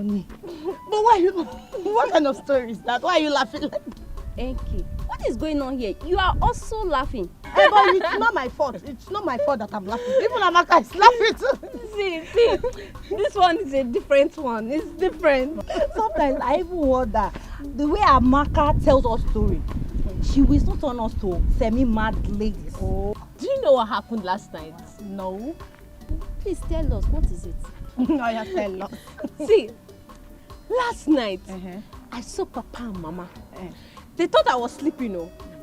funny. But what kind of story is that? Why are you laughing like that? Enki, what is going on here? You are also laughing. Hey, but it's not my fault. It's not my fault that I'm laughing. Even Amaka is laughing too. See, this one is a different one. It's different. Sometimes I even wonder, the way Amaka tells us story, she will not turn us to semi-mad ladies. Oh. Do you know what happened last night? No. Please tell us, what is it? No, you tell us. See, last night, I saw Papa and Mama. They thought I was sleeping,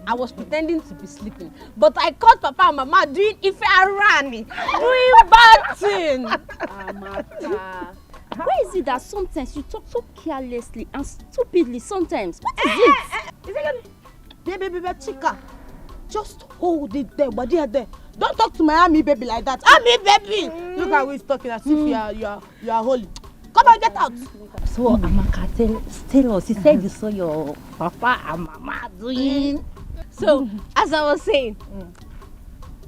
I was pretending to be sleeping. But I caught Papa and Mama doing Ife Arani, doing bad thing. Amaka. Why is it that sometimes you talk so carelessly and stupidly sometimes? What is it? Baby, Chica, just hold it there, but there. Don't talk to my army baby like that. Army baby! Look at who is talking as if you are holy. Come on, get out. So Amaka, tell us, you said you saw your Papa and Mama doing. So, as I was saying,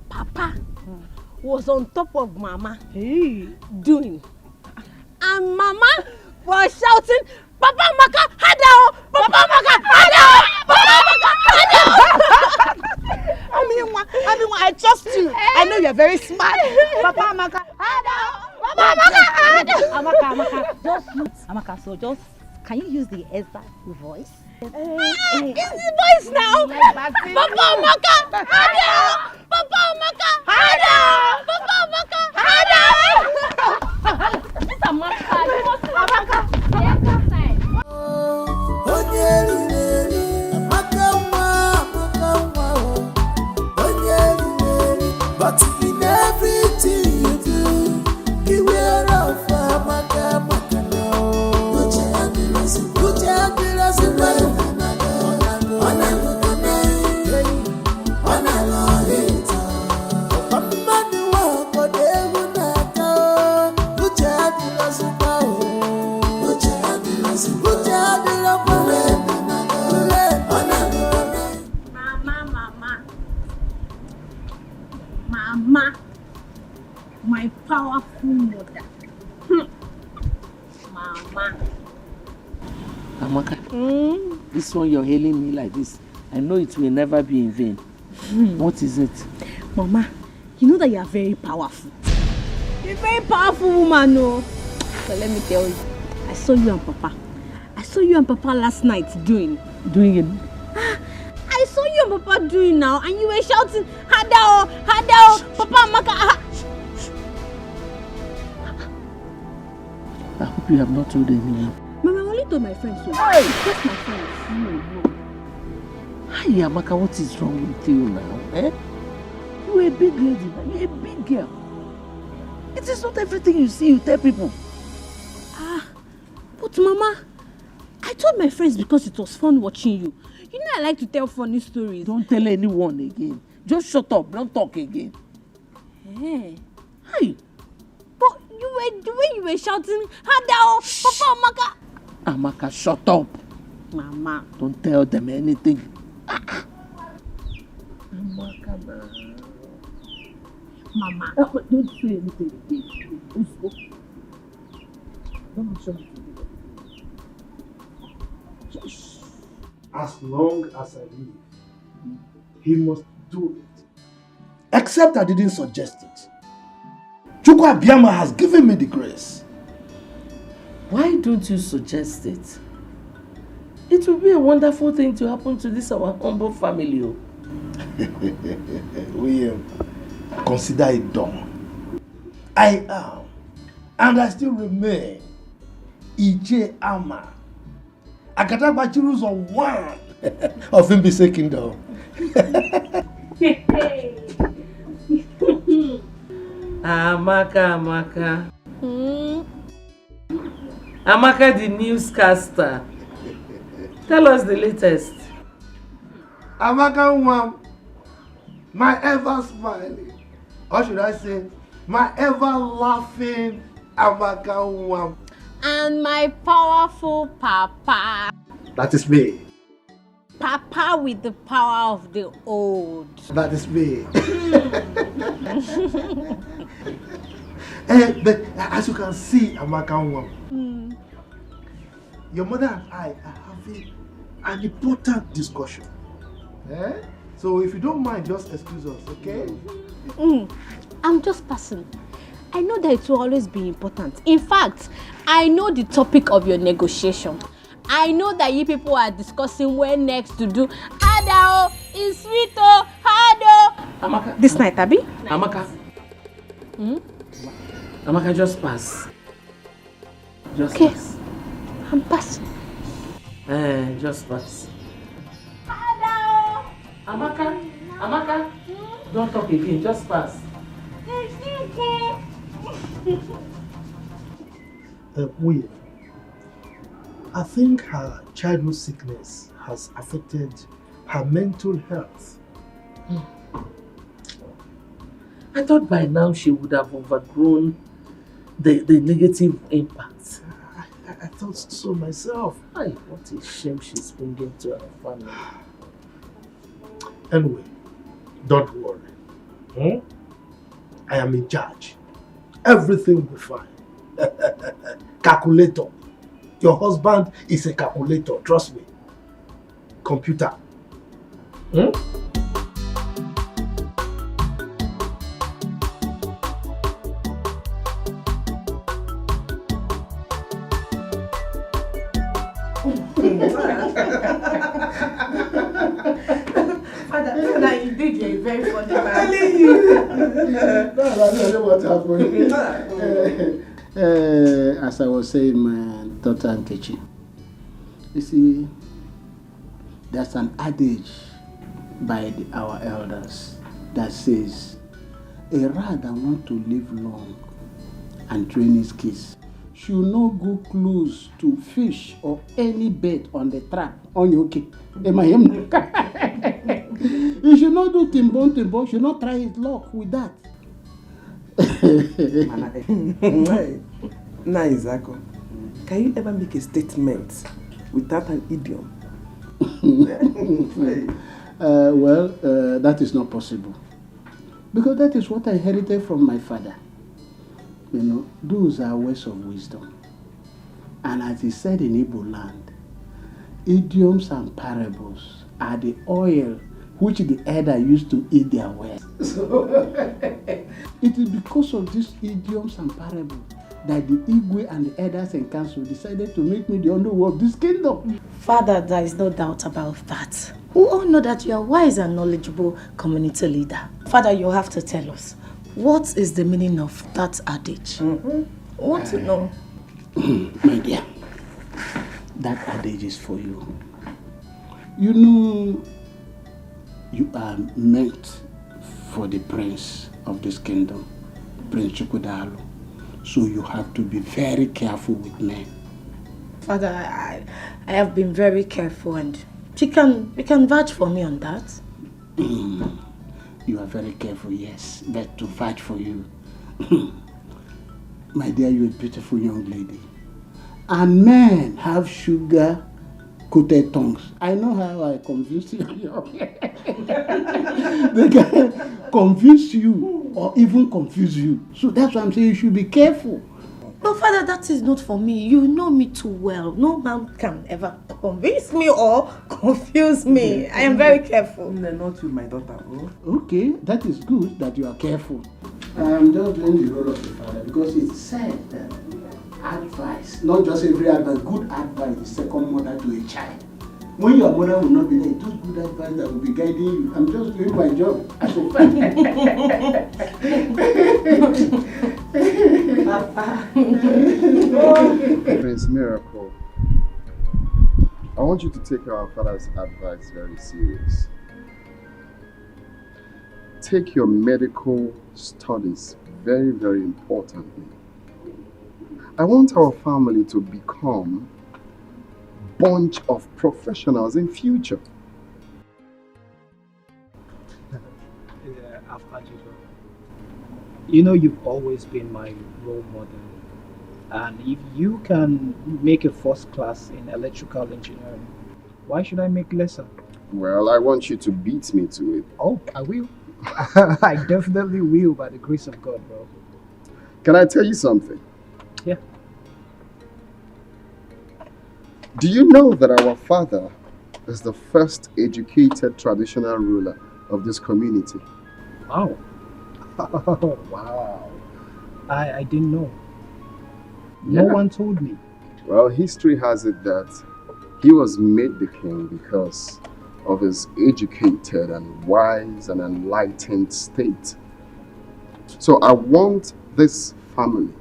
Papa was on top of Mama doing. And Mama was shouting, Papa Maka, Hadao! Papa Maka, Hadao! Papa Maka, Hadao! I trust you. I know you're very smart. Papa Maka, Hadao! Papa Maka, Hadao! Amaka, just can you use the exact voice? It's the voice now! Papa Maka, Hadao! Papa Maka, Hadao! Papa Maka, Hadao! This is Amaka. You must Amaka. But in everything you do, beware of Amaka. Put your hand in Mama, my powerful mother. Mama. Amaka, this one you're hailing me like this, I know it will never be in vain. What is it? Mama, you know that you are very powerful. You're a very powerful woman, no? So let me tell you, I saw you and Papa last night doing. Doing it? I saw you and Papa doing now, and you were shouting, Hadao, Hadao, Papa Maka. I hope you have not told anyone. Mama, I only told my friends so. Hey! Just my friends. No. Hi, Amaka, what is wrong with you now? You're a big lady now. You're a big girl. It is not everything you see you tell people. But Mama, I told my friends because it was fun watching you. You know I like to tell funny stories. Don't tell anyone again. Just shut up. Don't talk again. Hey. Hi. But the way you were shouting, Hadao, Papa Maka. Amaka, shut up. Mama. Don't tell them anything. Amaka, Mama. Don't say anything again. Let's go. Don't show me. As long as I live, he must do it. Except I didn't suggest it. Chukwu Abiyama has given me the grace. Why don't you suggest it? It will be a wonderful thing to happen to this our humble family. William, consider it done. I am, and I still remain, Ije Ama. Akatagbachiru's on one of Mbise Kingdom. Amaka. Amaka, the newscaster. Tell us the latest. Amaka Nwam, my ever smiling, or should I say, my ever laughing Amaka Nwam. And my powerful Papa. That is me. Papa with the power of the old. That is me. But as you can see, Amaka Nwam, your mother and I are having an important discussion. Eh? So if you don't mind, just excuse us, okay? I'm just passing. I know that it will always be important. In fact, I know the topic of your negotiation. I know that you people are discussing where next to do Adao, is sweet oh, Hado. Amaka. This night, Abi? Amaka. Amaka, just pass. Just Okay. pass. I'm passing. Just pass. Adao. Amaka. Amaka. Don't talk again, just pass. Wait. I think her childhood sickness has affected her mental health. I thought by now she would have overgrown the negative impact. I thought so myself. Ay, what a shame she's bringing to our family. Anyway, don't worry. I am in charge. Everything will be fine. Calculator. Your husband is a calculator, trust me. Computer. Father, indeed, you're a very funny man. I don't know what happened. As I was saying, my daughter Nkechi, you see, there's an adage by our elders that says, a rat that wants to live long and train his kids should not go close to fish or any bait on the trap on your cake. Am I him? You should not do timbon, should not try his luck with that. Naizako, can you ever make a statement without an idiom? That is not possible. Because that is what I inherited from my father. You know, those are words of wisdom. And as he said in Igbo land, idioms and parables are the oil which the elder used to eat their words. It is because of these idioms and parables that the Igwe and the elders and council decided to make me the underworld of this kingdom. Father, there is no doubt about that. We all know that you are wise and knowledgeable community leader. Father, you have to tell us, what is the meaning of that adage? We want to know. My dear, that adage is for you. You know, you are meant for the prince of this kingdom, Prince Chukwudalu. So you have to be very careful with men. Father, I have been very careful, and you can vouch for me on that. You are very careful, yes, but to vouch for you. My dear, you're a beautiful young lady. And men have sugar-coated tongues. I know how I convince you. They can convince you or even confuse you. So that's why I'm saying you should be careful. But Father, that is not for me. You know me too well. No man can ever convince me or confuse me. I am very careful. Not with my daughter. Okay, that is good that you are careful. I'm just doing the role of the father because it's said that advice, not just every advice, good advice is second mother to a child. When your mother will not be there, it is good advice that will be guiding you. I'm just doing my job as a father. Prince Miracle, I want you to take our father's advice very serious. Take your medical studies very, very importantly. I want our family to become a bunch of professionals in future. You know, you've always been my role model. And if you can make a first class in electrical engineering, why should I make lesser? Well, I want you to beat me to it. Oh, I will. I definitely will, by the grace of God, bro. Can I tell you something? Yeah. Do you know that our father is the first educated traditional ruler of this community? Wow. Wow. I didn't know. No one told me. Well, history has it that he was made the king because of his educated and wise and enlightened state. So I want this family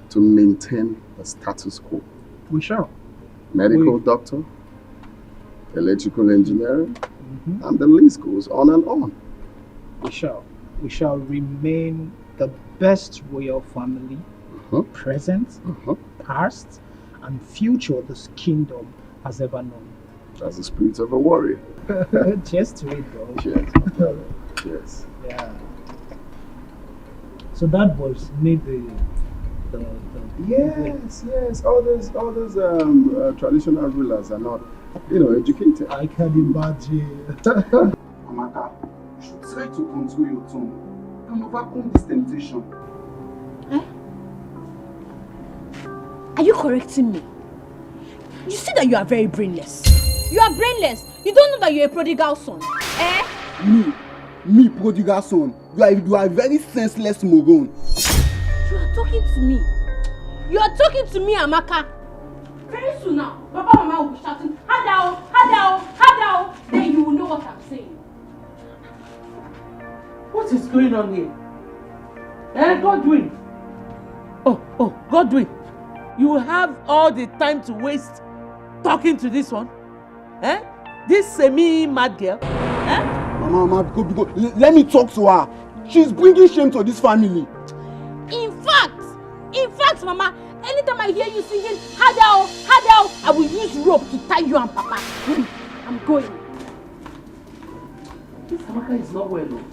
to maintain the status quo. We shall. Medical doctor, electrical engineering, and the list goes on and on. We shall. We shall remain the best royal family, present, past, and future this kingdom has ever known. That's the spirit of a warrior. Cheers to it, though. Cheers, my brother. Cheers. Yeah. So that was made the Yes. All those traditional rulers are not, educated. I can imagine. Amaka, you should try to control your tongue and overcome this temptation. Are you correcting me? You see that you are very brainless. You are brainless. You don't know that you're a prodigal son. Me, prodigal son. You are a very senseless moron. You are talking to me. You are talking to me, Amaka. Very soon now, Papa and Mama will be shouting, Hadao, Hadao, Hadao. Then you will know what I'm saying. What is going on here? Godwin. Oh, Godwin. You have all the time to waste talking to this one? This semi-mad girl? Mama, go. Let me talk to her. She's bringing shame to this family. In fact, Mama, anytime I hear you singing, Hadao, Hadao, I will use rope to tie you and Papa. I'm going. This Amaka is not well, though.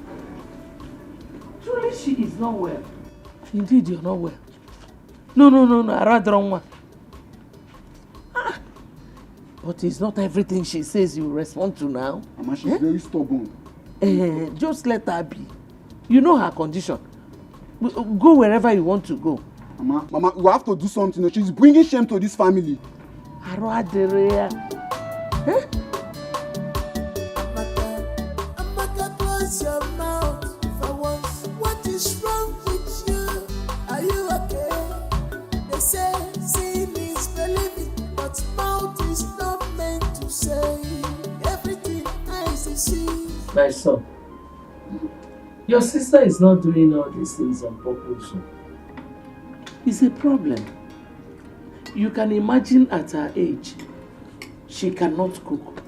Truly, she is not well. Indeed, you're not well. No, I rather wrong one. But it's not everything she says you respond to now. Mama, she's very stubborn. Just let her be. You know her condition. Go wherever you want to go. Mama, you have to do something. She's bringing shame to this family. Amaka, close your mouth for once. What is wrong with you? Are you okay? They say seeing is believing, but mouth is not meant to say everything eyes see. My son, your sister is not doing all these things on purpose. It's a problem. You can imagine at her age, she cannot cook.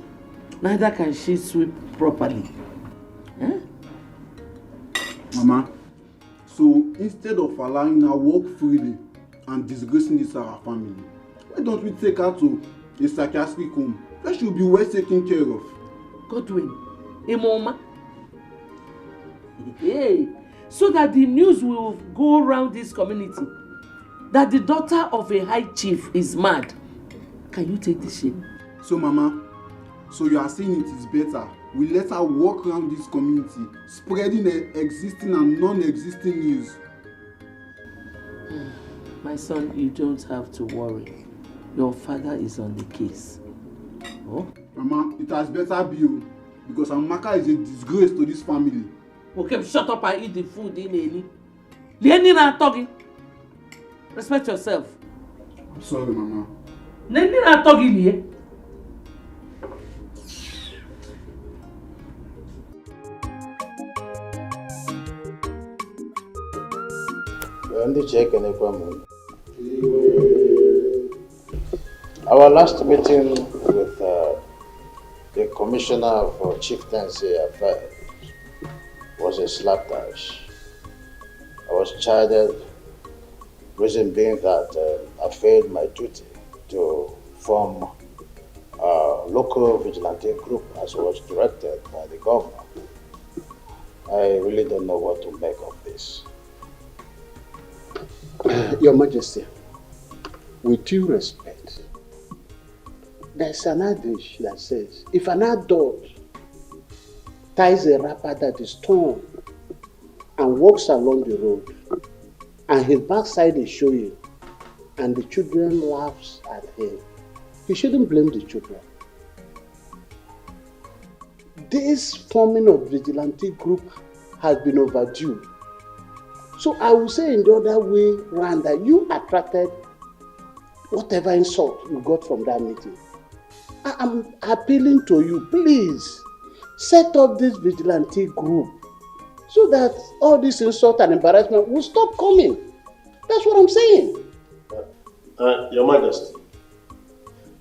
Neither can she sweep properly. Mama, so instead of allowing her walk freely and disgracing this our family, why don't we take her to a psychiatric home where she'll be well taken care of? Godwin, a mama. Hey, so that the news will go around this community that the daughter of a high chief is mad. Can you take this shame? So Mama, so you are saying it is better we let her walk around this community spreading existing and non-existing news? My son, you don't have to worry. Your father is on the case. Oh? Mama, it has better be you, because Amaka is a disgrace to this family. Okay, shut up and eat the food, Lenny na talking. Respect yourself. I'm sorry, Mama. Lenny na talking here. Our last meeting with the Commissioner for Chieftaincy Affairs was a slapdash. I was chided, reason being that I failed my duty to form a local vigilante group as was directed by the governor. I really don't know what to make of this. Your Majesty, with due respect, there's an adage that says, if an adult ties a wrapper that is torn and walks along the road, and his backside is showing, and the children laughs at him, he shouldn't blame the children. This forming of vigilante group has been overdue. So I will say in the other way round that you attracted whatever insult you got from that meeting. I'm appealing to you, please set up this vigilante group so that all this insult and embarrassment will stop coming. That's what I'm saying. Your Majesty,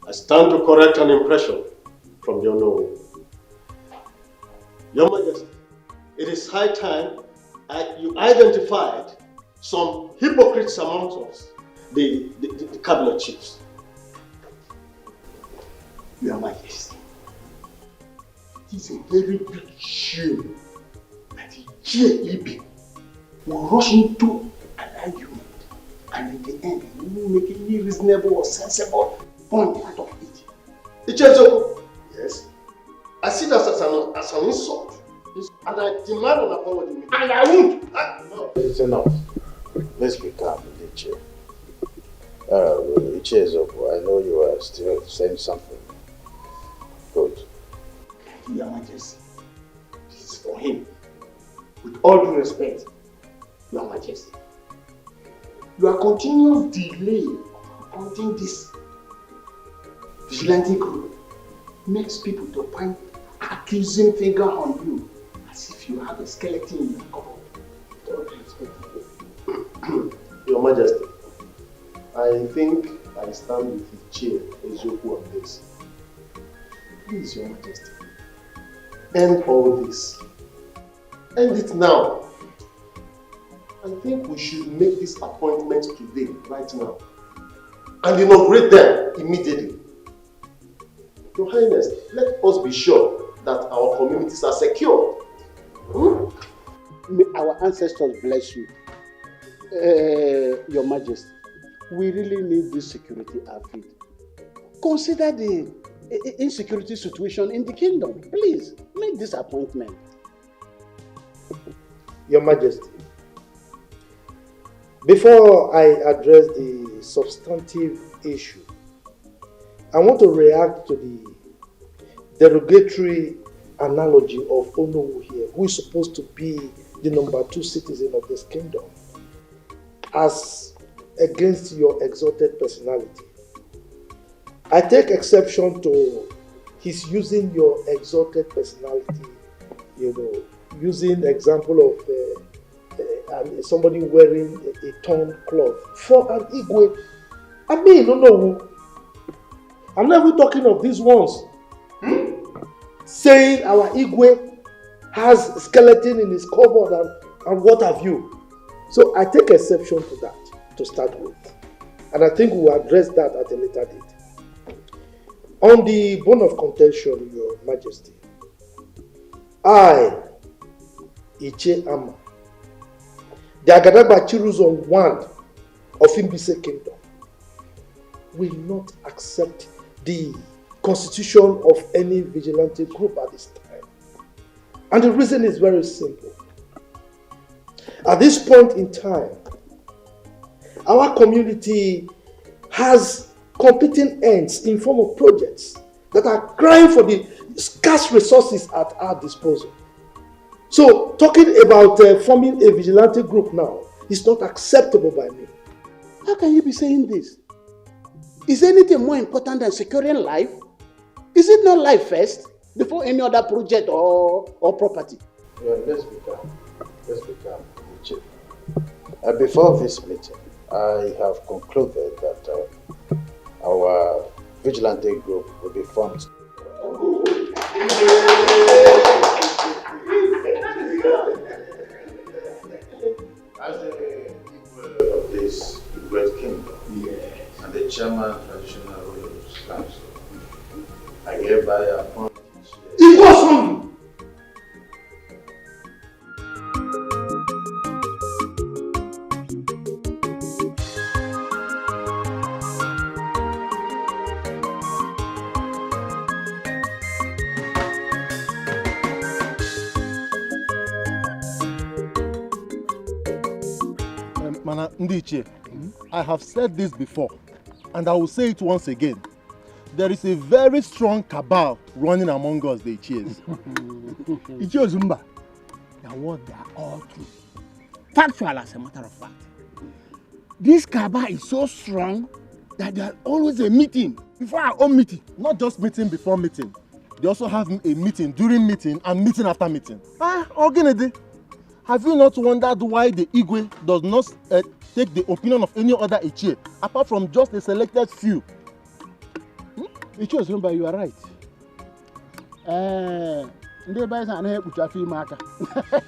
I stand to correct an impression from the unknown. Your Majesty, it is high time you identified some hypocrites amongst us, the cabinet chiefs. Your Majesty, it is a very big shame that the GAEB will rush into an argument and in the end we will make any reasonable or sensible point out of it. Ichezoko, yes, I see that as an insult and I demand an apology and I won't. No. It's enough. Let's be calm, Iche. Ichezoko, I know you are still saying something. Good. Your Majesty, this is for him. With all due respect, Your Majesty, your continuous delay appointing this vigilante group makes people to point accusing finger on you as if you have a skeleton in your cupboard. With all due respect. Your Majesty, I think I stand with Iche Ezoku on this. Please, Your Majesty, end all this. End it now. I think we should make this appointment today, right now, and inaugurate them immediately. Your Highness, let us be sure that our communities are secure. May our ancestors bless you. Your Majesty, we really need this security outfit. Consider the insecurity situation in the kingdom. Please, make this appointment. Your Majesty, before I address the substantive issue, I want to react to the derogatory analogy of Onowu here, who is supposed to be the number 2 citizen of this kingdom, as against your exalted personality. I take exception to his using your exalted personality, using the example of somebody wearing a torn cloth for an Igwe. I mean, no. I'm not even talking of these ones. Saying our Igwe has a skeleton in his cupboard and what have you. So I take exception to that to start with. And I think we'll address that at a later date. On the bone of contention, Your Majesty, I, Iche Ama, the Agadagba Chiruzon 1 of Imbise Kingdom, will not accept the constitution of any vigilante group at this time. And the reason is very simple. At this point in time, our community has competing ends in form of projects that are crying for the scarce resources at our disposal. So, talking about forming a vigilante group now is not acceptable by me. How can you be saying this? Is anything more important than securing life? Is it not life first before any other project or property? Yeah, let's be calm. Let's be calm, Chief. Before this meeting, I have concluded that our vigilante group will be formed. As the Igwe of this great kingdom, and the chairman traditional rulers council, I hereby appoint Igwe. Mana Ndiche, I have said this before, and I will say it once again, there is a very strong cabal running among us, the Ichies. Ichie Zumba, the word they are all true. Factual as a matter of fact. This cabal is so strong that there are always a meeting before our own meeting. Not just meeting before meeting. They also have a meeting during meeting and meeting after meeting. Ogenede, have you not wondered why the Igwe does not take the opinion of any other Ichie, apart from just a selected few? Ichie Zumba, you are right.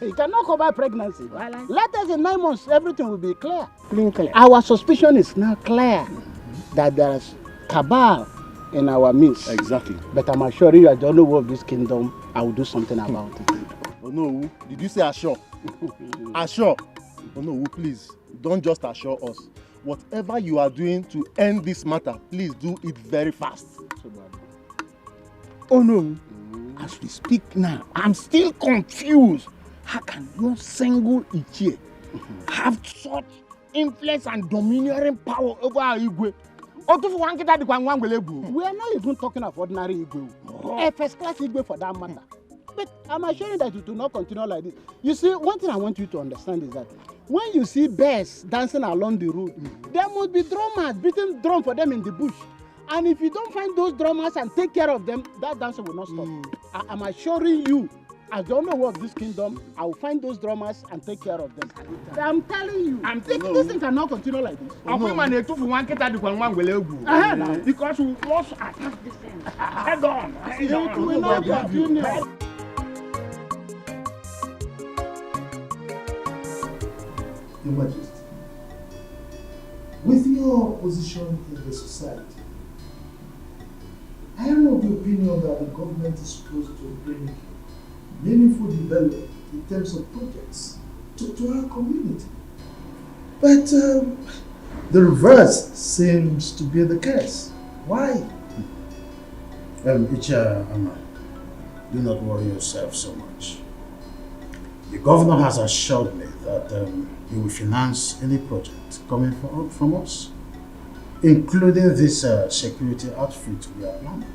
You cannot cover pregnancy. Let us in 9 months, everything will be clear. Clear. Our suspicion is now clear that there is cabal in our midst. Exactly. But I'm assuring you, as the owner of this kingdom, I will do something about it. Oh no, did you say assure? Assure? Oh no, please, don't just assure us. Whatever you are doing to end this matter, please do it very fast. Oh no. As we speak now, I'm still confused. How can no single Ichie have such influence and domineering power over our Igwe? We are not even talking of ordinary Igwe. A first class Igwe for that matter. But I'm assuring that it will not continue like this. You see, one thing I want you to understand is that when you see bears dancing along the road, there must be drummers beating drum for them in the bush. And if you don't find those drummers and take care of them, that dancing will not stop. I'm assuring you, as the owner of this kingdom, I will find those drummers and take care of them. I'm telling you, this thing cannot continue like this. Because we must attack this thing. Head on. It will not continue. Your Majesty, with your position in the society, I am of the opinion that the government is supposed to bring meaningful development in terms of projects to our community. But the reverse seems to be the case. Why? Icha Ama, do not worry yourself so much. The governor has assured me that he will finance any project coming from us, including this security outfit we are running.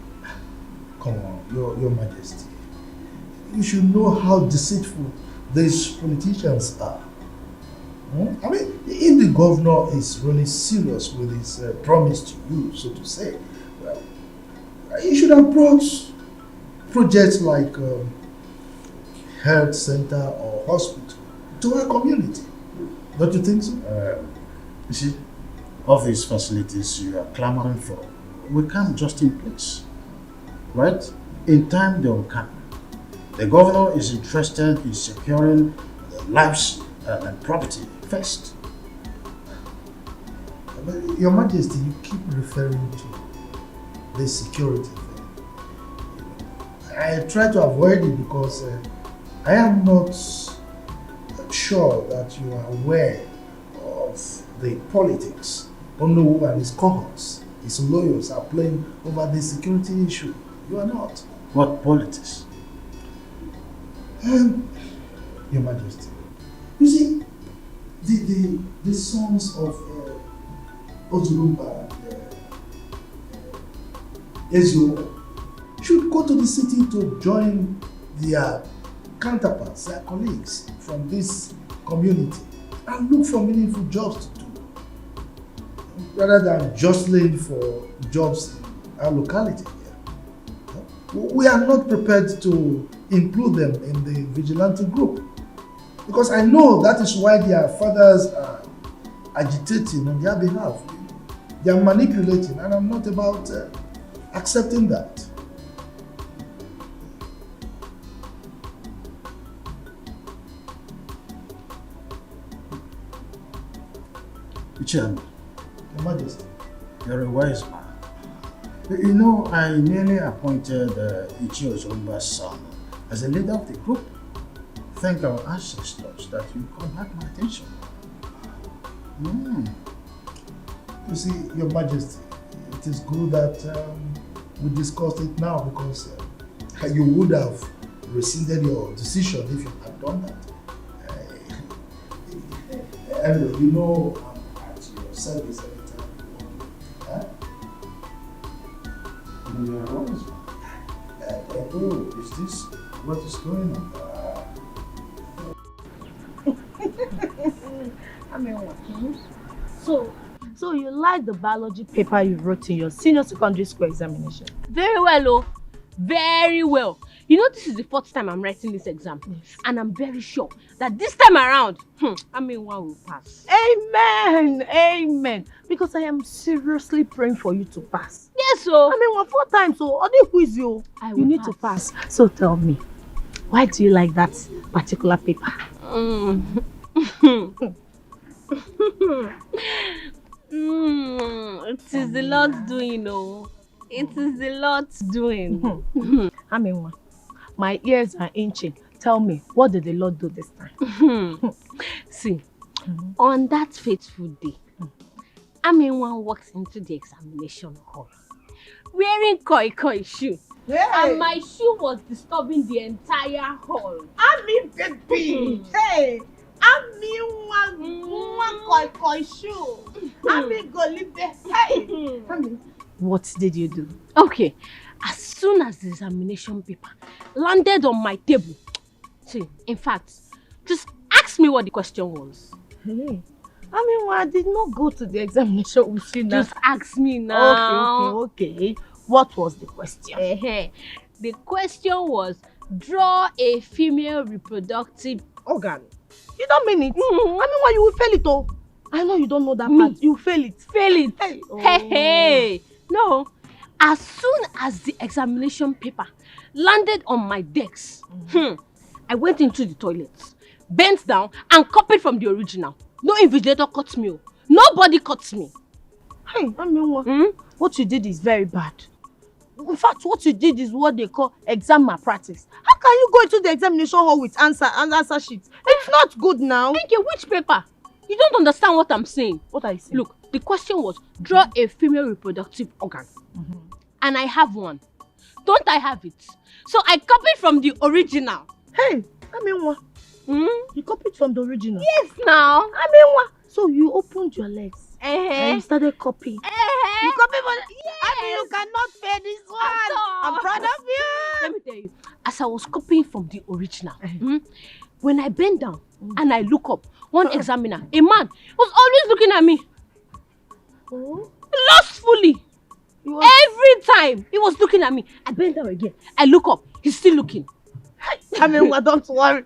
Come on, Your Majesty. You should know how deceitful these politicians are. I mean, if the governor is really serious with his promise to you, so to say, well, he should have brought projects like health center or hospital to our community. Don't you think so? You see, all these facilities you are clamoring for, we can't just in place, right? In time they will come. The governor is interested in securing lives and property first. But Your Majesty, you keep referring to the security thing. I try to avoid it because I am not sure that you are aware of the politics Onowu and his cohorts, his lawyers are playing over the security issue. You are not. What politics? Your Majesty, you see, the sons of Ozurumba and Ezio should go to the city to join their counterparts, their colleagues from this community and look for meaningful jobs to do rather than jostling for jobs in our locality here. We are not prepared to include them in the vigilante group because I know that is why their fathers are agitating on their behalf. They are manipulating and I'm not about accepting that. Icham, Your Majesty, you're a wise man. You know, I nearly appointed Ichi Ozumba's son as a leader of the group. Thank our ancestors that you called back my attention. You see, Your Majesty, it is good that we discussed it now because you would have rescinded your decision if you had done that. Anyway, you know I'm at your service anytime you want. Is this what is going on? I mean, what? So you like the biology paper you wrote in your senior secondary school examination? Very well, oh. Very well. You know, this is the fourth time I'm writing this exam. Yes. And I'm very sure that this time around, one will pass. Amen. Amen. Because I am seriously praying for you to pass. Yes, so. One 4 times, so only quiz you. You need to pass. So tell me, why do you like that particular paper? It is the Lord's doing, oh. It is the Lord's doing. My ears are itching. Tell me, what did the Lord do this time? See, on that fateful day, Aminwa walks into the examination hall wearing koi shoe. Hey. And my shoe was disturbing the entire hall. Baby. Hey. One koi shoe. Go live there. Hey. What did you do? Okay, as soon as the examination paper landed on my table, see, in fact, just ask me what the question was. Hey, I did not go to the examination with you now. Just ask me now. Okay. What was the question? The question was, draw a female reproductive organ. You don't mean it? You will fail it, oh. I know you don't know that part. You fail it. Fail it. Hey. Hey. No. As soon as the examination paper landed on my desk, I went into the toilet, bent down, and copied from the original. No invigilator caught me. Nobody caught me. Hey, what you did is very bad. In fact, what you did is what they call exam malpractice. How can you go into the examination hall with answer sheets? It's not good now. Thank you. Which paper? You don't understand what I'm saying. What are you saying? Look, the question was, draw a female reproductive organ. And I have one. Don't I have it? So I copied from the original. Hey, what? You copied from the original? Yes, now. What? So you opened your legs and you started copying. You copy for yes. You cannot fail this one. I'm proud of you. Let me tell you, as I was copying from the original, when I bent down and I look up, one examiner, a man, was always looking at me. Lustfully. Every time he was looking at me. I bent down again. I look up. He's still looking. Don't worry.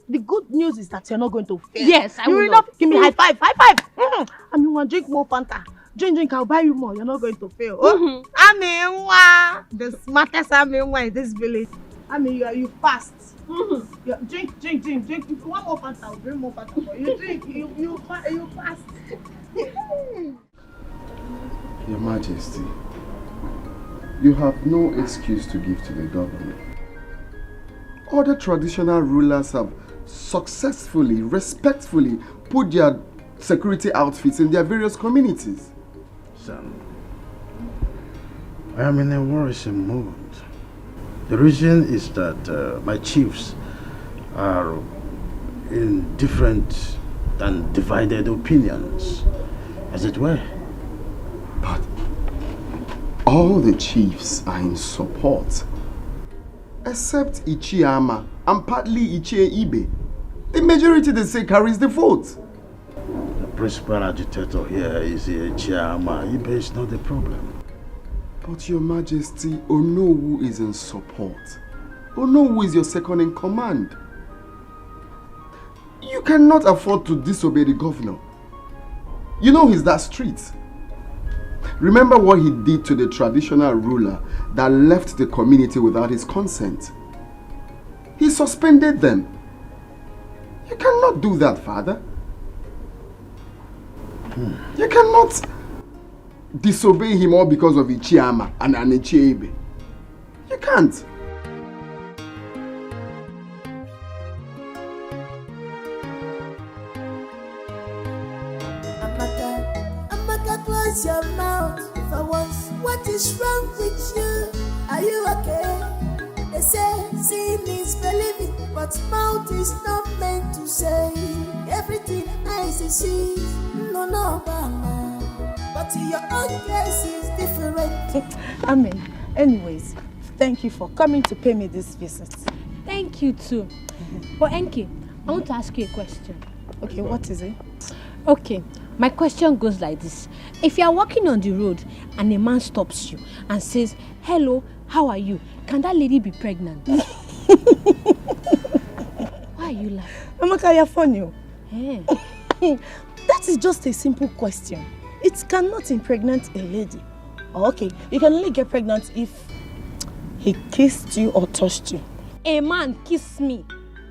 The good news is that you're not going to fail. Yes, I will. You will not give me high five. High five. Drink more Fanta. Drink. I'll buy you more. You're not going to fail. The smartest in this village. You fast. Drink. If you want more Fanta, I'll bring more Fanta for you. Drink. You fast. Your Majesty, you have no excuse to give to the government. Other traditional rulers have successfully, respectfully put their security outfits in their various communities. Son, I am in a worrisome mood. The reason is that my chiefs are in different and divided opinions, as it were. But all the chiefs are in support, except Ichiama and partly Ichie Ibe. The majority, they say, carries the vote. The principal agitator here is Ichiama. Ibe is not the problem. But Your Majesty, Onowu is in support. Onowu is your second in command. You cannot afford to disobey the governor. You know he's that strict. Remember what he did to the traditional ruler that left the community without his consent. He suspended them. You cannot do that, Father. You cannot disobey him all because of Ichiama and Ichiebe. You can't. Amaka, close your mouth for once. What is wrong with you? Are you okay? They say seeing is believing, but mouth is not meant to say everything eyes see. No, Mama. But your own case is different. Amen. Anyways, thank you for coming to pay me this visit. Thank you too. But Enki, I want to ask you a question. Okay, what is it? Okay, my question goes like this. If you are walking on the road and a man stops you and says, "Hello, how are you?" Can that lady be pregnant? Why are you laughing? Amaka, you're funny. Yeah. That is just a simple question. It cannot impregnate a lady. Okay, you can only get pregnant if he kissed you or touched you. A man kiss me.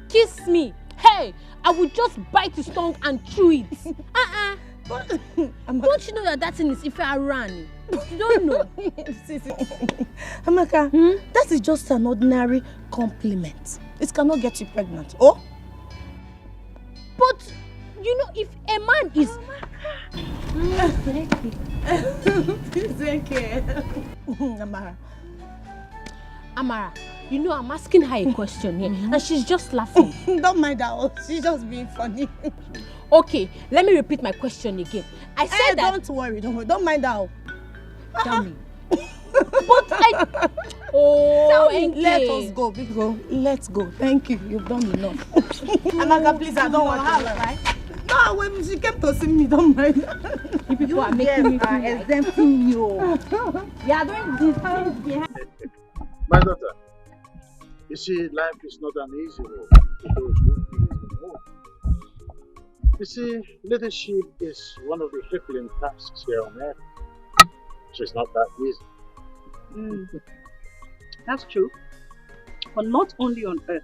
Kiss me. Hey, I would just bite his tongue and chew it. Don't you know that thing is if I ran? You don't know. Amaka, that is just an ordinary compliment. It cannot get you pregnant. Oh? But, you know, if a man is... Amara, you know I'm asking her a question here and she's just laughing. Don't mind her, she's just being funny. Okay, let me repeat my question again. I said that... Don't worry, don't mind her. Tell me. But I... Oh, Enki. Let us go, big go. Let's go. Thank you, you've done enough. Amaka, please, I don't want to right? No, when she came to see me, don't mind. You people are making me feel exempting you. You are doing these things behind. My daughter, you see, life is not an easy road to those who feel the road. You see, leadership is one of the crippling tasks here on earth. So it's not that easy. That's true. But not only on earth.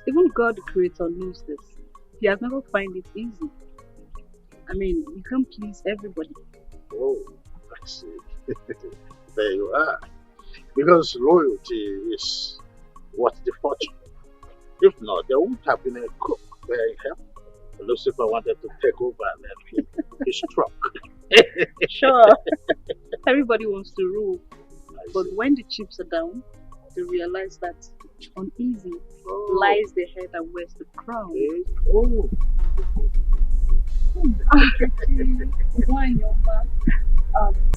Even God the Creator knows this. He has never found it easy. I mean, you can't please everybody. Oh, I see. There you are. Because loyalty is what's the fortune. If not, there wouldn't have been a cook where Lucifer wanted to take over and then he struck. Sure. Everybody wants to rule. But when the chips are down, they realize that uneasy lies the head and wears the crown. Oh.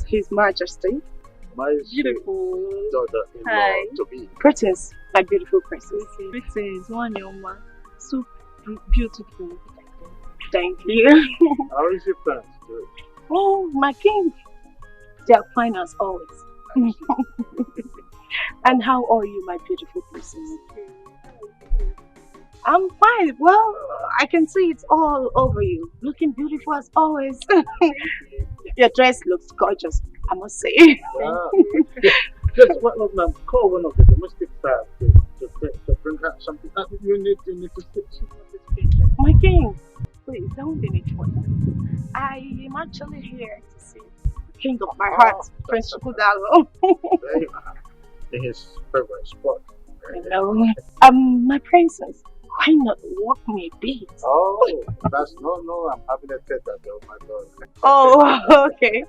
His Majesty. My Beautiful daughter-in-law to be. Princess, my beautiful princess. Princess, Wanyoma. So beautiful. Thank you. How is your parents doing? Oh, my king. They are fine as always. And how are you, my beautiful princess? I'm fine. Well, I can see it's all over you. Looking beautiful as always. Your dress looks gorgeous, I must say. Wow. Just call one of the domestic staff to bring her something. You need to sit. My king, please don't be me. I am actually here to see the king of my heart, Prince Chukudalo. There you are. In his favorite spot. Hello. My princess, why not walk me a bit? Oh, that's no, I'm having a tete-a-tete with my daughter. Oh, okay,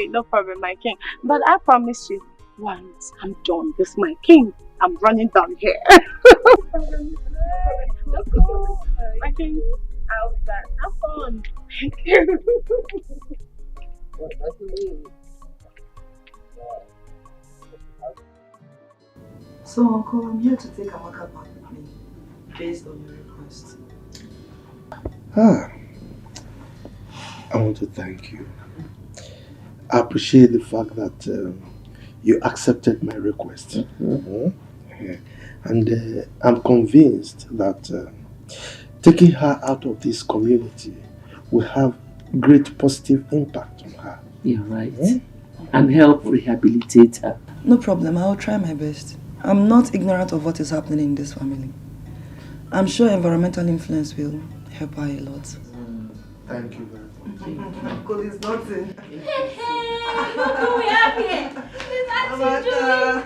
no problem, my king. But I promise you, once I'm done with my king, I'm running down here. Let's go. My king, I'll be back. Have fun. Thank you. So, Uncle, I'm here to take Amaka back with me, based on your request. I want to thank you. I appreciate the fact that you accepted my request. And I'm convinced that taking her out of this community will have great positive impact on her. You're right. And help rehabilitate her. No problem, I'll try my best. I'm not ignorant of what is happening in this family. I'm sure environmental influence will help her a lot. Thank you very much. Uncle is nothing. Hey, look who we have here. It's Auntie Julie.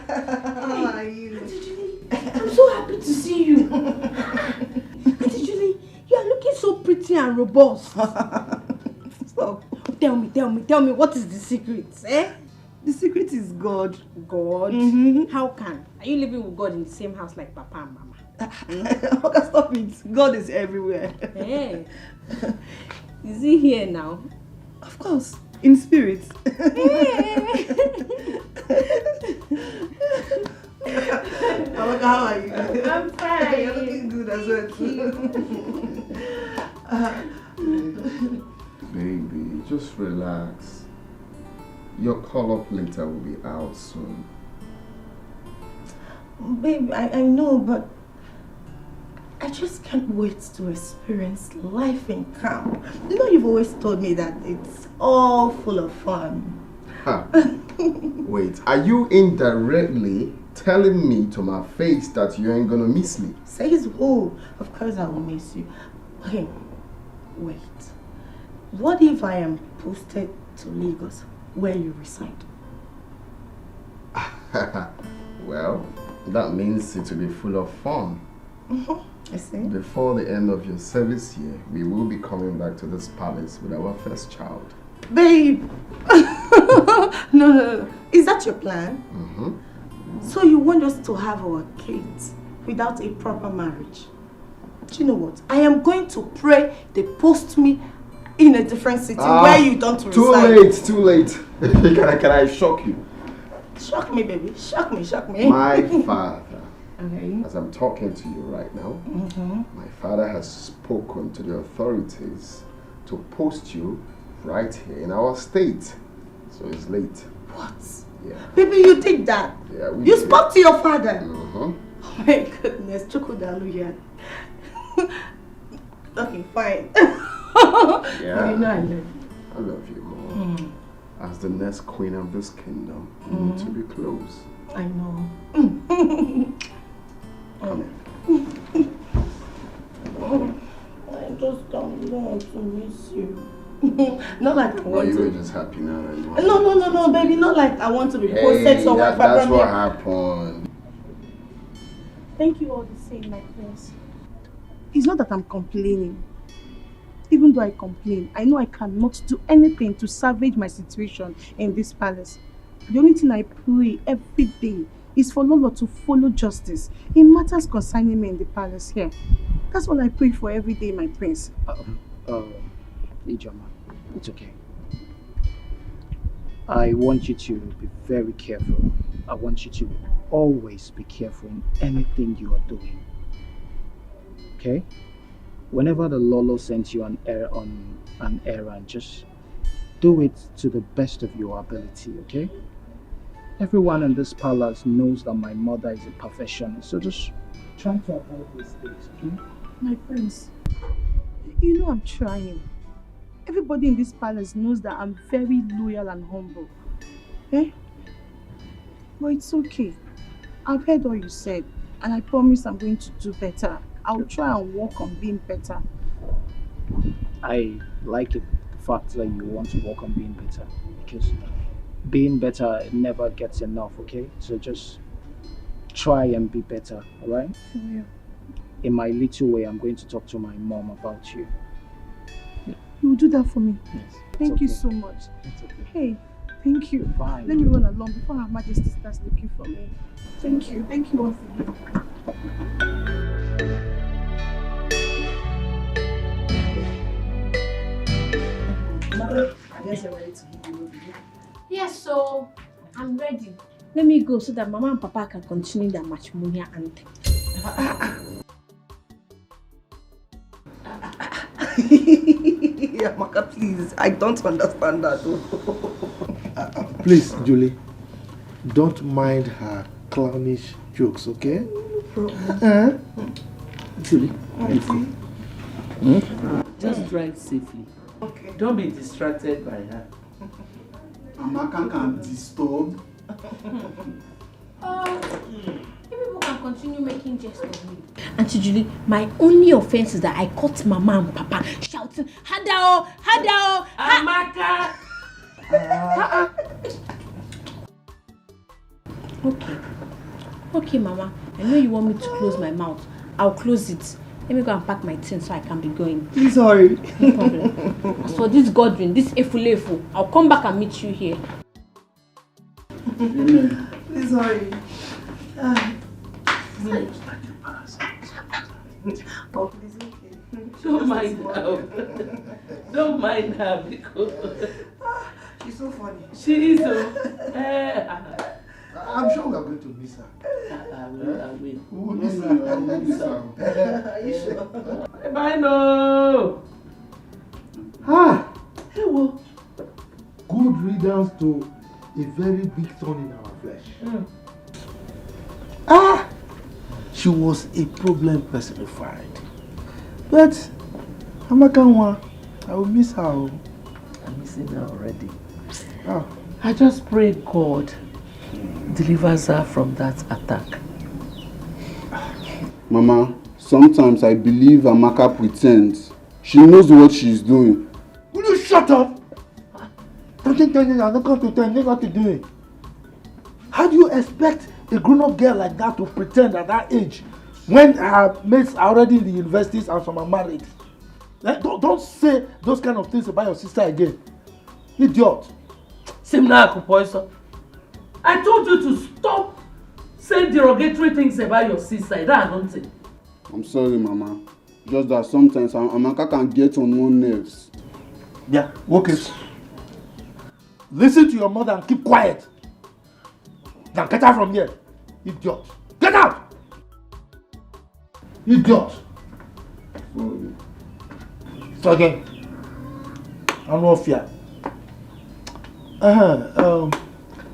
How are you? Auntie Julie, I'm so happy to see you. Auntie Julie, you are looking so pretty and robust. Stop. Tell me, what is the secret, eh? The secret is God. God? How can? Are you living with God in the same house like Papa and Mama? Okay, stop it. God is everywhere. Hey. Is he here now? Of course. In spirit. How are you? I'm fine. You're looking good as well. Baby, just relax. Your call-up later will be out soon. Babe, I know, but I just can't wait to experience life in camp. You know, you've always told me that it's all full of fun. Huh. Wait, are you indirectly telling me to my face that you ain't gonna miss me? Says who? Of course I will miss you. Okay, wait. What if I am posted to Lagos, where you reside? Well, that means it will be full of fun. I see. Before the end of your service year, we will be coming back to this palace with our first child. Babe! No. Is that your plan? So you want us to have our kids without a proper marriage? Do you know what? I am going to pray they post me in a different city where you don't reside. Too late. Can I shock you? Shock me, baby. Shock me. My father, Okay. as I'm talking to you right now, my father has spoken to the authorities to post you right here in our state. So it's late. What? Yeah. Baby, you did that? Yeah, we You did. spoke to your father? Uh-huh. Oh my goodness, Chokodalu here. Okay, fine. Yeah. You know I love you. I love you more. As the next queen of this kingdom, you need to be close. I know. I just don't want to miss you. Not like I No, want you were to. just happy now that you want No, baby. Not like I want to be posted somewhere. that's what happened. Thank you all the same, my friends. It's not that I'm complaining. Even though I complain, I know I cannot do anything to salvage my situation in this palace. The only thing I pray every day is for Lolo to follow justice in matters concerning me in the palace here. That's all I pray for every day, my prince. Ijoma, it's okay. I want you to be very careful. I want you to always be careful in anything you are doing. Okay? Whenever the Lolo sends you on an errand, just do it to the best of your ability, okay? Everyone in this palace knows that my mother is a perfectionist, so just try to avoid mistakes, okay? My friends, you know I'm trying. Everybody in this palace knows that I'm very loyal and humble. Eh? But it's okay. I've heard all you said, and I promise I'm going to do better. I'll try and work on being better. I like it, the fact that you want to work on being better, because being better never gets enough, okay? So just try and be better, alright? Yeah. In my little way, I'm going to talk to my mom about you. You will do that for me? Yes. Thank you okay. so much. It's okay. Hey, thank you. Fine. Let me run along before Her Majesty starts looking for me. Thank you. Thank you once again. I guess you're ready to give me. Yes, so I'm ready. Let me go so that Mama and Papa can continue their matrimonial anthem. Yeah, Maka, please. I don't understand that. Please, Julie, don't mind her clownish jokes, okay? Julie, just drive safely. Okay. Don't be distracted by her. Amaka can disturb. People can continue making jests of me. Auntie Julie, my only offense is that I caught Mama and Papa shouting, Hadao, Hadao, Amaka! Okay, Mama. I know you want me to close my mouth. I'll close it. Let me go and pack my things so I can be going. Please hurry. No problem. As for this Godwin, this Efulefu, I'll come back and meet you here. Please hurry. Oh, please, okay. Don't mind her. Don't mind her because so funny. She is. I'm sure we are going to miss her. I will. We'll miss her. Are you sure? Bye, no. Ah, Hey, well. good riddance to a very big thorn in our flesh. Ah, she was a problem personified. But Amakanwa, I will miss her. I'm missing her already. Ah. I just pray God delivers her from that attack. Mama, sometimes I believe Amaka pretends. She knows what she's doing. Will you shut up? Don't you tell me I'm not going to tell you what to do? How do you expect a grown-up girl like that to pretend at that age when her mates are already in the universities and some are married? Don't say those kind of things about your sister again. Idiot. Simna Akupoiso, I told you to stop saying derogatory things about your sister. That I don't think. I'm sorry, Mama. Just that sometimes Amaka can get on one's nerves. Yeah, okay. Listen to your mother and keep quiet. Now get out from here. Idiot. Get out! Idiot. So again, I'm not fear.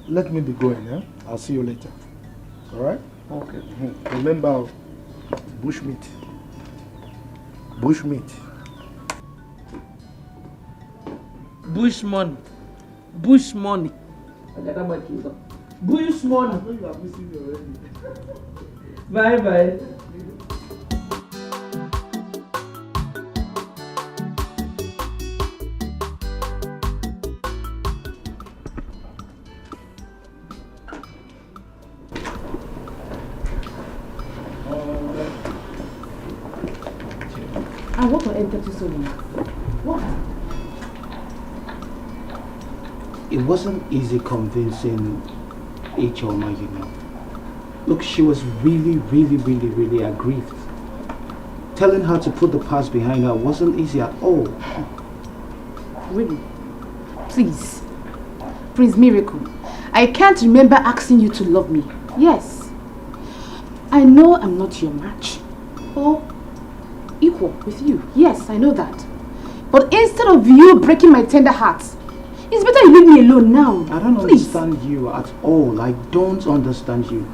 Let me be going, yeah? I'll see you later. Alright? Okay. Remember, bushmeat. Bushmeat. Bush money. Bush money. Bush money. I know you are missing me already. Bye bye. I want to enter to someone. What? It wasn't easy convincing Ichoma, you know. Look, she was really aggrieved. Telling her to put the past behind her wasn't easy at all. Really? Please. Prince Miracle, I can't remember asking you to love me. Yes. I know I'm not your match. Or equal with you. Yes, I know that. But instead of you breaking my tender heart, it's better you leave me alone now. I don't understand you at all. I don't understand you.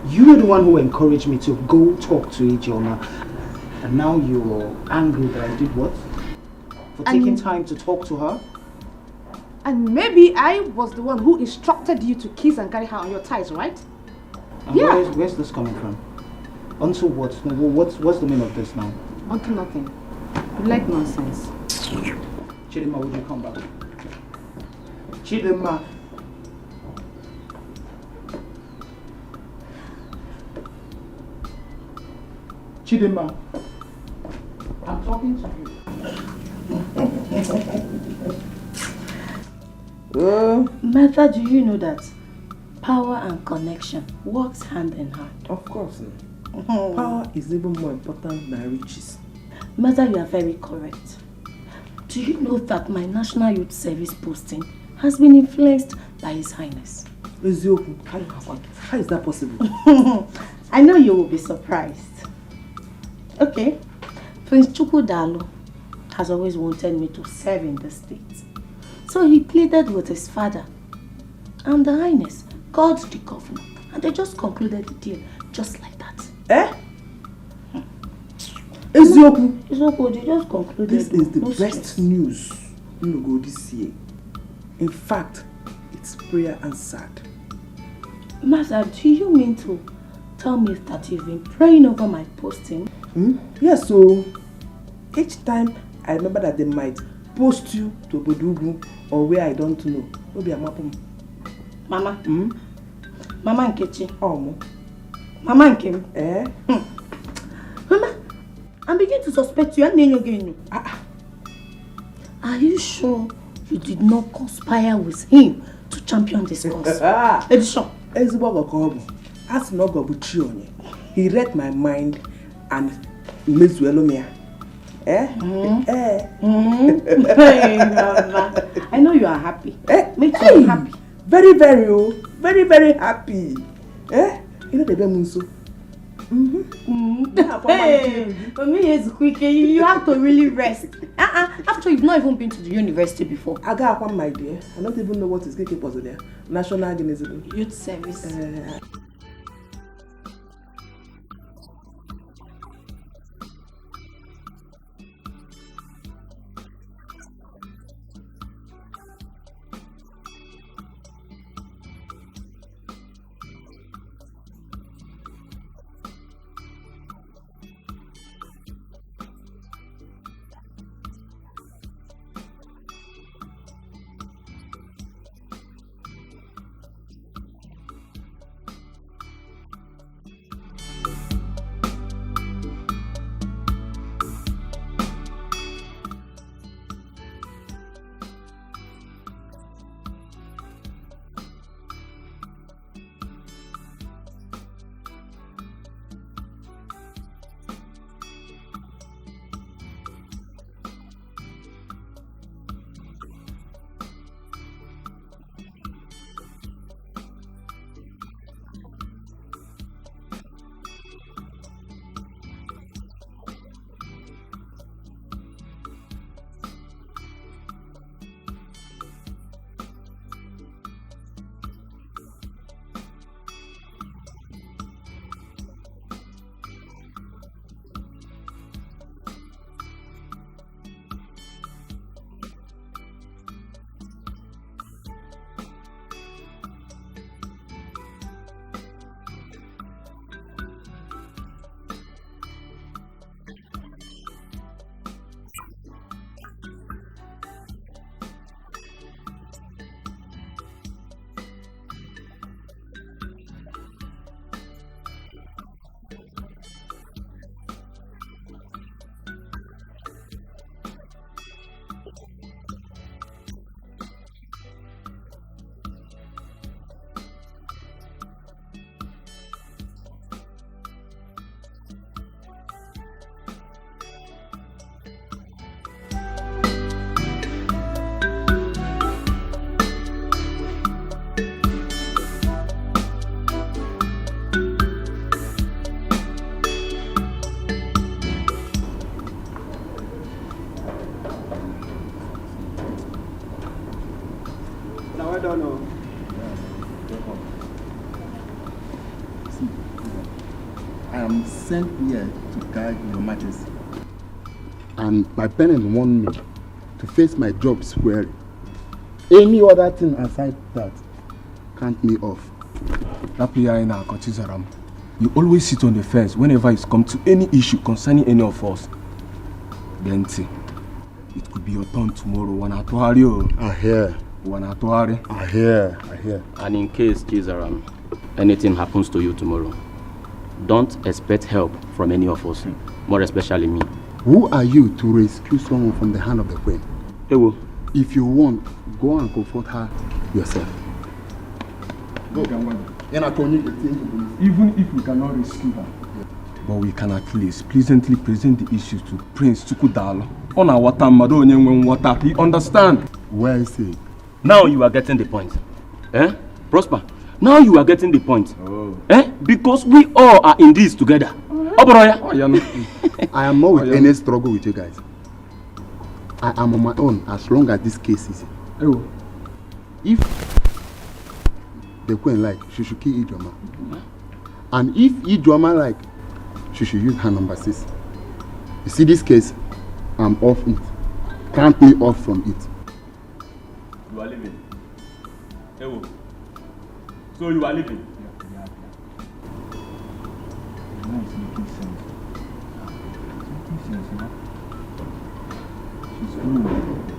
You were the one who encouraged me to go talk to Ijeoma. And now you're angry that I did what? For taking time to talk to her? And maybe I was the one who instructed you to kiss and carry her on your thighs, right? And yeah. Where's this coming from? Unto what? What's the meaning of this now? Unto nothing. You like nonsense. Chidima, would you come back? Chidima. Chidima. I'm talking to you. Martha, do you know that power and connection works hand in hand? Of course. Power is even more important than riches. Martha, you are very correct. Do you know that my National Youth Service posting has been influenced by His Highness? How is that possible? I know you will be surprised. Okay, Prince Chukwudalo has always wanted me to serve in the state. So he pleaded with his father, and the Highness called the governor, and they just concluded the deal just like that. Eh? Ezioku, they just concluded. This is the best stress. news in Ugo this year. In fact, it's prayer answered. Master, do you mean to tell me that you've been praying over my posting? Yes, so each time I remember that they might post you to Bodugu or where I don't know. Maybe I'm up. Mama. Mama Nkechi. Oh, Mama Nkem. Eh? Mama, I'm beginning to suspect you. Are you sure you did not conspire with him to champion this cause? Edition. He read my mind and Miss Welomia. Eh? Hey, Mama. I know you are happy. Make sure you're happy. Very, very, very happy. Eh? You know the Bemunso. Hey, for me it's quick. You have to really rest. After you've not even been to the university before. I got one, my dear. I don't even know what is getting possible there. National Organism. Youth Service. I am sent here to guide your majesty. And my parents want me to face my job squarely. Any other thing aside that, count me off. You always sit on the fence whenever it comes to any issue concerning any of us. Benti, it could be your turn tomorrow. I hear. I hear. And in case, Chizaram, anything happens to you tomorrow, don't expect help from any of us, more especially me. Who are you to rescue someone from the hand of the queen? Ewo. If you want, go and comfort her yourself. Go. Even if we cannot rescue her, but we can at least pleasantly present the issue to Prince Chukudalo. On our water, water. He understand. Where is he? Now you are getting the point. Eh? Prosper. Now you are getting the point. Oh. Eh? Because we all are in this together. I am not with any struggle with you guys. I am on my own as long as this case is. Oh. If the queen like, she should kill Ijoma. And if Ijoma like, she should use her number 6. You see this case, I'm off it. Count me off from it. You are leaving. Ewo. So you are leaving? Yeah. Now it's making sense. It's making sense, huh? She's good.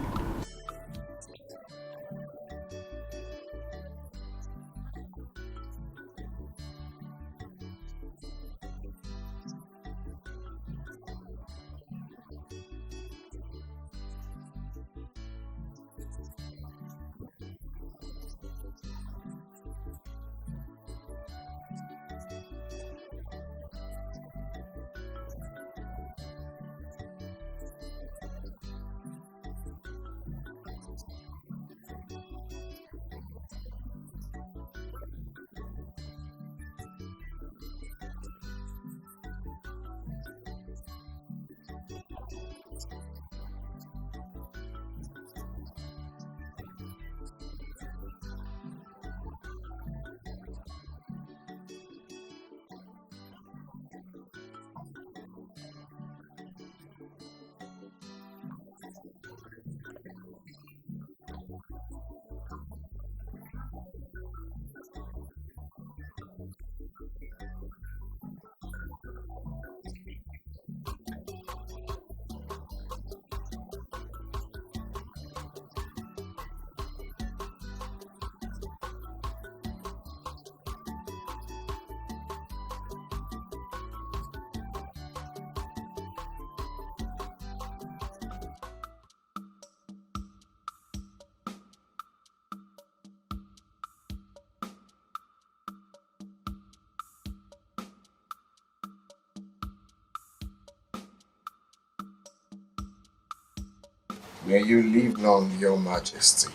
May you live long, Your Majesty.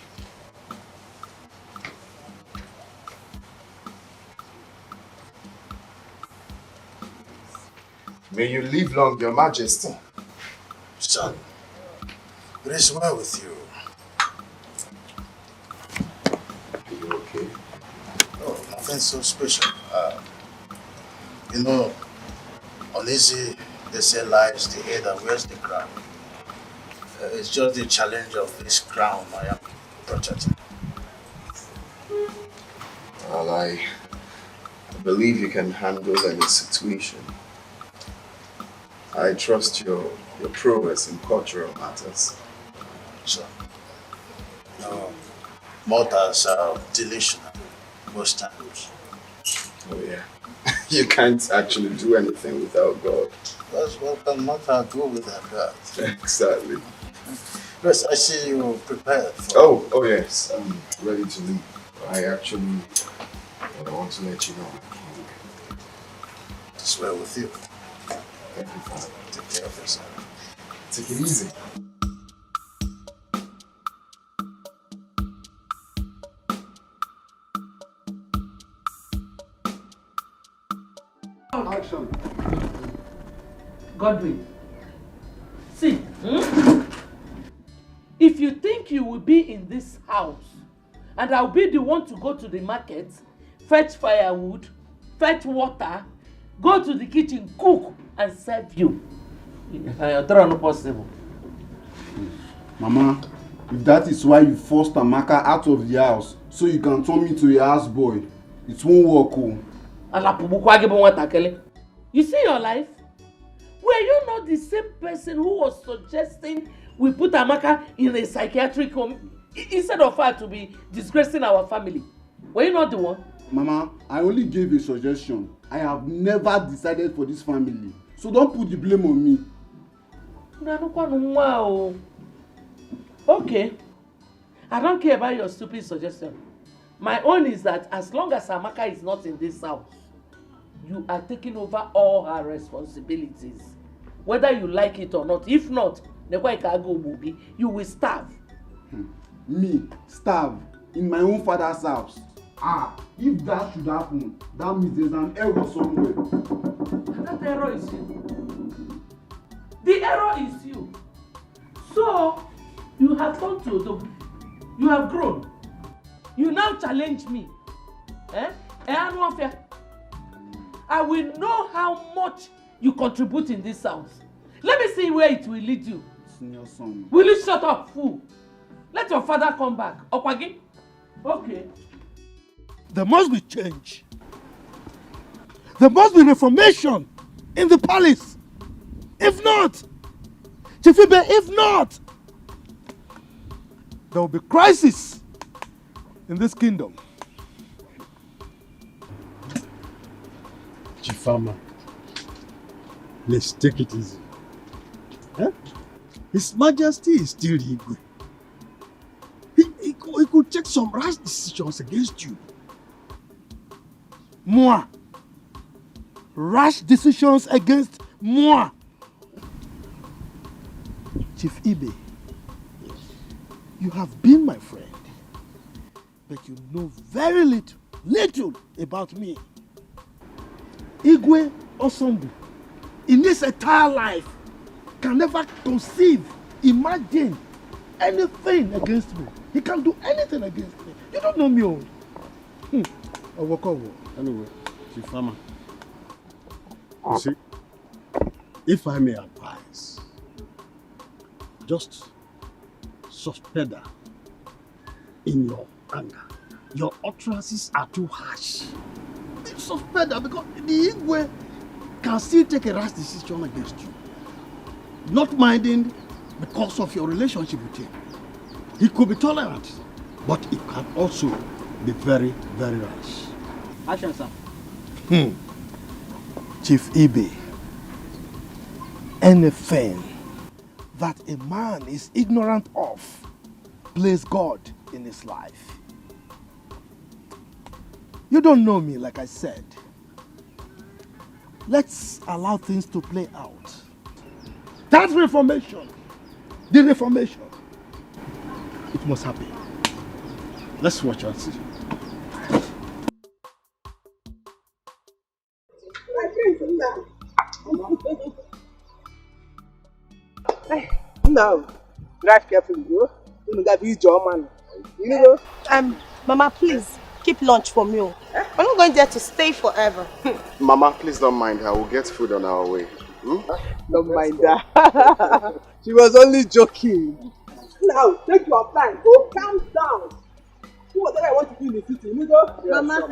May you live long, Your Majesty. Son, it is well with you. Are you okay? Oh, nothing so special. You know, uneasy, they say lies the head that wears the crown. It's just the challenge of this crown I am protecting. Well, I believe you can handle any situation. I trust your prowess in cultural matters. So, no, mortals are delusional most times. Oh yeah. You can't actually do anything without God. That's what can mortal do without God. Exactly. Yes, I see you prepared for... Oh yes, I'm ready to leave. I want to let you know. It's well with you. Thank you, Father. Take care of yourself. Take it easy. Action. Godwin, see, if you think you will be in this house and I'll be the one to go to the market, fetch firewood, fetch water, go to the kitchen, cook and serve you, that's not possible. Mama, if that is why you forced Amaka out of the house so you can turn me to a houseboy, it won't work. You see your life? Were you not the same person who was suggesting we put Amaka in a psychiatric home instead of her to be disgracing our family? Were you not the one? Mama, I only gave a suggestion. I have never decided for this family. So don't put the blame on me. Okay. I don't care about your stupid suggestion. My own is that as long as Amaka is not in this house, you are taking over all her responsibilities. Whether you like it or not. If not, you will starve. Me, starve in my own father's house. If that should happen, that means there's an error somewhere. That error is you. The error is you. So, you have gone to Odogu. You have grown. You now challenge me. I will know how much you contribute in this house. Let me see where it will lead you. Senior son. Will you shut up, fool? Let your father come back. Okwagi? Okay. There must be change. There must be reformation in the palace. If not, Chifibe, if not, there will be crisis in this kingdom. Chifama, let's take it easy. Huh? His Majesty is still Igwe. He could take some rash decisions against you. Moi. Rash decisions against moi. Chief Ibe, you have been my friend, but you know very little about me. Igwe Osondu, in his entire life, can never conceive, imagine anything against me. He can't do anything against me. You don't know me all. Anyway, Chifama, you see, if I may advise, just suspend her in your anger. Your utterances are too harsh. Suspend her because the Igwe can still take a rash decision against you. Not minding because of your relationship with him. He could be tolerant, but he can also be very, very rash. Action, sir. Chief Ibe, anything that a man is ignorant of plays God in his life. You don't know me, like I said. Let's allow things to play out. That reformation, the reformation, It must happen. Let's watch and see. Now, drive carefully, bro. You got to use your man. You know? Mama, please keep lunch for me. We're not going there to stay forever. Mama, please don't mind her. We'll get food on our way. Don't mind that. She was only joking. Now, take your time. Go calm down. Do whatever I want to do in the city. You know? Mama.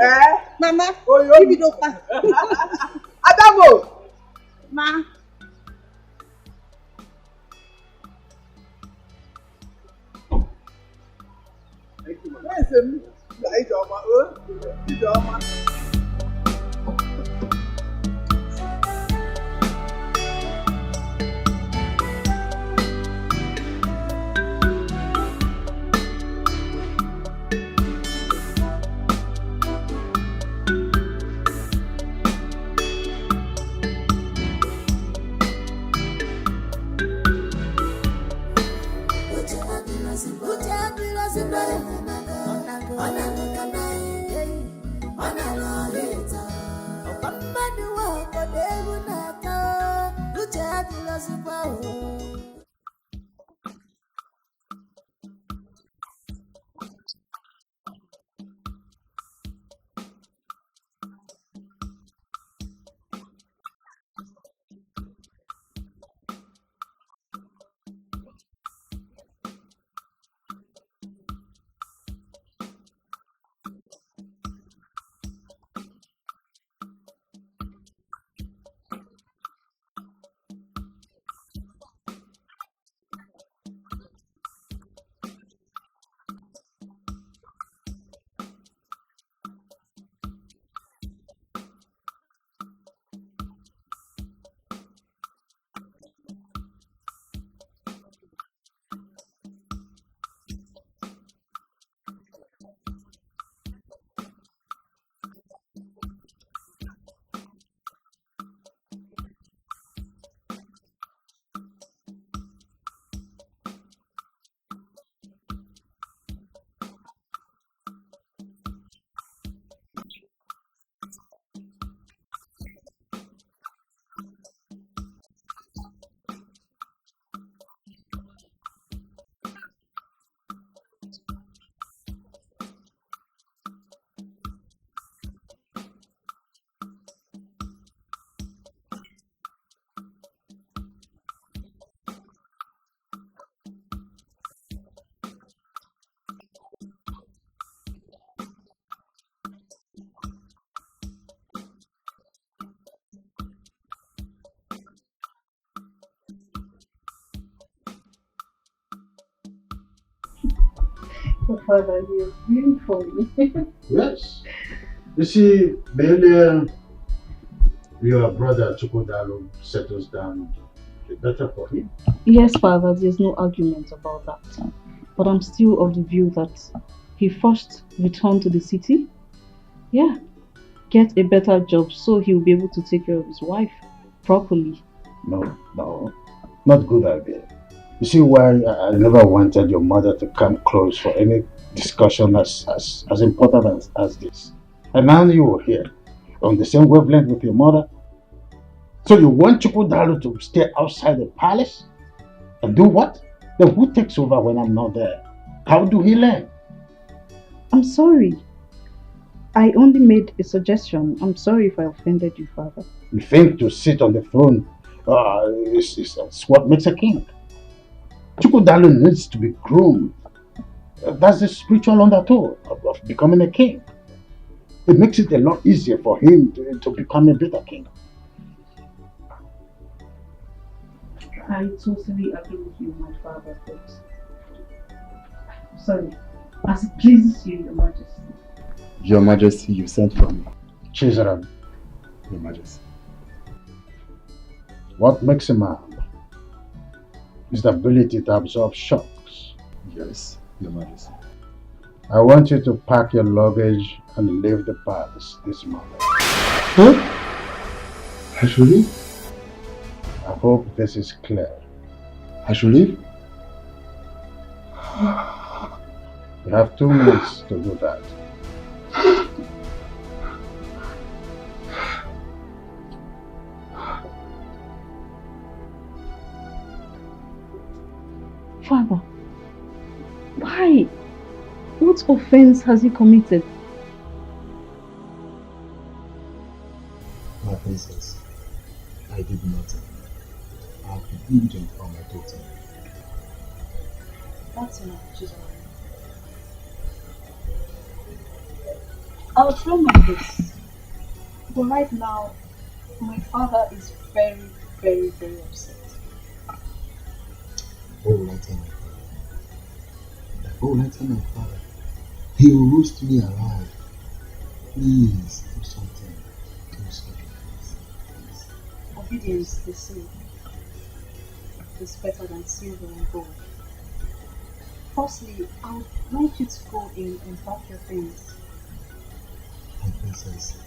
Mama. Oh, give me no pass. Adamo. Ma. Oh, Father, you're really funny. Yes. You see, the earlier your brother Chukwudalo settles down, the better for him. Yes, Father, there's no argument about that. But I'm still of the view that he first returned to the city. Yeah. Get a better job so he'll be able to take care of his wife properly. No, not good idea. You see why I never wanted your mother to come close for any discussion as important as this. And now you are here, on the same wavelength with your mother. So you want Chukwudalo to stay outside the palace? And do what? Then who takes over when I'm not there? How do he learn? I'm sorry. I only made a suggestion. I'm sorry if I offended you, Father. You think to sit on the throne is what makes a king. Chukwudalo needs to be groomed. That's the spiritual undertow of becoming a king. It makes it a lot easier for him to become a better king. I totally agree with you, my father, but sorry, as it pleases you, Your Majesty. Your Majesty, you sent for me. Chizaram. Your Majesty. What makes a man is the ability to absorb shocks. Yes, Your Majesty. I want you to pack your luggage and leave the palace this morning. Huh? I should leave? I hope this is clear. I should leave? You have 2 minutes to do that. Father, why? What offense has he committed? My princess, I did nothing. I have been diligent on my daughter. That's enough, Chisholm. I'll try my best. But right now, my father is very, very, very upset. Oh, I tell my father. Oh, I tell my father. He will roast me alive. Please, do something. Do something. Please. Obedience, they say, is better than silver and gold. Firstly, I would like you to go in and pack your things. My princess.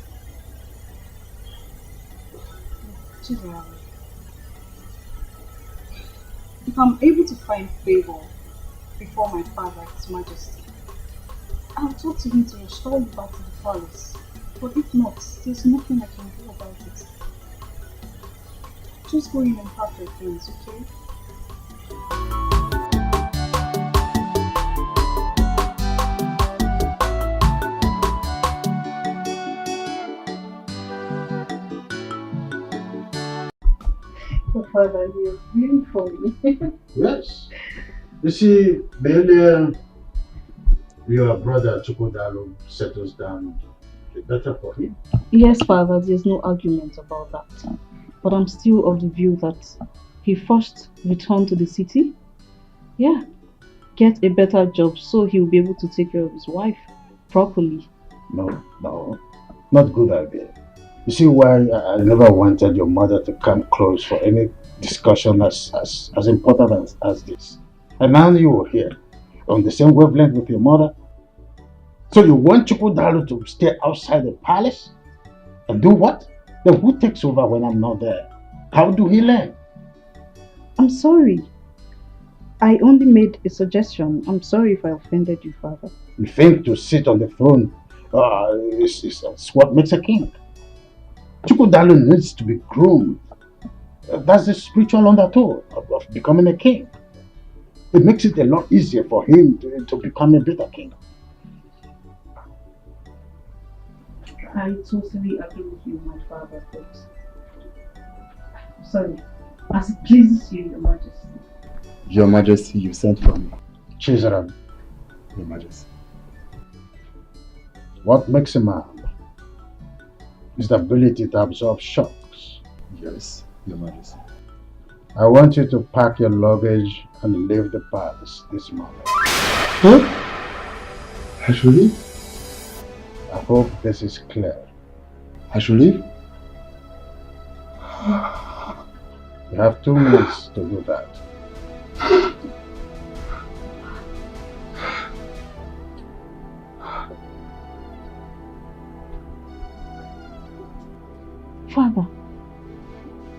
Chisholm, if I'm able to find favor before my father, His Majesty, I'll talk to him to restore you back to the palace. But if not, there's nothing I can do about it. Just go in and pack your things, okay? Oh, Father, you're really funny. Yes. You see, the earlier your brother Chukwudalo settles down, the better for him. Yes, Father, there's no argument about that. But I'm still of the view that he first returned to the city. Yeah, get a better job so he'll be able to take care of his wife properly. No, not good idea. You see why I never wanted your mother to come close for any discussion as important as this. And now you are here, on the same wavelength with your mother. So you want Chukwudalo to stay outside the palace? And do what? Then who takes over when I'm not there? How do he learn? I'm sorry. I only made a suggestion. I'm sorry if I offended you, Father. You think to sit on the throne is what makes a king? Chukwudalo needs to be groomed. That's the spiritual undertow of becoming a king. It makes it a lot easier for him to become a better king. I totally agree with you, my father, but sorry, as it pleases you, Your Majesty. Your Majesty, you sent for me. Chisholm, Your Majesty. What makes a man is the ability to absorb shocks. Yes, Your Majesty. I want you to pack your luggage and leave the palace this morning. Huh? I should leave? I hope this is clear. I should leave? You have 2 minutes to do that. Father,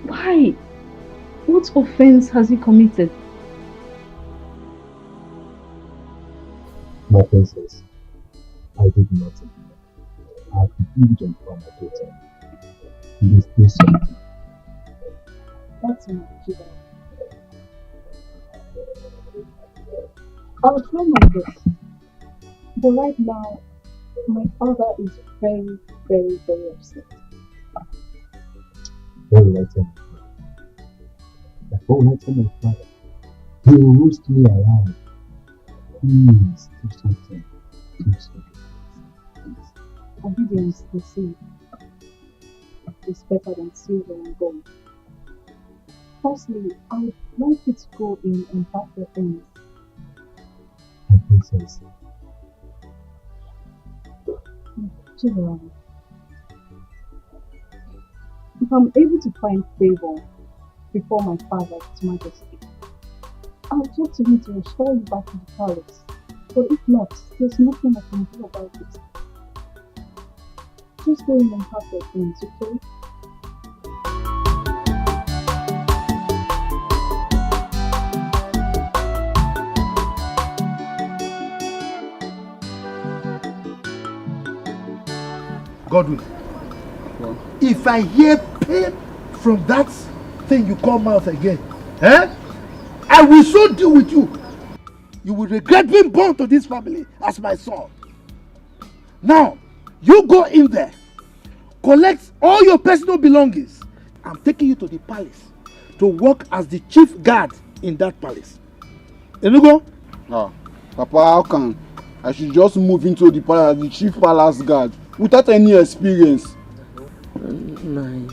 why? What offense has he committed? My princess, I did nothing. I have been diligent on my daughter. Please do something. That's enough, Chisholm. I'll try my best. But right now, my father is very, very, very upset. Oh, I tell my father. Oh, I tell my father. He will roast me alive. Please do something. Do something. Obedience, they say, is better than silver and gold. Firstly, I would like you to go in and pack your things. My princess. Chisholm, if I'm able to find favor before my father, His Majesty, I'll talk to him to restore you back to the palace. But if not, there's nothing I can do about it. Just go in and pack your things, okay? Godwin, what? If I hear pain from that thing you call mouth again, I will so deal with you. You will regret being born to this family as my son. Now, you go in there, collect all your personal belongings. I'm taking you to the palace to work as the chief guard in that palace. Enugo? Ah, Papa, how can I should just move into the palace as the chief palace guard without any experience? And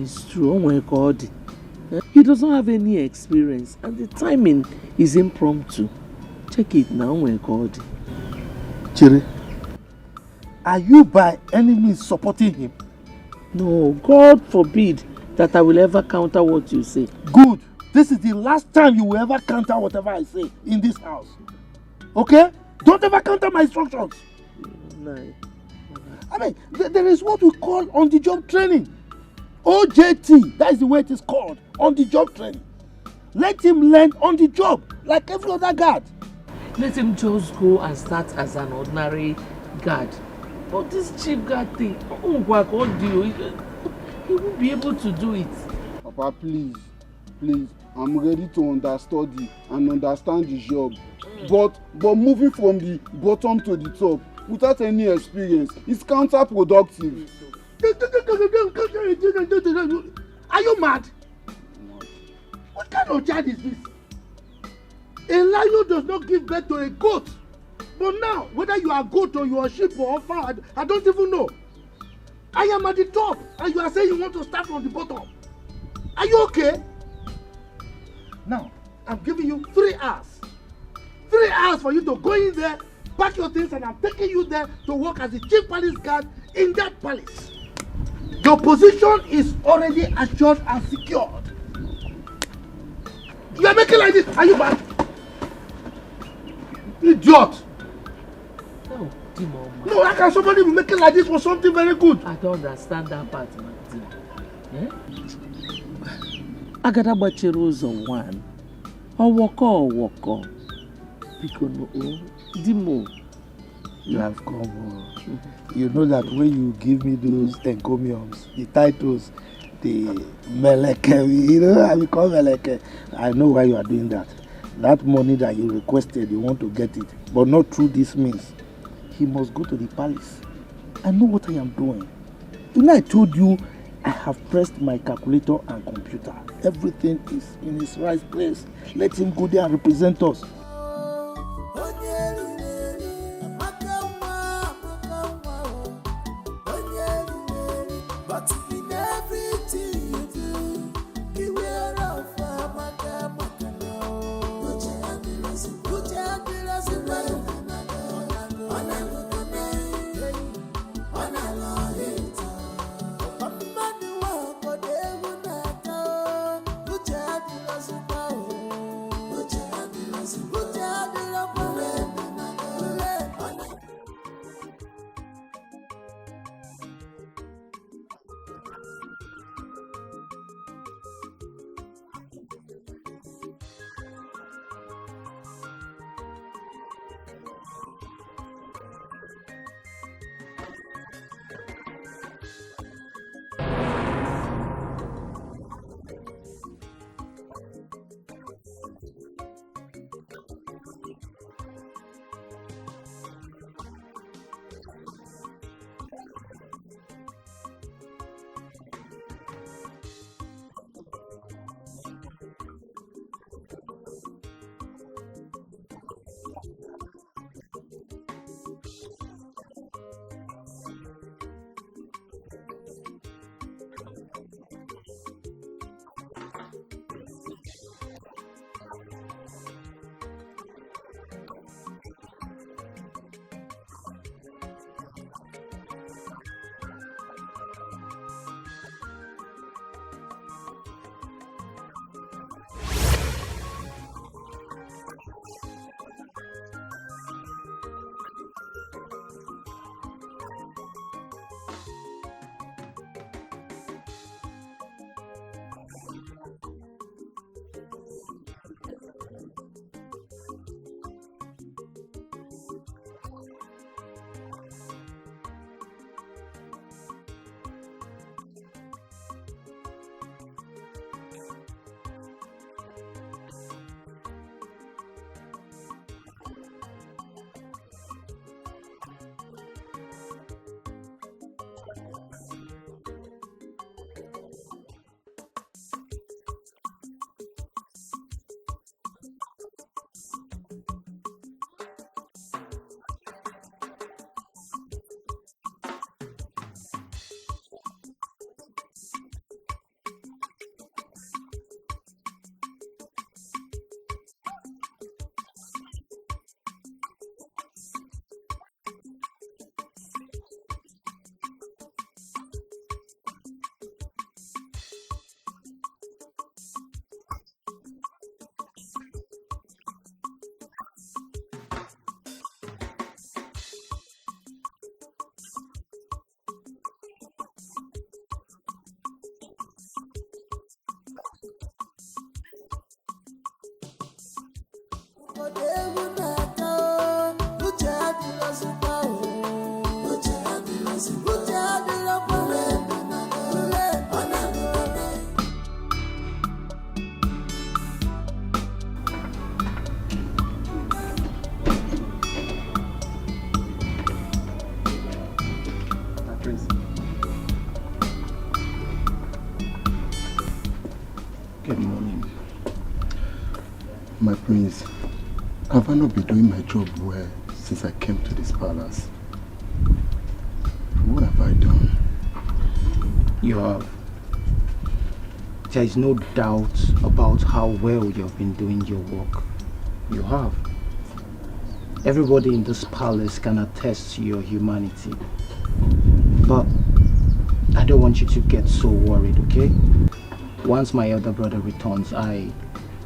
it's true. Oh my God. He doesn't have any experience and the timing is impromptu. Check it now. Oh my God. Chiri, are you by any means supporting him? No, God forbid that I will ever counter what you say. Good. This is the last time you will ever counter whatever I say in this house. Okay? Don't ever counter my instructions. No. I mean, there is what we call on-the-job training. OJT, that is the way it is called, on-the-job training. Let him learn on the job, like every other guard. Let him just go and start as an ordinary guard. But this chief guard thing, he won't be able to do it. Papa, please, I'm ready to understudy and understand the job. But moving from the bottom to the top without any experience is counterproductive. Are you mad? What kind of child is this? A lion does not give birth to a goat. But now, whether you are a goat or you are a sheep or a fowl, I don't even know. I am at the top and you are saying you want to start from the bottom. Are you okay? Now, I'm giving you 3 hours. 3 hours for you to go in there, pack your things, and I'm taking you there to work as the chief palace guard in that palace. Your position is already assured and secured. You are making like this. Are you mad? Idiot! No, Timo. No, how can somebody be making like this for something very good? I don't understand that part, man. Agada bachero ụzọ 1. Ọwọkọ. Because no, Dimo. You have come. You know that when you give me those encomiums, the titles, the Meleke, you know, I become Meleke. I know why you are doing that. That money that you requested, you want to get it, but not through this means. He must go to the palace. I know what I am doing. You know, I told you I have pressed my calculator and computer. Everything is in its right place. Let him go there and represent us. Uche Good morning. My prince, have I not been doing my job well since I came to this palace? What have I done? You have. There is no doubt about how well you have been doing your work. You have. Everybody in this palace can attest to your humanity. But I don't want you to get so worried, okay? Once my elder brother returns, I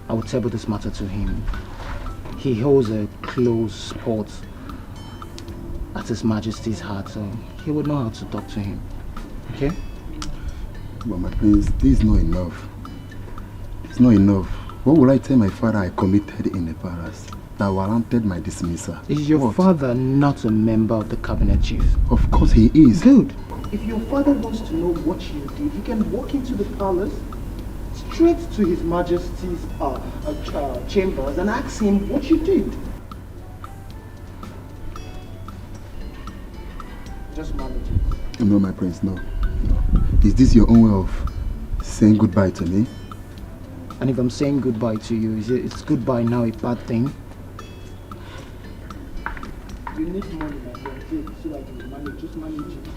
will table this matter to him. He holds a close spot at His Majesty's heart, so he would know how to talk to him. Okay? But my prince, this is not enough. It's not enough. What will I tell my father I committed in the palace that warranted my dismissal? Is your father not a member of the cabinet chief? Of course he is. Good. If your father wants to know what you did, he can walk into the palace straight to His Majesty's chambers and ask him what you did. Just manage it. No, my prince, no. Is this your own way of saying goodbye to me? And if I'm saying goodbye to you, is goodbye now a bad thing? You need money, my friend, so that you can manage. Just manage it.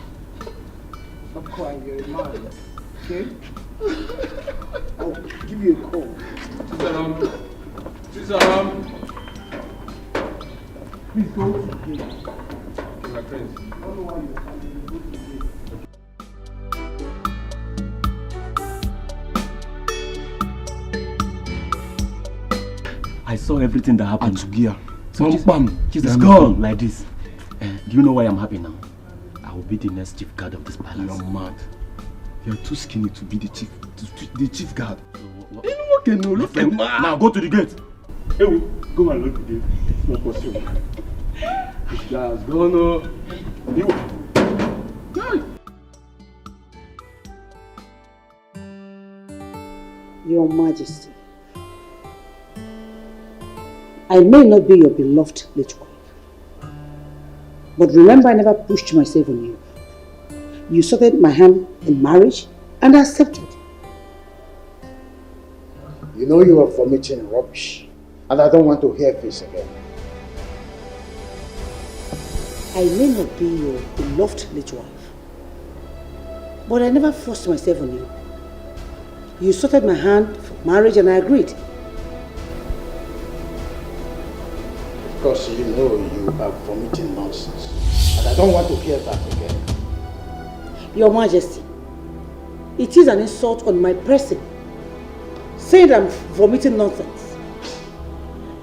Stop crying, you're a man. Okay? I'll give you a call. Sisaram. Please go to the gate. My friends. I don't know why you're coming. Go to the gate. I saw everything that happened. Atugia. So it's gone like this. Do you know why I'm happy now? I will be the next chief guard of this palace. You're mad. You're too skinny to be the chief guard. Okay, no, look at now go to the gate. Hey, go and look at the gate. It's not possible. This guy has gone. Your Majesty, I may not be your beloved late wife, but remember I never pushed myself on you. You sought my hand in marriage and I accepted. You know you are vomiting rubbish, and I don't want to hear this again. I may not be your beloved late wife, but I never forced myself on you. You sought my hand for marriage and I agreed. Because you know you are vomiting nonsense, and I don't want to hear that again. Your Majesty, it is an insult on my person, saying that I'm vomiting nonsense.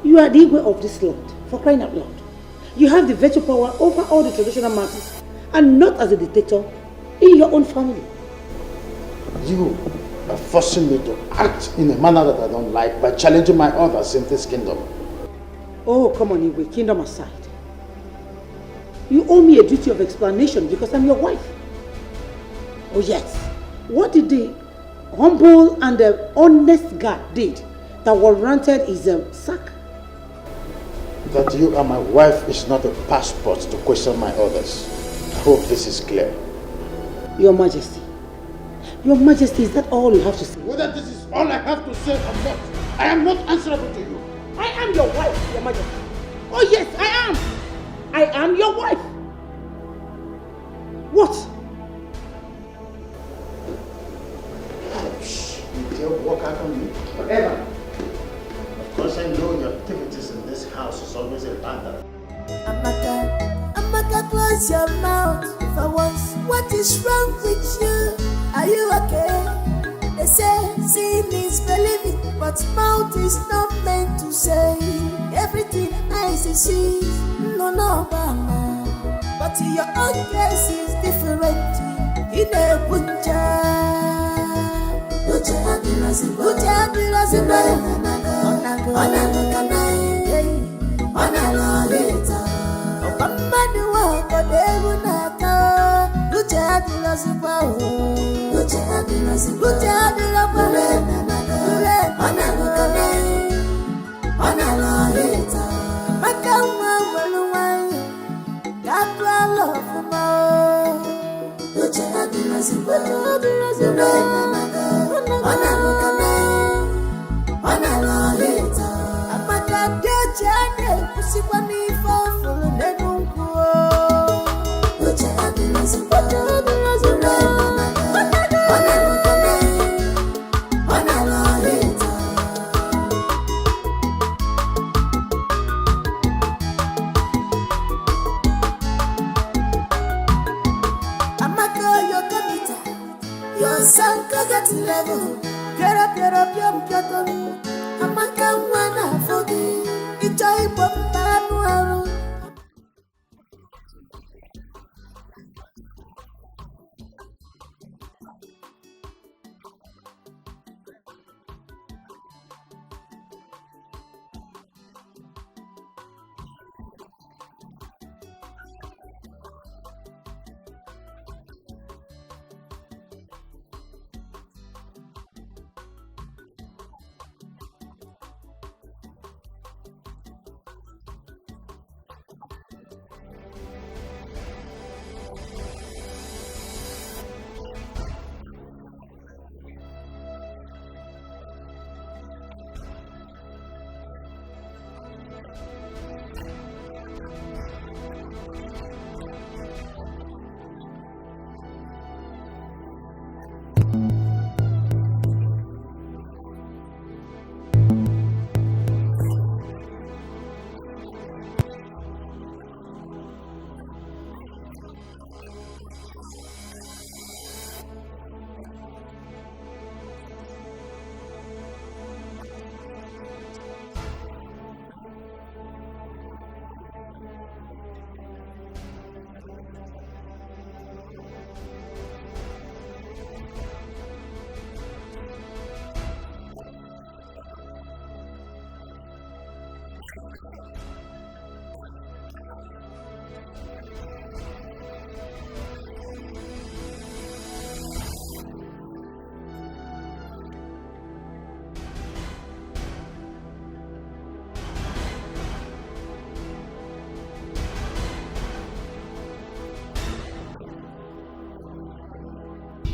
You are the Igwe of this land, for crying out loud. You have the veto power over all the traditional matters, and not as a dictator in your own family. You are forcing me to act in a manner that I don't like by challenging my others in this kingdom. Oh, come on, Igwe, kingdom aside. You owe me a duty of explanation because I'm your wife. Oh yes, what did the humble and the honest guard did that warranted his sack? That you are my wife is not a passport to question my orders. I hope this is clear. Your Majesty, is that all you have to say? Whether this is all I have to say or not, I am not answerable to you. I am your wife, Your Majesty. Oh yes, I am. I am your wife. What? You dare walk out on me forever. Of course I know your activities in this house is always a bother. Amaka, close your mouth for once. What is wrong with you? Are you okay? They say seeing is believing, but mouth is not meant to say everything eyes see. No, mama. But your own case is different. In a buncha,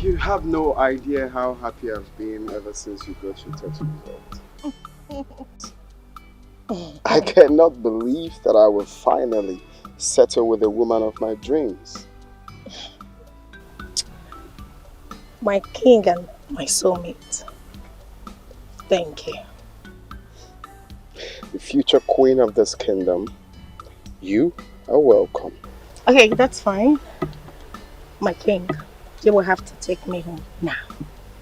You have no idea how happy I've been ever since you got your test result. I cannot believe that I will finally settle with the woman of my dreams. My king and my soulmate. Thank you. The future queen of this kingdom, you are welcome. Okay, that's fine. My king, you will have to take me home now.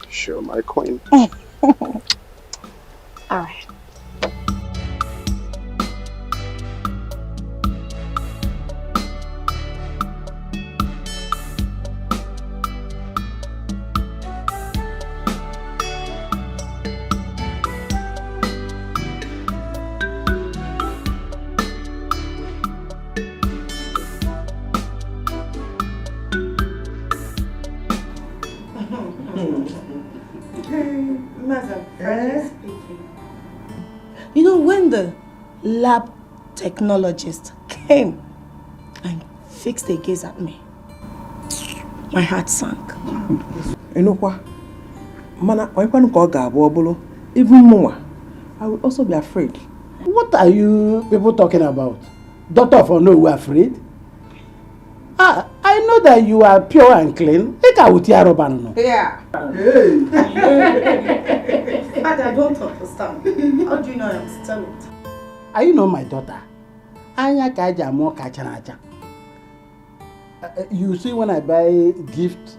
Sure, my queen. Alright. You know, when the lab technologist came and fixed a gaze at me, my heart sank. Even more, I will also be afraid. What are you people talking about? Doctor for no, we are afraid? I know that you are pure and clean. Yeah. Hey. I don't understand. How do you know I am still? Are you not my daughter? You see, when I buy gift,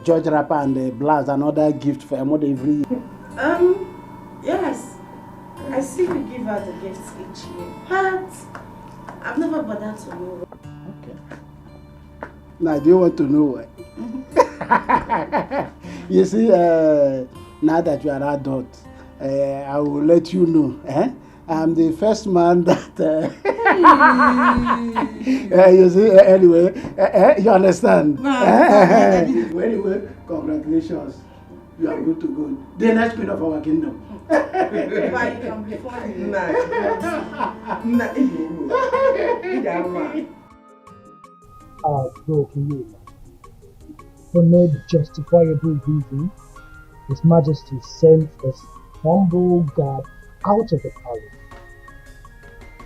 George wrapper and blouse, another gift for a mother every year. Yes. I see you give her the gifts each year. But I've never bothered to know. Okay. Now, do you want to know why? You see, now that you are adult, I will let you know. I'm the first man that... you see, anyway, you understand? Anyway, congratulations. you are good to go. The next queen of our kingdom. Why you can be funny? Bro, can you imagine? For no justifiable reason, His Majesty sent this humble guard out of the palace.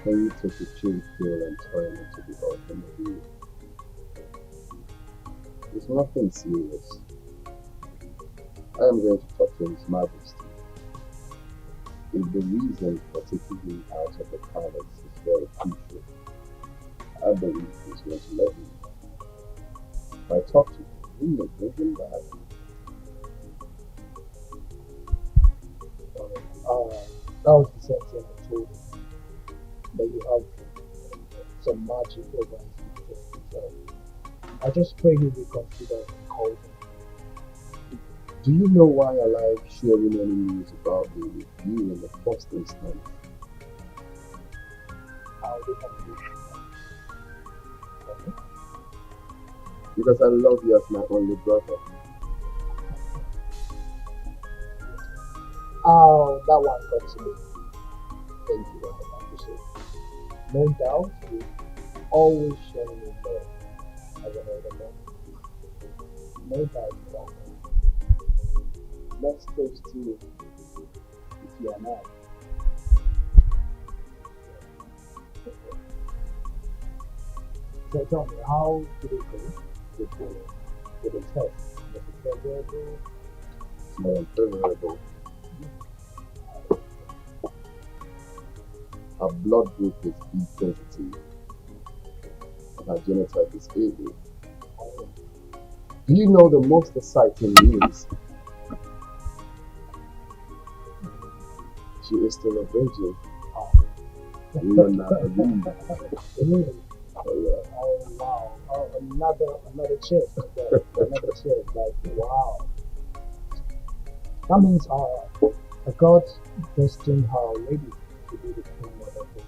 Can you take a chill pill and turn it to the open view? It's nothing serious. I am going to talk to His Majesty. If the reason for taking him out of the palace is very crucial, I believe he's going to let me know. If I talk to him, he may bring him back. That was the same thing I told him. That you have some magic over his system. So I just pray he will consider and call him. Do you know why I like sharing any news about the review in the first instance? How do you Because I love you as my only brother. Oh, that one got to me. Thank you, I appreciate it. No doubt, you always show me love as an older man. No doubt about that. Let's toast to you if you are not. So tell me, how did it go with the test? Was it favorable? It's more unfavorable. Her blood group is B positive, and her genotype is AB. Do you know the most exciting news? She is still a virgin. You will not believe. Really? Oh yeah. Oh wow. Oh, another chick. Another chick. Like wow. That means God destined her lady to be the queen mother of his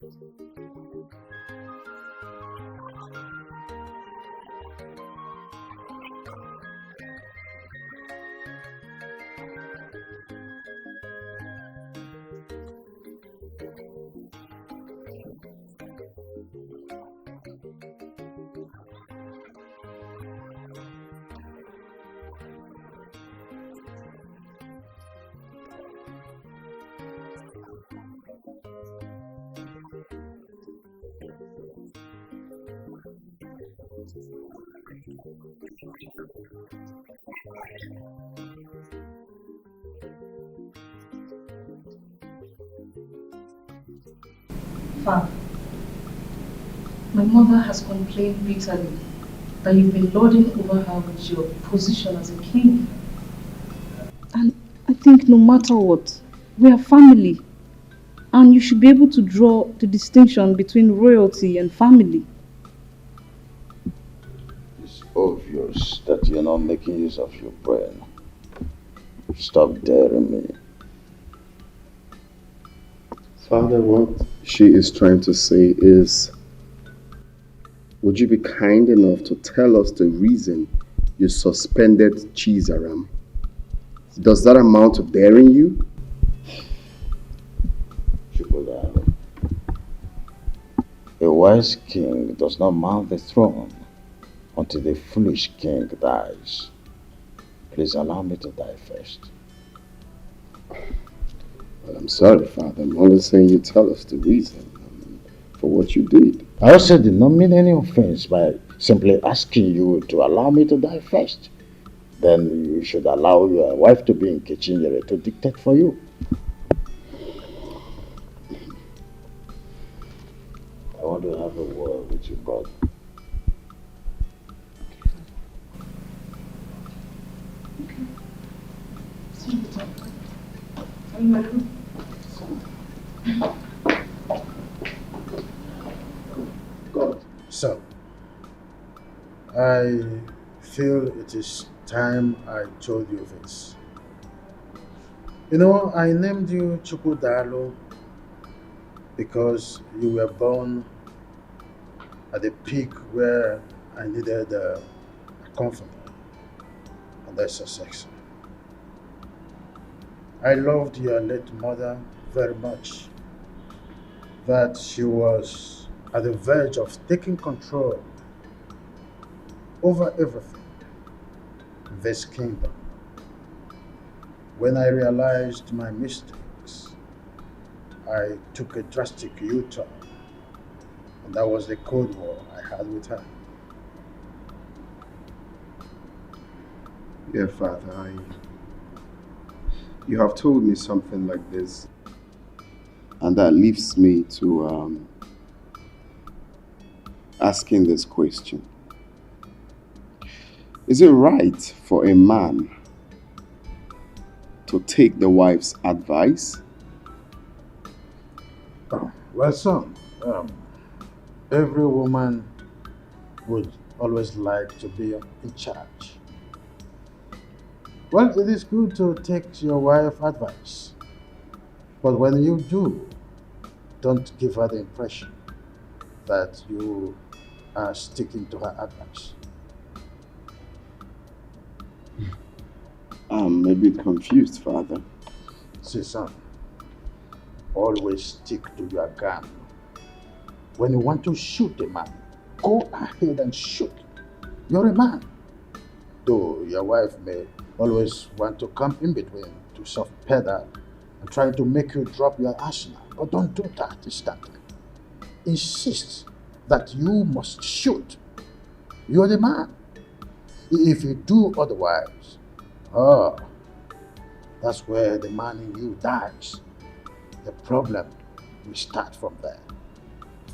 that's nice. Father, my mother has complained bitterly that you've been lording over her with your position as a king. And I think no matter what, we are family. And you should be able to draw the distinction between royalty and family. It's obvious that you're not making use of your brain. Stop daring me. Father, what she is trying to say is, would you be kind enough to tell us the reason you suspended Chizaram? Does that amount to daring you? A wise king does not mount the throne until the foolish king dies. Please allow me to die first. Well, I'm sorry, Father. I'm only saying you tell us the reason for what you did. I also did not mean any offense by simply asking you to allow me to die first. Then you should allow your wife to be in Kitchener to dictate for you. I want to have a word with you, brother. So, I feel it is time I told you this. You know, I named you Chukudalo because you were born at the peak where I needed a comforter, and that's a success. I loved your late mother very much, that she was at the verge of taking control over everything in this kingdom. When I realized my mistakes, I took a drastic U-turn, and that was the Cold War I had with her. Yeah, Father, you have told me something like this, and that leaves me to asking this question. Is it right for a man to take the wife's advice? Oh, well, son, every woman would always like to be in charge. Well, it is good to take your wife's advice, but when you do, don't give her the impression that you are sticking to her advice. I'm a bit confused, Father. See, son, always stick to your gun. When you want to shoot a man, go ahead and shoot. You're a man. Though your wife may always want to come in between to soft pedal and try to make you drop your arsenal, but don't do that instantly. Insist that you must shoot. You're the man. If you do otherwise, that's where the man in you dies. The problem will start from there.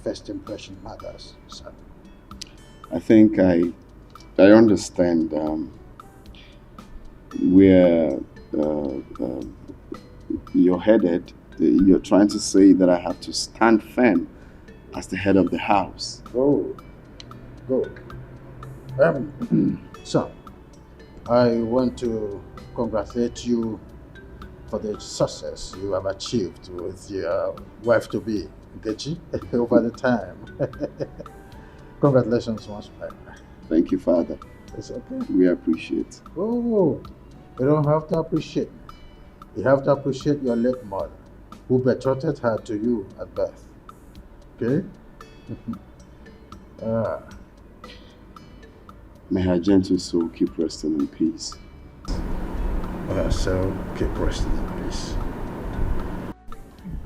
First impression matters, son. I think I understand where you're headed. You're trying to say that I have to stand firm as the head of the house. Go. Son, I want to congratulate you for the success you have achieved with your wife-to-be, Nkechi, over the time. Congratulations once more. Thank you, Father. It's okay. We appreciate. Oh, you don't have to appreciate me. You have to appreciate your late mother, who betrothed her to you at birth. Okay? May her gentle soul keep resting in peace. So keep resting in peace.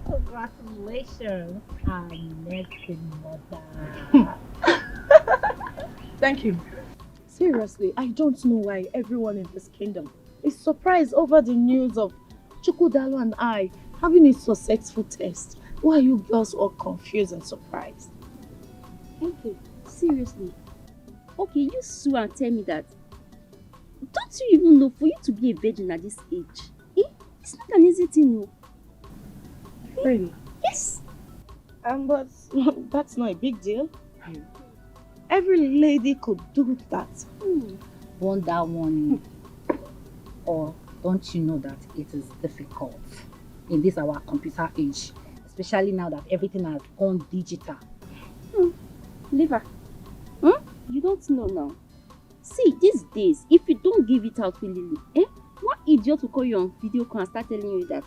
Congratulations, our next mother. Thank you. Seriously, I don't know why everyone in this kingdom is surprised over the news of Chukudalo and I having a successful test. Why are you girls all confused and surprised? Okay, seriously. Okay, you sue and tell me that. Don't you even know for you to be a virgin at this age? It's not an easy thing, no. Really? Yes. But that's not a big deal. Every lady could do that. Wonder one. Or don't you know that it is difficult in this our computer age, especially now that everything has gone digital? Liver. You don't know now. See, these days, if you don't give it out willingly, one idiot will call you on video call and start telling you that,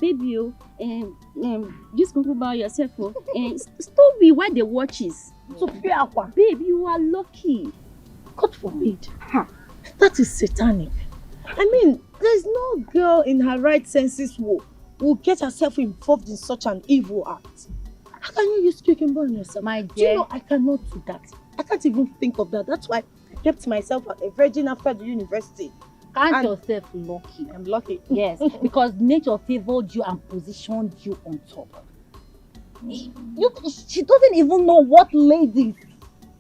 baby, just go about yourself, stop me while they watches. So, baby, you are lucky. God forbid. That is satanic. I mean, there's no girl in her right senses who will get herself involved in such an evil act. How can you use cucumber on yourself? My Do you dear. know I cannot do that? I can't even think of that. That's why I kept myself a virgin after the university. Count yourself lucky. I'm lucky. Yes, because nature favored you and positioned you on top. She doesn't even know what ladies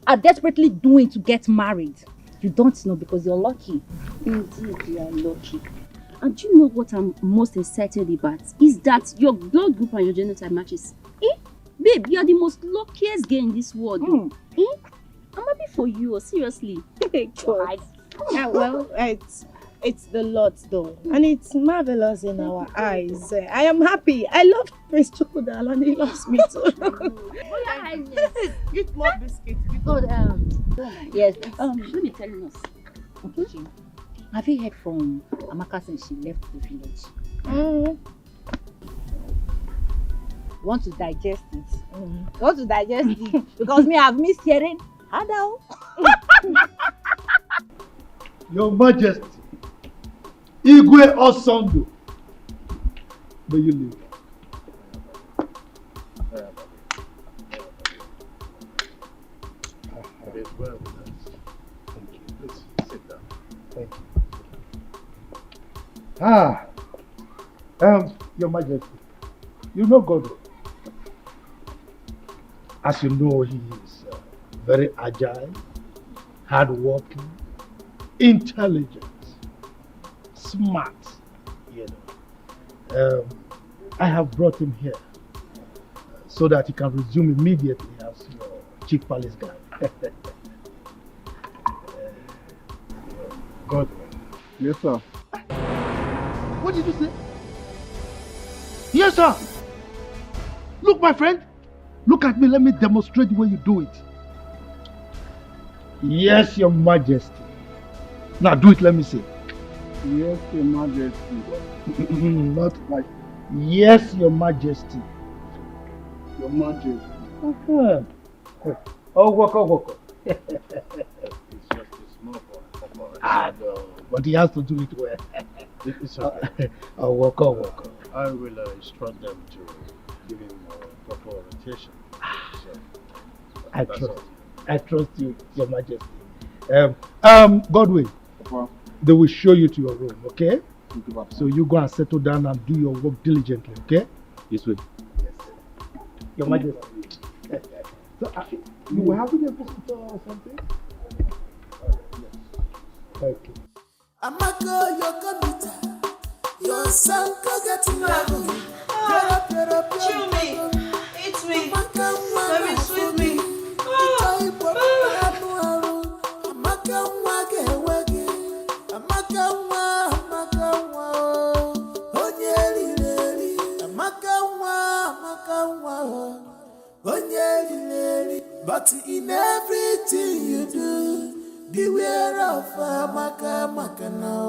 are desperately doing to get married. You don't know because you're lucky. Indeed, you are lucky. And do you know what I'm most excited about? Is that your blood group and your genotype matches. Babe, you are the most luckiest girl in this world. I'm happy for you, seriously. God. Yeah, well, it's the Lord though, and it's marvelous in our eyes. I am happy. I love Prince Chukudal and he loves me too. Eat more biscuits. God, yes. Let me tell you this. Okay. Have you heard from Amaka since she left the village? Want to digest it? Want to digest it? Because me, I've missed hearing. Hello. Your Majesty, Igwe Osondo, may you live. It is well with us. Thank you. Please sit down. Thank you. Your Majesty, you know God. As you know, he is very agile, hardworking, intelligent, smart, you know. I have brought him here so that he can resume immediately as your chief palace guard. Godwin. Yes, sir. What did you say? Yes, sir. Look, my friend. Look at me. Let me demonstrate the way you do it. Yes, Your Majesty. Now do it. Let me see. Yes, Your Majesty. Not like yes, Your Majesty. Your Majesty. Oh, walk. It's just a small boy. I know, but he has to do it well. It's okay. Oh, walk. I will instruct them to give him proper orientation. So, I trust you, Your Majesty. Godwin, they will show you to your room, okay? So you go and settle down and do your work diligently, okay? This way. Yes. Your Majesty. So, you were having a visitor or something? Yes. Thank you. Amaka, your computer, your son, get married. Chew me. Eat me. Baby, sweet me. But in everything you do, beware of Amaka now.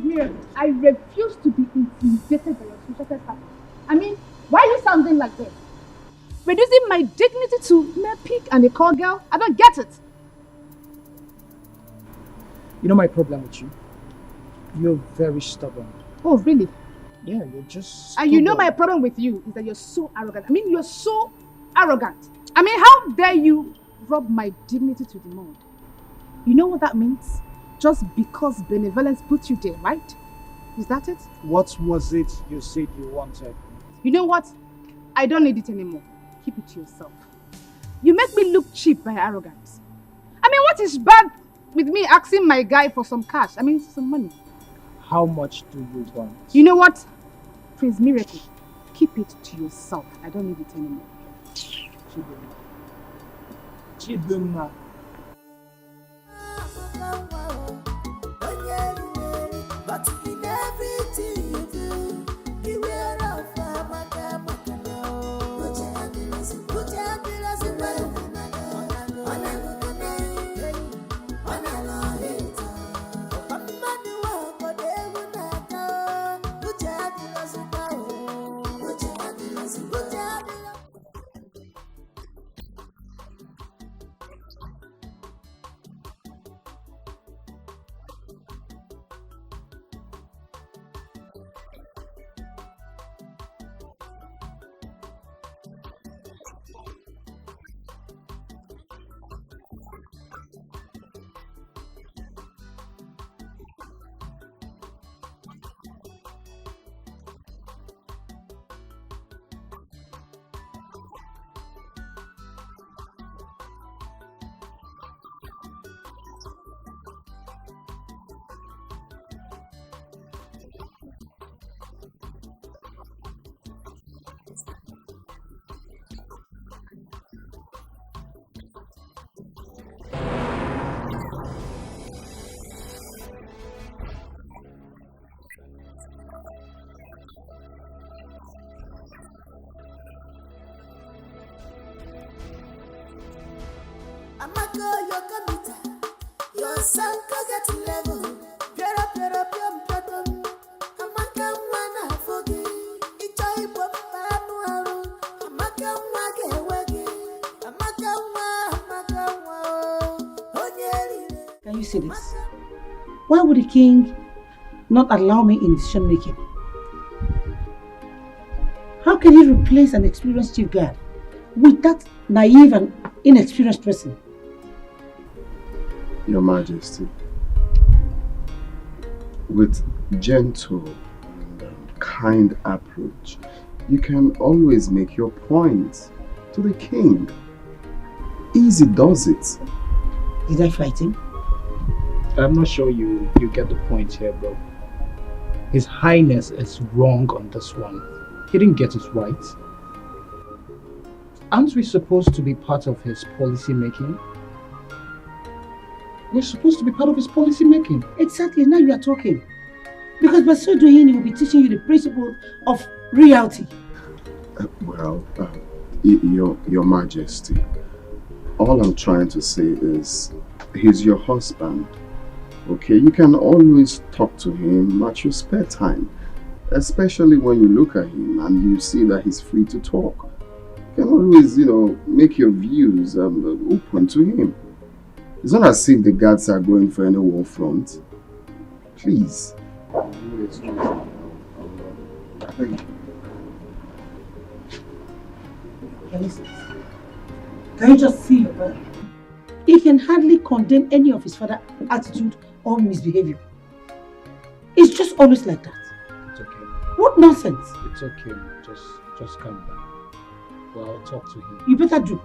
Mrs. Miriam, I refuse to be intimidated by your social status. I mean, why are you sounding like this? Reducing my dignity to mere pig and a call girl? I don't get it. You know my problem with you? You're very stubborn. Oh, really? Yeah, you're just And you know my problem with you is that you're so arrogant. I mean, you're so arrogant. I mean, how dare you rub my dignity to the mud? You know what that means? Just because benevolence put you there, right? Is that it? What was it you said you wanted? You know what? I don't need it anymore. Keep it to yourself. You make me look cheap by arrogance. I mean, what is bad with me asking my guy for some cash? I mean, some money. How much do you want? You know what? Prince Miracle, keep it to yourself. I don't need it anymore. Chidunma. But in everything you do, beware of put your hands in Can you see this? Why would the king not allow me in decision making? How can he replace an experienced chief guard with that naive and inexperienced person? Your Majesty, with gentle and kind approach, you can always make your point to the king. Easy does it. Did I fight him? I'm not sure you get the point here, bro. His Highness is wrong on this one. He didn't get it right. Aren't we supposed to be part of his policy making? We're supposed to be part of his policy making. Exactly, now you are talking. Because by so doing, he will be teaching you the principle of reality. Your Majesty, all I'm trying to say is, he's your husband. Okay, you can always talk to him at your spare time. Especially when you look at him and you see that he's free to talk. You can always, make your views open to him. It's not as if the guards are going for any war front. Please. Thank you. Can you just see your brother? He can hardly condemn any of his father's attitude or misbehavior. It's just always like that. It's okay. What nonsense! It's okay. Just calm down. Well, I'll talk to him. You better do.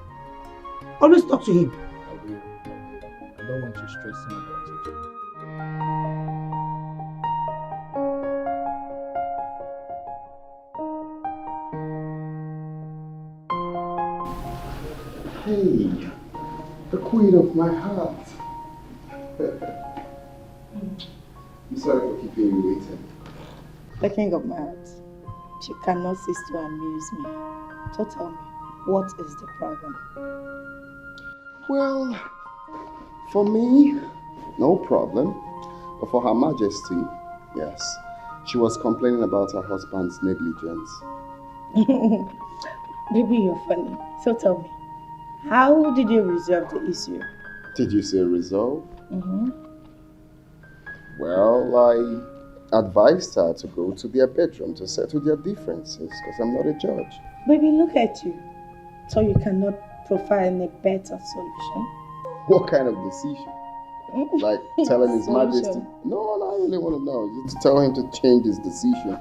Always talk to him. I will. I don't want you stressing about it. Hey, the queen of my heart. I'm sorry for keeping you waiting. The king of my heart, you cannot cease to amuse me. So tell me, what is the problem? Well, for me, no problem. But for Her Majesty, Yes. She was complaining about her husband's negligence. Baby, you're funny. So tell me, how did you resolve the issue? Did you say resolve? Mm-hmm. Well, I advised her to go to their bedroom to settle their differences because I'm not a judge. Baby, look at you. So you cannot provide a better solution? What kind of decision? Like telling His Majesty? No, I really want to know. Just tell him to change his decision.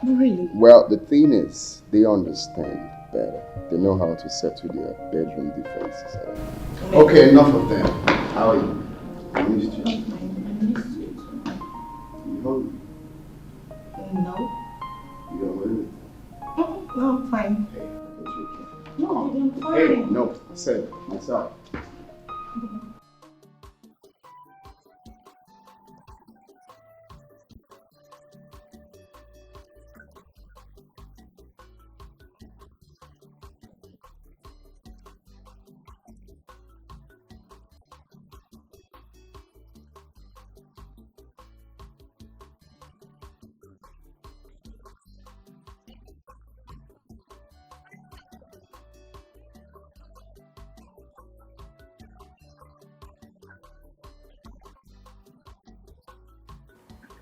Really? Well, the thing is, they understand better. They know how to settle their bedroom differences. Okay, enough of them. How are you? I missed you. You hungry? No. You don't want anything? No, I'm fine. Hey, I guess you can. No, I'm fine. Hey, no, I said myself.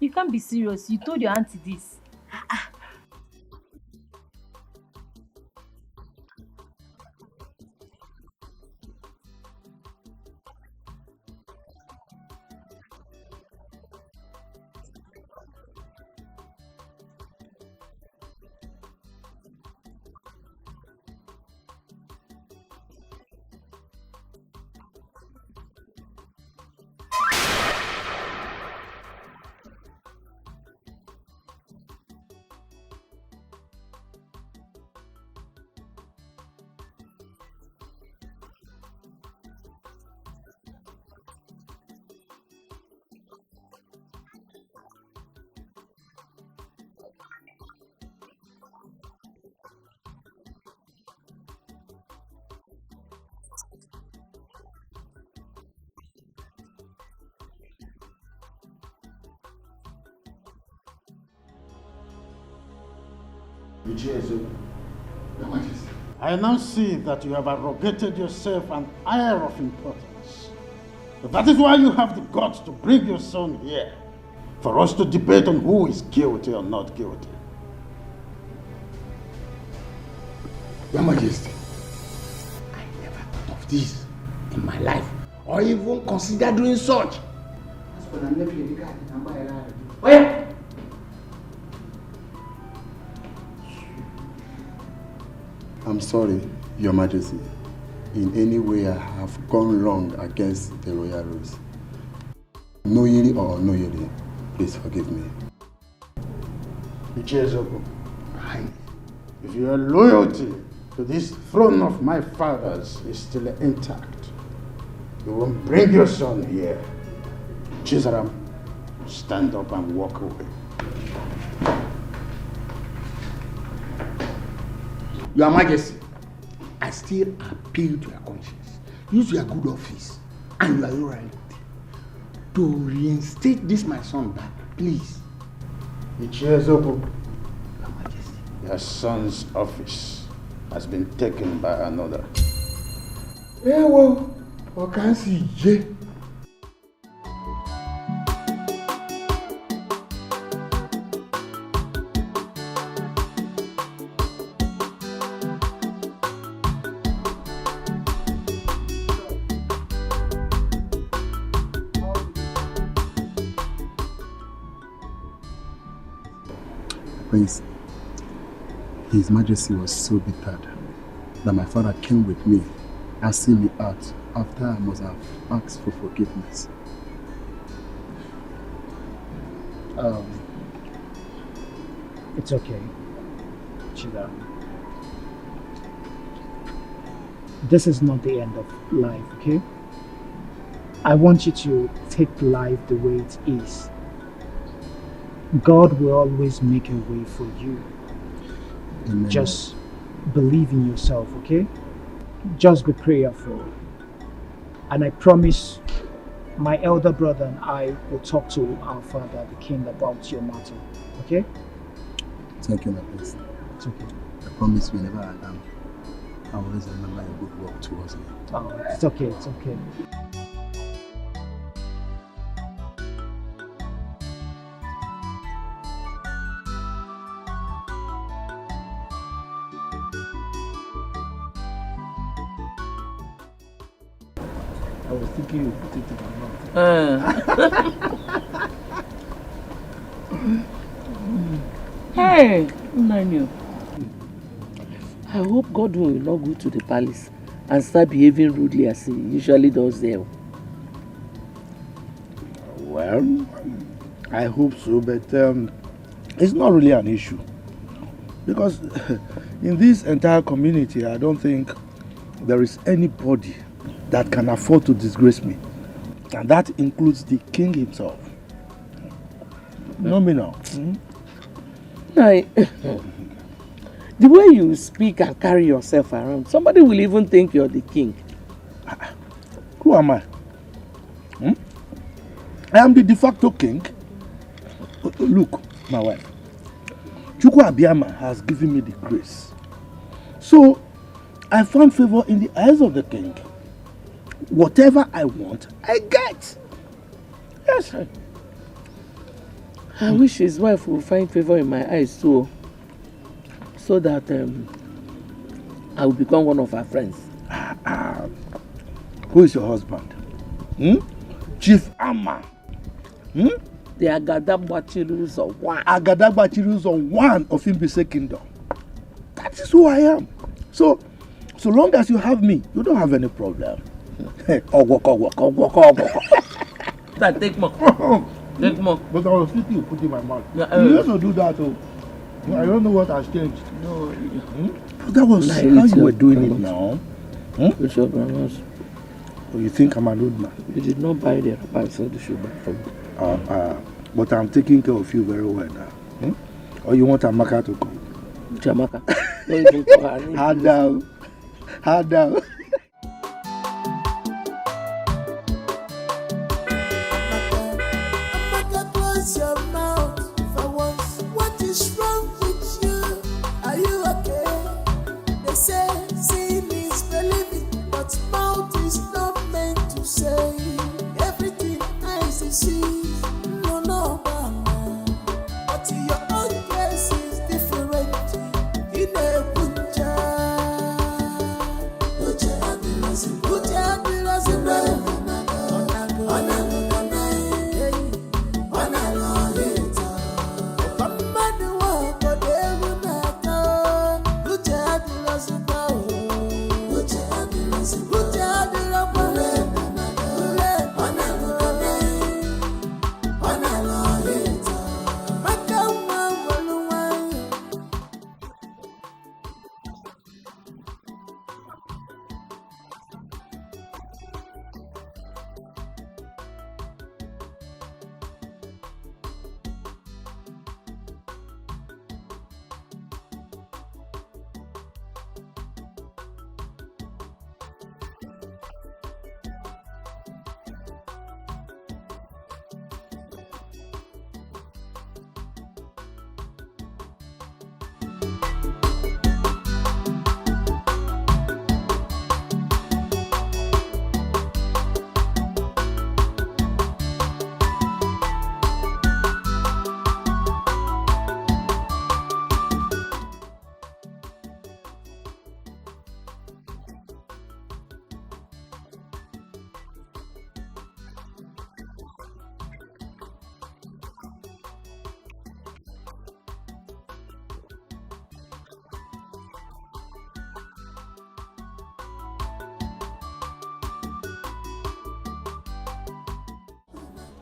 You can't be serious. You told your auntie this. I now see that you have arrogated yourself an air of importance. That is why you have the guts to bring your son here, for us to debate on who is guilty or not guilty. Your Majesty, I never thought of this in my life, or even considered doing such. Oh yeah. I'm sorry, Your Majesty. In any way I have gone wrong against the royal rules. Knowingly or unknowingly, please forgive me. Ichezoko, if your loyalty to this throne of my fathers is still intact, you won't bring your son here. Chizaram, stand up and walk away. Your Majesty, I still appeal to your conscience. Use your good office and your loyalty to reinstate this my son back, please. Ichezoko, Your Majesty, your son's office has been taken by another. Well, I can't see J. Prince, His Majesty was so bittered that my father came with me, asking me out after I must have asked for forgiveness. It's okay, Chida. This is not the end of life, okay? I want you to take life the way it is. God will always make a way for you. Amen. Just believe in yourself, okay? Just be prayerful. And I promise my elder brother and I will talk to our father, the king, about your matter. Okay? Thank you, my prince. It's okay. I promise whenever I am, I will always remember your good work towards me. Oh, it's okay, it's okay. I was thinking you put it in my mouth. Hey, Nanu. I hope Godwin will not go to the palace and start behaving rudely as he usually does there. Well, I hope so, but it's not really an issue. Because in this entire community, I don't think there is anybody that can afford to disgrace me. And that includes the king himself. No, me now. The way you speak and carry yourself around, somebody will even think you're the king. Who am I? I am the de facto king. Look, my wife. Chukwu Abiyama has given me the grace. So, I found favor in the eyes of the king. Whatever I want, I get. Yes. I wish his wife will find favor in my eyes too, so that I will become one of her friends. Who is your husband? Chief Amma. The Agadagba of one. Agadagba of one of Imbise Kingdom. That is who I am. So long as you have me, you don't have any problem. Take more. Take more. But I was thinking you put in my mouth. Yeah, You also do that, oh. I don't know what has changed. No. That was how you were doing it now. With your grandmas. Oh, you think I'm an old man? You did not buy the wrapper, I said you should buy from me. But I'm taking care of you very well now. Or you want Amaka to come? Jamaka. Don't even call her name. Hard down. Hard down. Close your mouth for once. What is wrong with you? Are you okay? They say seeing is believing, but mouth is not meant to say everything eyes see. No, mama. But your own case is different. In a punja,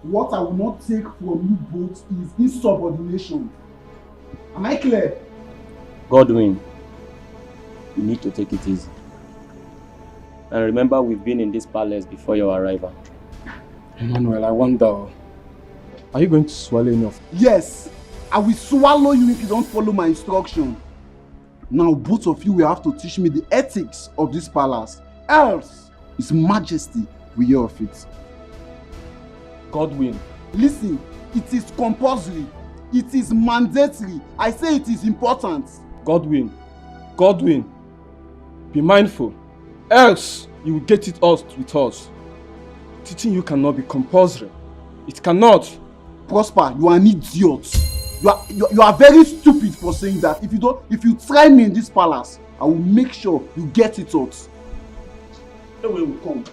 What I will not take from you both is insubordination. Am I clear? Godwin, you need to take it easy. And remember, we've been in this palace before your arrival. Emmanuel, I wonder, are you going to swallow enough? Yes, I will swallow you if you don't follow my instruction. Now both of you will have to teach me the ethics of this palace. Else, His Majesty will hear of it. Godwin. Listen, it is compulsory. It is mandatory. I say it is important. Godwin. Godwin. Be mindful. Else, you will get it out with us. Teaching you cannot be compulsory. It cannot. Prosper, you are an idiot. You are very stupid for saying that. If you try me in this palace, I will make sure you get it out. Away will come.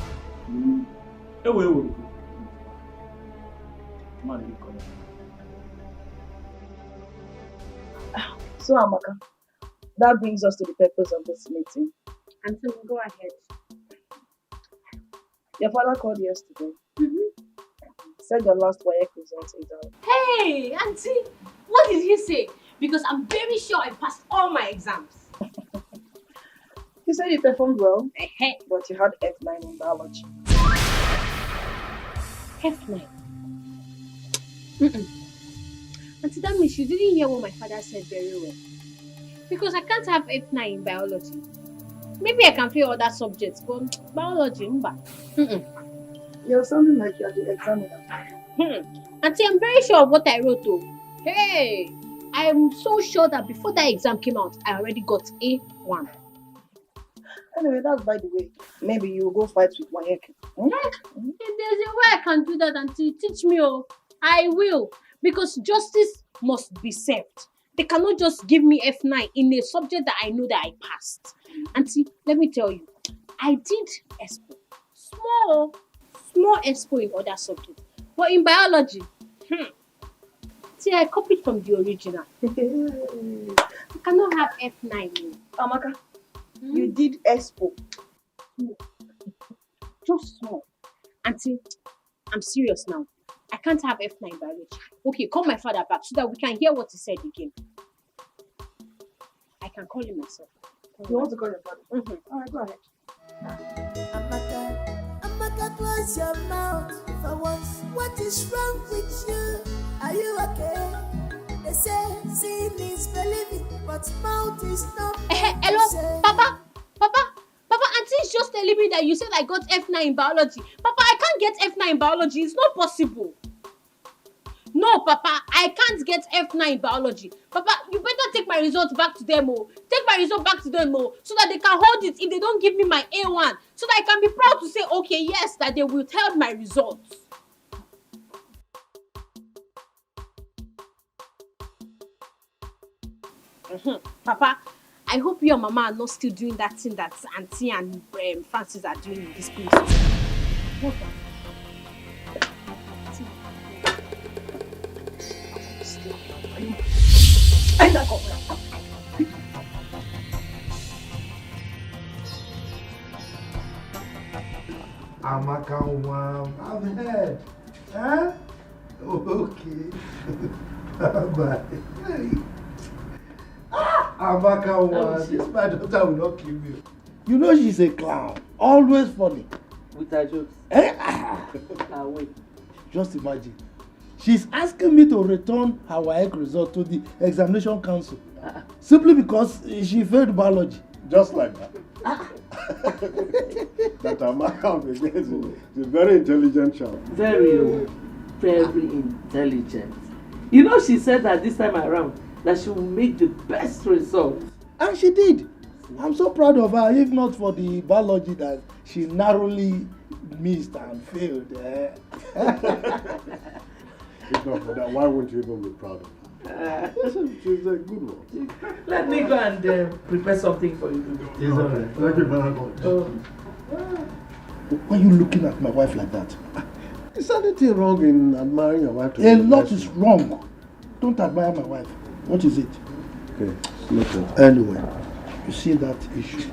Away will. Man, you come. So, Amaka, that brings us to the purpose of this meeting. Until go ahead. Your father called yesterday. Said your last WAEC result is out. Hey, Auntie, what did he say? Because I'm very sure I passed all my exams. He said you performed well, but you had F9 in biology. F9? Auntie, that means you didn't hear what my father said very well. Because I can't have F9 in biology. Maybe I can fail other subjects, but biology, You're sounding like you're the examiner. Auntie, I'm very sure of what I wrote though. Hey, I'm so sure that before that exam came out, I already got A1. Anyway, that's by the way. Maybe you will go fight with WAEC. If there's a way I can do that, Auntie, teach me. Oh, I will. Because justice must be served. They cannot just give me F9 in a subject that I know that I passed. Auntie, let me tell you, I did ESPO. Small ESPO in other subjects. But in biology, see, I copied from the original. I cannot have F9. Amaka, you did ESPO. Just small. Auntie, I'm serious now. I can't have F9 biology. Okay, call my father back so that we can hear what he said again. I can call him myself. You want to call your father? Alright, go ahead. Amaka, close your mouth for once. What is wrong with you? Are you okay? They say seeing is believing, but mouth is not. Hello, Papa, Auntie is just telling me that you said I got F9 in biology. Papa, I can't get F9 in biology. It's not possible. No, Papa, I can't get F9 in biology. Papa, you better take my results back to them, Take my result back to them, so that they can hold it if they don't give me my A1. So that I can be proud to say, okay, yes, that they will tell my results. Papa, I hope you and Mama are not still doing that thing that Auntie and Francis are doing in this place. What the? Amaka, I've heard. Huh? Okay. Bye. Amaka, this my daughter will not kill me. You know she's a clown. Always funny. With her jokes. Wait. Just imagine. She's asking me to return her WAEC result to the examination council. Simply because she failed biology. Just like that. That Amaka is a very intelligent child. Very intelligent. You know, she said that this time around that she will make the best result. And she did. I'm so proud of her, if not for the biology that she narrowly missed and failed. If not for that, why wouldn't you even be proud of her? She's a good one. Let me go and prepare something for you to do. It's all right. Thank you very much. Why are you looking at my wife like that? Is there anything wrong in admiring your wife? A lot is wrong. Don't admire my wife. What is it? Okay, noted. Anyway, you see that issue.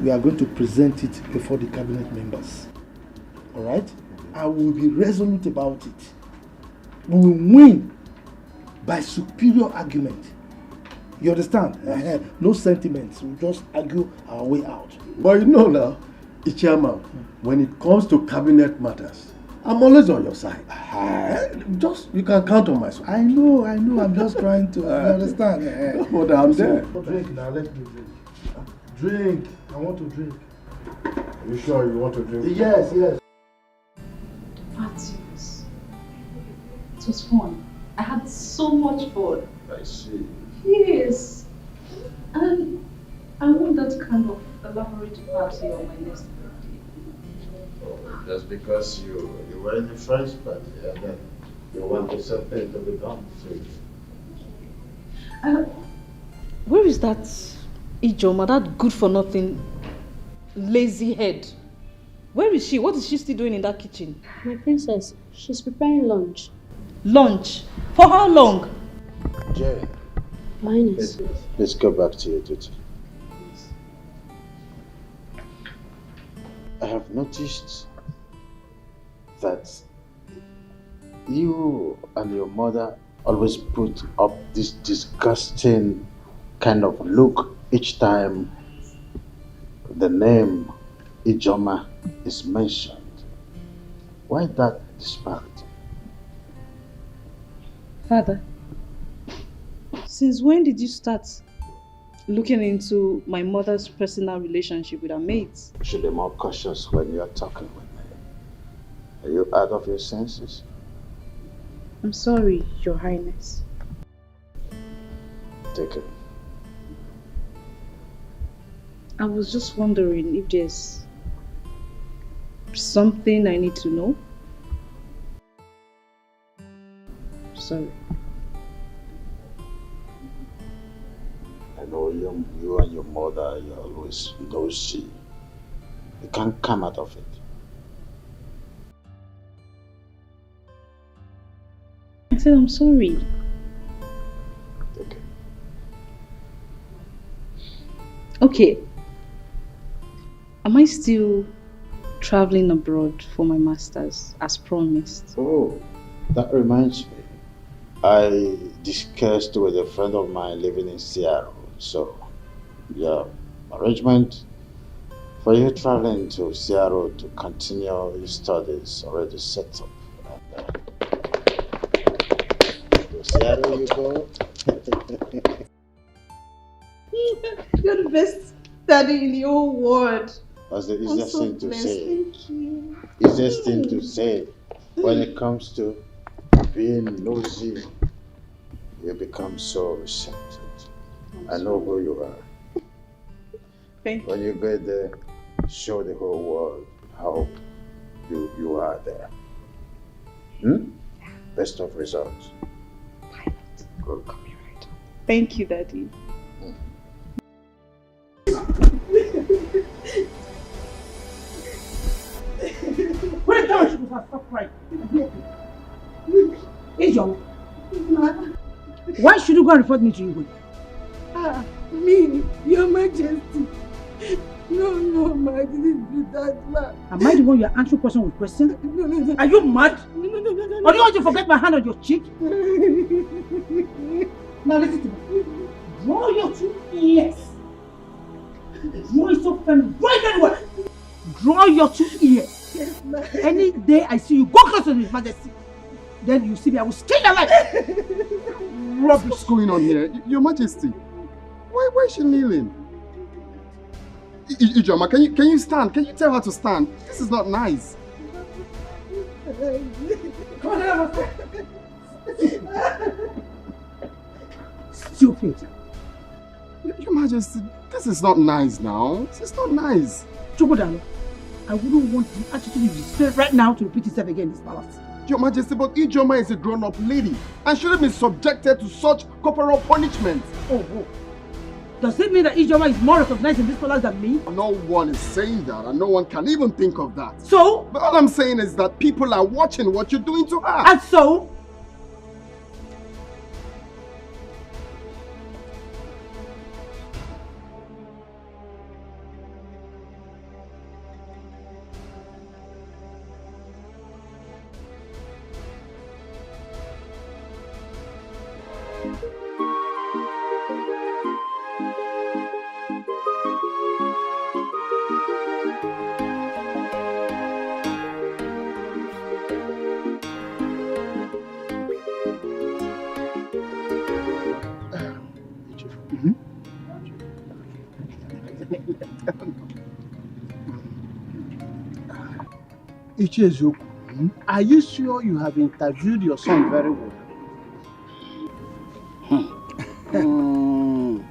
We are going to present it before the cabinet members. Alright? I will be resolute about it. We will win by superior argument. You understand? No sentiments. We'll just argue our way out. But you know now, Ichama, when it comes to cabinet matters, I'm always on your side. Just, you can count on my support. I know. I'm just trying to, you understand? But I'm there. Drink now, let me drink. Drink. I want to drink. You sure you want to drink? Yes. Francis, was fun. I had so much fun. I see. Yes. And I want that kind of elaborate party on my next birthday. Oh, just because you were in the first party and then you want the same thing to be done to you. Where is that Ijoma, that good-for-nothing, lazy head? Where is she? What is she still doing in that kitchen? My princess, she's preparing lunch. Lunch? For how long? Jane. Your Highness. Let's go back to your duty. I have noticed that you and your mother always put up this disgusting kind of look each time the name Ijoma is mentioned. Why that disparity? Father, since when did you start looking into my mother's personal relationship with her maids? You should be more cautious when you are talking with me. Are you out of your senses? I'm sorry, Your Highness. Take it. I was just wondering if there's something I need to know. Sorry. I know you and your mother, you're always nosy. You can't come out of it. I said I'm sorry. Okay. Am I still traveling abroad for my master's as promised? Oh, that reminds me. I discussed with a friend of mine living in Seattle. So, yeah, arrangement for you traveling to Seattle to continue your studies already set up. To Seattle you go. You're the best daddy in the whole world. That's the easiest thing to say. Thank you. Easiest thing to say when it comes to being nosy. You become so receptive. I know who you are. When you get there, show the whole world how you are there. Best of results. Good. Thank you, Daddy. When the time she was stop crying. Ijoma. Why should you go and report me to Igwe? Me, Your Majesty. No, ma, I didn't do that, ma. Am I the one you are answering question with question? No. Are you mad? No. Or do you want to forget my hand on your cheek? Now listen to me. Draw your two ears. Draw it so firm. Draw it anywhere. Draw your two ears. Yes, ma. Any day I see you go close to His Majesty, then you see me, I will skin your life. Rubbish. What's going on here? Your Majesty, why is she kneeling? Ijoma, can you stand? Can you tell her to stand? This is not nice. Come on, stupid. Your Majesty, this is not nice now. This is not nice. Chukudalo, I wouldn't want the attitude you display right now to repeat itself again in this palace. Your Majesty, but Ijoma is a grown-up lady and shouldn't be subjected to such corporal punishment. Oh. Does it mean that Ijoma is more recognized in this palace than me? No one is saying that, and no one can even think of that. So? But all I'm saying is that people are watching what you're doing to her. And so? Ichi eziokwu, Are you sure you have interviewed your son very well?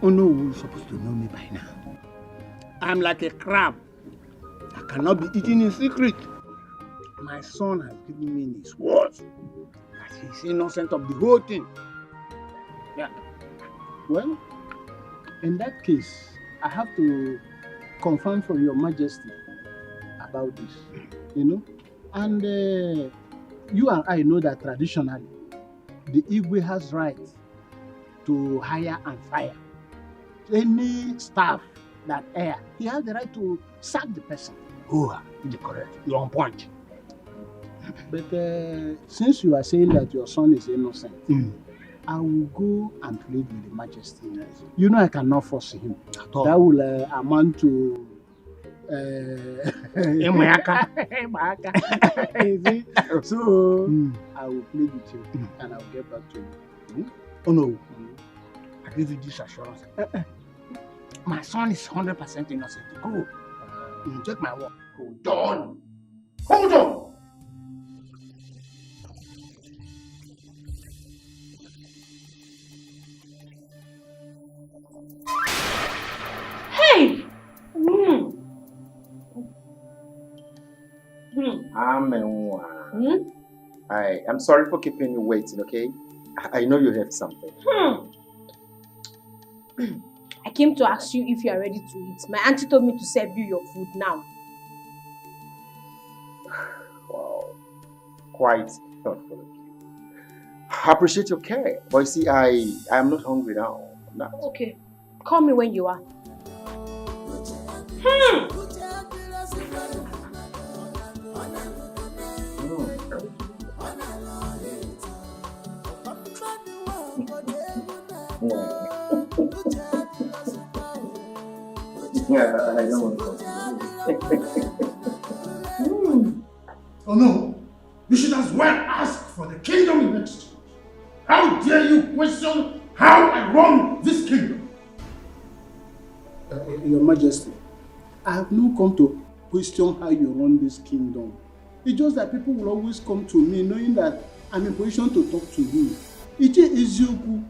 Oh no, you're supposed to know me by now. I'm like a crab. I cannot be eaten in secret. My son has given me his word that he's innocent of the whole thing. Yeah. Well, in that case, I have to confirm from Your Majesty about this, you know. And you and I know that traditionally, the Igwe has right to hire and fire any staff that err. He has the right to sack the person. Oh, you're correct. You're on point. But since you are saying that your son is innocent, I will go and plead with the Majesty. You know I cannot force him. That will amount to Emayaka. You see? So I will plead with you and I will get back to you. Oh no. I give you this assurance. My son is 100% innocent. Go. Take my word. Hold on. Hold on. Hey! I'm sorry for keeping you waiting, okay? I know you have something. I came to ask you if you are ready to eat. My auntie told me to serve you your food now. Wow. Quite thoughtful of you. I appreciate your care. But you see, I am not hungry now. I'm not. Okay. Call me when you are. Yeah, I know. Oh no, you should as well ask for the kingdom in exchange. How dare you question how I run this kingdom? Your Majesty, I have not come to question how you run this kingdom. It's just that people will always come to me knowing that I'm in position to talk to you. Iche Ezioku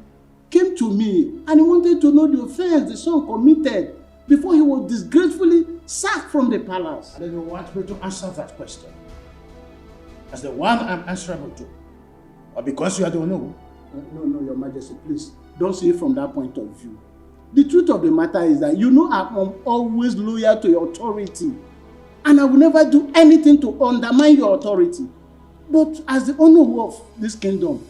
came to me and he wanted to know the offense the son committed before he was disgracefully sacked from the palace. And then you want me to answer that question as the one I'm answerable to? Or because you are the one who? No, Your Majesty, please don't see it from that point of view. The truth of the matter is that you know I'm always loyal to your authority and I will never do anything to undermine your authority. But as the owner of this kingdom,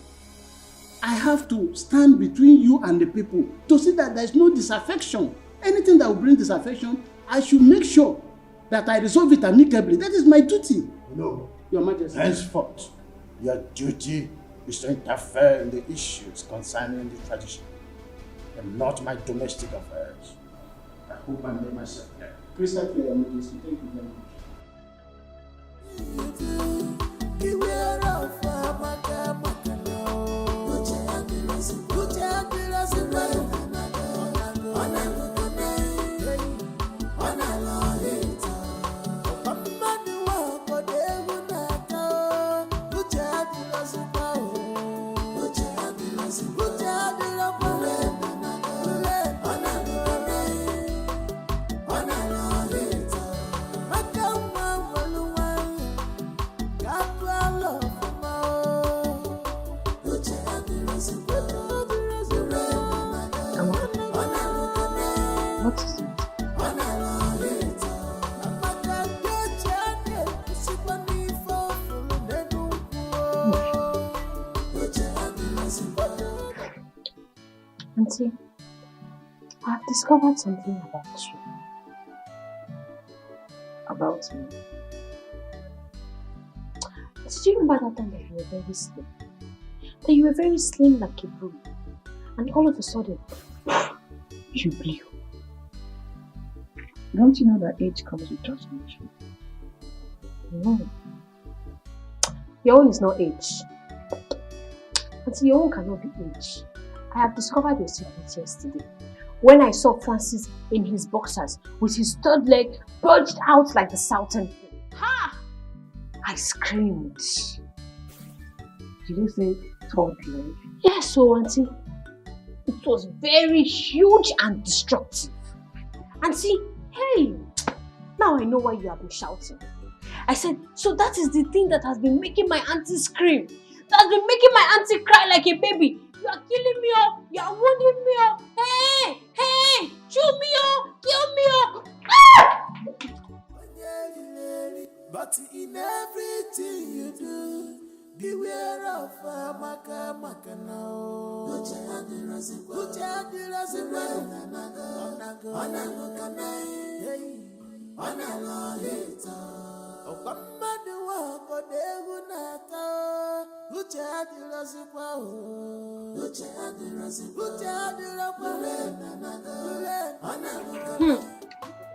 I have to stand between you and the people to see that there is no disaffection. Anything that will bring disaffection, I should make sure that I resolve it amicably. That is my duty. No, Your Majesty. Henceforth, your duty is to interfere in the issues concerning the tradition and not my domestic affairs. I hope I made myself clear. Crystal clear, Your Majesty. Thank you very much. What is it? Auntie, I have discovered something about you. About me? Did you remember that time that you were very slim? That you were very slim like a broom, and all of a sudden, you blew. Don't you know that age comes with transformation? No. Your own is not age. Auntie, your own cannot be age. I have discovered your secret yesterday. When I saw Francis in his boxers with his third leg bulged out like the Southern King. Ha! I screamed. Did you say third leg? Yes, so auntie. It was very huge and destructive. Auntie, hey, now I know why you have been shouting. I said, so that is the thing that has been making my auntie scream. That has been making my auntie cry like a baby. You are killing me, oh. You are wounding me, oh. Hey, hey, chew me, oh. Kill me, oh. Ah! But in everything you do, beware of maka now. Put your hand in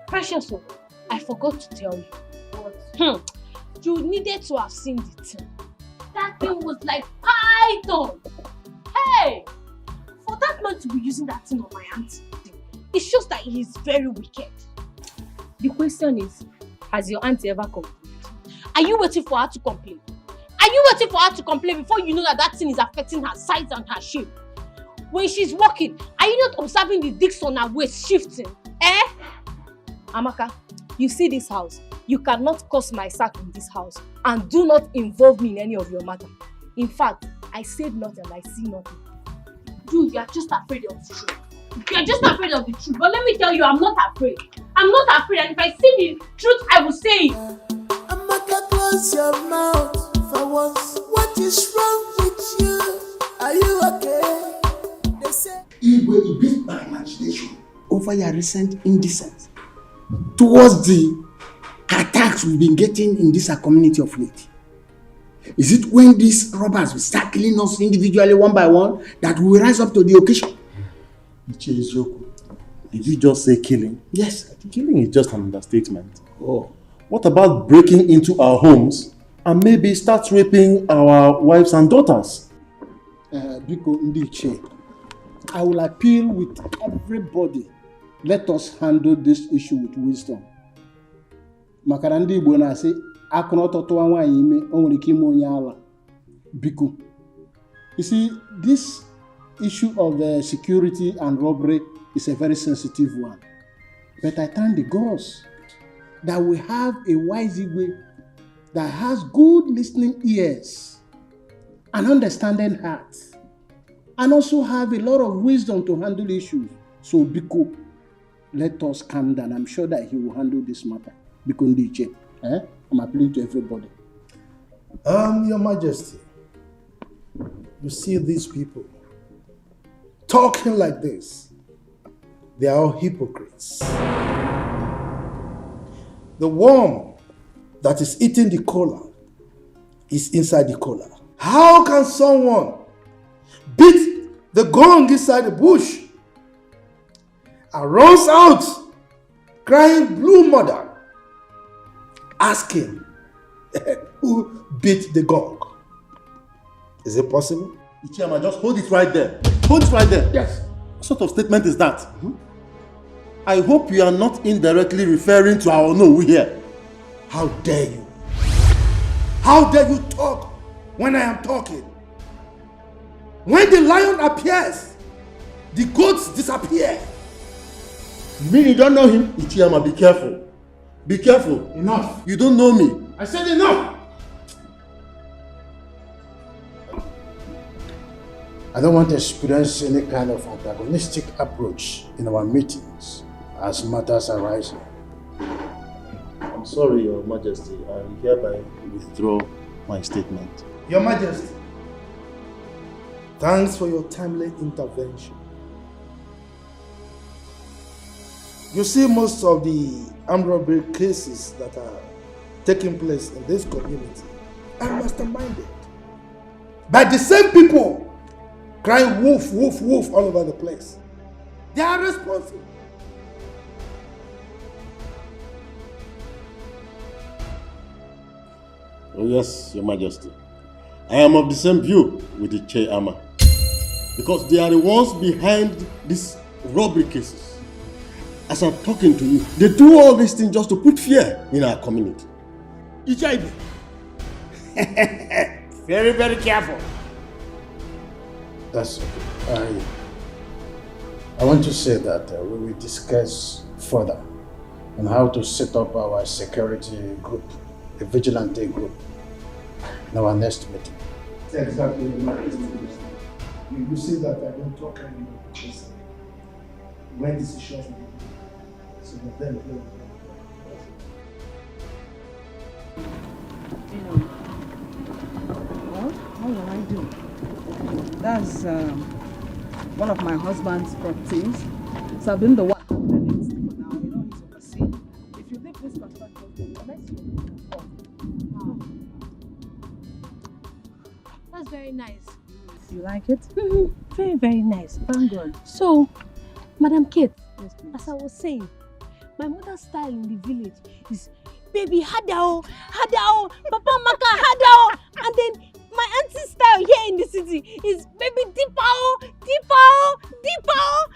Precious, I forgot to tell you. You needed to have seen the thing. That thing was like python. Hey! For that man to be using that thing on my auntie, it shows that he is very wicked. The question is, has your auntie ever complained? Are you waiting for her to complain? Are you waiting for her to complain before you know that that thing is affecting her size and her shape? When she's walking, are you not observing the discs on her waist shifting? Eh? Amaka, you see this house. You cannot cause my sack in this house and do not involve me in any of your matter. In fact, I said nothing and I see nothing. Dude, you are just afraid of the truth. You are just afraid of the truth. But let me tell you, I'm not afraid. I'm not afraid, and if I see the truth, I will say it. Amaka, close your mouth for once. What is wrong with you? Are you okay? They say Igwe, you beat my imagination over your recent indecency towards the attacks we've been getting in this community of late. Is it when these robbers will start killing us individually one by one that we will rise up to the occasion? Did you just say killing? Yes. Killing is just an understatement. Oh. What about breaking into our homes and maybe start raping our wives and daughters? Biko Ndiche, I will appeal with everybody. Let us handle this issue with wisdom. Makarandi Igbo na-asị akụna ọtọtụwa nwaanyị ime o nwere ike ime onye ala. Biko. You see, this issue of security and robbery is a very sensitive one. But I thank the gods that we have a wise Igwe that has good listening ears and understanding heart, and also have a lot of wisdom to handle issues. So Biko, let us calm down. I'm sure that he will handle this matter. Biko Ndiche, I'm appealing to everybody. Your Majesty, you see these people talking like this. They are all hypocrites. The worm that is eating the cola is inside the cola. How can someone beat the gong inside the bush and runs out crying blue mother, asking who beat the gong? Is it possible? Ichiyama, just hold it right there. Hold it right there. Yes. What sort of statement is that? I hope you are not indirectly referring to our Onowu here. How dare you? How dare you talk when I am talking? When the lion appears, the goats disappear. You mean you don't know him? Ichiyama, be careful. Be careful. Enough. You don't know me. I said enough. I don't want to experience any kind of antagonistic approach in our meetings as matters arise. I'm sorry, Your Majesty. I hereby withdraw my statement. Your Majesty, thanks for your timely intervention. You see, most of the armed robbery cases that are taking place in this community are masterminded by the same people crying wolf, wolf, wolf all over the place. They are responsible. Oh yes, Your Majesty. I am of the same view with the Ichiyama. Because they are the ones behind these robbery cases. As I'm talking to you, they do all these things just to put fear in our community. Ichiyama, Very, very careful. That's okay. I want to say that we will discuss further on how to set up our security group, the vigilante group, in our next meeting. Exactly. You see that I don't talk anymore because when decisions will be made. So then Well, what will I do? That's one of my husband's properties. So I've been the one handling it for now. He's overseeing. If you leave this construction, I'll let you. That's very nice. You like it? Very, very nice. Thank God. So, Madam Kate, yes, as I was saying, my mother's style in the village is baby hadao, hadao, papa maka hadao, and then my auntie's style here in the city is baby dipao, dipao, dipao.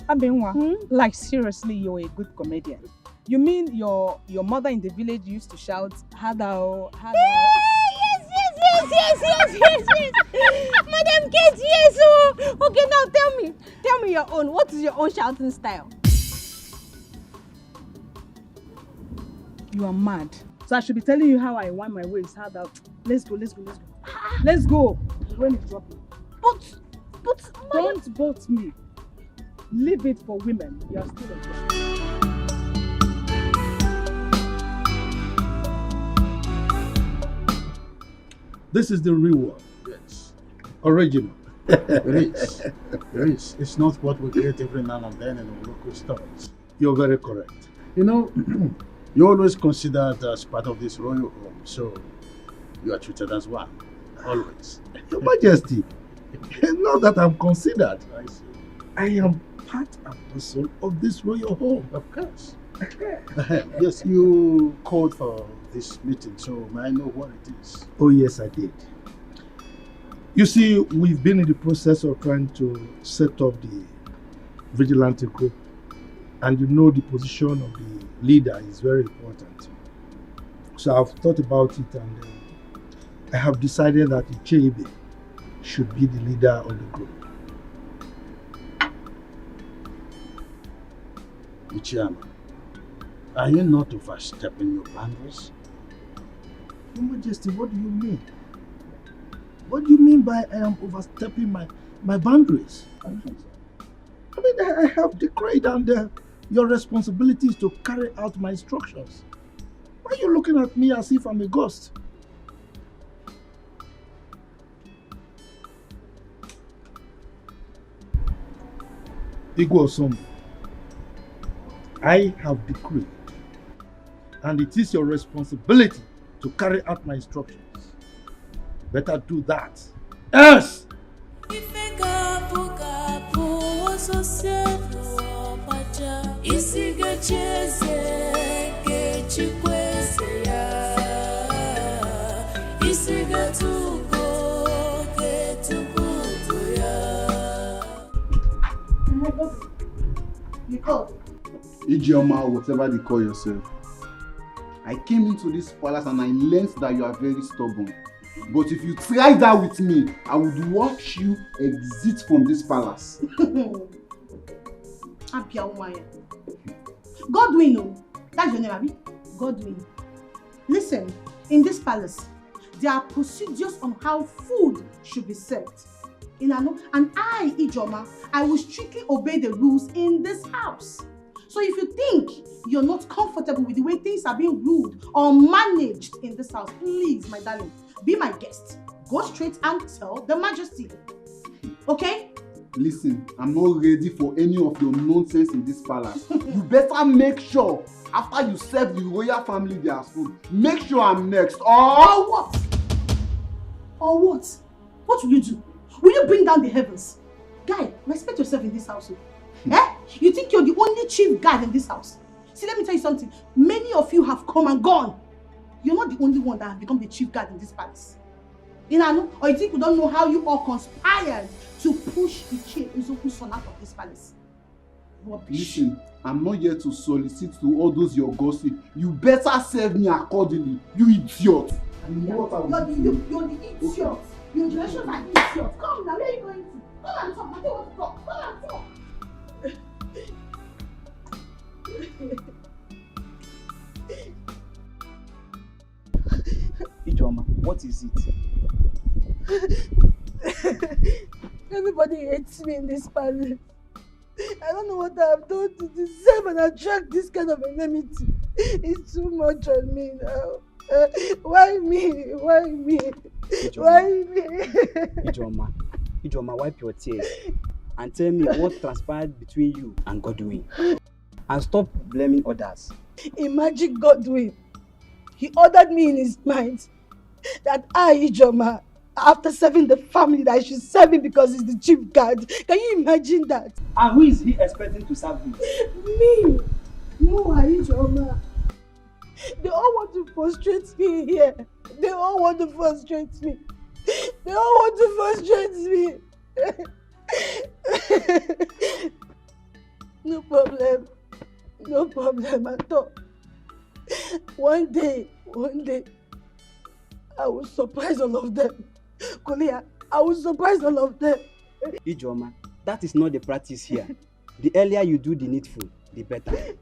Abenwa, like seriously, you're a good comedian. You mean your mother in the village used to shout hadao, hadao? Yes. Madam Kate, yes. Oh. Okay, now tell me your own. What is your own shouting style? You are mad. So I should be telling you how I wind my waist. How that? Let's go. Let's go. The rain is dropping. But don't boat me. Leave it for women. You are still a girl. This is the real one. Yes. Original. It is. It's not what we get every now and then in the local stores. You're very correct. You always considered as part of this royal home, so you are treated as one. Always. Your Majesty, not that I'm considered. I see. I am part and parcel of this royal home. Of course. Yes, you called for this meeting, so may I know what it is? Oh yes, I did. You see, we've been in the process of trying to set up the vigilante group, and the position of the leader is very important. So I've thought about it, and I have decided that Ichebe should be the leader of the group. Ichiyama, are you not overstepping your boundaries? Your Majesty, what do you mean? What do you mean by I am overstepping my boundaries? I mean, I have decreed, and your responsibility is to carry out my instructions. Why are you looking at me as if I'm a ghost? Igwe, I have decreed, and it is your responsibility to carry out my instructions. Better do that. Yes! Ijeoma, whatever they call yourself. I came into this palace and I learned that you are very stubborn. But if you try that with me, I would watch you exit from this palace. Godwin, that's your name, Abi? Godwin. Listen, in this palace, there are procedures on how food should be served. And I, Ijoma, I will strictly obey the rules in this house. So if you think you're not comfortable with the way things are being ruled or managed in this house, please, my darling, be my guest. Go straight and tell the Majesty. Okay? Listen, I'm not ready for any of your nonsense in this palace. You better make sure, after you serve the royal family their food, make sure I'm next. Or what? Or what? What will you do? Will you bring down the heavens? Guy, respect yourself in this house. You think you're the only chief guard in this house? See, let me tell you something. Many of you have come and gone. You're not the only one that has become the chief guard in this palace. Or you think we don't know how you all conspired to push Ichie Uzoku's son out of this palace? Listen, I'm not here to solicit to all those your gossip. You better serve me accordingly, you idiot. You're the idiot. Your generations are idiots. Come now, where are you going to? Come and talk. I don't want to talk. Come and talk. Ijoma, what is it? Everybody hates me in this palace. I don't know what I've done to deserve and attract this kind of enmity. It's too much on me now. Why me? Why me? Why me? Ijoma, wipe your tears and tell me what transpired between you and Godwin. And stop blaming others. Imagine Godwin. He ordered me in his mind that I, Ijoma, after serving the family, that I should serve him because he's the chief guard. Can you imagine that? And who is he expecting to serve him? Me. No, Ijoma. They all want to frustrate me here. They all want to frustrate me. They all want to frustrate me. No problem. No problem at all. One day, I will surprise all of them. Kolia, I will surprise all of them. Ijoma, that is not the practice here. The earlier you do the needful, the better.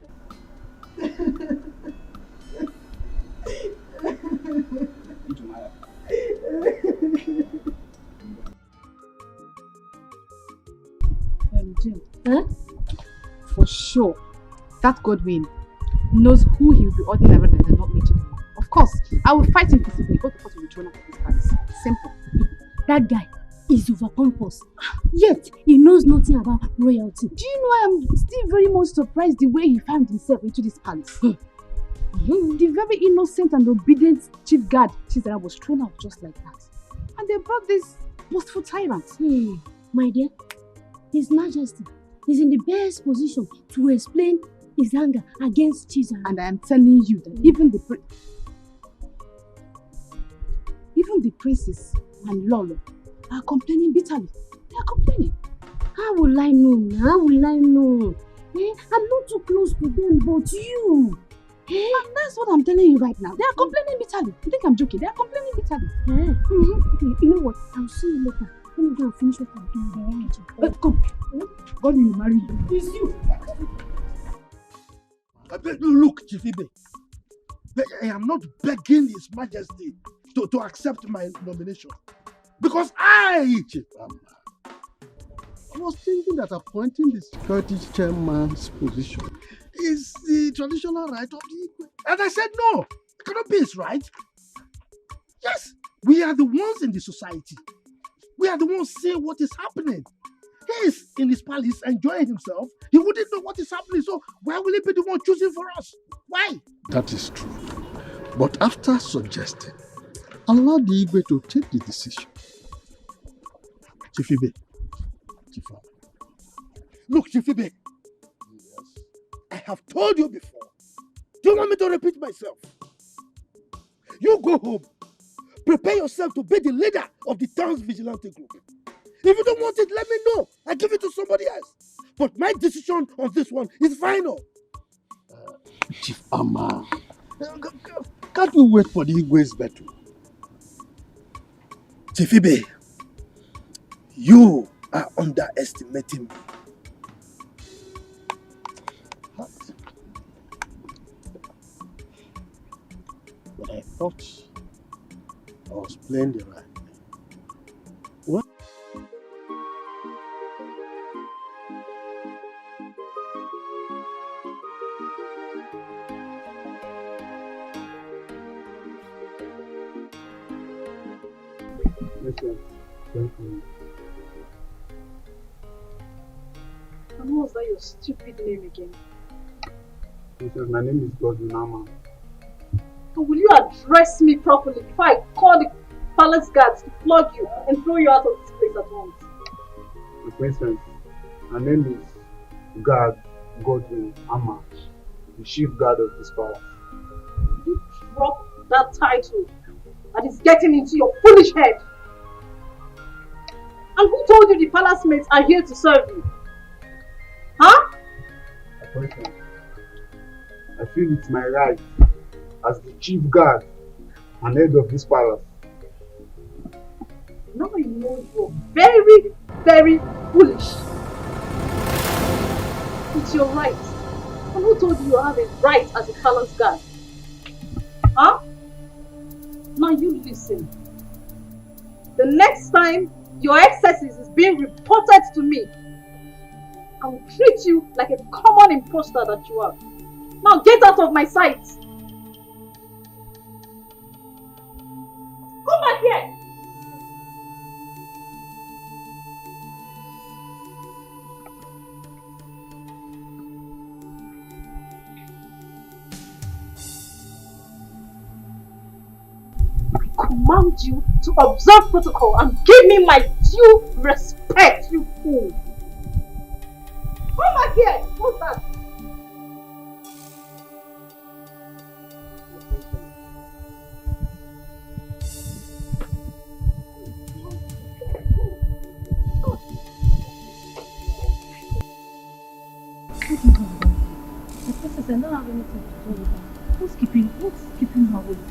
Jim, for sure, that Godwin knows who he will be ordering rather than not mentioning him. Of course, I will fight him physically. Both of us will be thrown out of this palace. Simple. That guy is over pompous. Yet, he knows nothing about royalty. Do you know I am still very much surprised the way he found himself into this palace? The very innocent and obedient chief guard Chizara was thrown out just like that. And they brought this boastful tyrant. My dear, His Majesty is in the best position to explain his anger against Chizara. And I am telling you that even the princes and Lolo are complaining bitterly. They are complaining. How will I know? How will I know? I'm not too close to them, but you. And that's what I'm telling you right now. They are complaining bitterly. You think I'm joking? They are complaining bitterly. Okay, you know what? I'll see you later. Let me go and finish what I'm doing. Come. God will marry you. It's you. Look, Chief Ibe, I am not begging His Majesty to accept my nomination. Because Chief Amma, I was thinking that appointing the security chairman's position is the traditional right of the Igwe. And I said, no, it cannot be his right. Yes, we are the ones in the society. We are the ones seeing what is happening. He is in his palace enjoying himself. He wouldn't know what is happening. So why will he be the one choosing for us? Why? That is true. But after suggesting, allow the Igwe to take the decision. Chief Ibe. Chief Amma. Look, Chief Ibe. Yes. I have told you before. Do you want me to repeat myself? You go home. Prepare yourself to be the leader of the town's vigilante group. If you don't want it, let me know. I give it to somebody else. But my decision on this one is final. Chief Amma, can't we wait for the Igwe's battle? Chief Ibe, you are underestimating me. What? But I thought I was playing the right. What? And what was that your stupid name again? My name is Godwin. So will you address me properly before I call the palace guards to flog you and throw you out of this place at once? My princess, my name is Godwin Amma, the chief guard of this palace. You drop that title that is getting into your foolish head. And who told you the palace mates are here to serve you? Huh? My princess, I feel it's my right as the chief guard an head of this palace. Now you know you're very, very foolish. It's your right. And who told you have a right as a palace guard? Huh? Now you listen. The next time your excesses is being reported to me, I will treat you like a common imposter that you are. Now get out of my sight. Come back here. I command you to observe protocol and give me my due respect, you fool. Come back here. What's that? The princess, I don't have anything to do with her. What's keeping her with you?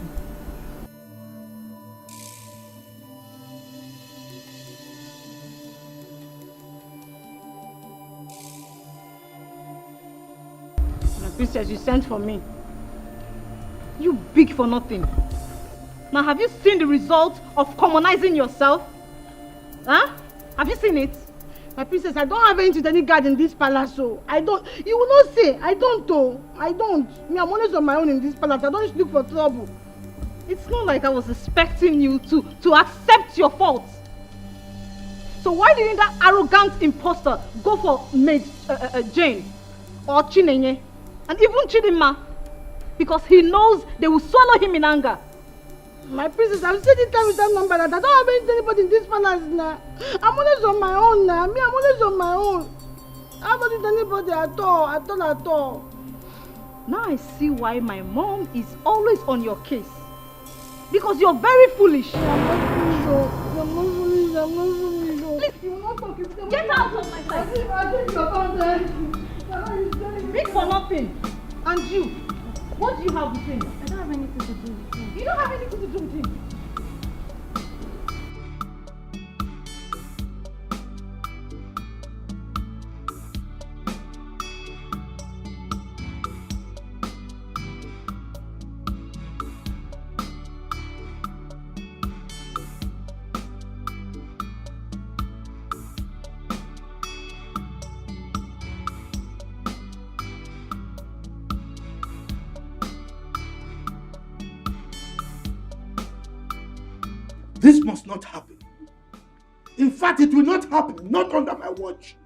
Princess, you sent for me. You big for nothing. Now, have you seen the result of commonizing yourself? Huh? Have you seen it? My princess, I don't have anything to any guard in this palace, so I don't. You will not say. I don't, though. I don't. Me, I'm always on my own in this palace. I don't look for trouble. It's not like I was expecting you to accept your fault. So why didn't that arrogant imposter go for maid Jane or Chinenye? And even Chidinma, because he knows they will swallow him in anger. My princess, I've said it time with that number that I don't have anybody in this palace now. I'm always on my own now. Me, I'm always on my own. I haven't with anybody at all. Now I see why my mom is always on your case. Because you're very foolish. I'm not foolish. Please, you will not talk. Get out of my sight. I think you're Big for nothing. And you, what do you have with him? I don't have anything to do with him. You don't have anything to do with him. This must not happen. In fact, it will not happen, not under my watch.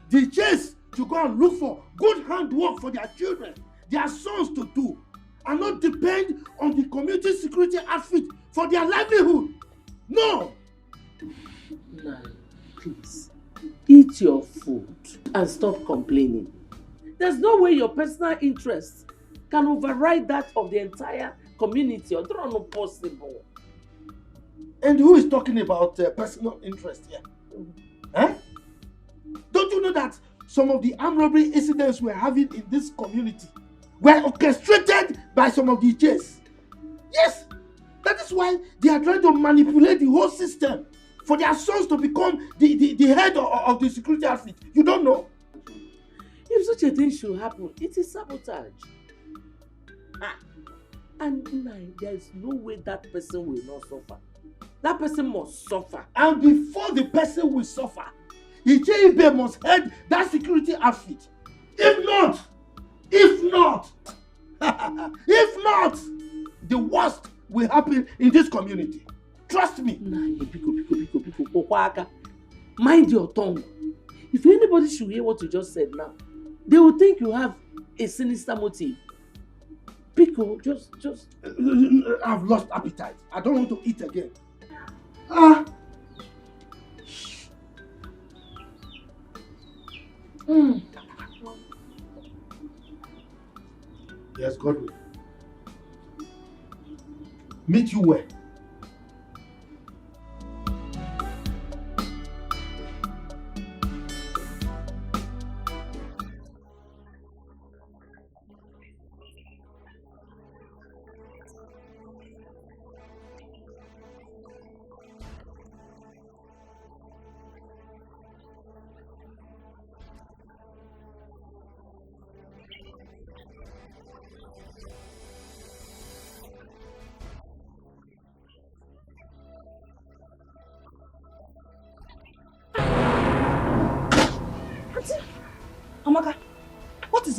The chase to go and look for good handwork for their children, their sons to do, and not depend on the community security outfit for their livelihood. No! Nah, please, eat your food and stop complaining. There's no way your personal interests can override that of the entire community. Or not possible. And who is talking about personal interest here? Huh? Don't you know that some of the armed robbery incidents we're having in this community were orchestrated by some of the J's? Yes! That is why they are trying to manipulate the whole system for their sons to become the head of the security outfit. You don't know? If such a thing should happen, it is sabotage. And there is no way that person will not suffer. That person must suffer. And before the person will suffer, Ijeibe must head that security outfit. If not, the worst will happen in this community. Trust me. Mind your tongue. If anybody should hear what you just said now, they will think you have a sinister motive. Pico, just... I've lost appetite. I don't want to eat again. Yes, Godwin. Meet you where?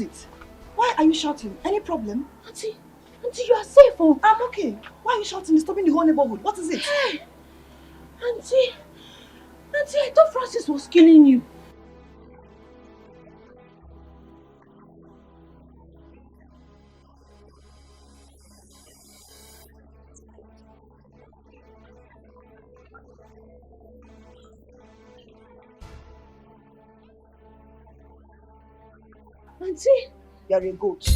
it? Why are you shouting? Any problem? Auntie, you are safe, oh. I'm okay. Why are you shouting? Disturbing the whole neighborhood. What is it? Hey, Auntie, I thought Francis was killing you. Auntie, you're a goat.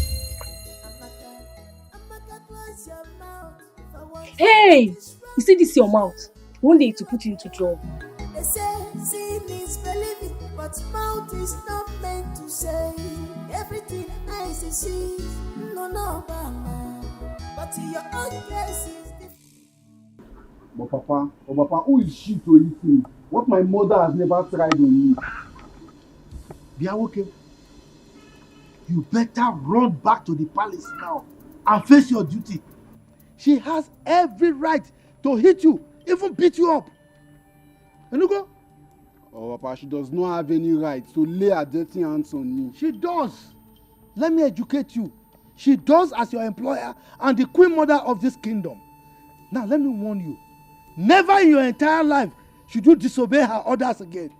Hey! You see this your mouth? One day to put you into trouble. They say seeing is believing, but mouth is not meant to say everything eyes see. No, mama. But your own case is different. But Papa, who is she to eat me? What my mother has never tried on me. Biawoke, you better run back to the palace now and face your duty. She has every right to hit you, even beat you up. Enugo? Oh, Papa, she does not have any right to lay her dirty hands on me. She does. Let me educate you. She does as your employer and the queen mother of this kingdom. Now, let me warn you. Never in your entire life should you disobey her orders again.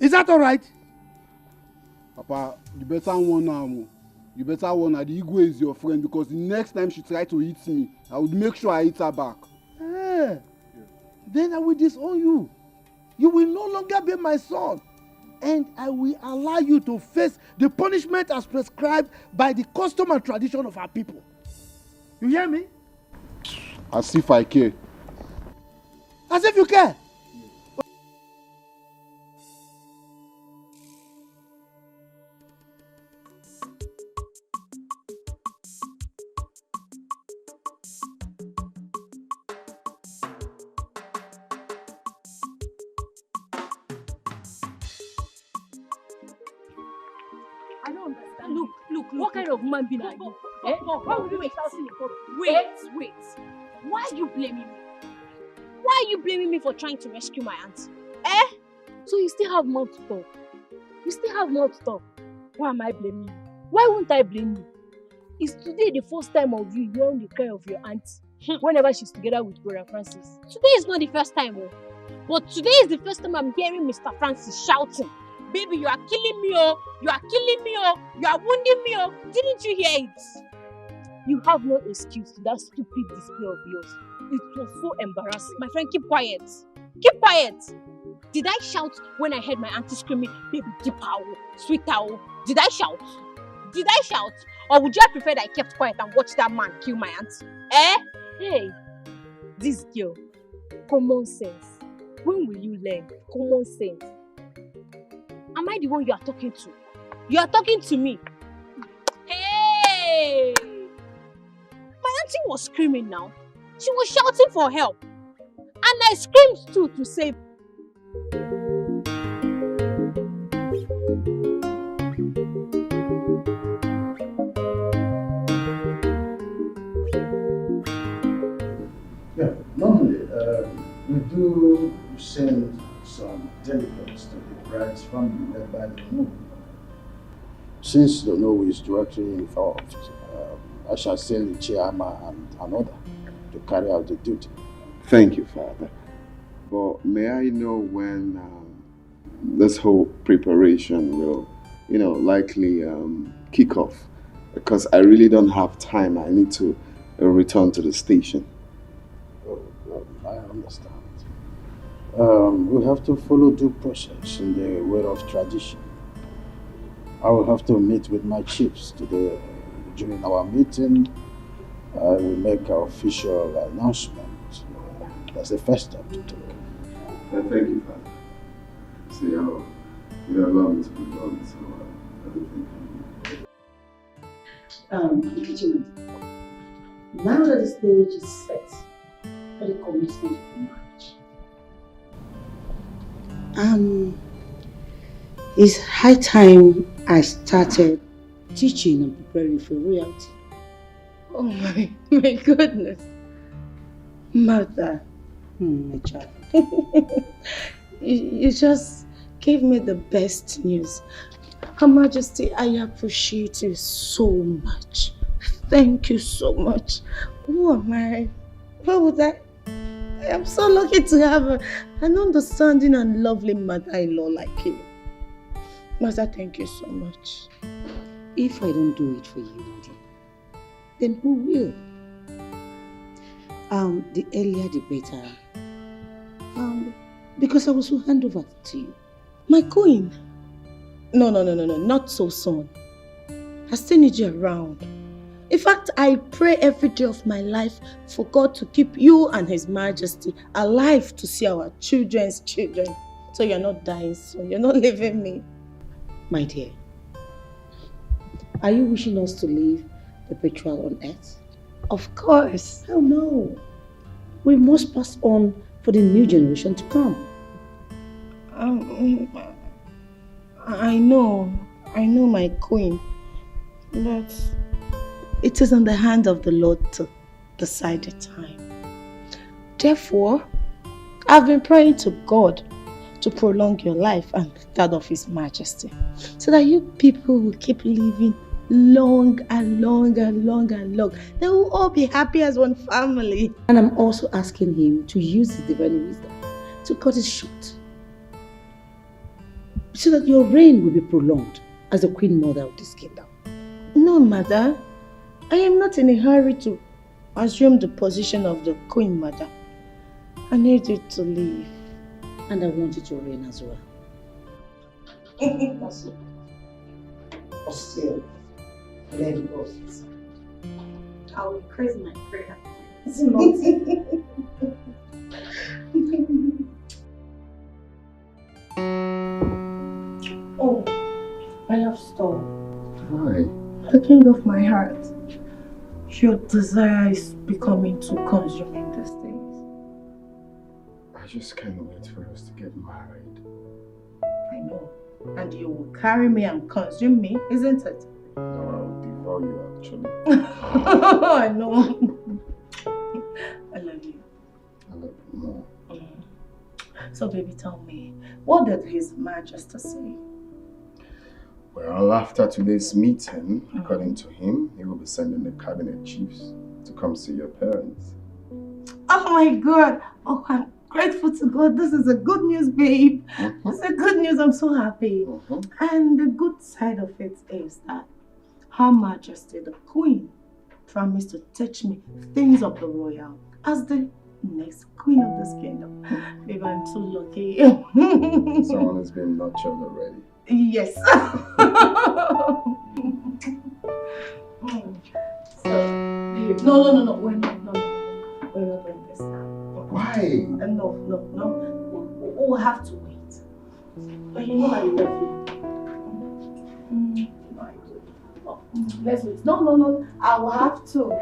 Is that all right? Papa, you better warn her. You better warn her. The Igwe is your friend because the next time she tries to hit me, I would make sure I hit her back. Then I will disown you. You will no longer be my son. And I will allow you to face the punishment as prescribed by the custom and tradition of our people. You hear me? As if I care. As if you care. I don't understand. Look, what kind of man being are you? Why would you be shouting in public? Wait. Why are you blaming me? Why are you blaming me for trying to rescue my auntie? So you still have mouth to talk. Why am I blaming you? Why won't I blame you? Is today the first time of you hearing the cry of your auntie whenever she's together with Brother Francis? Today is not the first time, but today is the first time I'm hearing Mr. Francis shouting, "Baby, you are killing me, oh! You are killing me, oh! You are wounding me, oh!" Didn't you hear it? You have no excuse to that stupid display of yours. It was so embarrassing. My friend, keep quiet. Keep quiet. Did I shout when I heard my auntie screaming, "Baby, deep owl, sweet owl"? Did I shout? Or would you have preferred I kept quiet and watched that man kill my auntie? Hey, this girl, common sense. When will you learn common sense? Am I the one you are talking to? You are talking to me. Hey! My auntie was screaming now. She was shouting for help. And I screamed too to save. Yeah, normally we do send some delegates to the bride's family led by the Nobu. Since the Nobu is directly involved, I shall send the chairman and another to carry out the duty. Thank you, Father. But may I know when this whole preparation will, likely kick off? Because I really don't have time. I need to return to the station. Oh, I understand. We have to follow due process in the way of tradition. I will have to meet with my chiefs today. During our meeting, I will make an official announcement. That's the first step to take. Thank you, Father. See how you allow me to be done, so everything. Now that the stage is set for the commencement of the marriage, it's high time I started teaching and preparing for royalty. Oh my goodness. Mother, my child. you just gave me the best news. Her Majesty, I appreciate you so much. Thank you so much. Who am I? What would I am so lucky to have an understanding and lovely mother-in-law like you. Master, thank you so much. If I don't do it for you, Nadia, then who will? The earlier the better. Because I will soon hand over to you. My queen? No, not so soon. I still need you around. In fact, I pray every day of my life for God to keep you and His Majesty alive to see our children's children. So you're not dying soon. You're not leaving me. My dear, are you wishing us to live perpetual on earth? Of course. Oh no. We must pass on for the new generation to come. I know, my queen. But it is in the hand of the Lord to decide the time. Therefore, I've been praying to God to prolong your life and that of His Majesty, so that you people will keep living long and long and long and long. They will all be happy as one family. And I'm also asking Him to use His divine wisdom to cut it short, so that your reign will be prolonged as the Queen Mother of this kingdom. No, Mother. I am not in a hurry to assume the position of the Queen Mother. I need you to leave. And I want you to reign as well. But still, let it go. I will increase my prayer. It's not. Oh, my love storm. Why? The king of my heart. Your desire is becoming too consuming these days. I just can't wait for us to get married. I know. And you will carry me and consume me, isn't it? No, I'll devour you actually. I know. I love you. I love you more. So baby, tell me, what did His Majesty say? Well, after today's meeting, according to him, he will be sending the cabinet chiefs to come see your parents. Oh my God! Oh, I'm grateful to God. This is a good news, babe. It's a good news. I'm so happy. And the good side of it is that Her Majesty, the Queen, promised to teach me things of the royal as the next queen of this kingdom. Babe, I'm so lucky. Someone has been nurtured already. Yes. So, babe, no. We're not doing this now. Why? No. We'll have to wait. But you know I love you. Let's wait. No. I will have to.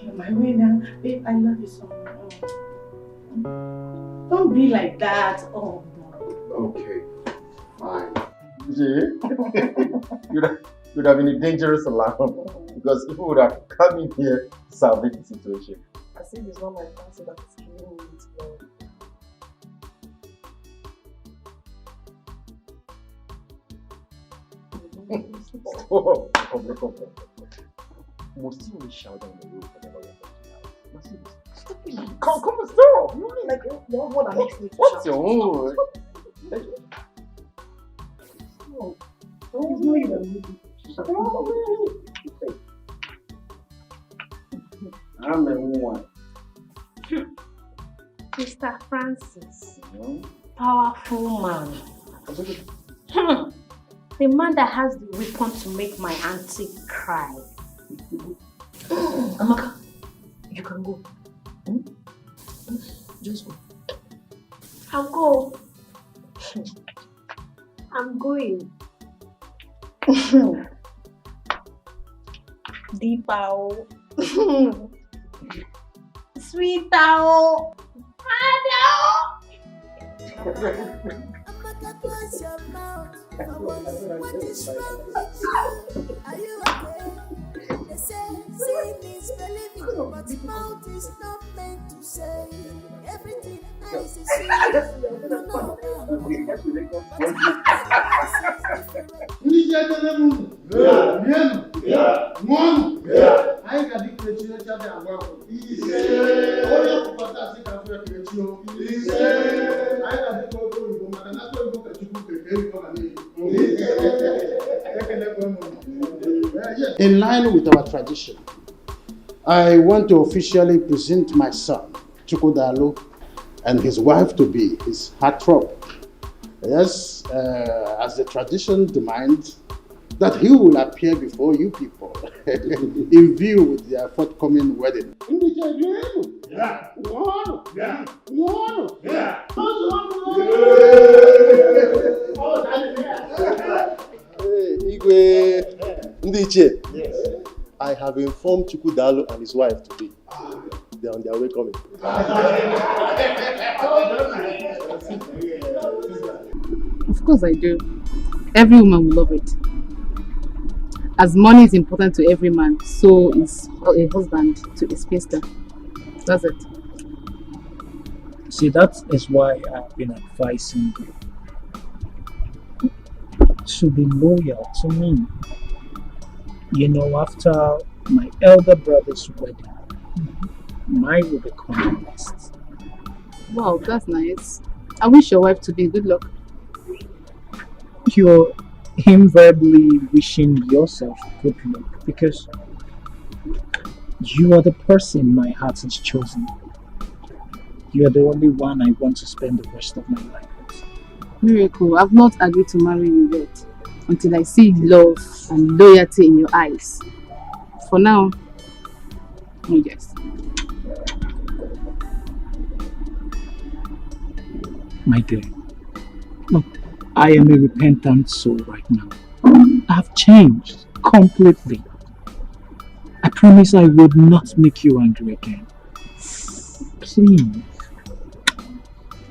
You're my winner. Babe, I love you so much. Don't be like that. Oh, Okay, fine. You'd have been a dangerous alarm because people would have come in here to salvage the situation. I see it's not my fancy that is killing me with love. Stop. Must you only shout down the road for the lawyer? Stop it. Come on, stop. You only like one word that makes me what's your own? Don't know you. I'm the one. Mr. Francis, powerful man. The man that has the weapon to make my auntie cry. Amaka, you can go. Just go. I'll go. I'm going. Deepa. Sweet owl. Amaka, close your mouth. What is wrong with you? Are you okay? They say seeing is believing, but mouth is not meant to say everything eyes is seeing. No. In line with our tradition, I want to officially present my son, Chukwudalu, and his wife to be his heartthrob. Yes, as the tradition demands, that he will appear before you people in view with their forthcoming wedding. Yeah. Igwe Ndiche, I have informed Chukwudalu and his wife to be. They are on their way coming. Of course I do. Every woman will love it. As money is important to every man, so is a husband to a spinster. That's it. See, that is why I've been advising you to be loyal to me. You know, after my elder brother's wedding, mine will become next. Wow, that's nice. I wish your wife to be good luck. You're invariably wishing yourself good luck because you are the person my heart has chosen. You are the only one I want to spend the rest of my life with. Miracle, I've not agreed to marry you yet until I see love and loyalty in your eyes. For now, yes. My dear, look, I am a repentant soul right now. I've changed completely. I promise I would not make you angry again. Please.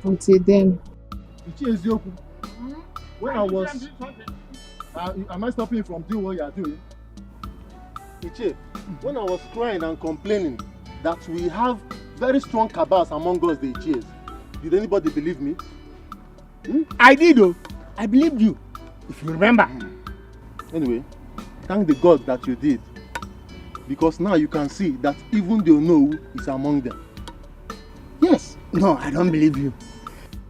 Until then. When I was... am I stopping you from doing what you are doing? Iche, when I was crying and complaining that we have very strong cabals among us, the Iches, did anybody believe me? I did, though. I believed you, if you remember. Anyway, thank the God that you did. Because now you can see that even the Onowu is among them. Yes. No, I don't believe you.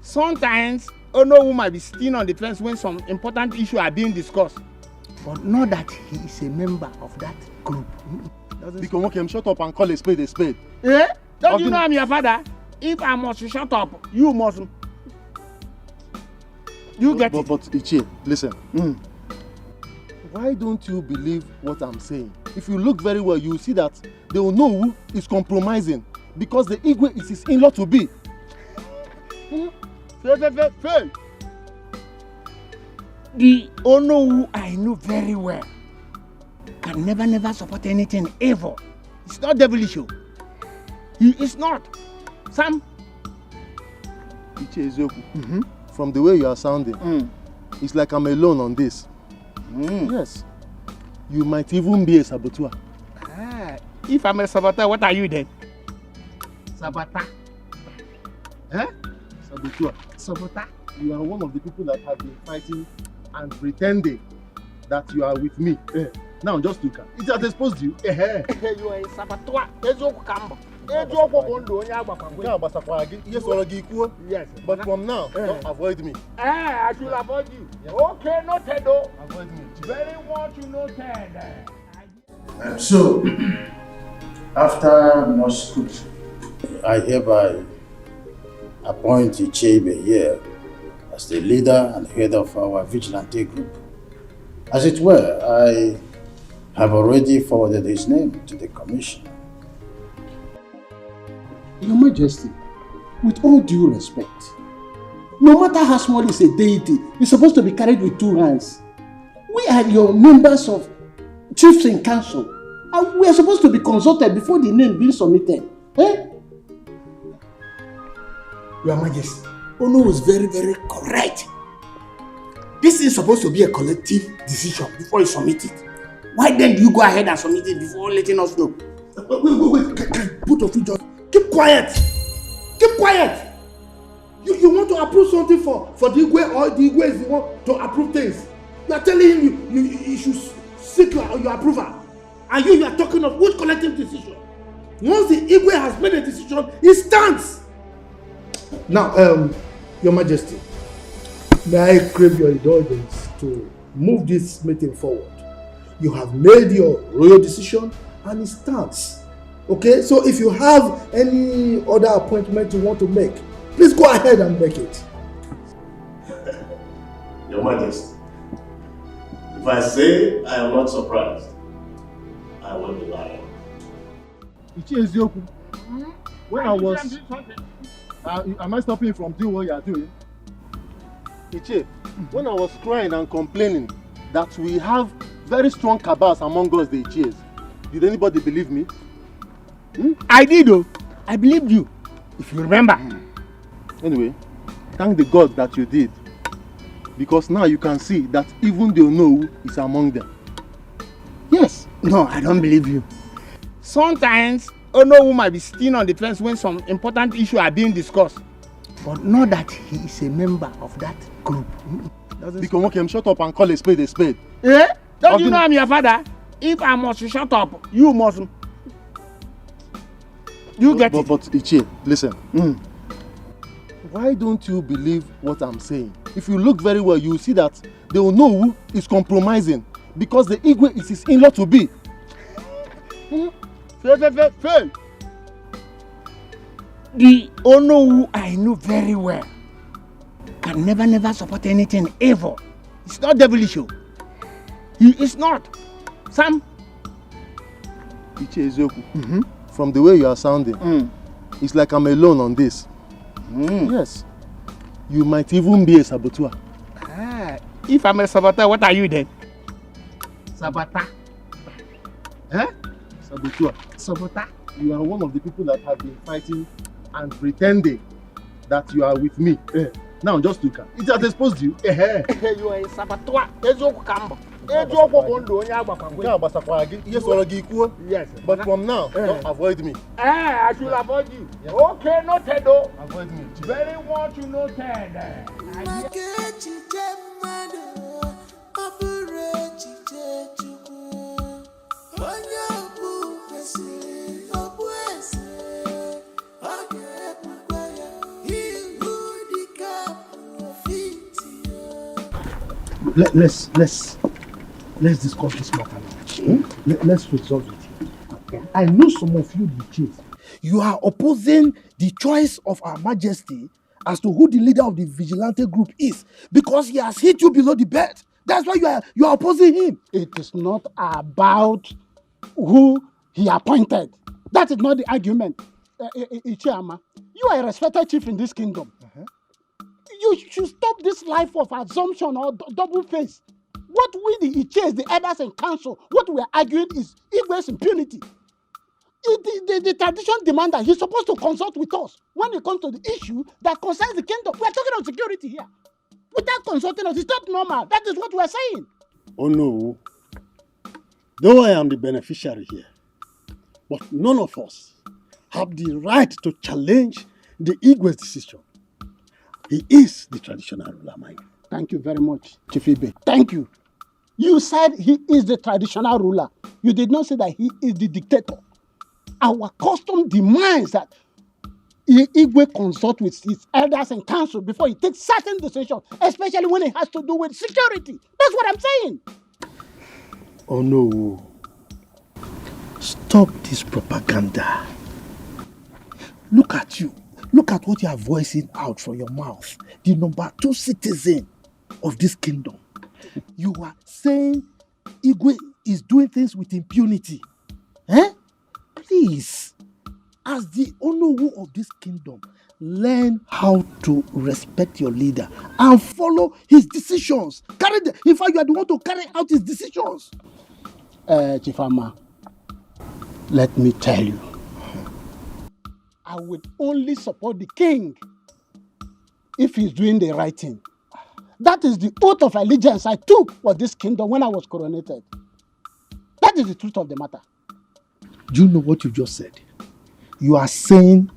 Sometimes, Onowu might be sitting on the fence when some important issues are being discussed. But not that he is a member of that group. Because shut up and call a spade a spade. Eh? Don't you know I'm your father? If I must shut up, you must. You get it. But Ichie, listen. Why don't you believe what I'm saying? If you look very well, you see that the Onowu is compromising because the Igwe is his in-law to be. Fair. The Onowu I know very well can never support anything ever. It's not devilish. He is not. Sam. Ichie Ezeoku, from the way you are sounding, it's like I'm alone on this. Yes. You might even be a saboteur. If I'm a saboteur, what are you then? Saboteur. Saboteur. Saboteur. You are one of the people that have been fighting and pretending that you are with me. Now just look at it. Has exposed you. You are a saboteur. Yes. But from now, don't avoid me. I should avoid you. Yes. Okay, noted though. Avoid me. Very much noted. And so, after much scrutiny, I hereby appoint Ichebe here as the leader and head of our vigilante group. As it were, I have already forwarded his name to the commission. Your Majesty, with all due respect, no matter how small is a deity, it's supposed to be carried with two hands. We are your members of chiefs in council, and we are supposed to be consulted before the name being submitted. Your Majesty, Ono was very correct. This is supposed to be a collective decision before you submit it. Why then do you go ahead and submit it before letting us know? Wait, both of you just keep quiet. Keep quiet. You want to approve something for the Igwe, or the Igwe is the one to approve things? You are telling him you should seek your approval. And you are talking of which collective decision? Once the Igwe has made a decision, it stands. Now, Your Majesty, may I crave your indulgence to move this meeting forward. You have made your royal decision and it stands. Okay, so if you have any other appointment you want to make, please go ahead and make it. Your Majesty, if I say I am not surprised, I will be lying. When I was... am I stopping you from doing what you are doing? Ichie, when I was crying and complaining that we have very strong cabals among us, the Ichies, did anybody believe me? I did, though. I believed you, if you remember. Anyway, thank the God that you did. Because now you can see that even the Onowu is among them. Yes. No, I don't believe you. Sometimes Onowu might be sitting on the fence when some important issues are being discussed. But not that he is a member of that group. Because shut up and call a spade a spade. Eh? Don't you know I'm your father? If I must shut up, you must. You get it. But Ichie, listen. Why don't you believe what I'm saying? If you look very well, you will see that the Onowu is compromising because the Igwe is his in-law to be. Fail. The Onowu I know very well can never support anything evil. It's not devilish. He is not. Sam. Ichie Ezeoku, from the way you are sounding, it's like I'm alone on this. Yes. You might even be a saboteur. If I'm a saboteur, what are you then? Saboteur. Saboteur. Saboteur. You are one of the people that have been fighting and pretending that you are with me. Now just look at it. Has exposed you. You are a saboteur. Yes. But from now, don't avoid me. I should avoid you. Yes. Okay, noted though. Avoid me. Very much noted. Let's discuss this matter now. Let's resolve it. Okay. I know some of you the chief. You are opposing the choice of Our Majesty as to who the leader of the vigilante group is because he has hit you below the belt. That's why you are opposing him. It is not about who he appointed. That is not the argument. Ichiama, you are a respected chief in this kingdom. You should stop this life of assumption or double face. What we the Ichies, the elders and council, what we are arguing is Igwe's impunity. The tradition demands that he's supposed to consult with us when it comes to the issue that concerns the kingdom. We are talking about security here. Without consulting us, it's not normal. That is what we are saying. Oh no. Though I am the beneficiary here, but none of us have the right to challenge the Igwe's decision. He is the traditional ruler, mind. Thank you very much, Chief Ibe. Thank you. You said he is the traditional ruler. You did not say that he is the dictator. Our custom demands that Igwe consult with his elders and council before he takes certain decisions, especially when it has to do with security. That's what I'm saying. Oh no. Stop this propaganda. Look at you. Look at what you are voicing out from your mouth. The number 2 citizen of this kingdom. You are saying Igwe is doing things with impunity. Please, as the Onowu of this kingdom, learn how to respect your leader and follow his decisions. In fact, you are the one to carry out his decisions. Chifama, let me tell you, I would only support the king if he's doing the right thing. That is the oath of allegiance I took for this kingdom when I was coronated. That is the truth of the matter. Do you know what you just said? You are saying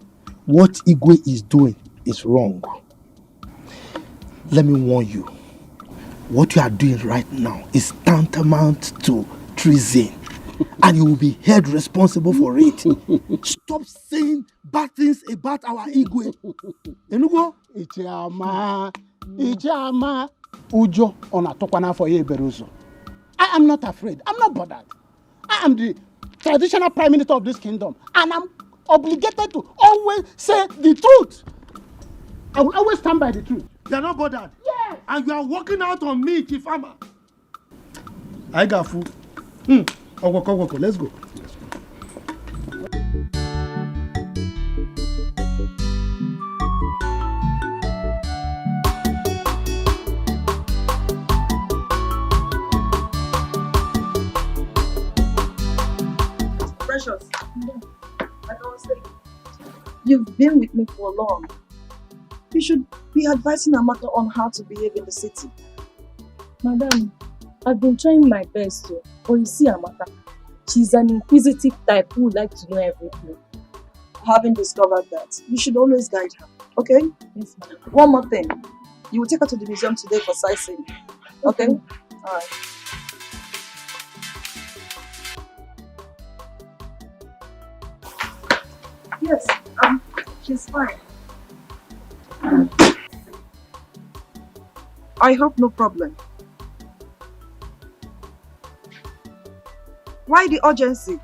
what Igwe is doing is wrong. Let me warn you. what you are doing right now is tantamount to treason. And you will be held responsible for it. Stop saying bad things about our Igwe. Enugo? Ichama. Ujo onatokwana for Yeberuzo. I am not afraid. I'm not bothered. I am the traditional prime minister of this kingdom. And I'm obligated to always say the truth. I will always stand by the truth. You are not bothered? Yes. And you are walking out on me, Chifama. I got food. Oko, let's go. Precious, like I was saying, you've been with me for long. You should be advising Amaka on how to behave in the city. Madam, I've been trying my best to, but you see Amaka, she's an inquisitive type who would like to know everything. Having discovered that, you should always guide her, okay? Yes, ma'am. One more thing, you will take her to the museum today for sightseeing, okay? Alright. Yes, she's fine. I hope no problem. Why the urgency?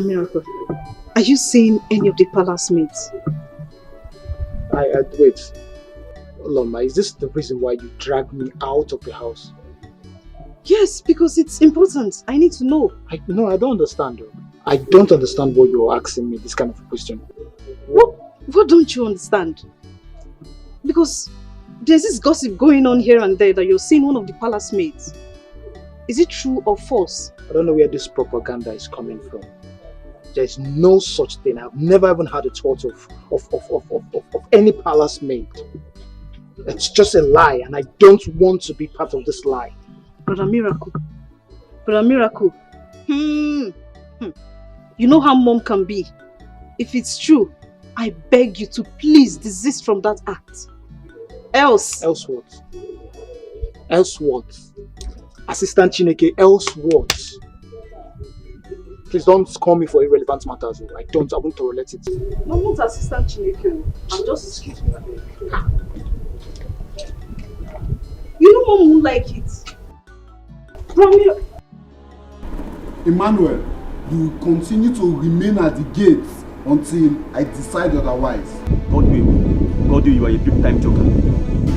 Miracle, are you seeing any of the palace mates? Wait. Loma, is this the reason why you dragged me out of the house? Yes, because it's important. I need to know. I don't understand. Though. I don't understand why you're asking me this kind of a question. What don't you understand? Because there's this gossip going on here and there that you're seeing one of the palace mates. Is it true or false? I don't know where this propaganda is coming from. There's no such thing. I've never even had a thought of any palace maid. It's just a lie, and I don't want to be part of this lie. Brother Miracle. You know how mom can be. If it's true, I beg you to please desist from that act. Else what? Else what? Assistant Chineke, else what? Please don't call me for irrelevant matters. I won't tolerate it. I'm not Assistant Chineke. I'm just... Excuse me. You know mom won't like it. Ramiro. Emmanuel, you will continue to remain at the gates until I decide otherwise. God, you are a big-time joker.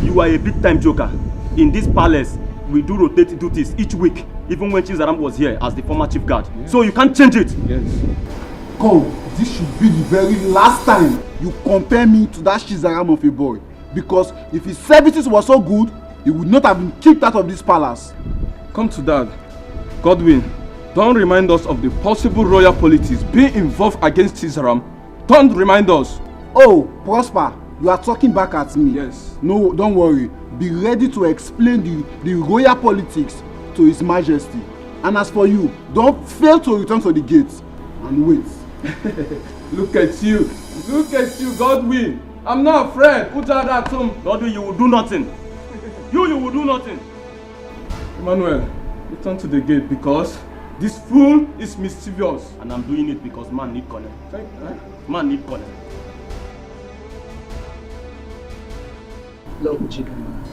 You are a big-time joker. In this palace, we do rotate duties each week, even when Chizaram was here as the former chief guard. Yes. So you can't change it. Yes. Come, this should be the very last time you compare me to that Chizaram of a boy. Because if his services were so good, he would not have been kicked out of this palace. Come to that. Godwin, don't remind us of the possible royal politics being involved against Chizaram. Don't remind us. Oh, Prosper, you are talking back at me. Yes. No, don't worry. Be ready to explain the royal politics to His Majesty. And as for you, don't fail to return to the gates and wait. Look at you, Godwin. I'm not afraid. Put out that tomb. Godwin, you will do nothing. You will do nothing. Emmanuel, return to the gate because this fool is mischievous. And I'm doing it because man need connect. Man need connect. Look, Chidama,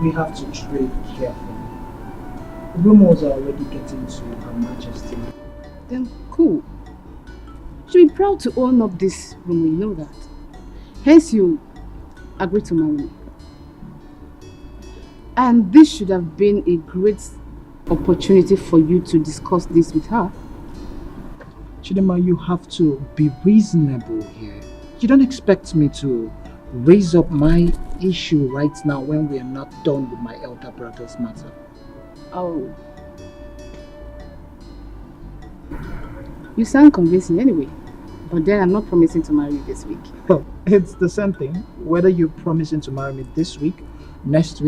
we have to trade carefully. Rumors are already getting to Her Majesty. Then cool. She'll be proud to own up this rumor, you know that. Hence you agree to marry me. And this should have been a great opportunity for you to discuss this with her. Chidema, you have to be reasonable here. You don't expect me to raise up my issue right now when we are not done with my elder brother's matter. Oh. You sound convincing anyway. But then I'm not promising to marry you this week. Well, it's the same thing. Whether you're promising to marry me this week, next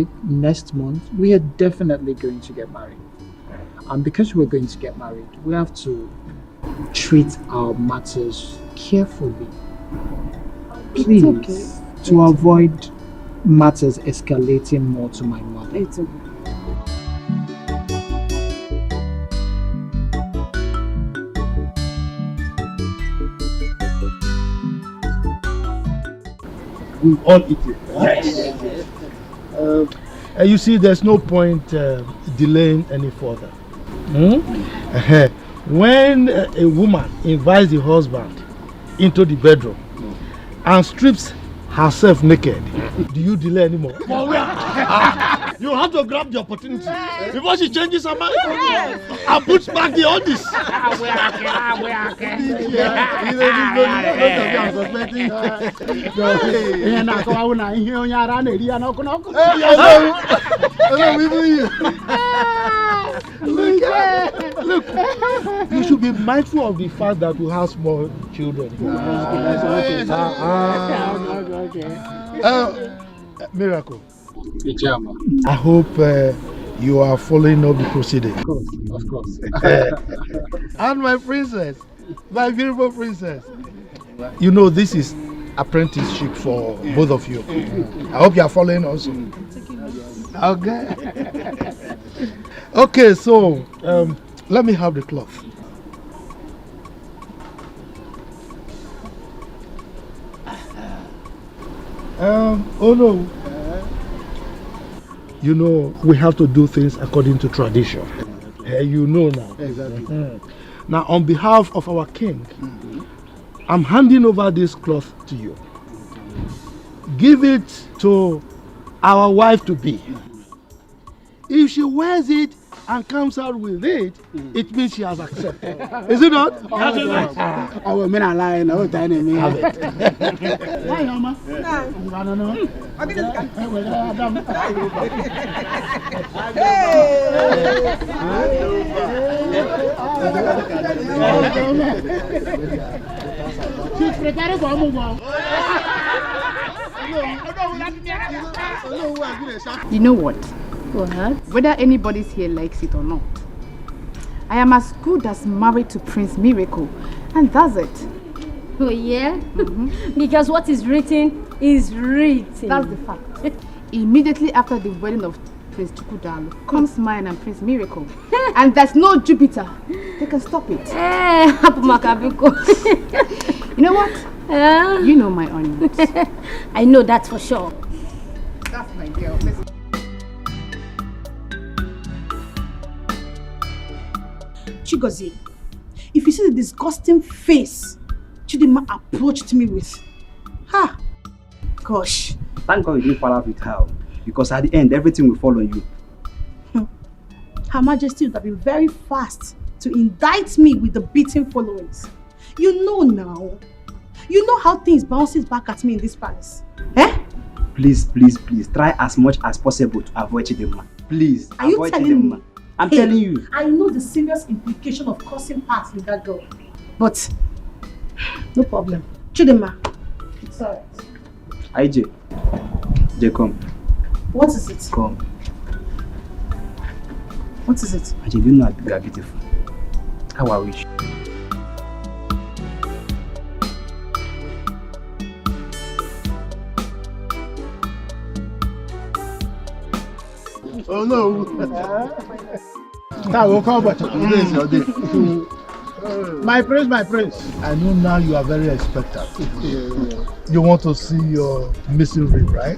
month, we are definitely going to get married. And because we're going to get married, we have to treat our matters carefully. Please, okay. To avoid matters escalating more to my mother. It's okay. We all eat it. Yes. You see, there's no point delaying any further. When a woman invites the husband into the bedroom and strips herself naked, do you delay anymore? You have to grab the opportunity before she changes her mind and puts back the oldies. Look, you should be mindful of the fact that we have small children. Miracle. I hope you are following up the proceeding. Of course. And my princess, my beautiful princess. You know this is apprenticeship for both of you. I hope you are following also. Okay. Okay, so let me have the cloth. Oh no. You know, we have to do things according to tradition. You know now. Exactly. Now, on behalf of our king, I'm handing over this cloth to you. Give it to our wife to be. If she wears it and comes out with it, it means she has accepted. Is it not? I will mean a lie. No, tell me. Have it. Why, Mama? She's preparing for a move. You know what? What? Whether anybody's here likes it or not, I am as good as married to Prince Miracle, and that's it. Oh yeah? Because what is written is written. That's the fact. Immediately after the wedding of Prince Chukudalo comes mine and Prince Miracle. And there's no Jupiter. They can stop it. You know what? You know my onions. I know that for sure. That's my girl. Listen. Chigozie, if you see the disgusting face Chidima approached me with, gosh. Thank God you didn't fall out with her, because at the end, everything will fall on you. Her Majesty would have been very fast to indict me with the beating followings. You know now. You know how things bounces back at me in this palace. Please, please, please, try as much as possible to avoid Chidima. Please, Are you avoid telling Chidima. me? I'm telling you. I know the serious implication of causing parts with that girl. But, no problem. Chidima, it's alright. IJ, come. What is it? Come. What is it? IJ, you know you are beautiful. How I wish. Oh no! That will come, but today is your day. My prince, my prince. I know now you are very expectant. You want to see your missing rib, right?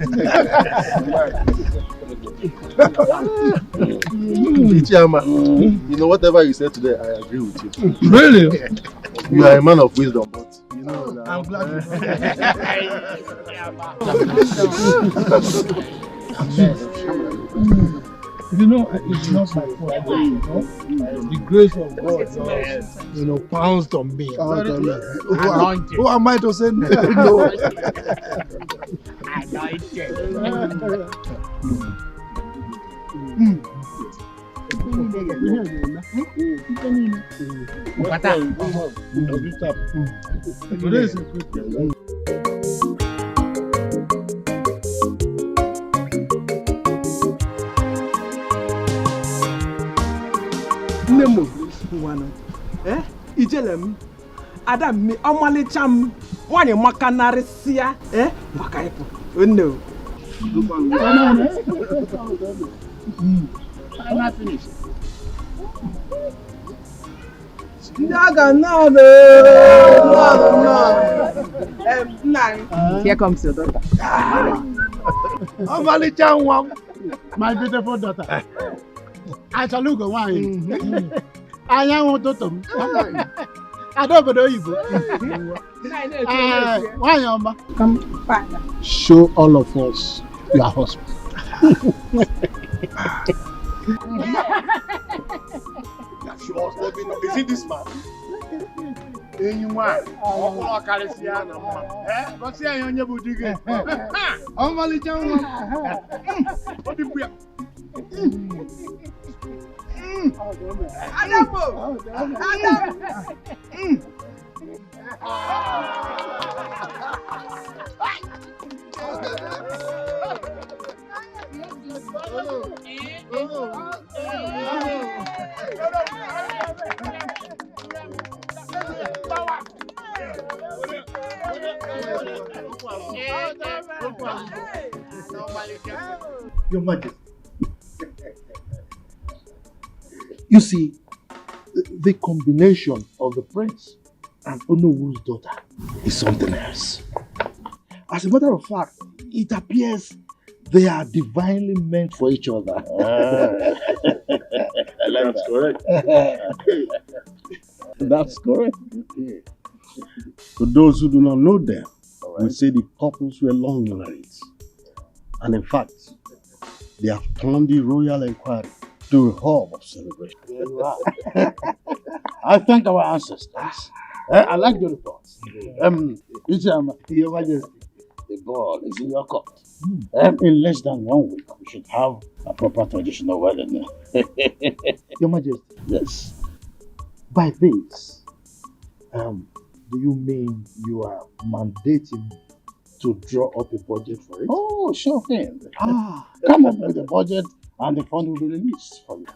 Chairman, you know, whatever you said today, I agree with you. Really? You are a man of wisdom, but you know now. I'm glad you You know, it's not my fault, you know. The grace of God just, pounced on me. Who am I to say no? Nemo, Ijelem, Adam, me, Omalicham, one in Macanarisia, Macaipo. No. I'm not finished. Here comes your daughter. My beautiful daughter. I shall look away. I am to them. I don't know you. Why am I? Come back. Show all of us your husband. Is it this man? Anyone? What's the on your booty? Oh, Malijan. What did we have? Your Majesty. You see, the combination of the prince and Onowu's daughter is something else. As a matter of fact, it appears they are divinely meant for each other. That's correct. That's correct. For those who do not know them, we say the couples were long married. And in fact, they have turned the royal inquiry to a hall of celebration. I thank our ancestors. I like the reports. Your Majesty, the ball is in your court. In less than 1 week, we should have a proper traditional wedding. Your Majesty. Yes. By this, do you mean you are mandating to draw up a budget for it? Oh, sure thing. Come up with a budget and the fund will be released for you.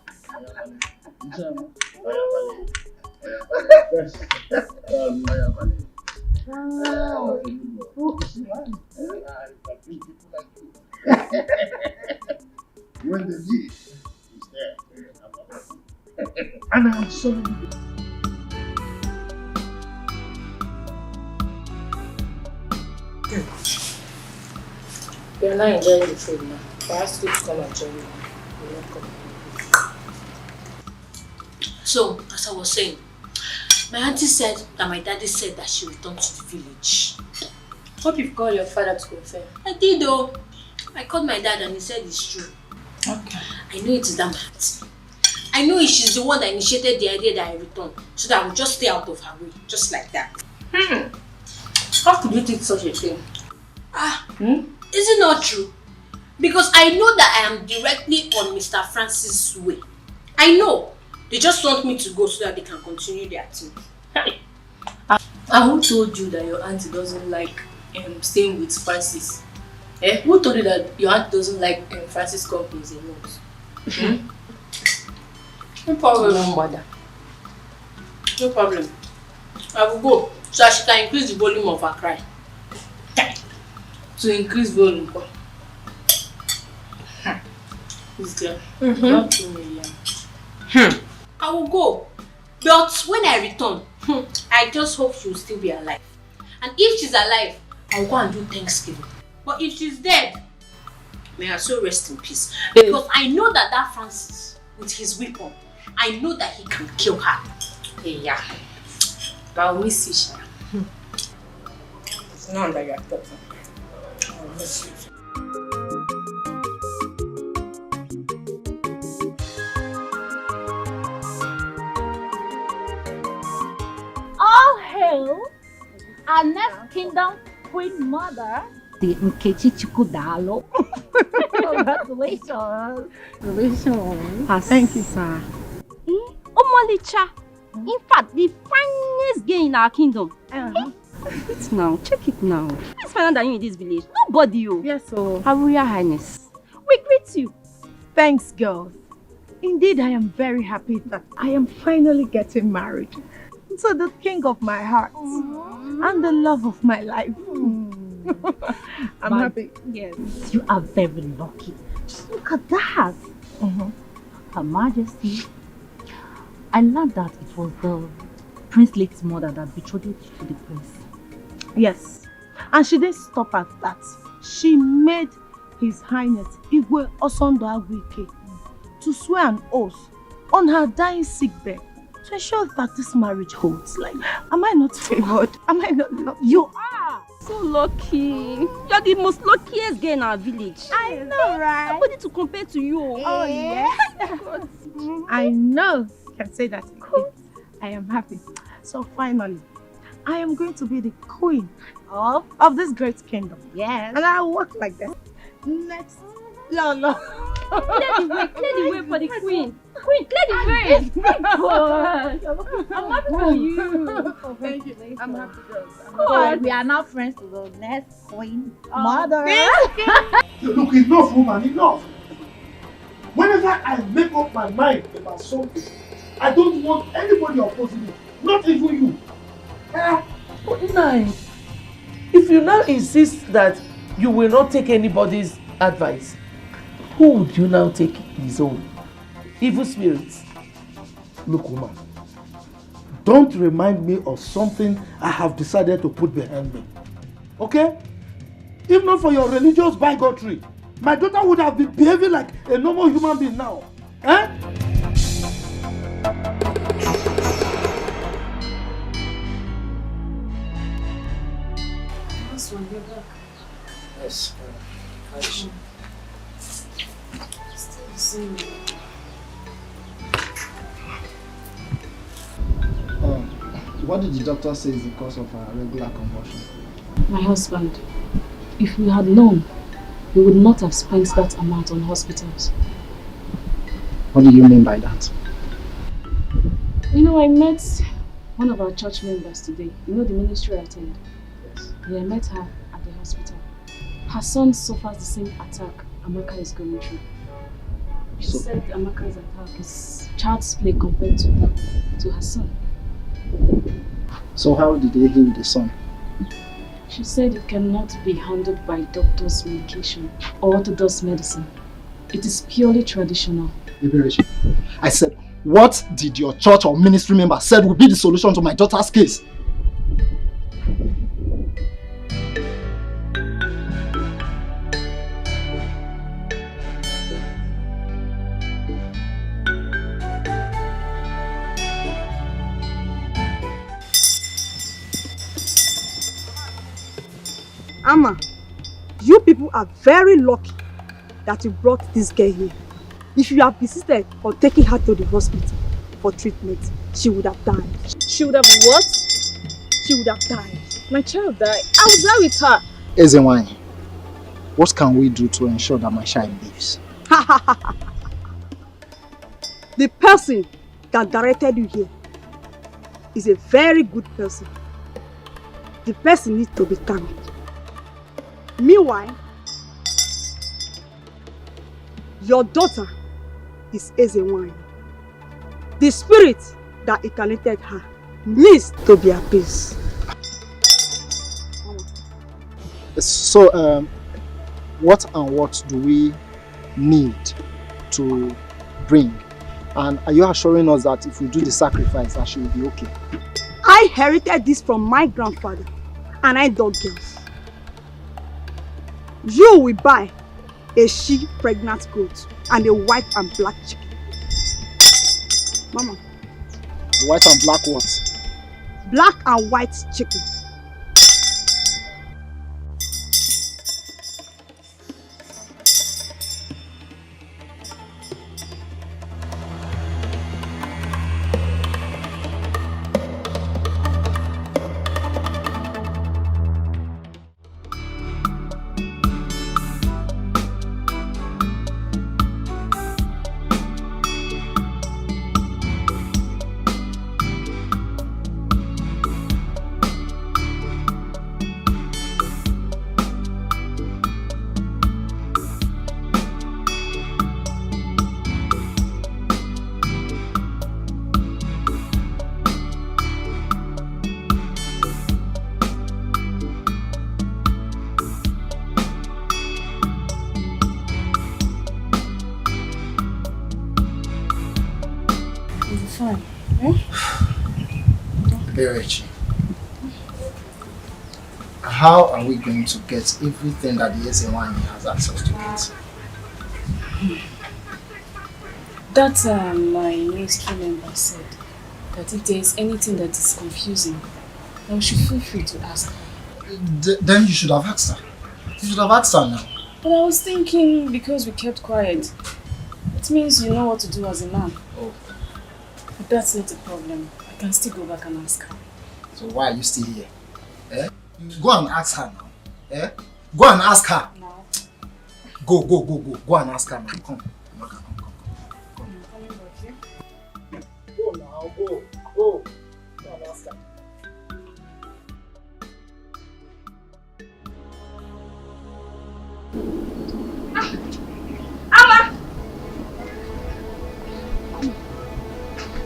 When the need is there, and I'm sorry. You're not enjoying the food now. I asked you to come and join me. You're not coming. So, as I was saying, my auntie said that my daddy said that she returned to the village. Hope you've called your father to confirm. I did though. I called my dad and he said it's true. Okay. I know it is that my auntie. I know she's the one that initiated the idea that I return, so that I would just stay out of her way, just like that. How could you think such a thing? Is it not true? Because I know that I am directly on Mr. Francis' way. I know. They just want me to go so that they can continue their team. And who told you that your auntie doesn't like staying with Francis? Who told you that your aunt doesn't like Francis companies a lot? No problem. No matter. No problem. I will go so that she can increase the volume of her cry. To increase volume. This girl. Not 2 million. I will go. But when I return, I just hope she will still be alive. And if she's alive, I'll go and do Thanksgiving. But if she's dead, may her soul rest in peace. Because I know that Francis, with his weapon, I know that he can kill her. Yeah. But I'll miss you, Shara. It's not that you're talking. I'll miss you. Our next kingdom queen mother, the Nkechi Chukudalo. Congratulations. Congratulations. Thank you, sir. Omolicha. In fact, the finest girl in our kingdom. Check it now. Check it now. Who's finer than you in this village? Nobody, you. Yes, so. Her Royal Highness. We greet you. Thanks, girls. Indeed, I am very happy that I am finally getting married to the king of my heart and the love of my life. I'm happy. Yes. You are very lucky. Just look at that. Her Majesty. I learned that it was the Prince Lake's mother that betrothed you to the prince. Yes. And she didn't stop at that. She made His Highness Igwe Osondo Agwike to swear an oath on her dying sickbed to ensure that this marriage holds. Like, am I not favored? Am I not lucky? You are so lucky. You're the most luckiest girl in our village. I know, right? Nobody to compare to you. Oh, yes. I know. I can say that. Cool. I am happy. So finally, I am going to be the queen of this great kingdom. Yes. And I'll walk like that. Next. No. Clear the way for the queen. Queen, clear the way. God. I'm happy for you. Oh, thank you. I'm happy, girls. So we are now friends to the next queen mother. Look, enough, woman, enough. Whenever I make up my mind about something, I don't want anybody opposing me, not even you. But Nai, if you now insist that you will not take anybody's advice, who would you now take his own? Evil spirits. Look, woman, don't remind me of something I have decided to put behind me. Okay? If not for your religious bigotry, my daughter would have been behaving like a normal human being now. Eh? This one, you're back. Yes. Still the same. What did the doctor say is the cause of her regular convulsion? My husband. If we had known, we would not have spent that amount on hospitals. What do you mean by that? You know, I met one of our church members today. You know the ministry I attend? Yes. Yeah, I met her at the hospital. Her son suffers the same attack Amaka is going through. She said Amaka's attack is child's play compared to her son. So how did they heal the son? She said it cannot be handled by doctor's medication or orthodox medicine. It is purely traditional. I said, what did your church or ministry member said would be the solution to my daughter's case? Amma, you people are very lucky that you brought this girl here. If you have insisted on taking her to the hospital for treatment, she would have died. She would have what? She would have died. My child died. I was there with her. Ezenwany, what can we do to ensure that my child lives? The person that directed you here is a very good person. The person needs to be thanked. Meanwhile, your daughter is Ezenwany. The spirit that incarnated her needs to be appeased. So, what and what do we need to bring? And are you assuring us that if we do the sacrifice, that she will be okay? I inherited this from my grandfather, and I dog girls. You will buy a she-pregnant goat and a white and black chicken. Mama. White and black what? Black and white chicken. Berechi, how are we going to get everything that the SNY has access to get? That my ministry member said that if there is anything that is confusing, then we should feel free to ask her. Then you should have asked her. You should have asked her now. But I was thinking because we kept quiet, it means you know what to do as a man. Oh. But that's not a problem. I can still go back and ask her. So why are you still here? Eh? Go and ask her now. Eh? Go and ask her. Now. Go. Go and ask her now. Come. Go now, go. Go and ask her.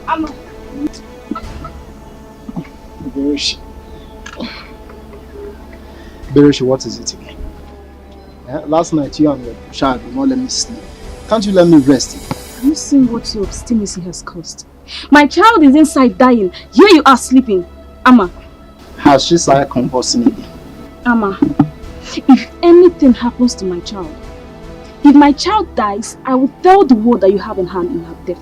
Amma! Bereshi, what is it again? Last night you and your child did not let me sleep. Can't you let me rest? Have you seen what your obstinacy has caused? My child is inside dying. Here you are sleeping. Amma. Has she started convulsing again? Amma, if anything happens to my child, if my child dies, I will tell the world that you have in hand in her death.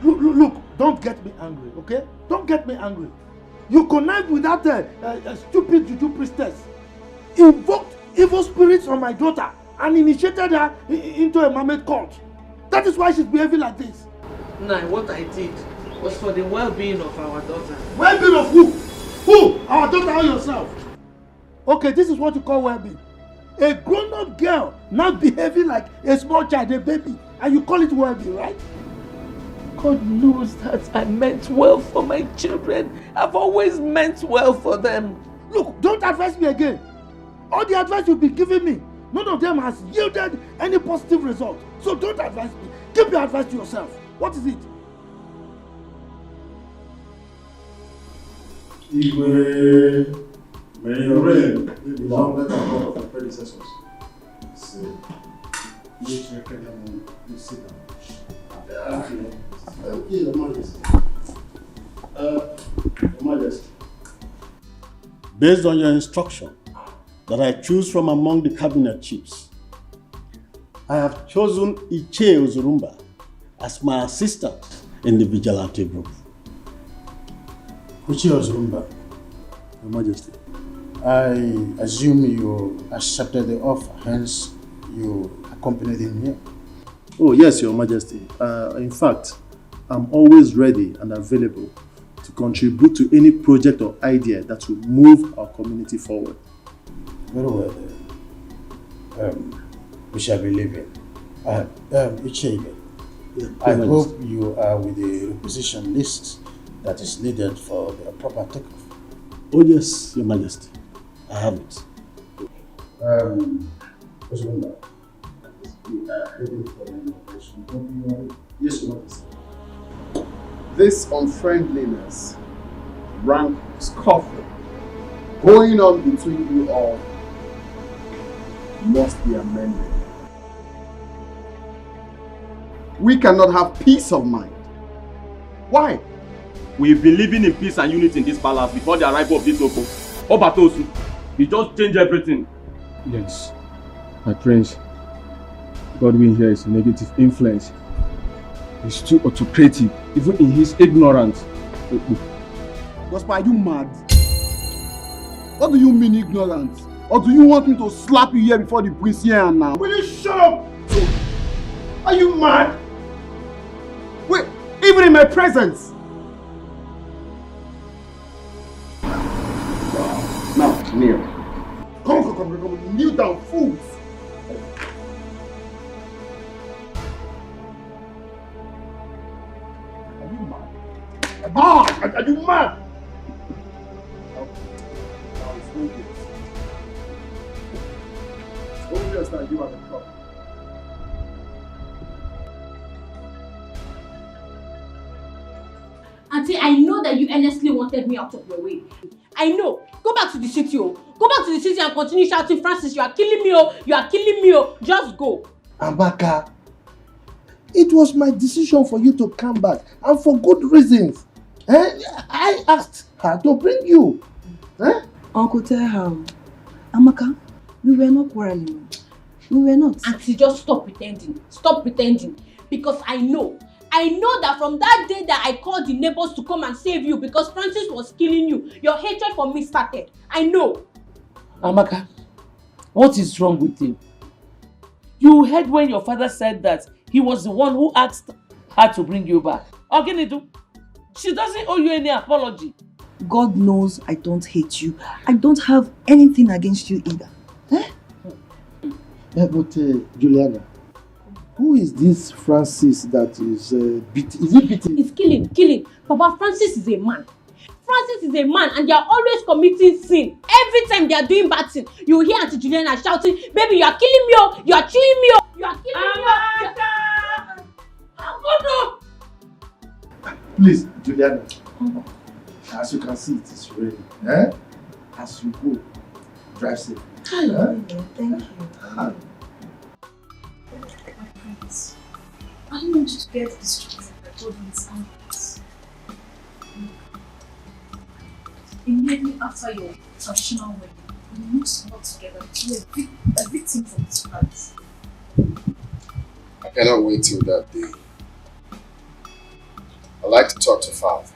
Look, don't get me angry, okay? Don't get me angry. You connived with that stupid juju priestess, invoked evil spirits on my daughter, and initiated her into a mermaid cult. That is why she's behaving like this. Nah, what I did was for the well-being of our daughter. Well-being of who? Who? Our daughter or yourself? Okay, this is what you call well-being. A grown-up girl now behaving like a small child, a baby, and you call it well-being, right? God knows that I meant well for my children. I've always meant well for them. Look, don't advise me again. All the advice you've been giving me, none of them has yielded any positive result. So don't advise me. Keep your advice to yourself. What is it? Igwe, may your reign be longer than that of your predecessors. See, please sit down. Your Majesty. Your Majesty. Based on your instruction that I choose from among the cabinet chiefs, I have chosen Iche Ozurumba as my assistant in the vigilante group. Iche Ozurumba, Your Majesty. I assume you accepted the offer, hence you accompanied him here. Oh yes, Your Majesty. In fact, I'm always ready and available to contribute to any project or idea that will move our community forward. Very well then. We shall be leaving. Ichebe, I hope you are with the requisition list that is needed for the proper takeoff. Oh yes, Your Majesty. I have it. Osmunda, we are heading for an operation. Yes, Your Majesty. This unfriendliness, rank scuffle going on between you all must be amended. We cannot have peace of mind. Why? We've been living in peace and unity in this palace before the arrival of this Oko. Obatosu, he just changed everything. Yes, my prince. Godwin here is a negative influence. He's too autocratic, even in his ignorance. Gospel, are you mad? What do you mean ignorance? Or do you want me to slap you here before the priest here and now? Will you shut up? Are you mad? Wait, even in my presence? Now, kneel. Come, kneel down, fools. Are you mad? Are you mad? Now it's obvious. It's obvious that you are the problem. Auntie, I know that you earnestly wanted me out of your way. I know. Go back to the city, oh. Go back to the city and continue shouting, Francis, you are killing me, oh. You are killing me, oh. Just go. Amaka, it was my decision for you to come back, and for good reasons. I asked her to bring you. Uncle, tell her. Amaka, we were not quarreling. We were not. Auntie, just stop pretending. Stop pretending. Because I know that from that day that I called the neighbors to come and save you because Francis was killing you, your hatred for me started. I know. Amaka, what is wrong with you? You heard when your father said that he was the one who asked her to bring you back. Oginidu, she doesn't owe you any apology. God knows I don't hate you. I don't have anything against you either. But Juliana, who is this Francis that is beating? Is he beating? It's killing. Papa, Francis is a man. Francis is a man and they are always committing sin. Every time they are doing bad thing, you hear Auntie Juliana shouting, baby, you are killing me, oh, you are chewing me, oh, you are killing me, oh. Please, Juliana. As you can see, it is raining. As you go, drive safe. Thank you. I don't want you to get distracted by all these arguments. Immediately after your traditional wedding, we need to work together to be a victim for this price. I cannot wait till that day. I'd like to talk to Father.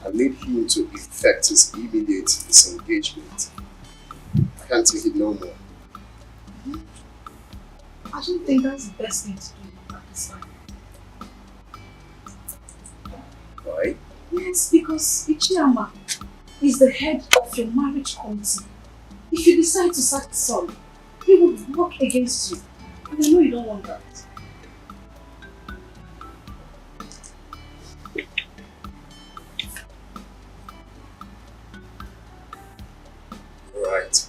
I need him to effect his immediate disengagement. I can't take it no more. I don't think that's the best thing to do at this time. Why? Yes, because Ichiyama is the head of your marriage committee. If you decide to sack son, he will work against you. And I know you don't want that. Right.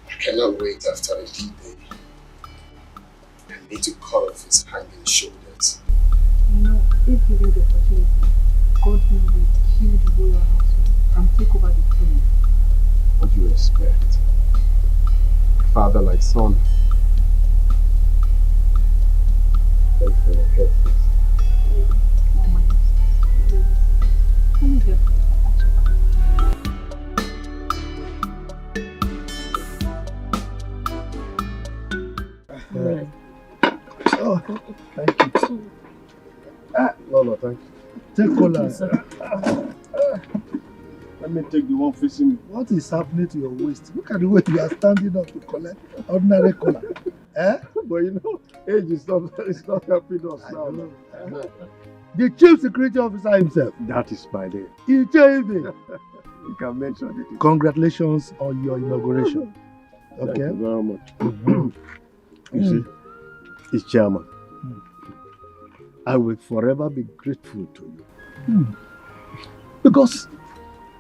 I cannot wait after a good day. I need to cut off his hanging shoulders. You know, if given the opportunity, God will kill the royal household and take over the throne. What do you expect? Father like son. Thank you for your care. Come here. Oh, thank you. No, thank you. Take cola. Let me take the one facing me. What is happening to your waist? Look at the way you are standing up to collect ordinary cola. But you know, age is not helping us now. The chief security officer himself. That is my name. He changed it. You can mention it. Congratulations on your inauguration. Okay. Thank you very much. You see, it's chairman. I will forever be grateful to you. Because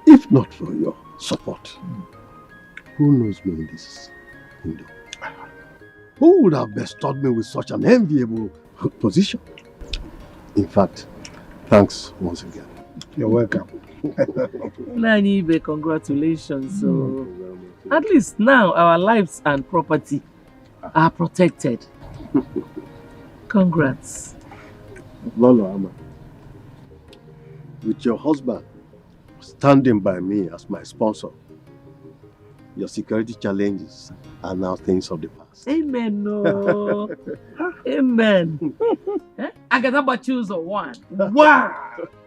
if not for your support, who knows me in this kingdom? Who would have bestowed me with such an enviable position? In fact, thanks once again. You're welcome. Nanibe, congratulations. So, at least now our lives and property are protected. Congrats. Lolo Ama, with your husband standing by me as my sponsor, Your security challenges are now things of the past. Amen. No. Amen. I got about choose one. Wow!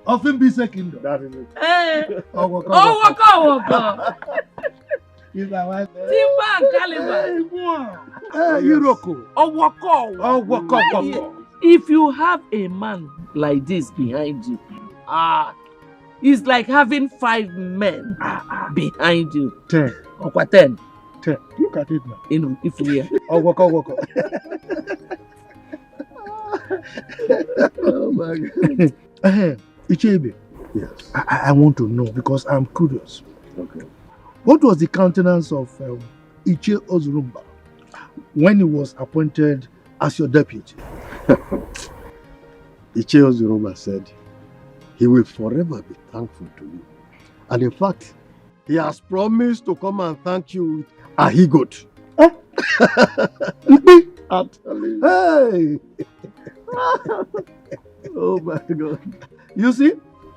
Of him be second. That is it. Oh, waka. He's my wife. Timber and Caliber. Hey, Iroko. Waka. If you have a man like this behind you, it's like having 5 men behind you. 10. Or 10. 10. Look at it now. If we are. Waka. Oh my God. Ichebe. Yes. I want to know because I'm curious. Okay. What was the countenance of Iche Ozurumba when he was appointed as your deputy? Iche Ozurumba said he will forever be thankful to you. And in fact, he has promised to come and thank you with a he-goat. I'm telling you. Hey! Oh my God. You see?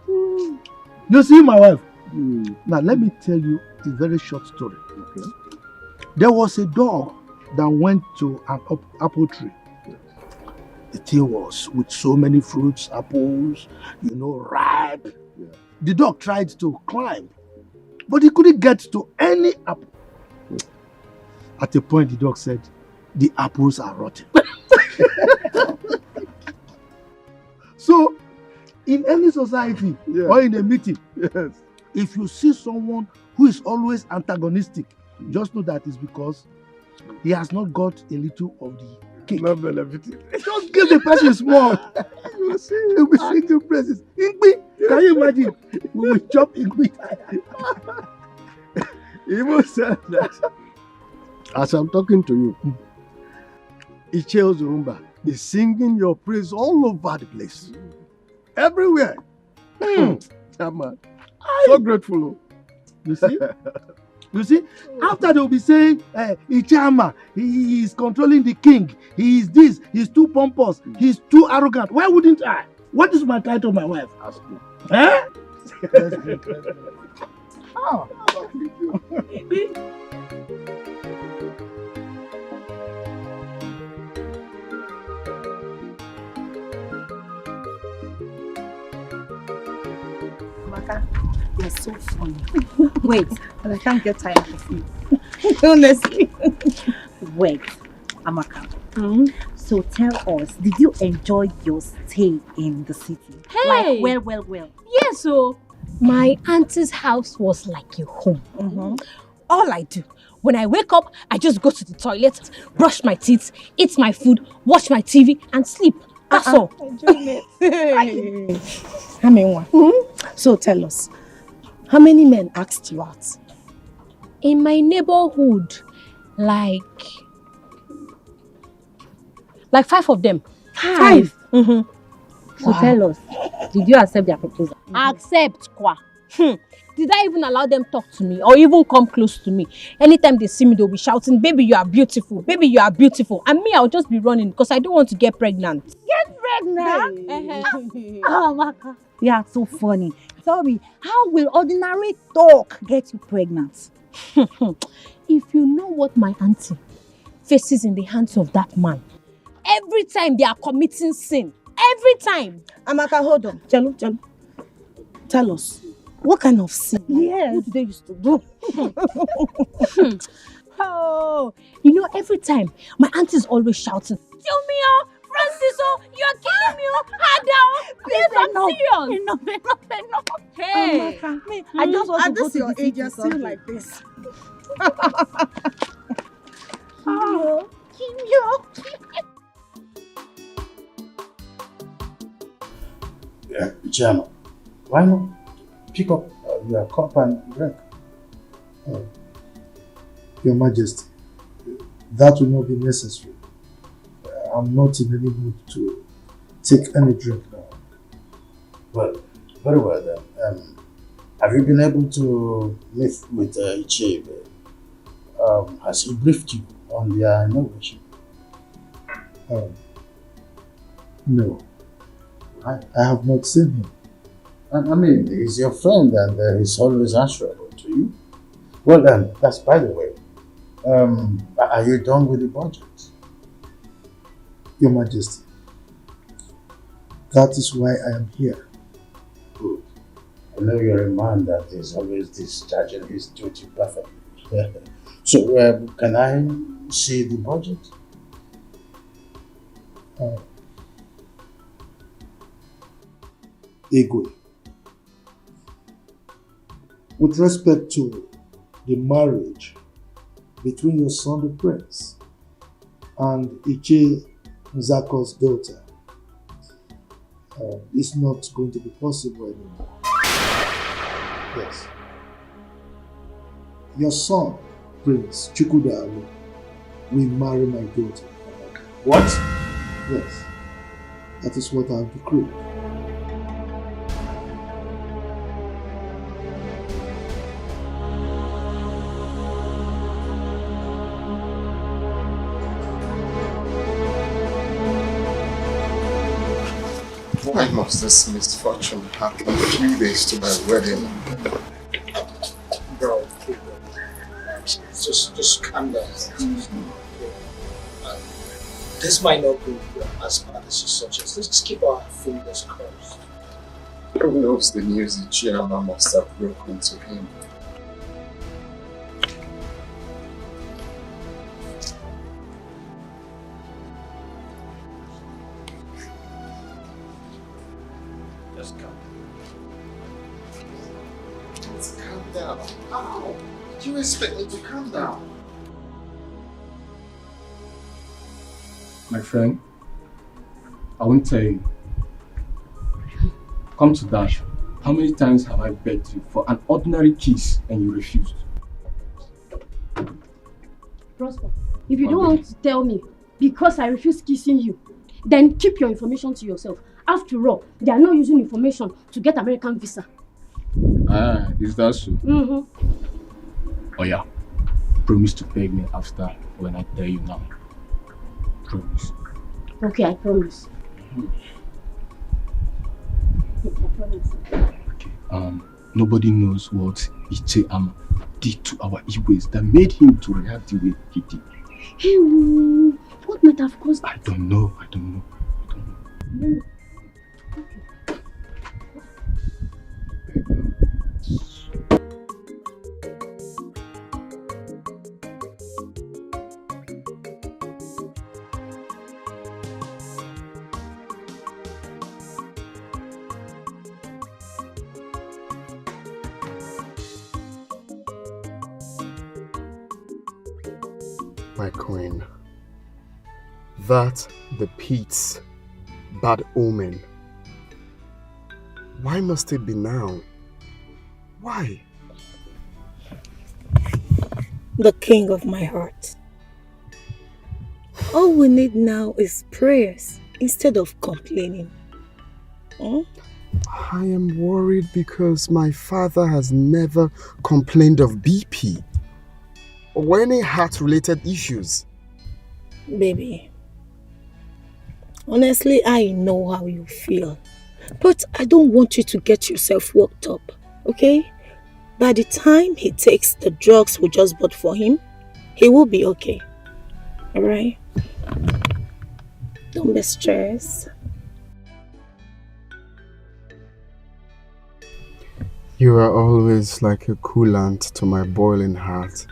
You see my wife? Now let me tell you a very short story. Okay. There was a dog that went to an apple tree. The tree was with so many fruits, apples, ripe. Yeah. The dog tried to climb, but he couldn't get to any apple. At a point, the dog said, "The apples are rotten." So, in any society or in a meeting, if you see someone who is always antagonistic, just know that it's because he has not got a little of the cake. Not benefiting. Just give the person small. You will see, he will be singing praises. Ingbi, can you imagine? We will chop Ingbi. He even said that as I'm talking to you, Iche Ozurumba is singing your praise all over the place. Everywhere. Chairman. So grateful. You see? You see? After they will be saying, Ichama, he is controlling the king. He is this. He's too pompous. He's too arrogant. Why wouldn't I? What is my title, my wife? Ask me. Eh? Oh. You're so funny. Wait, but I can't get tired of you. Honestly. Wait, Amaka. So tell us, did you enjoy your stay in the city? Hey! Like, well. Yes, so my auntie's house was like a home. All I do, when I wake up, I just go to the toilet, brush my teeth, eat my food, watch my TV, and sleep. That's all. So tell us, how many men asked you out? In my neighborhood, like 5 of them. 5? So tell us, did you accept their proposal? Accept, kwa. Did I even allow them talk to me or even come close to me? Anytime they see me, they'll be shouting, "Baby, you are beautiful. Baby, you are beautiful." And me, I'll just be running because I don't want to get pregnant. Get pregnant? Oh, Maka. You are so funny. Tell me, how will ordinary talk get you pregnant? If you know what my auntie faces in the hands of that man, every time they are committing sin, every time. Amaka, hold on. Tell us, what kind of sin? Yes. What do they used to do? Oh, every time my auntie is always shouting, "Filmio, Francisco, you're killing me, Ada." Please, I'm serious. Enough. Hey, Amaka, I just want to go to your the age, city you're still like this. Chairman, why not pick up your cup and drink? Your Majesty, that will not be necessary. I'm not in any mood to take any drink now. Well, very well then. Have you been able to meet with Ichebe? Has he briefed you on their inauguration? No. I have not seen him. I mean, he's your friend and he's always answerable to you. Well, that's by the way. Are you done with the budget? Your Majesty, that is why I am here. Good. I know you're a man that is always discharging his duty perfectly. So, can I see the budget? Igwe, with respect to the marriage between your son the prince and Iche Nzako's daughter, it's not going to be possible anymore. Yes. Your son, Prince Chukwudalu, will marry my daughter. What? Yes. That is what I have decreed. Why must this misfortune happen 3 days to my wedding? Bro, just calm down. This might not go as bad as you suggest. Let's just keep our fingers crossed. Who knows the news the chairman must have broken to him? Just calm. Let's calm down. How? Did you expect me to calm down? My friend, I won't tell you. Come to that. How many times have I begged you for an ordinary kiss and you refused? Prosper, if you don't want to tell me because I refuse kissing you, then keep your information to yourself. After all, they are not using information to get American visa. Ah, is that so? Mm-hmm. Oh yeah. Promise to beg me after when I tell you now. Promise. Okay, I promise. I promise. Nobody knows what Iche Ama did to our Igwes that made him to react the way he did. Hey, what might have caused I don't know. Mm. My queen, that the Pete's bad omen. Why must it be now? Why? The king of my heart. All we need now is prayers instead of complaining. I am worried because my father has never complained of BP or any heart-related issues. Baby, honestly, I know how you feel. But I don't want you to get yourself worked up, okay? By the time he takes the drugs we just bought for him, he will be okay. Alright? Don't be stressed. You are always like a coolant to my boiling heart.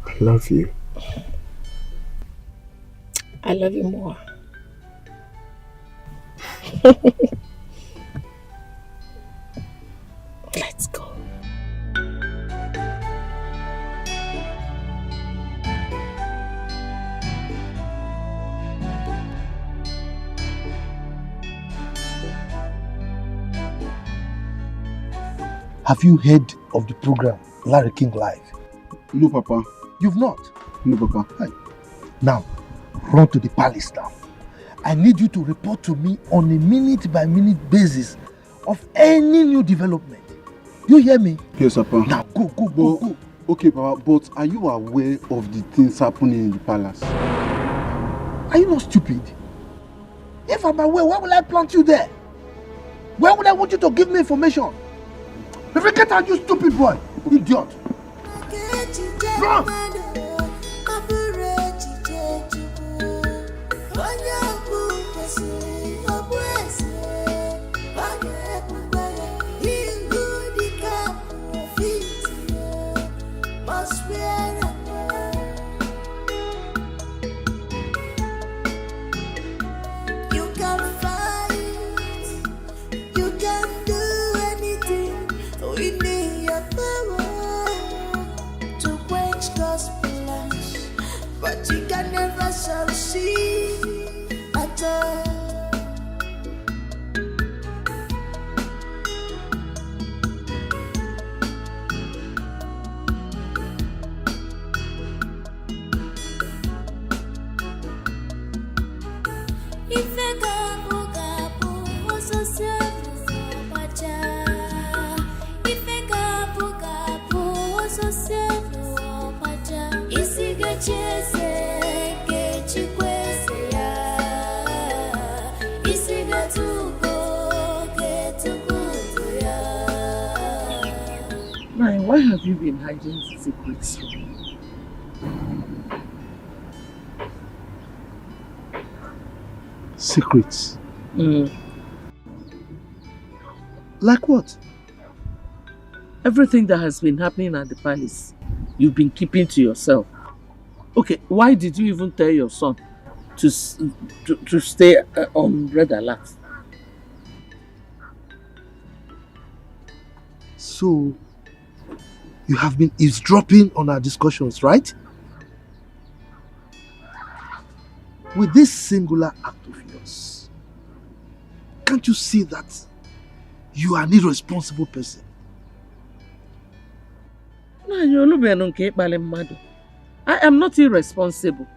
I love you. I love you more. Let's go. Have you heard of the program Larry King Live? No, Papa. You've not? No, Papa. Hey. Now, run to the palace now. I need you to report to me on a minute-by-minute basis of any new development. You hear me? Yes, Papa. Now, go. Okay, Papa, but are you aware of the things happening in the palace? Are you not stupid? If I'm aware, why will I plant you there? Why would I want you to give me information? Get out, you stupid boy! Idiot! Strong! But you can never succeed at all. Why have you been hiding secrets from me? Secrets? Like what? Everything that has been happening at the palace, you've been keeping to yourself. Okay, why did you even tell your son to stay on red alert? So, you have been eavesdropping on our discussions, right? With this singular act of yours, can't you see that you are an irresponsible person? I am not irresponsible.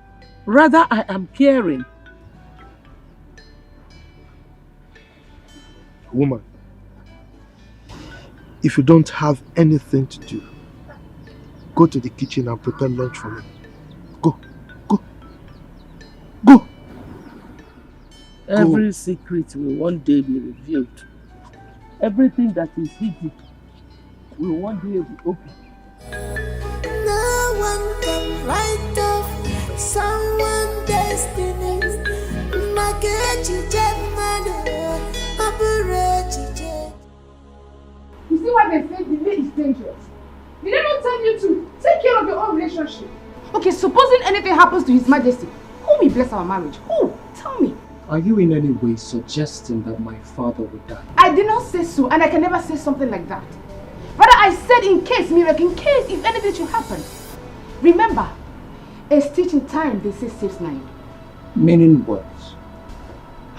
Rather, I am caring. Woman, if you don't have anything to do, go to the kitchen and prepare lunch for me. Go. Every secret will one day be revealed. Everything that is hidden will one day be open. No one can write off someone's destiny. You see why they say delay is dangerous? Did they not tell you to take care of your own relationship? Okay, supposing anything happens to His Majesty, who will bless our marriage? Who? Tell me. Are you in any way suggesting that my father would die? I did not say so, and I can never say something like that. Rather, I said in case, miracle, in case if anything should happen. Remember, a stitch in time, they say, saves 9. Meaning what?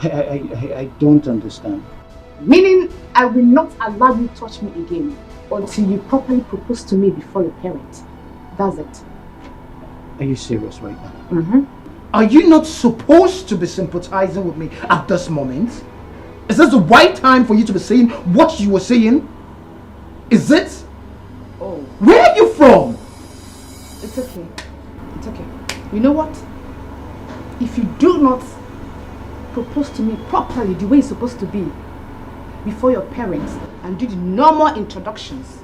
I don't understand. Meaning, I will not allow you to touch me again until you properly propose to me before your parents. That's it. Are you serious right now? Mm-hmm. Are you not supposed to be sympathizing with me at this moment? Is this the right time for you to be saying what you were saying? Is it? Oh. Where are you from? It's okay. It's okay. You know what? If you do not propose to me properly the way it's supposed to be before your parents and do the normal introductions,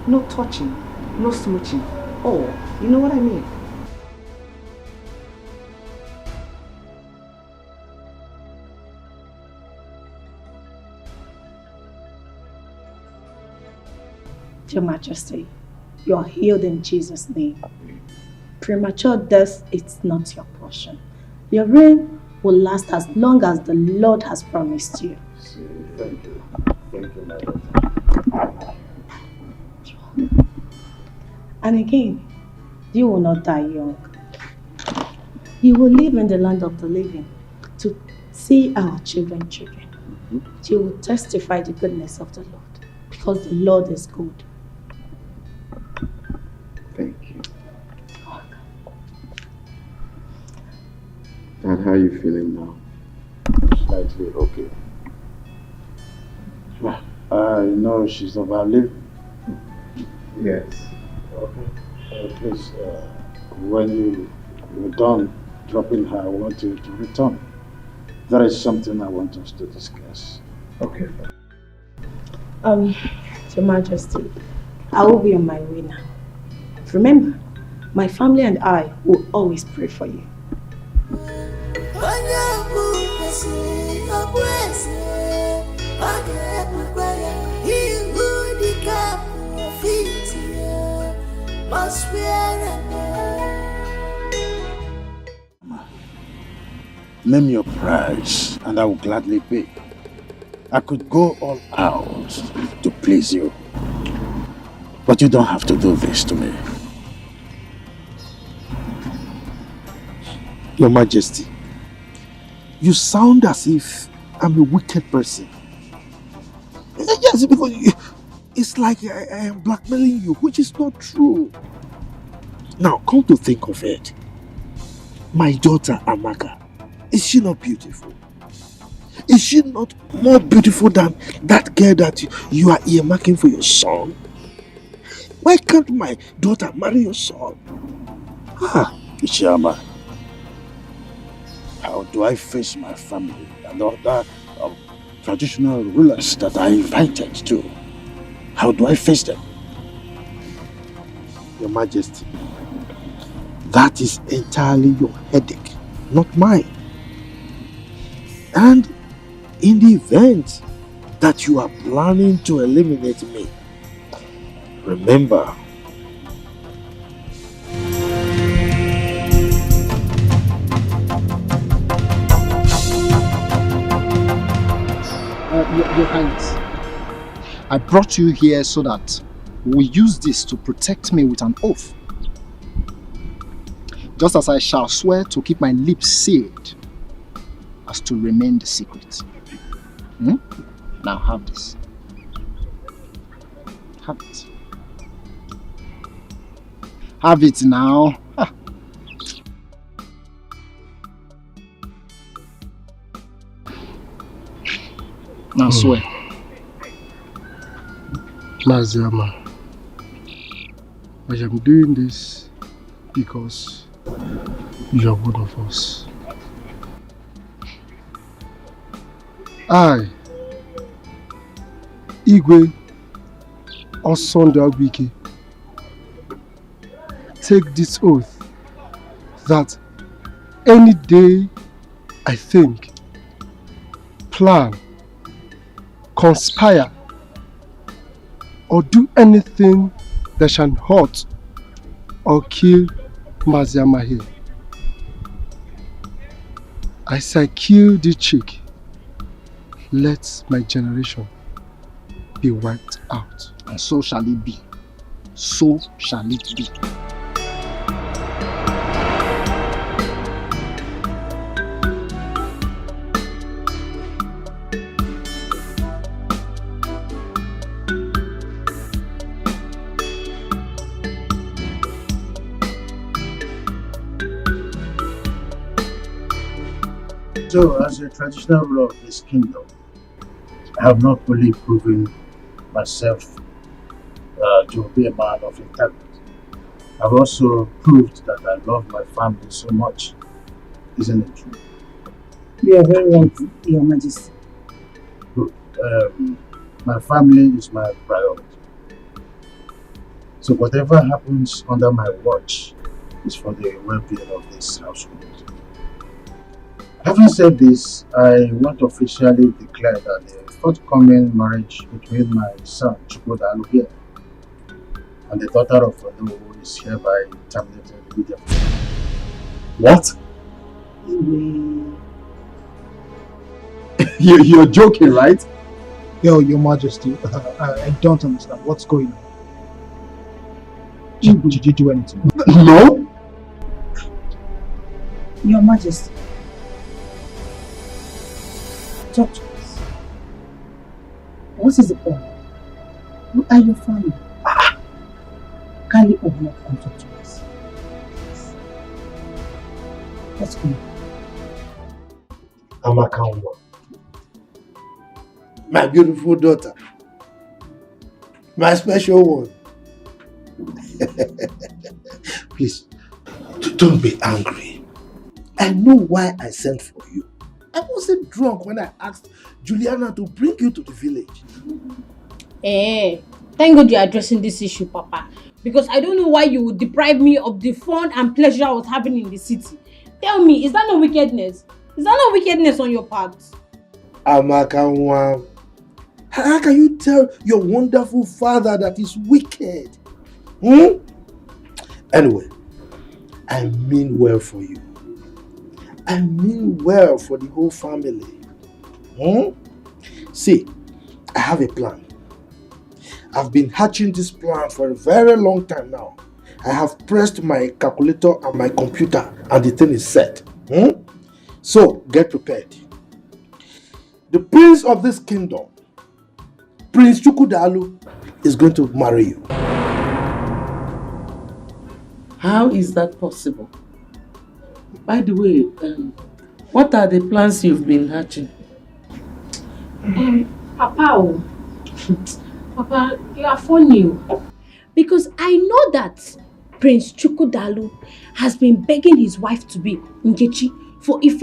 no touching, no smooching. Oh, you know what I mean? Your Majesty, you are healed in Jesus' name. Premature death is not your portion. Your reign will last as long as the Lord has promised you. Thank you. Thank you, my daughter. And again, you will not die young. You will live in the land of the living to see our children. You will testify the goodness of the Lord because the Lord is good. Thank you. And how are you feeling now? Slightly okay. I know she's overlived. Yes. Okay. Please, when you're done dropping her, I want you to return. There is something I want us to discuss. Okay. Your Majesty, I will be on my way now. Remember, My family and I will always pray for you. Name your price, and I will gladly pay. I could go all out to please you, but you don't have to do this to me. Your Majesty, you sound as if I'm a wicked person. Yes, because it's like I am blackmailing you, which is not true. Now, come to think of it, my daughter Amaka, is she not beautiful? Is she not more beautiful than that girl that you are earmarking for your son? Why can't my daughter marry your son? Ichiama, how do I face my family and other traditional rulers that I invited to? How do I face them? Your Majesty, that is entirely your headache, not mine. And in the event that you are planning to eliminate me, remember, Your Highness, I brought you here so that we use this to protect me with an oath. Just as I shall swear to keep my lips sealed as to remain the secret. Now have this. Have it. Have it now. Now swear. Maziama, I am doing this because you are one of us. I, Igwe Osondawiki, take this oath that any day I think, plan, conspire, or do anything that shall hurt or kill Maziama here, as I kill the chick, let my generation be wiped out. And so shall it be. So shall it be. So, as a traditional ruler of this kingdom, I have not fully proven myself to be a man of integrity. I've also proved that I love my family so much. Isn't it true? You are very right, Your Majesty. Good. My family is my priority. So whatever happens under my watch is for the well-being of this household. Having said this, I want to officially declare that the forthcoming marriage between my son Chukwudalu here and the daughter of Onowu is hereby terminated immediately. What? You're joking, right? Your Majesty, I don't understand what's going on. Did you do anything? No. Your Majesty, talk to us. What is the problem? Who are your family? Kindly open up and talk to us. Let's go. Amakanwa, my beautiful daughter, my special one. Please, don't be angry. I know why I sent for you. I wasn't drunk when I asked Juliana to bring you to the village. Thank God you're addressing this issue, Papa. Because I don't know why you would deprive me of the fun and pleasure I was having in the city. Tell me, is that not wickedness? Is that not wickedness on your part? Amaka, how can you tell your wonderful father that he's wicked? Anyway, I mean well for you. I mean well for the whole family. See, I have a plan. I've been hatching this plan for a very long time now. I have pressed my calculator and my computer and the thing is set. So, get prepared. The prince of this kingdom, Prince Chukwudalu, is going to marry you. How is that possible? By the way, what are the plans you've been hatching? Papa, Papa, you are funny. Because I know that Prince Chukwudalu has been begging his wife to be Nkechi for Ife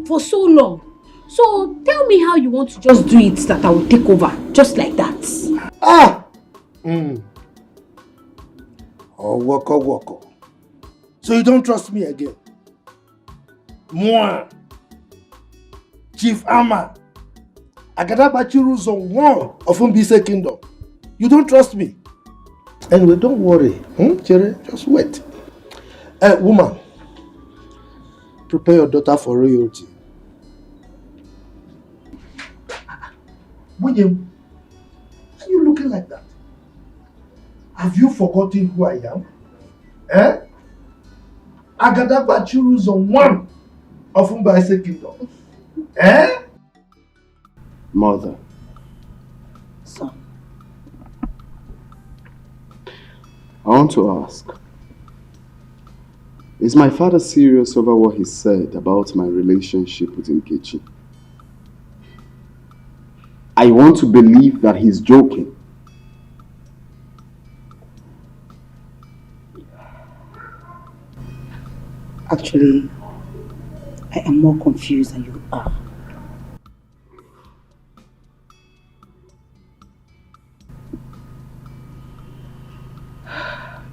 for so long. So tell me how you want to just do it that I will take over, just like that. Oh, woko. So you don't trust me again? Moi, Chief Ama, Agadabachiru Zone 1 of Mbise Kingdom. You don't trust me? Anyway, don't worry. Chere, just wait. Woman, prepare your daughter for royalty. William, why are you looking like that? Have you forgotten who I am? Agadabachiru Zone 1 of Mbise Kingdom. Mother. Son. I want to ask, is my father serious over what he said about my relationship with Nkechi? I want to believe that he's joking. Actually, I am more confused than you are.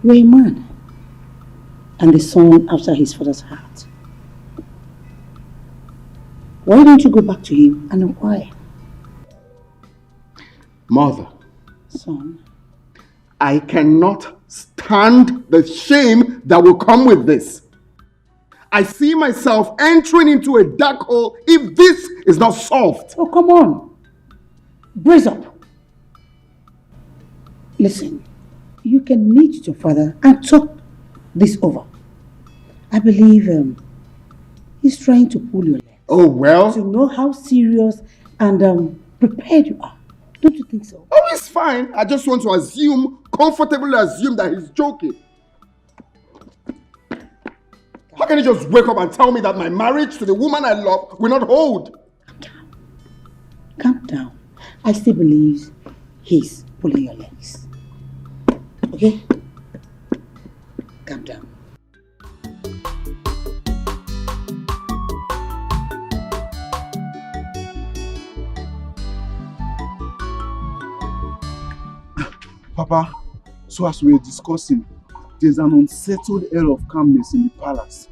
You're a man and the son after his father's heart. Why don't you go back to him and inquire? Mother. Son. I cannot stand the shame that will come with this. I see myself entering into a dark hole if this is not solved. Oh, come on. Brace up. Listen, you can meet your father and talk this over. I believe he's trying to pull your leg. Oh, well. To know how serious and prepared you are. Don't you think so? Oh, it's fine. I just want to comfortably assume that he's joking. How can you just wake up and tell me that my marriage to the woman I love will not hold? Calm down. I still believe he's pulling your legs. Okay? Calm down. Papa, so as we were discussing, there's an unsettled air of calmness in the palace.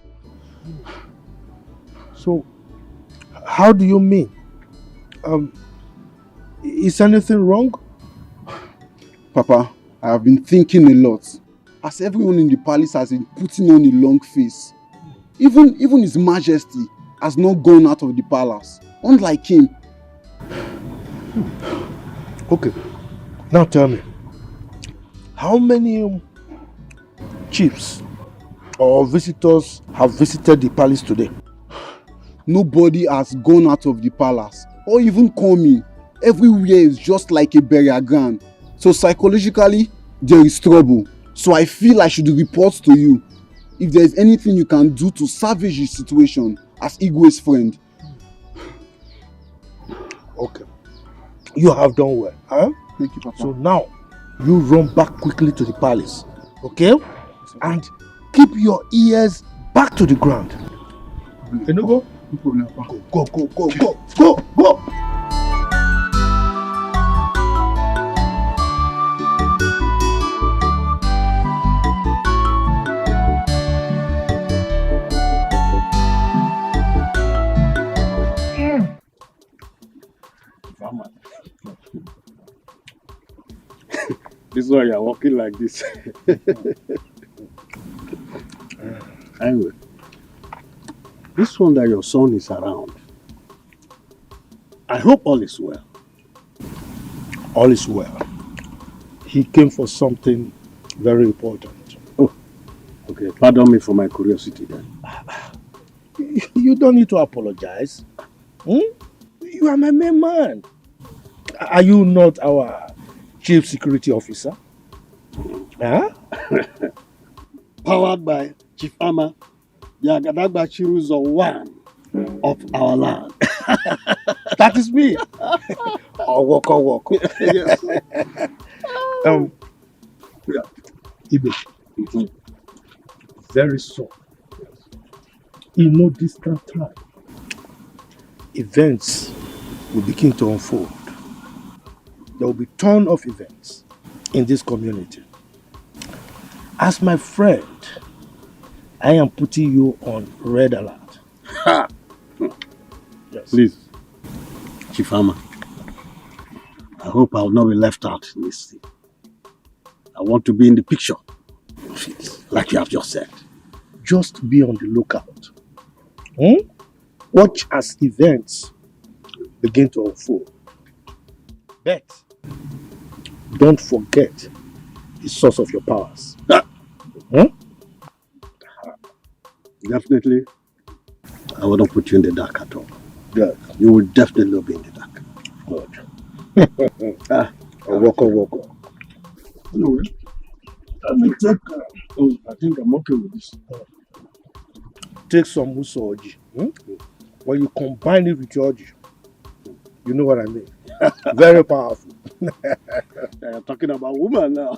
So, how do you mean? Is anything wrong? Papa, I have been thinking a lot. As everyone in the palace has been putting on a long face. Even His Majesty has not gone out of the palace. Unlike him. Okay, now tell me. How many chiefs or visitors have visited the palace today? Nobody has gone out of the palace or even come in. Everywhere is just like a burial ground. So psychologically, there is trouble. So I feel I should report to you if there is anything you can do to salvage the situation as Igwe's friend. Okay. You have done well. Huh? Thank you, Papa. So now, you run back quickly to the palace. Okay? And keep your ears back to the ground. Can you go? No problem, Papa. Go! This is why you're walking like this. Anyway, this one that your son is around, I hope all is well. All is well. He came for something very important. Oh, okay. Pardon me for my curiosity then. You don't need to apologize. You are my main man. Are you not our chief security officer? Huh? Powered by Chief Ama, the Agadagba Chiruzo one of our land. That is me. Walk. Yes. Ibe. Very soon, in no distant time, events will begin to unfold. There will be a ton of events in this community. As my friend, I am putting you on red alert. Yes. Please, Chief Ama, I hope I will not be left out in this thing. I want to be in the picture of it, like you have just said. Just be on the lookout. Watch as events begin to unfold. But don't forget the source of your powers. Definitely, I will not put you in the dark at all. Good. You will definitely be in the dark. Good. Walk. Anyway, let me take. I think I'm okay with this. Take some musoji. When you combine it with your oji, you know what I mean. Very powerful. You're talking about woman now.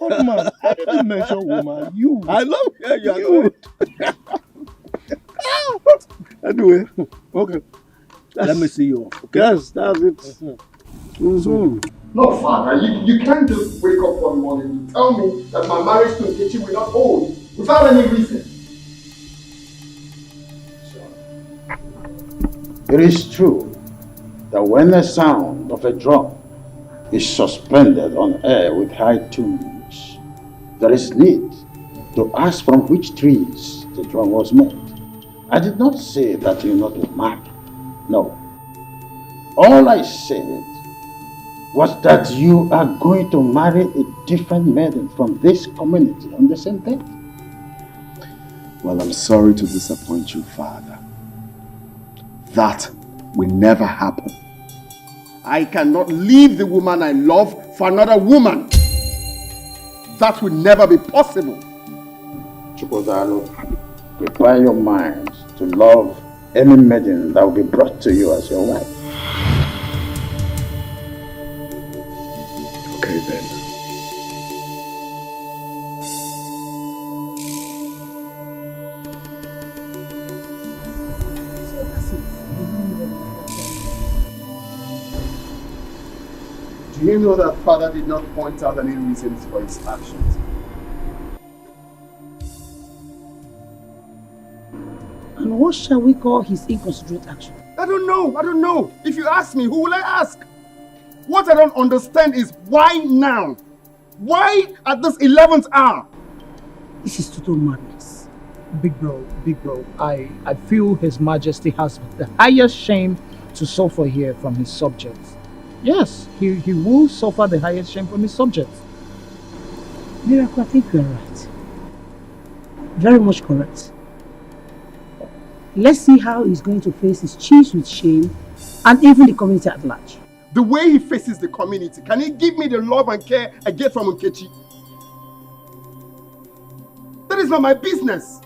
Oh man, I didn't mention woman. You. I love you. Anyway, okay. Let me see you. Okay? Yes, that's it. No, Father, you can't just wake up one morning and tell me that my marriage to Nkechi will not hold without any reason. It is true that when the sound of a drum is suspended on air with high tunes, there is need to ask from which trees the drum was made. I did not say that you not be married. No. All I said was that you are going to marry a different maiden from this community on the same day. Well, I'm sorry to disappoint you, Father. That will never happen. I cannot leave the woman I love for another woman. That will never be possible. Chukwudalo, prepare your mind to love any maiden that will be brought to you as your wife. Okay then. Do you know that Father did not point out any reasons for his actions? And what shall we call his inconsiderate action? I don't know. If you ask me, who will I ask? What I don't understand is why now? Why at this 11th hour? This is total madness. Big bro, I feel His Majesty has the highest shame to suffer here from his subjects. Yes, he will suffer the highest shame from his subjects. Miracle, I think you are right. Very much correct. Let's see how he's going to face his chiefs with shame and even the community at large. The way he faces the community, can he give me the love and care I get from Nkechi? That is not my business.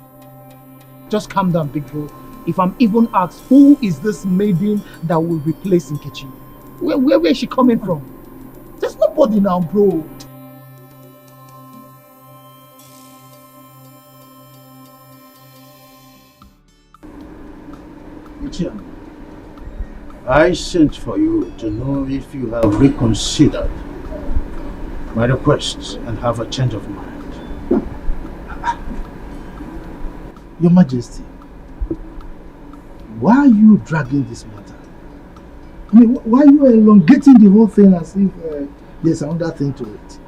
Just calm down, big bro. If I'm even asked, who is this maiden that will replace Nkechi? Where is she coming from? There's nobody now, bro. I sent for you to know if you have reconsidered my request and have a change of mind. Your Majesty, why are you dragging this matter? I mean, why are you elongating the whole thing as if there's another thing to it?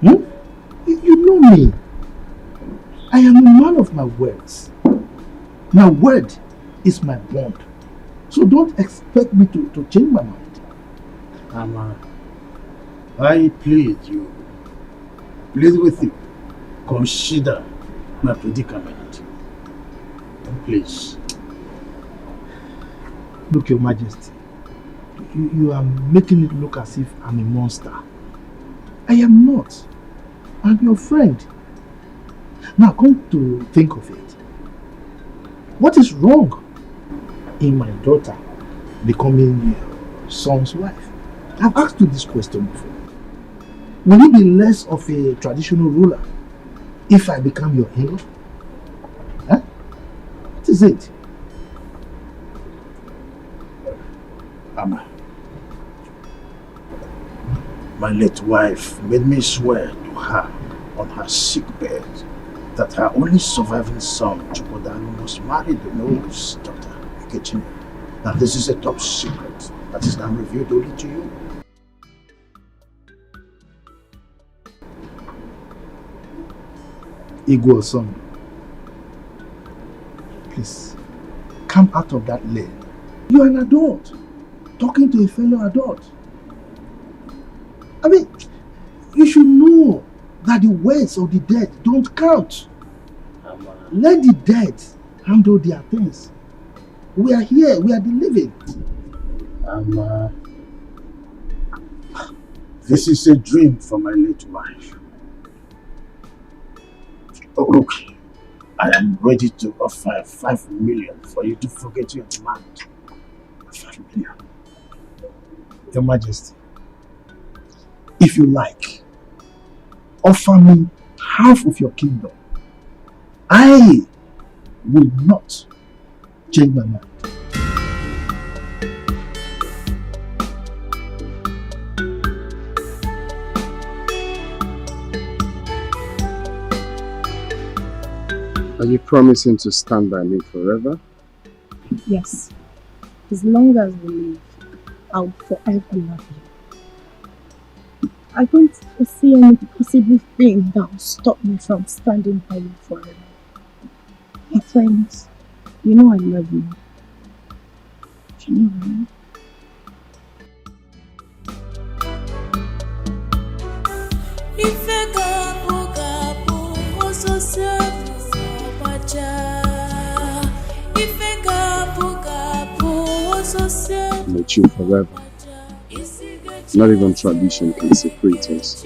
You know me. I am a man of my words. My word is my bond. So don't expect me to change my mind. Ama, I plead with you. Consider my predicament. Please. Look, Your Majesty, you are making it look as if I'm a monster. I am not. I'm your friend. Now come to think of it. What is wrong in my daughter becoming your son's wife? I've asked you this question before. Will you be less of a traditional ruler if I become your in-law? Huh? What is it? Ama, my late wife made me swear to her on her sick bed that her only surviving son, Chukwudalo, must marry the noble's daughter, Nkechi. Now this is a top secret that is now revealed only to you. Igwe son, please, come out of that lane. You are an adult, talking to a fellow adult. I mean, you should know that the words of the dead don't count. Let the dead handle their things. We are here, we are the living. This is a dream for my late wife. Oh, look, I am ready to offer 5 million for you to forget your demand. 5 million. Your Majesty, if you like, offer me half of your kingdom. I will not change my mind. Are you promising to stand by me forever? Yes. As long as we live, I'll forever love you. I don't see any possible thing that will stop me from standing by you forever. My friends, you know I love you. You know, right? I'm with you forever. Not even tradition can separate us.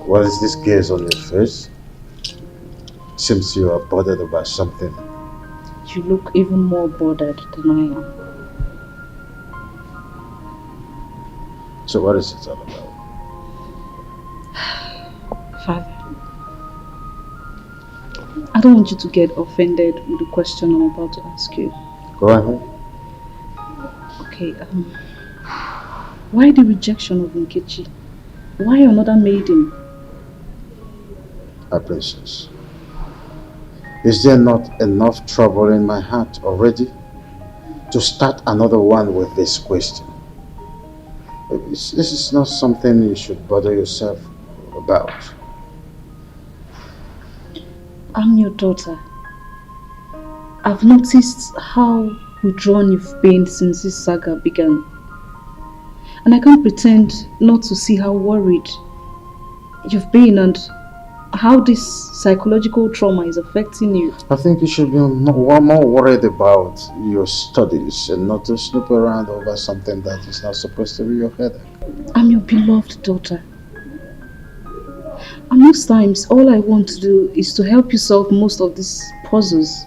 What is this gaze on your face? Seems you are bothered about something. You look even more bothered than I am. So what is it all about? Father, I don't want you to get offended with the question I'm about to ask you. Go ahead. Okay, why the rejection of Nkechi? Why another maiden? My princess, is there not enough trouble in my heart already to start another one with this question? This is not something you should bother yourself about. I'm your daughter. I've noticed how withdrawn you've been since this saga began. And I can't pretend not to see how worried you've been and how this psychological trauma is affecting you. I think you should be more worried about your studies and not to snoop around over something that is not supposed to be your headache. I'm your beloved daughter. And most times, all I want to do is to help you solve most of these puzzles.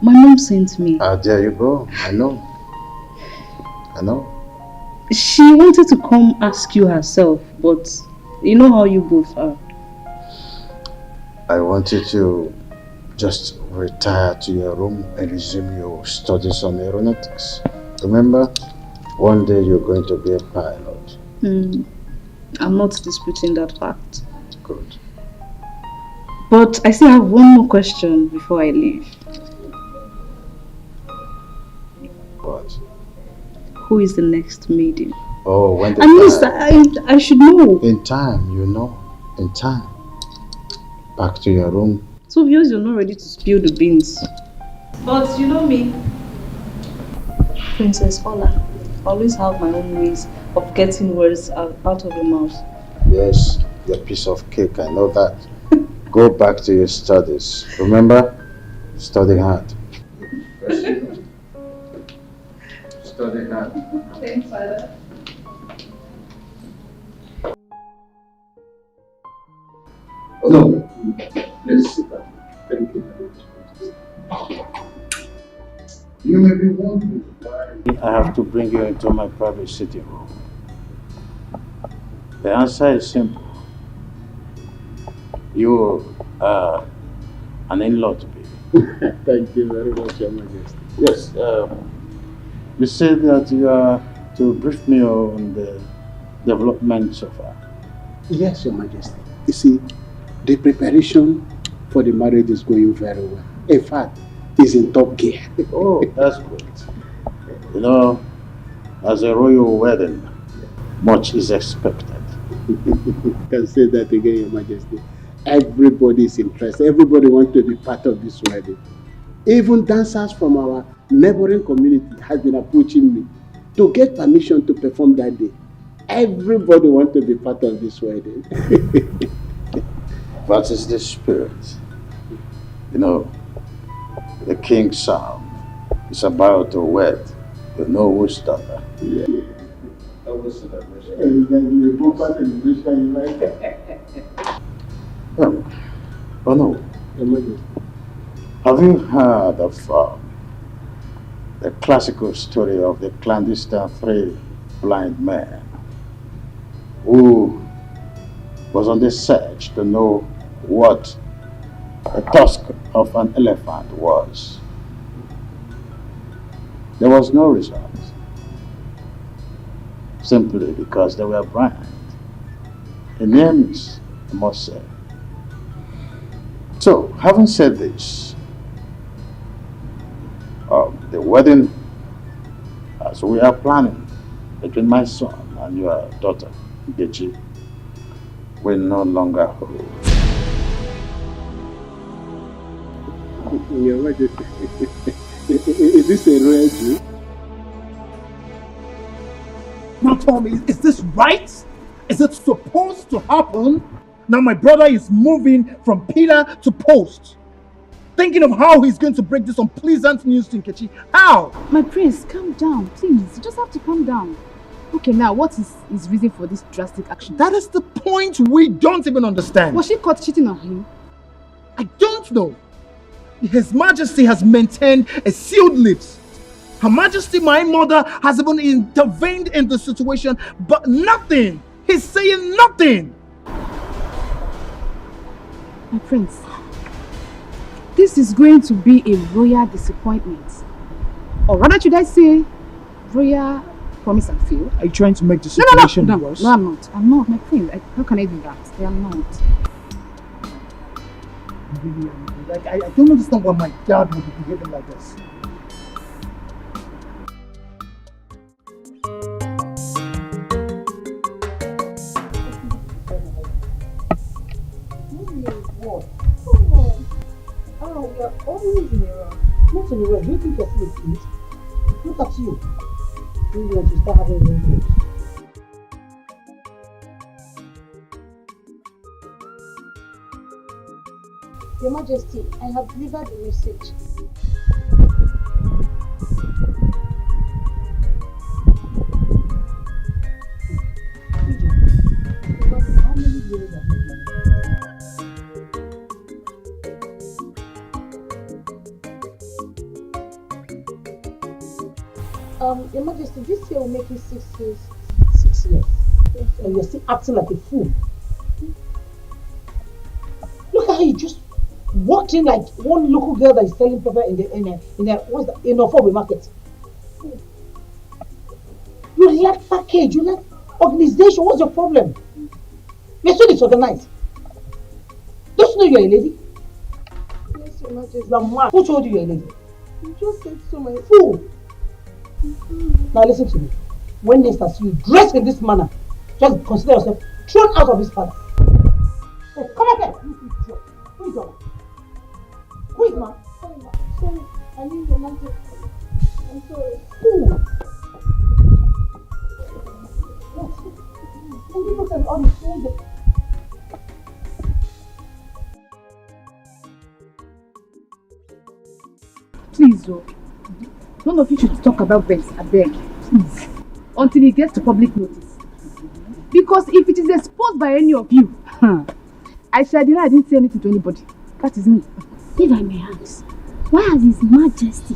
My mom sent me. There you go. I know. She wanted to come ask you herself but you know how you both are. I want you to just retire to your room and resume your studies on aeronautics. Remember, one day you're going to be a pilot. I'm not disputing that fact. Good. But I still have one more question before I leave. What? Who is the next maiden? Oh, when the At least I should know. In time, you know. In time. Back to your room. So obvious you're not ready to spill the beans. But you know me, Princess Ola, I always have my own ways of getting words out of your mouth. Yes, your piece of cake, I know that. Go back to your studies. Remember, study hard. Study hard. Thanks, Father. No, let's sit down. Thank you very much. You may be wondering why I have to bring you into my private sitting room. The answer is simple. You are an in-law to me. Thank you very much, Your Majesty. Yes, you said that you are to brief me on the development so far. Yes, Your Majesty. You see, the preparation for the marriage is going very well. In fact, it's in top gear. Oh, that's great. You know, as a royal wedding, much is expected. You can say that again, Your Majesty. Everybody is interested. Everybody wants to be part of this wedding. Even dancers from our neighboring community have been approaching me to get permission to perform that day. Everybody wants to be part of this wedding. That is the spirit. You know, the king's son is about to wed the Nollywood daughter. Yeah. That was celebration. Oh no. Have you heard of the classical story of the clandestine three blind men who was on the search to know what the tusk of an elephant was? There was no result, simply because they were blind. A near miss, I must say. So, having said this, the wedding, as we are planning between my son and your daughter, Nkechi, will no longer hold. Your Majesty, is this a royal Jew? Now tell me, is this right? Is it supposed to happen? Now my brother is moving from pillar to post, thinking of how he's going to break this unpleasant news to Nkechi. How? My prince, calm down, please. You just have to calm down. Okay, now what is his reason for this drastic action? That is the point we don't even understand. Was she caught cheating on him? I don't know. His Majesty has maintained a sealed lips. Her Majesty, my mother, has even intervened in the situation, but nothing. He's saying nothing. My prince, this is going to be a royal disappointment. Or rather, should I say, royal promise and fail? Are you trying to make the situation worse? No, I'm not. I'm not, my prince. How can I do that? I am not. Really, I don't understand why my dad would be behaving like this. Oh, you're always in a rush. Not in a rush. Do you think you're full of things? Look at you. You want to start having wrinkles. Your Majesty, I have delivered the message. How many years have you done? Your Majesty, this year will make it 6 years. 6 years. And you're still acting like a fool. Look at how you just walked in like one local girl that is selling pepper in Ofobe market. You lack package, you lack organization. What's your problem? You're so disorganized. Don't you know you're a lady? Yes, Your Majesty. You're mad. Who told you you're a lady? You just said so, my Fool! Now listen to me. When next I see you dressed in this manner, just consider yourself thrown out of this palace. Hey, come up here! Who is your man? Who is man? Sorry, I need Your Majesty. I'm sorry. Fool! What? And you look at all the things. Please, oh. None of you should talk about this, I beg. Please. Until it gets to public notice. Because if it is exposed by any of you, I shall deny I didn't say anything to anybody. That is me. If I may ask, why has His Majesty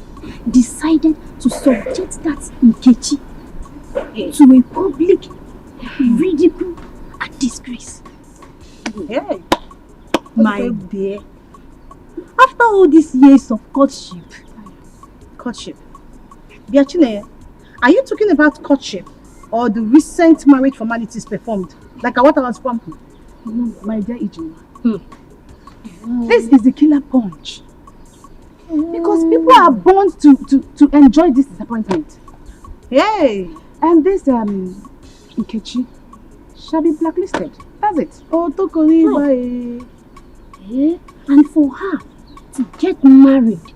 decided to subject that Nkechi to a public ridicule and disgrace? Hey, my dear. After all these years of courtship, Biachine, are you talking about courtship or the recent marriage formalities performed? Like what I was from? No, my dear Ijoma. This is the killer punch. Because people are born to enjoy this disappointment. Hey! And this Nkechi shall be blacklisted. That's it. Oh, Tokori, and for her to get married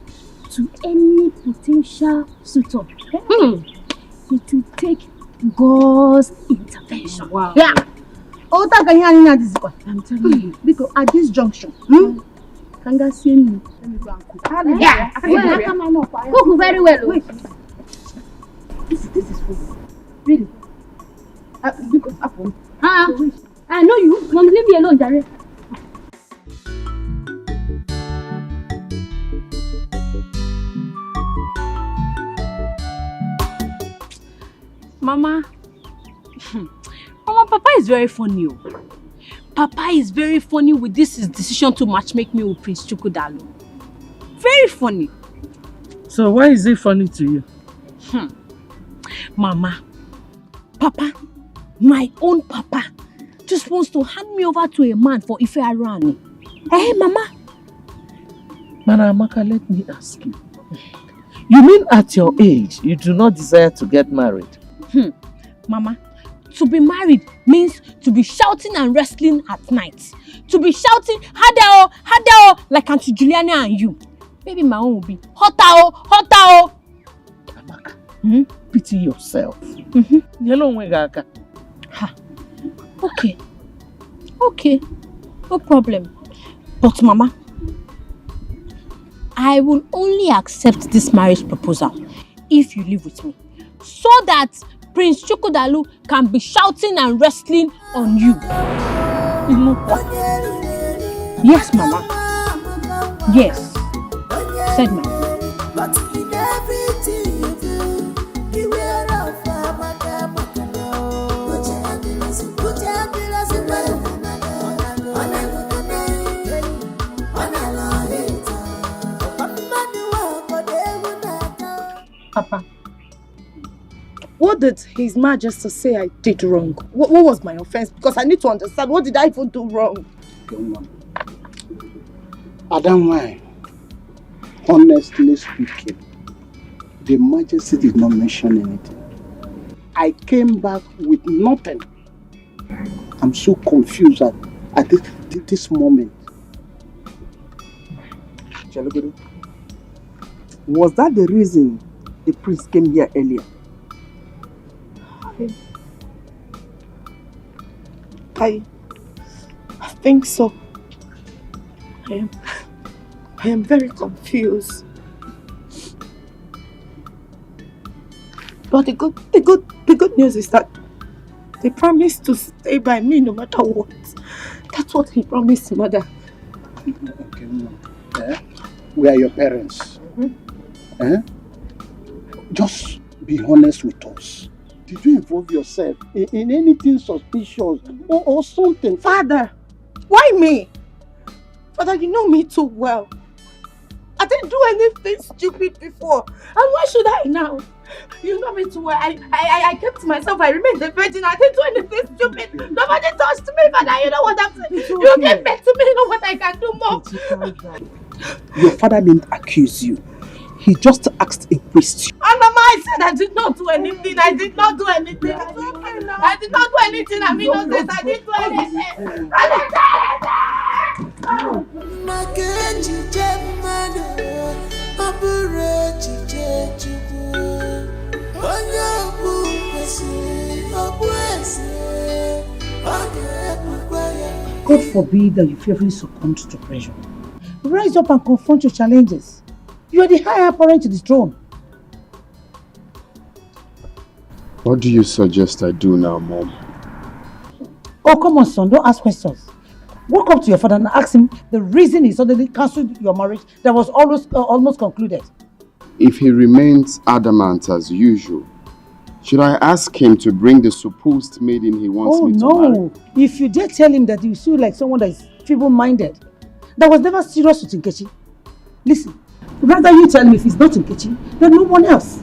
to any potential suitor, it will take God's intervention. Wow. Yeah. Oh, I'm telling you, because at this junction, Kanga see me. Let me go and cook. Yeah. Cook very well. Wait. This is food. Really? Because apple. I know you. Mom, leave me alone, Jare. Mama, Papa is very funny. Papa is very funny with this his decision to matchmake me with Prince Chukwudalu. Very funny. So why is it funny to you? Mama, Papa, my own Papa, just wants to hand me over to a man for Ife Arani. Hey, Mama. Amaka, let me ask you. You mean at your age, you do not desire to get married? Mama, to be married means to be shouting and wrestling at night. To be shouting, Hadao, Hadao, like Auntie Juliana and you. Maybe my own will be, Hotao, Hotao. Amaka, pity yourself. Okay, no problem. But Mama, I will only accept this marriage proposal if you live with me. So that Prince Chukwudalu can be shouting and wrestling on you. Yes, Mama. Yes. Said Mama. But in everything you do, beware of Papa, what did His Majesty say I did wrong? What was my offense? Because I need to understand, what did I even do wrong? Adam, honestly speaking, the Majesty did not mention anything. I came back with nothing. I'm so confused at this moment. Chalogodo, was that the reason the priest came here earlier? I think so. I am very confused. But the good news is that they promised to stay by me no matter what. That's what he promised, Mother. Okay, we are your parents. Just be honest with us. Did you involve yourself in anything suspicious or something? Father, why me? Father, you know me too well. I didn't do anything stupid before. And why should I now? You know me too well. I kept to myself. I remained a virgin. I didn't do anything stupid. Nobody touched me, Father. You know what I'm saying? Okay. You gave back to me. You know what I can do more. Your father didn't accuse you. He just asked a question. And Mama, I said I did not do anything. I did not do anything. I did not do anything. I'm innocent. I didn't do anything. I didn't do God forbid that you fearfully succumb to pressure. Rise up and confront your challenges. You are the higher apparent to the throne. What do you suggest I do now, Mom? Oh, come on, son. Don't ask questions. Walk up to your father and ask him the reason he suddenly cancelled your marriage that was almost concluded. If he remains adamant as usual, should I ask him to bring the supposed maiden he wants me to marry? Oh, no. If you dare tell him that you feel like someone that is feeble-minded, that was never serious with Nkechi. Listen, rather you tell me if it's not Nkechi, then no one else.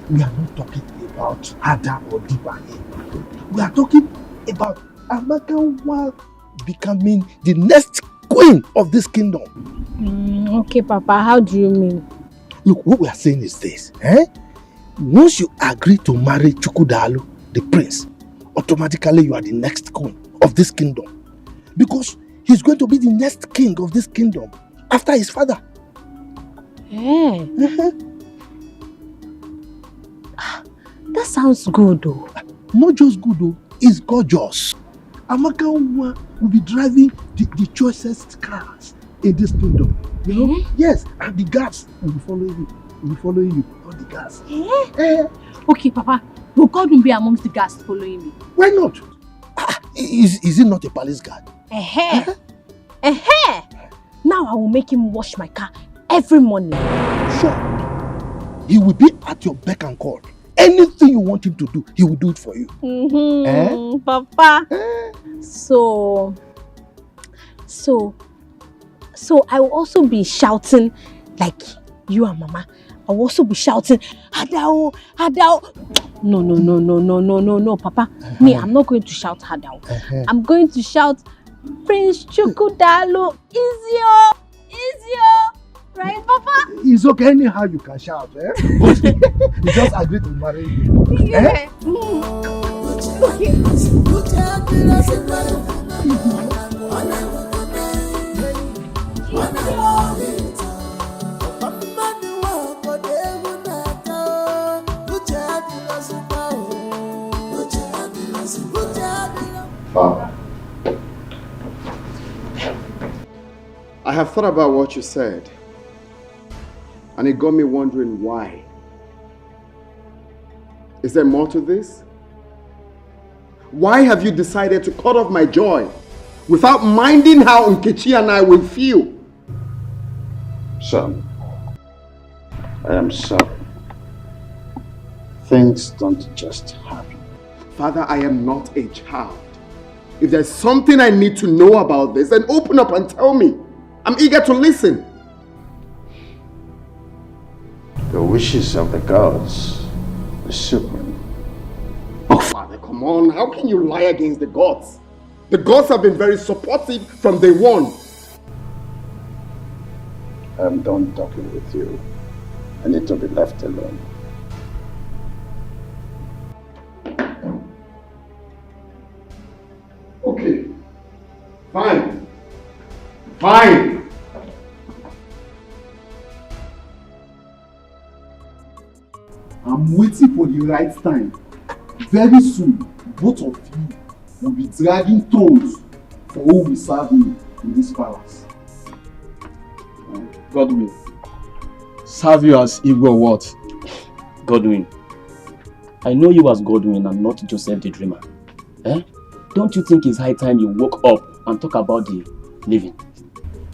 We are not talking about Ada or Diva here. We are talking about Amaka becoming the next queen of this kingdom. Okay, Papa, how do you mean? Look, what we are saying is this. Once you agree to marry Chukwudalu, the prince, automatically you are the next queen of this kingdom. Because he's going to be the next king of this kingdom after his father. That sounds good though. Not just good though, it's gorgeous. Amaka will be driving the choicest cars in this kingdom. You know? Yes, and the guards will be following you. All the guards. Okay, Papa. Will God be amongst the guards following me? Why not? Is it not a palace guard? Now I will make him wash my car every morning. Sure. He will be at your beck and call. Anything you want him to do, he will do it for you. Papa. So I will also be shouting like you and Mama. I will also be shouting, Hadao, Hadao. No, Papa. Me, I'm not going to shout Hadao. I'm going to shout, Prince Chukwudalu, Izio. Right, Papa? It's okay, anyhow you can shout, But you just agree to marry you. Yeah. Father, I have thought about what you said. And it got me wondering why. Is there more to this? Why have you decided to cut off my joy without minding how Nkechi and I will feel? Son, I am sorry. Things don't just happen. Father, I am not a child. If there's something I need to know about this, then open up and tell me. I'm eager to listen. The wishes of the gods is supreme. Oh, Father, come on. How can you lie against the gods? The gods have been very supportive from day one. I'm done talking with you. I need to be left alone. Okay. Fine. Fine. I'm waiting for the right time. Very soon, both of you will be dragging toes for who will serve me in this palace. God will. serve you as Igwe or what? Godwin, I know you as Godwin and not Joseph the Dreamer. Eh? Don't you think it's high time you woke up and talk about the living?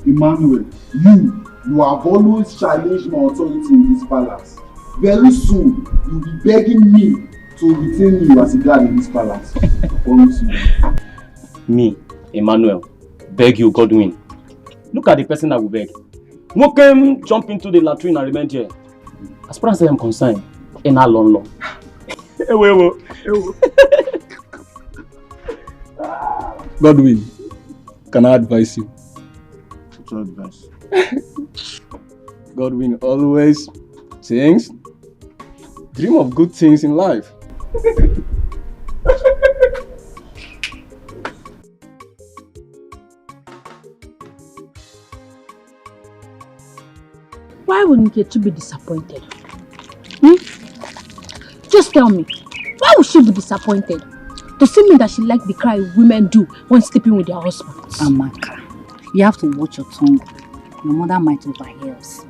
Emmanuel, you have always challenged my authority in this palace. Very soon, you'll be begging me to retain you as a guard in this palace. I promise you. Me, Emmanuel, beg you, Godwin. Look at the person I will beg. Who came jump into the latrine and remain here? As far as I am concerned, in a long law. Godwin, can I advise you? What's your advice? Godwin always dream of good things in life. Why would Nkechi be disappointed? Just tell me, why would she be disappointed? Does it mean that she likes the cry women do when sleeping with their husbands? Amaka, you have to watch your tongue. Your mother might overhear us.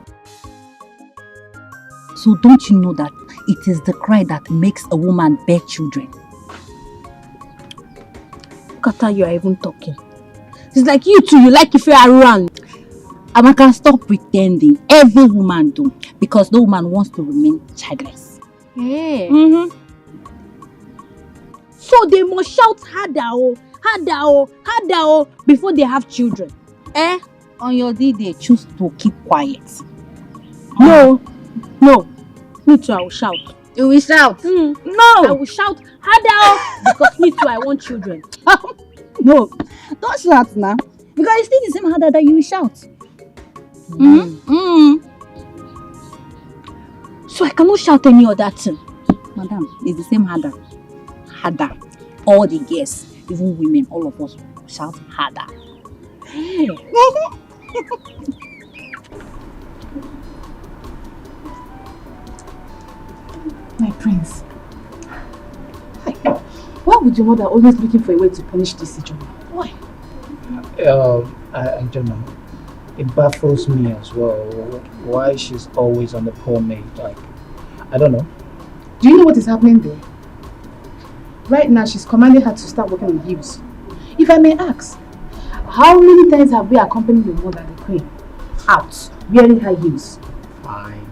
So don't you know that it is the cry that makes a woman bear children? Look at how you are even talking. It's like you too, you like if you are around. Amaka, stop pretending. Every woman do, because no woman wants to remain childless. Yeah. Mm-hmm. So they must shout harder, harder, before they have children. Eh? On your day, they choose to keep quiet. No. Me too, I will shout. You will shout? No. I will shout harder because me too, I want children. No, don't shout now. Because it's still the same harder that you will shout. So I cannot shout any other thing. Madam, it's the same harder. Harder. All the girls, even women, all of us shout harder. Hey. My prince. Hi. Why would your mother always looking for a way to punish this Ijeoma? Why? I don't know. It baffles me as well. Why she's always on the poor maid. Like, I don't know. Do you know what is happening there? Right now, she's commanding her to start working with heels. If I may ask, how many times have we accompanied your mother, the queen, out wearing high heels? Fine.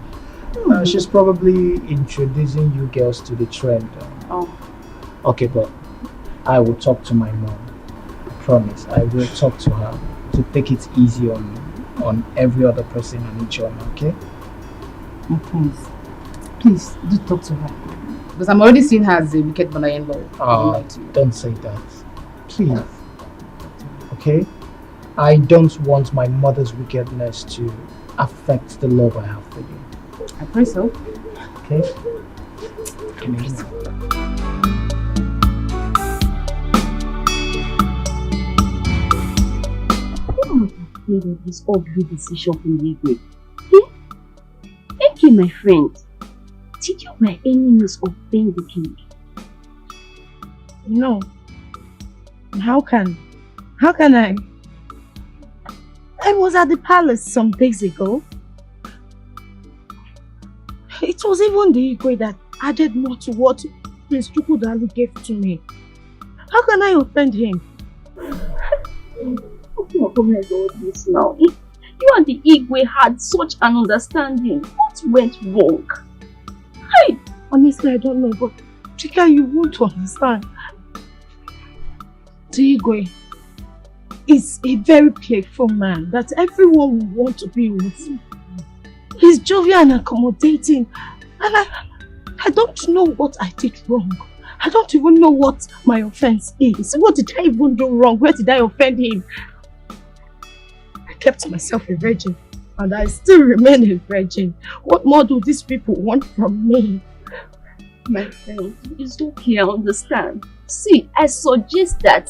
She's probably introducing you girls to the trend. Oh. Okay, but I will talk to my mom. I promise. I will talk to her to take it easy on every other person and each other, okay? My prince, please do talk to her. Because I'm already seeing her as a wicked mother-in-law. Don't say that. Please. Okay? I don't want my mother's wickedness to affect the love I have for you. I pray so. Okay? Amazing. Made of this ugly decision from Igwe. Okay, my friend. Did you by any means offend the king? No. How can I? I was at the palace some days ago. It was even the Igwe that added more to what Prince Chukwudalu gave to me. How can I offend him? What is all this now? You and the Igwe had such an understanding. What went wrong? Hey, honestly, I don't know, but Chika, you won't understand. The Igwe is a very playful man that everyone will want to be with. He's jovial and accommodating, and I don't know what I did wrong. I don't even know what my offense is. What did I even do wrong? Where did I offend him? I kept myself a virgin, and I still remain a virgin. What more do these people want from me? My friend, it's okay, I understand. See, I suggest that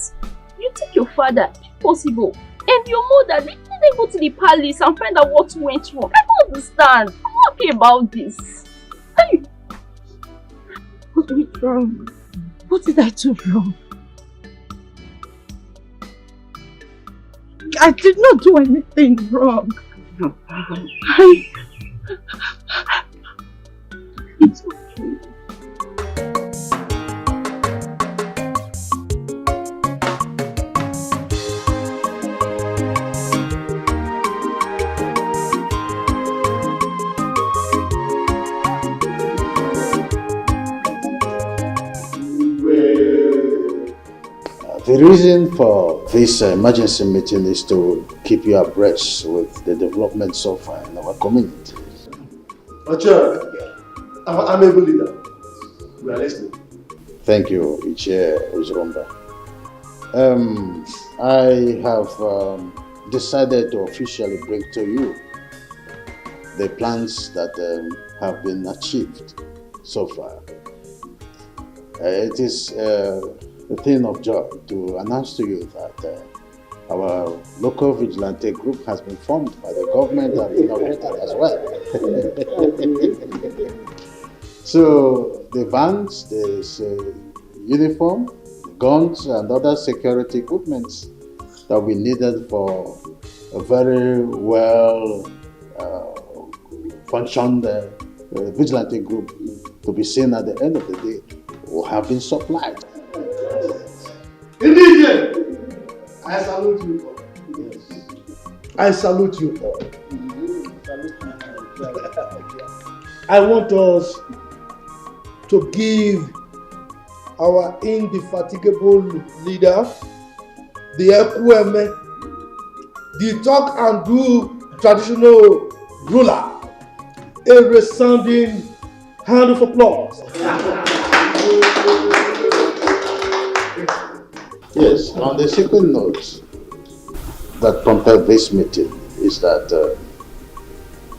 you take your father, if possible, and your mother, they go to the palace and find out what went wrong. I don't understand. I'm not happy about this. Hey. What went wrong? What did I do wrong? I did not do anything wrong. It's okay. The reason for this emergency meeting is to keep you abreast with the development so far in our community. Ocha, I'm able leader. We are listening. Thank you, Ichie Uzromba. I have decided to officially bring to you the plans that have been achieved so far. It is a thing of joy to announce to you that our local vigilante group has been formed by the government and inaugurated as well. So the vans, the uniform, the guns and other security equipment that we needed for a very well functioned vigilante group to be seen at the end of the day will have been supplied. Indeed, I salute you all. Yes. I salute you all. I want us to give our indefatigable leader, the Ekweme, the talk and do traditional ruler, a resounding hand of applause. Yes, on the second note that prompted this meeting is that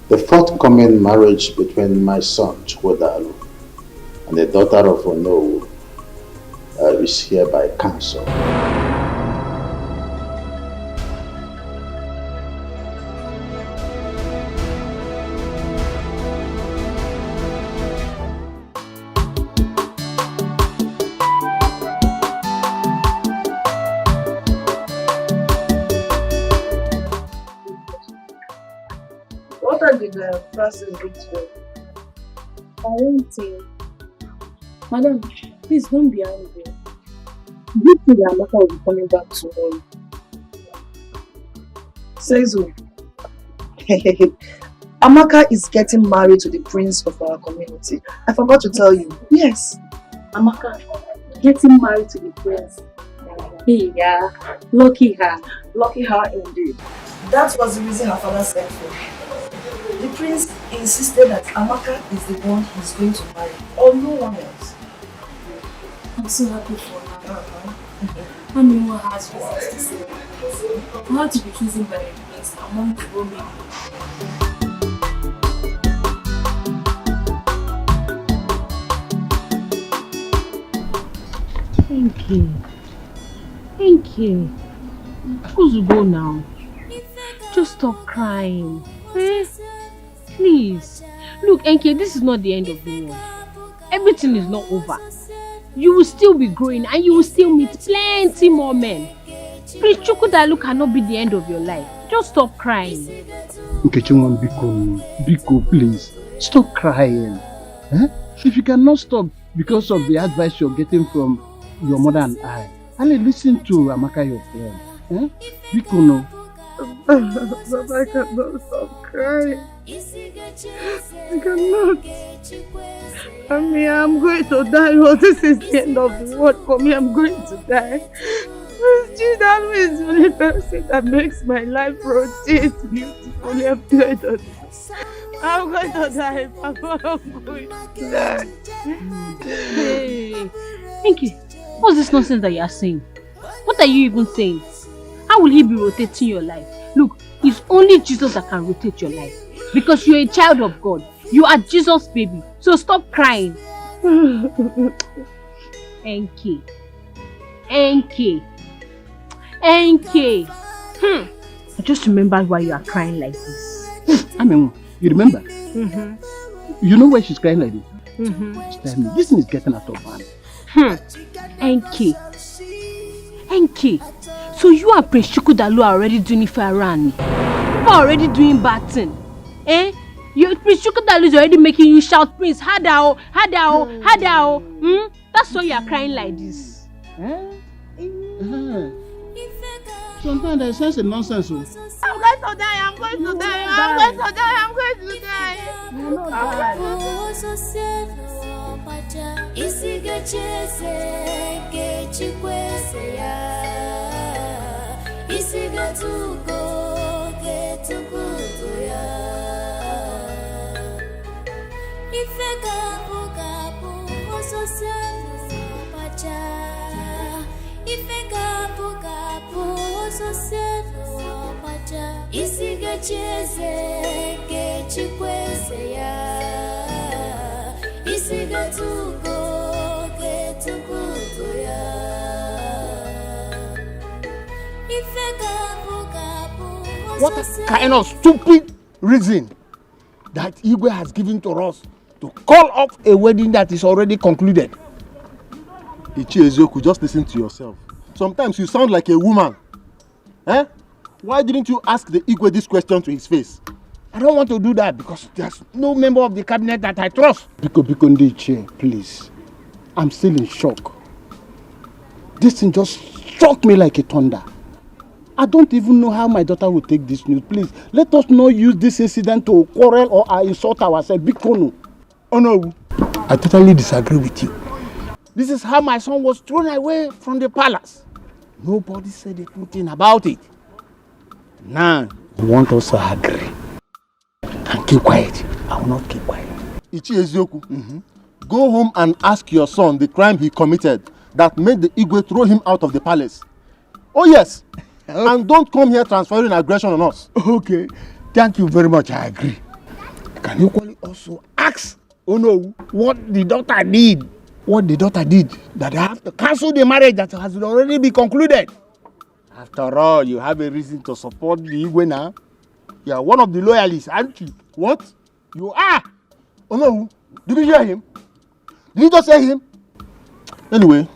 the forthcoming marriage between my son Chukwodalu and the daughter of Onowu is hereby cancelled. What time did Francis reach you? I won't say. Madam, please don't be angry. Do you think that Amaka will be coming back tomorrow? Says who? Amaka is getting married to the prince of our community. I forgot to tell you. Yes. Amaka, getting married to the prince. Hey, yeah. Lucky her. Lucky her indeed. That was the reason her father sent for. The prince insisted that Amaka is the one he's going to marry, or no one else. I'm so happy for her. I mean, what has reasons to say. I had to be chosen by the prince among the women. Thank you. Thank you. Who's to go now? Just stop crying. Eh? Please. Look, Enke, this is not the end of the world. Everything is not over. You will still be growing and you will still meet plenty more men. Prince Chukwudalu cannot be the end of your life. Just stop crying. Nkechimwan, Biko, please. Stop crying. Eh? If you cannot stop because of the advice you're getting from your mother and I, only listen to Amaka, your friend. Eh? Biko, no. But I cannot stop crying. I cannot. I mean, I'm going to die. Oh, this is the end of the world for me. I'm going to die. Chidalu is the only person that makes my life rotate beautifully. I'm going to die. I'm going to die, Papa. I'm going to die. Hey, Enke, what's this nonsense that you are saying? What are you even saying? How will he be rotating your life? Look, it's only Jesus that can rotate your life. Because you're a child of God. You are Jesus' baby. So stop crying. Enke. Enke. Enke. I just remembered why you are crying like this. I mean, you remember? Mm-hmm. You know why she's crying like this? Mm-hmm. Tell me, this thing is getting out of hand. Enke. Enke. So you and Prince Chukwudalu are already doing Ifarani. You are already doing bad thing. Eh? Prince Chukwudalo is already making you shout, Prince, Hadao, Hadao, Hadao. That's why you are crying like this. Sometimes there's sense in nonsense. I'm going to die, I'm going to die, I'm going to die, I'm going to die. You know What kind of stupid reason that Igwe has given to us to call off a wedding that is already concluded? Ichiezoku, just listen to yourself. Sometimes you sound like a woman. Eh? Why didn't you ask the Igwe this question to his face? I don't want to do that because there's no member of the cabinet that I trust. Biko Ndiche, please. I'm still in shock. This thing just struck me like a thunder. I don't even know how my daughter will take this news. Please, let us not use this incident to quarrel or insult ourselves. Biko. Oh no, I totally disagree with you. This is how my son was thrown away from the palace. Nobody said anything about it. Now, you want us to agree and keep quiet. I will not keep quiet. Ichiezoku, go home and ask your son the crime he committed that made the Igwe throw him out of the palace. Oh yes, and don't come here transferring aggression on us. Okay, thank you very much. I agree. Can you equally also ask Ono what the daughter did? What the daughter did that I have to cancel the marriage that has already been concluded. After all, you have a reason to support the Igwe now. You are one of the loyalists, aren't you? What? You are. Oh no, did you hear him? Did you just say him? Anyway,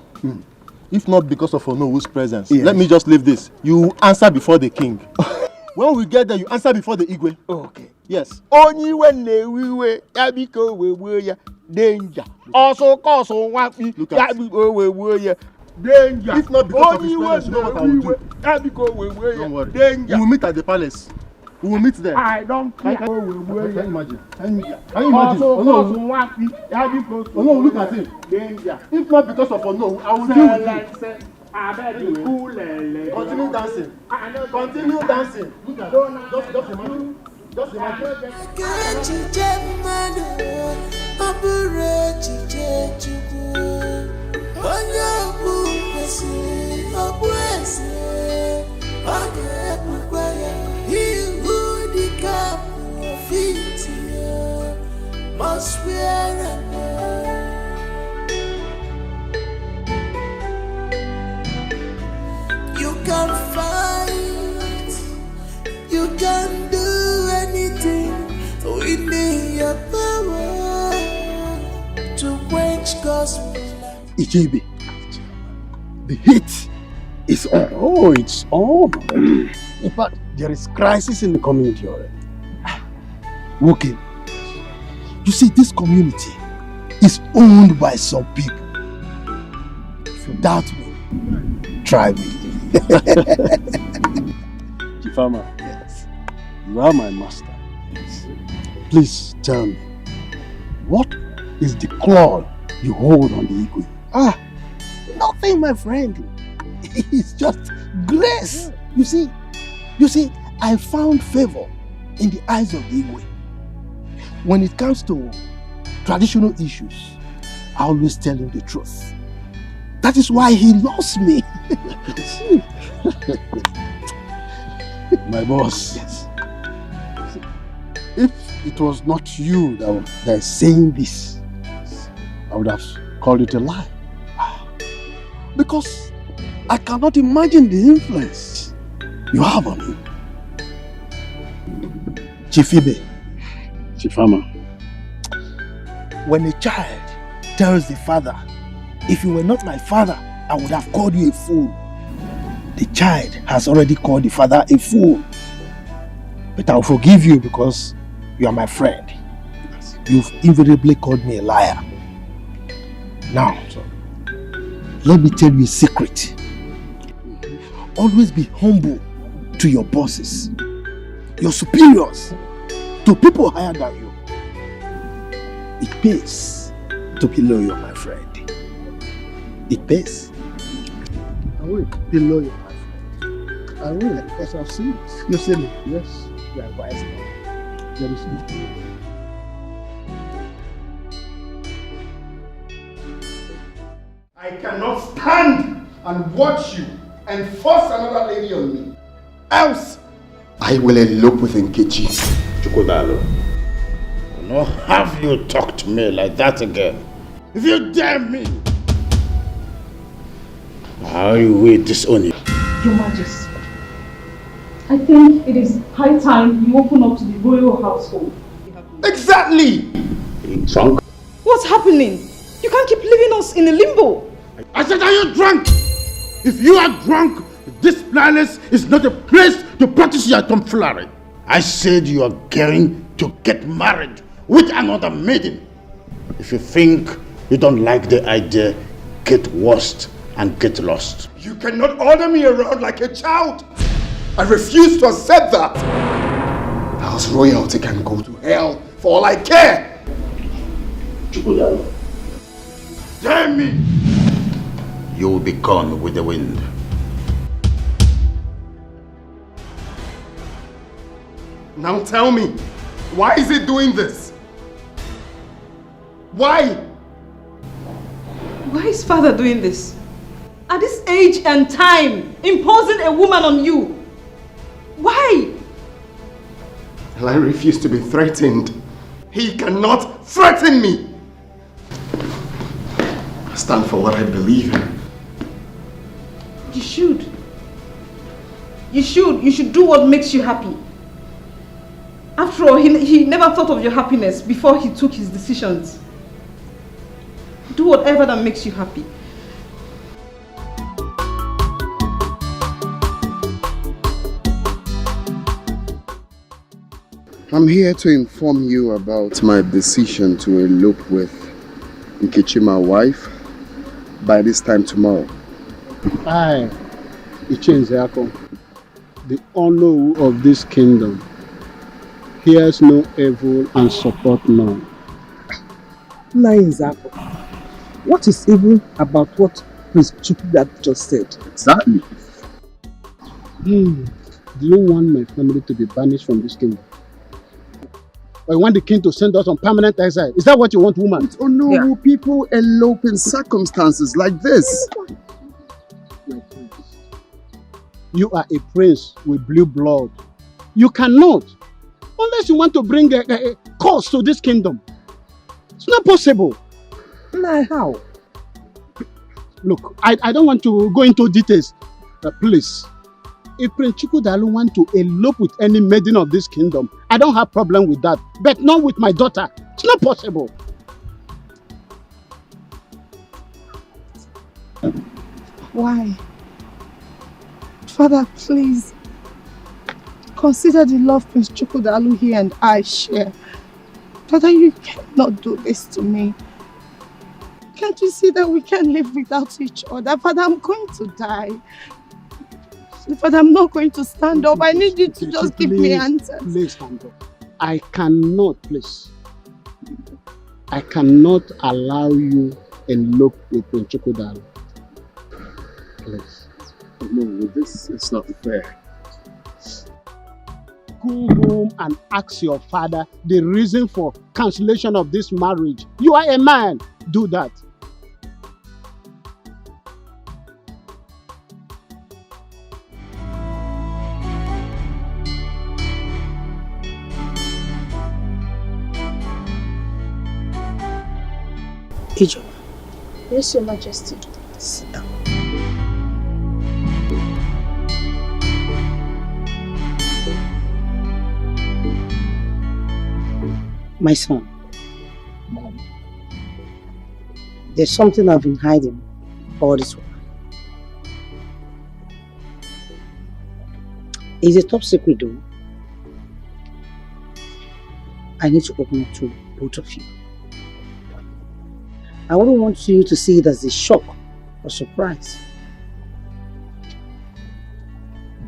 if not because of Onowu's presence, let me just leave this. You answer before the king. When we get there, you answer before the Igwe. Okay. Yes. Only when they we Yabiko we danger. Also cause on one Yabiko we danger. If not because of his presence, you know what I will do. Yabiko we Don't worry. danger. We will meet at the palace. We will meet there. I don't care. Can you imagine? Can you imagine? Also Oh no, cause on one Yabiko. oh no, look at him. Danger. If not because of Ono, I will deal with you. Continue dancing. Continue dancing. Look at just imagine. Just imagine. Must wear you can fight, you can do anything within your power to quench gospel. Ichebe, the heat is on. Oh, it's on. In fact, there is crisis in the community already. Okay. You see, this community is owned by some people. If you doubt me, try me. Chifama, yes. You are my master. Yes. Please tell me, what is the claw you hold on the Igwe? Nothing, my friend. It's just grace. You see, I found favor in the eyes of the Igwe. When it comes to traditional issues, I always tell him the truth. That is why he loves me. My boss. Yes. If it was not you that is saying this, I would have called it a lie. Because I cannot imagine the influence you have on him. Chifibe, Chifama, when a child tells the father, if you were not my father, I would have called you a fool. The child has already called the father a fool. But I'll forgive you because You are my friend. You've invariably called me a liar. Now, let me tell you a secret. Always be humble to your bosses, your superiors, to people higher than you. It pays to be loyal, my friend. It pays. I will be loyal, my friend. I will, because I've seen it. You see me? Yes, you are wise now. There is no. I cannot stand and watch you and force another lady on me. Else, I will elope with Nkechi. Chukwudalo, I will not have you talk to me like that again. If you dare me, I will disown you. Your Majesty, I think it is high time you open up to the royal household. Exactly! Are you drunk? What's happening? You can't keep leaving us in a limbo. I said, are you drunk? If you are drunk, this palace is not a place to practice your tomfoolery. I said you are going to get married with another maiden. If you think you don't like the idea, get worst and get lost. You cannot order me around like a child. I refuse to accept that. House royalty can go to hell for all I care. Damn me! You will be gone with the wind. Now tell me, why is it doing this? Why? Why is father doing this? At this age and time, imposing a woman on you. Why? Well, I refuse to be threatened. He cannot threaten me. I stand for what I believe in. You should. You should do what makes you happy. After all, he never thought of your happiness before he took his decisions. Do whatever that makes you happy. I'm here to inform you about my decision to elope with Nkechi, my wife, by this time tomorrow. I, Ichenzeako, the honor of this kingdom, hears no evil and support none. Nainzako, what is evil about what Prince Chukwudalo just said? Exactly. Do you want my family to be banished from this kingdom? Or you want the king to send us on permanent exile? Is that what you want, woman? Oh no, people elope in circumstances like this. You are a prince with blue blood. You cannot. Unless you want to bring a curse to this kingdom. It's not possible. Nah, how? Look, I don't want to go into details. Please. If Prince Chukwudalo want to elope with any maiden of this kingdom, I don't have problem with that. But not with my daughter. It's not possible. Why? Father, please. Consider the love Prince Chukwudalo here and I share. Father, you cannot do this to me. Can't you see that we can't live without each other? Father, I'm going to die. Father, I'm not going to stand up. I need you to just give me answers. Please stand up. I cannot, please. I cannot allow you elope with Prince Chukwudalo. Please. No, this is not fair. Go home and ask your father the reason for cancellation of this marriage. You are a man. Do that. Ijo. Yes, Your Majesty. Sit down. My son, there's something I've been hiding all this while. It's a top secret though. I need to open up to both of you. I wouldn't want you to see it as a shock or surprise.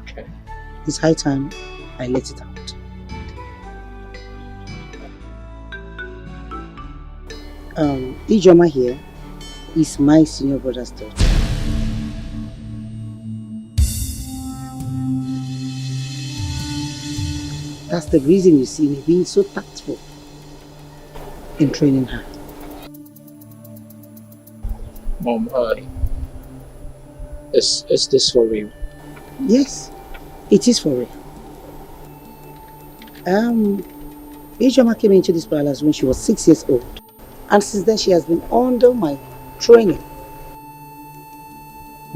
Okay. It's high time I let it out. Ijoma here is my senior brother's daughter. That's the reason you see me being so tactful in training her. Mom, is this for real? Yes, it is for real. Ijoma came into this palace when she was 6 years old. And since then she has been under my training.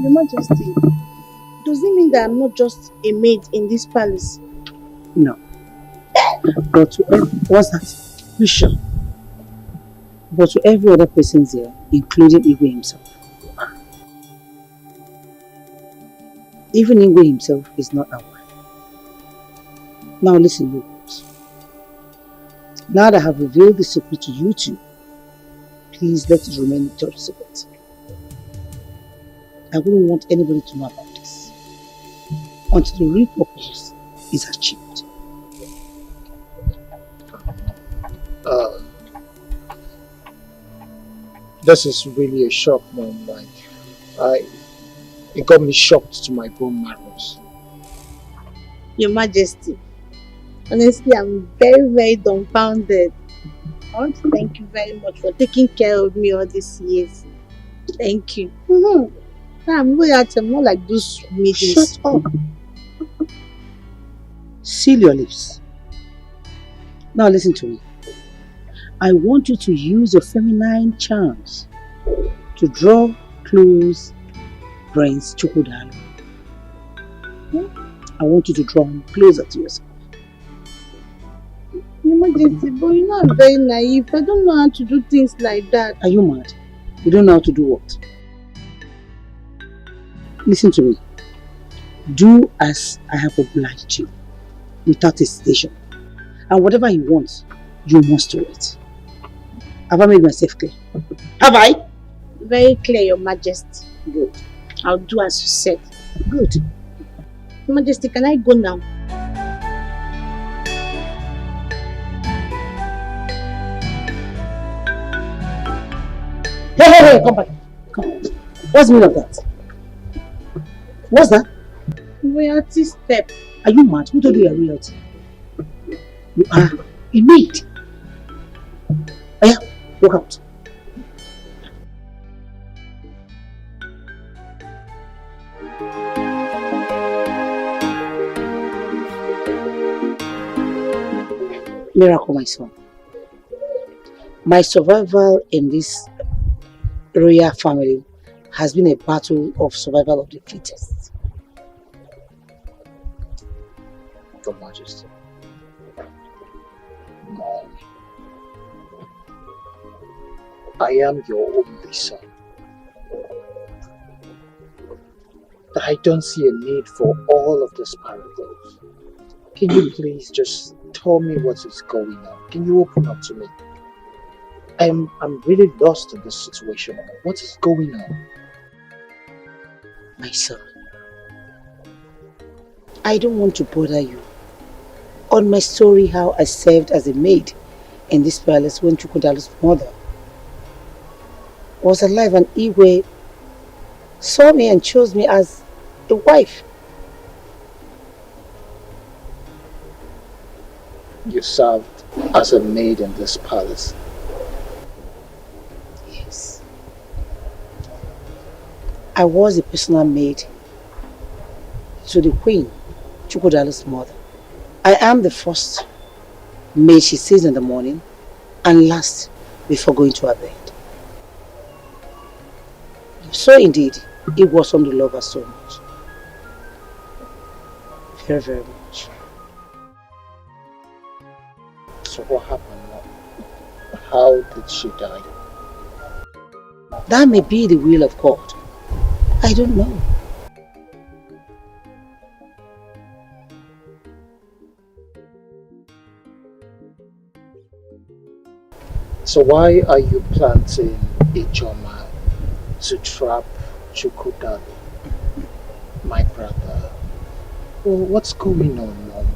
Your Majesty, does it mean that I'm not just a maid in this palace? No. But to what's that? You sure? But to every other person there, including Igwe himself, you are. Even Igwe himself is not aware. Now listen, you girls. Now that I have revealed the secret to you two, please let it remain top secret. I wouldn't want anybody to know about this until the real purpose is achieved. This is really a shock, Mom. It got me shocked to my bone marrows. Your Majesty, honestly, I'm very, very dumbfounded. I want to thank you very much for taking care of me all these years. Thank you. I'm going out, I'm not like those meetings. Shut up. Seal your lips. Now listen to me. I want you to use your feminine charms to draw close Prince Chukwudalu. I want you to draw him closer to yourself. Your Majesty, but you know I'm very naive. I don't know how to do things like that. Are you mad? You don't know how to do what? Listen to me. Do as I have obliged you, without hesitation. And whatever he wants, you must do it. Have I made myself clear? Have I? Very clear, Your Majesty. Good. I'll do as you said. Good. Your Majesty, can I go now? Hey, come back. Come on. What's the meaning of that? What's that? Royalty step. Are you mad? Who told you you're royalty? You are a maid. Oh yeah, walk out. Miracle, my son. My survival in this royal family has been a battle of survival of the fittest. Your Majesty. Mom. I am your only son. I don't see a need for all of this parables. Can you please just tell me what is going on? Can you open up to me? I'm really lost in this situation. What is going on? My son, I don't want to bother you on my story how I served as a maid in this palace when Chukwudalu's mother was alive and Igwe saw me and chose me as a wife. You served as a maid in this palace. Yes. I was a personal maid to the queen, Chukwudalu's mother. I am the first maid she sees in the morning and last before going to her bed. So indeed, it was on to love her so much. Very, very much. So what happened now? How did she die? That may be the will of God. I don't know. So why are you planting a Ijoma to trap Chukwudalo, my brother? Well, what's going on, Mom?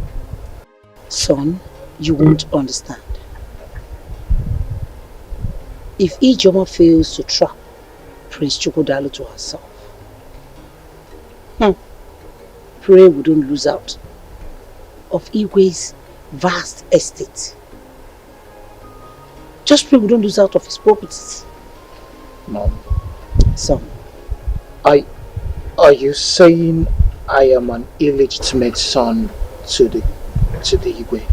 Son, you won't understand. If Ijoma fails to trap Prince Chukwudalo to herself, pray we don't lose out of Igwe's vast estate. Just pray we don't lose out of his properties. Mom. Son. Are you saying I am an illegitimate son to the Igwe?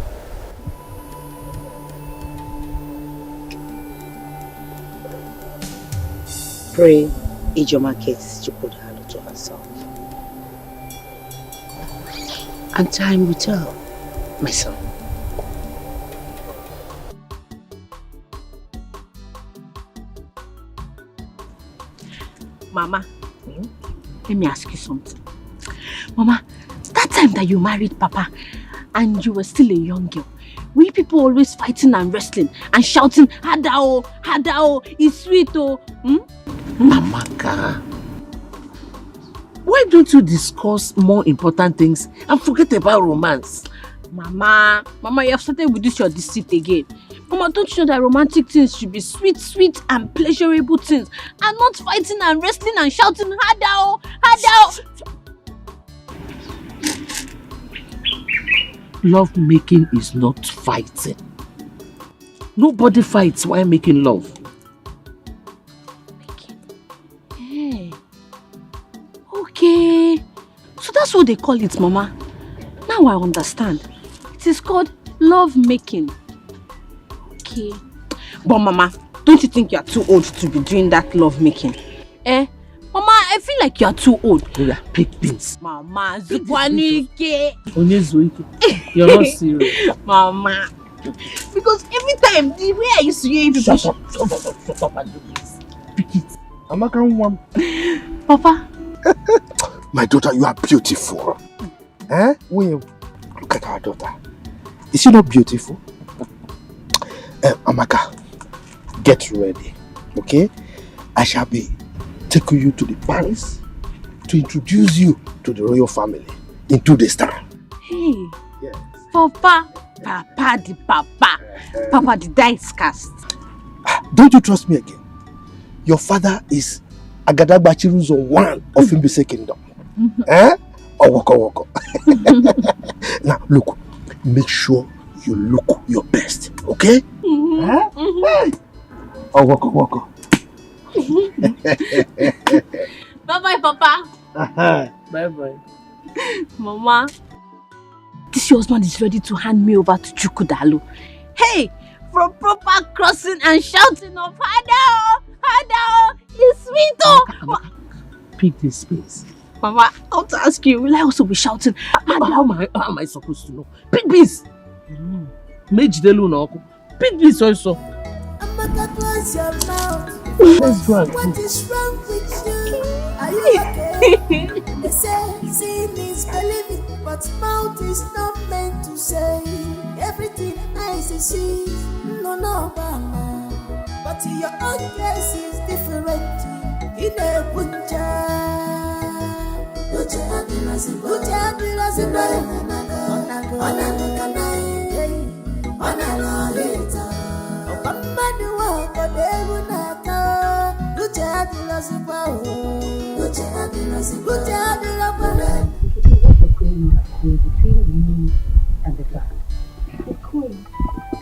Pray Ijoma gets Chukwudalo to herself. And time will tell, my son. Mama, let me ask you something. Mama, that time that you married Papa and you were still a young girl, were people always fighting and wrestling and shouting, Hadao, Hadao, it's sweet oh. Amaka, why don't you discuss more important things and forget about romance? Mama, you have started with this your deceit again. Mama, don't you know that romantic things should be sweet, sweet and pleasurable things and not fighting and wrestling and shouting, Hadao, Hadao. Love making is not fighting. Nobody fights while making love. Hey. Okay. So that's what they call it, Mama. Now I understand. It is called love making. Okay. But Mama, don't you think you are too old to be doing that love making? Mama, I feel like you are too old. Yeah, pick things. Mama, Zukwanike. You're not serious. Mama. Because every time, the way I used to hear you people... Shut up and do this. Pick it. Amaka Nwam. Papa. My daughter, you are beautiful. William, look at our daughter. Is she not beautiful? Amaka, get ready, okay? I shall be taking you to the palace to introduce you to the royal family in 2 days' time. Hey, yes. Papa the dice cast. Don't you trust me again? Your father is Agadagba Chiruzo one of Imbise Kingdom. Woko. Now look, make sure you look your best, okay? Woko. Bye-bye, Papa. Bye-bye. Mama, this your husband is ready to hand me over to Chukwudalo. Hey, from proper crossing and shouting of Hadao, it's sweet oh. Pick this space. Mama, I want to ask you, will I also be shouting? How am I supposed to know? Pick this. Pick this also. Amaka, close your mouth. Let's go. What is wrong with you? Are you okay? They say seeing is believing, but mouth is not meant to say. Everything eyes is see, no, mama. But your own case is different. In a punja.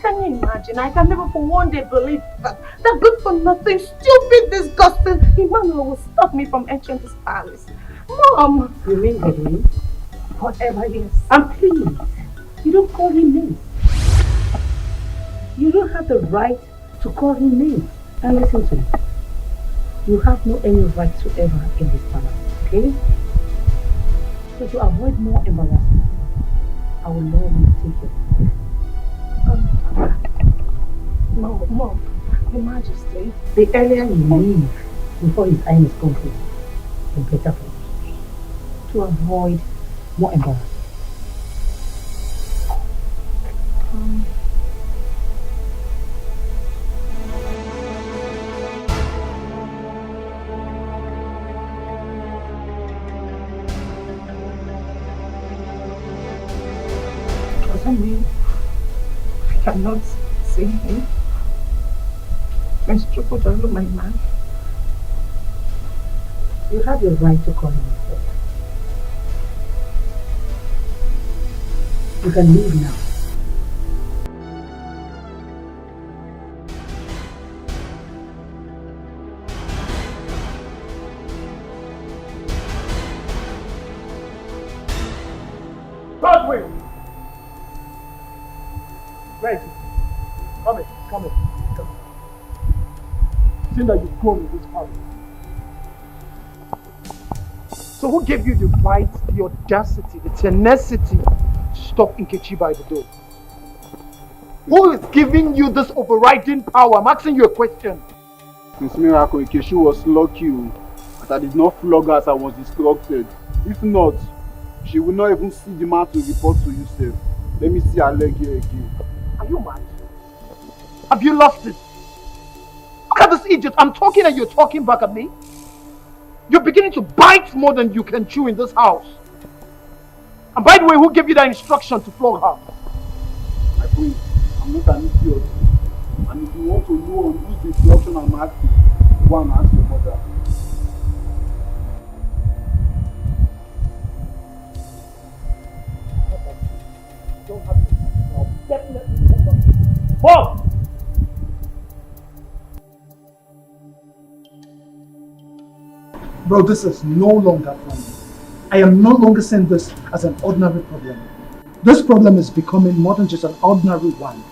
Can you imagine? I can never for one day believe that good for nothing, stupid, disgusting Emmanuel will stop me from entering this palace. Mom! Remain him Whatever it is. And please, you don't call him names. You don't have the right to call him names. And listen to me. You have no any right whatsoever in this palace, okay? So to avoid more embarrassment, I will love you to take it. Mom, Your Majesty. The earlier you leave before his Highness comes here, the better for you. To avoid more embarrassment. cannot see him. My struggle down my man. You have your right to call him a friend. You can leave now. Godwin! Where is he? Come in, come in, come in. Seeing that you've grown in this house. So who gave you the right, the audacity, the tenacity to stop Nkechi by the door? Who is giving you this overriding power? I'm asking you a question. Miss Miracle, Nkechi was lucky that I did not flog her as I was instructed. If not, she would not even see the man to report to you, sir. Let me see her leg here again. Are you mad? Have you lost it? Look at this idiot. I'm talking and you're talking back at me. You're beginning to bite more than you can chew in this house. And by the way, who gave you that instruction to flog her? My friend, I'm not an idiot. And if you want to know on whose instruction I'm asking, go and ask your mother. Don't have to. I'll definitely come back. Mom! Bro, this is no longer funny. I am no longer seeing this as an ordinary problem. This problem is becoming more than just an ordinary one.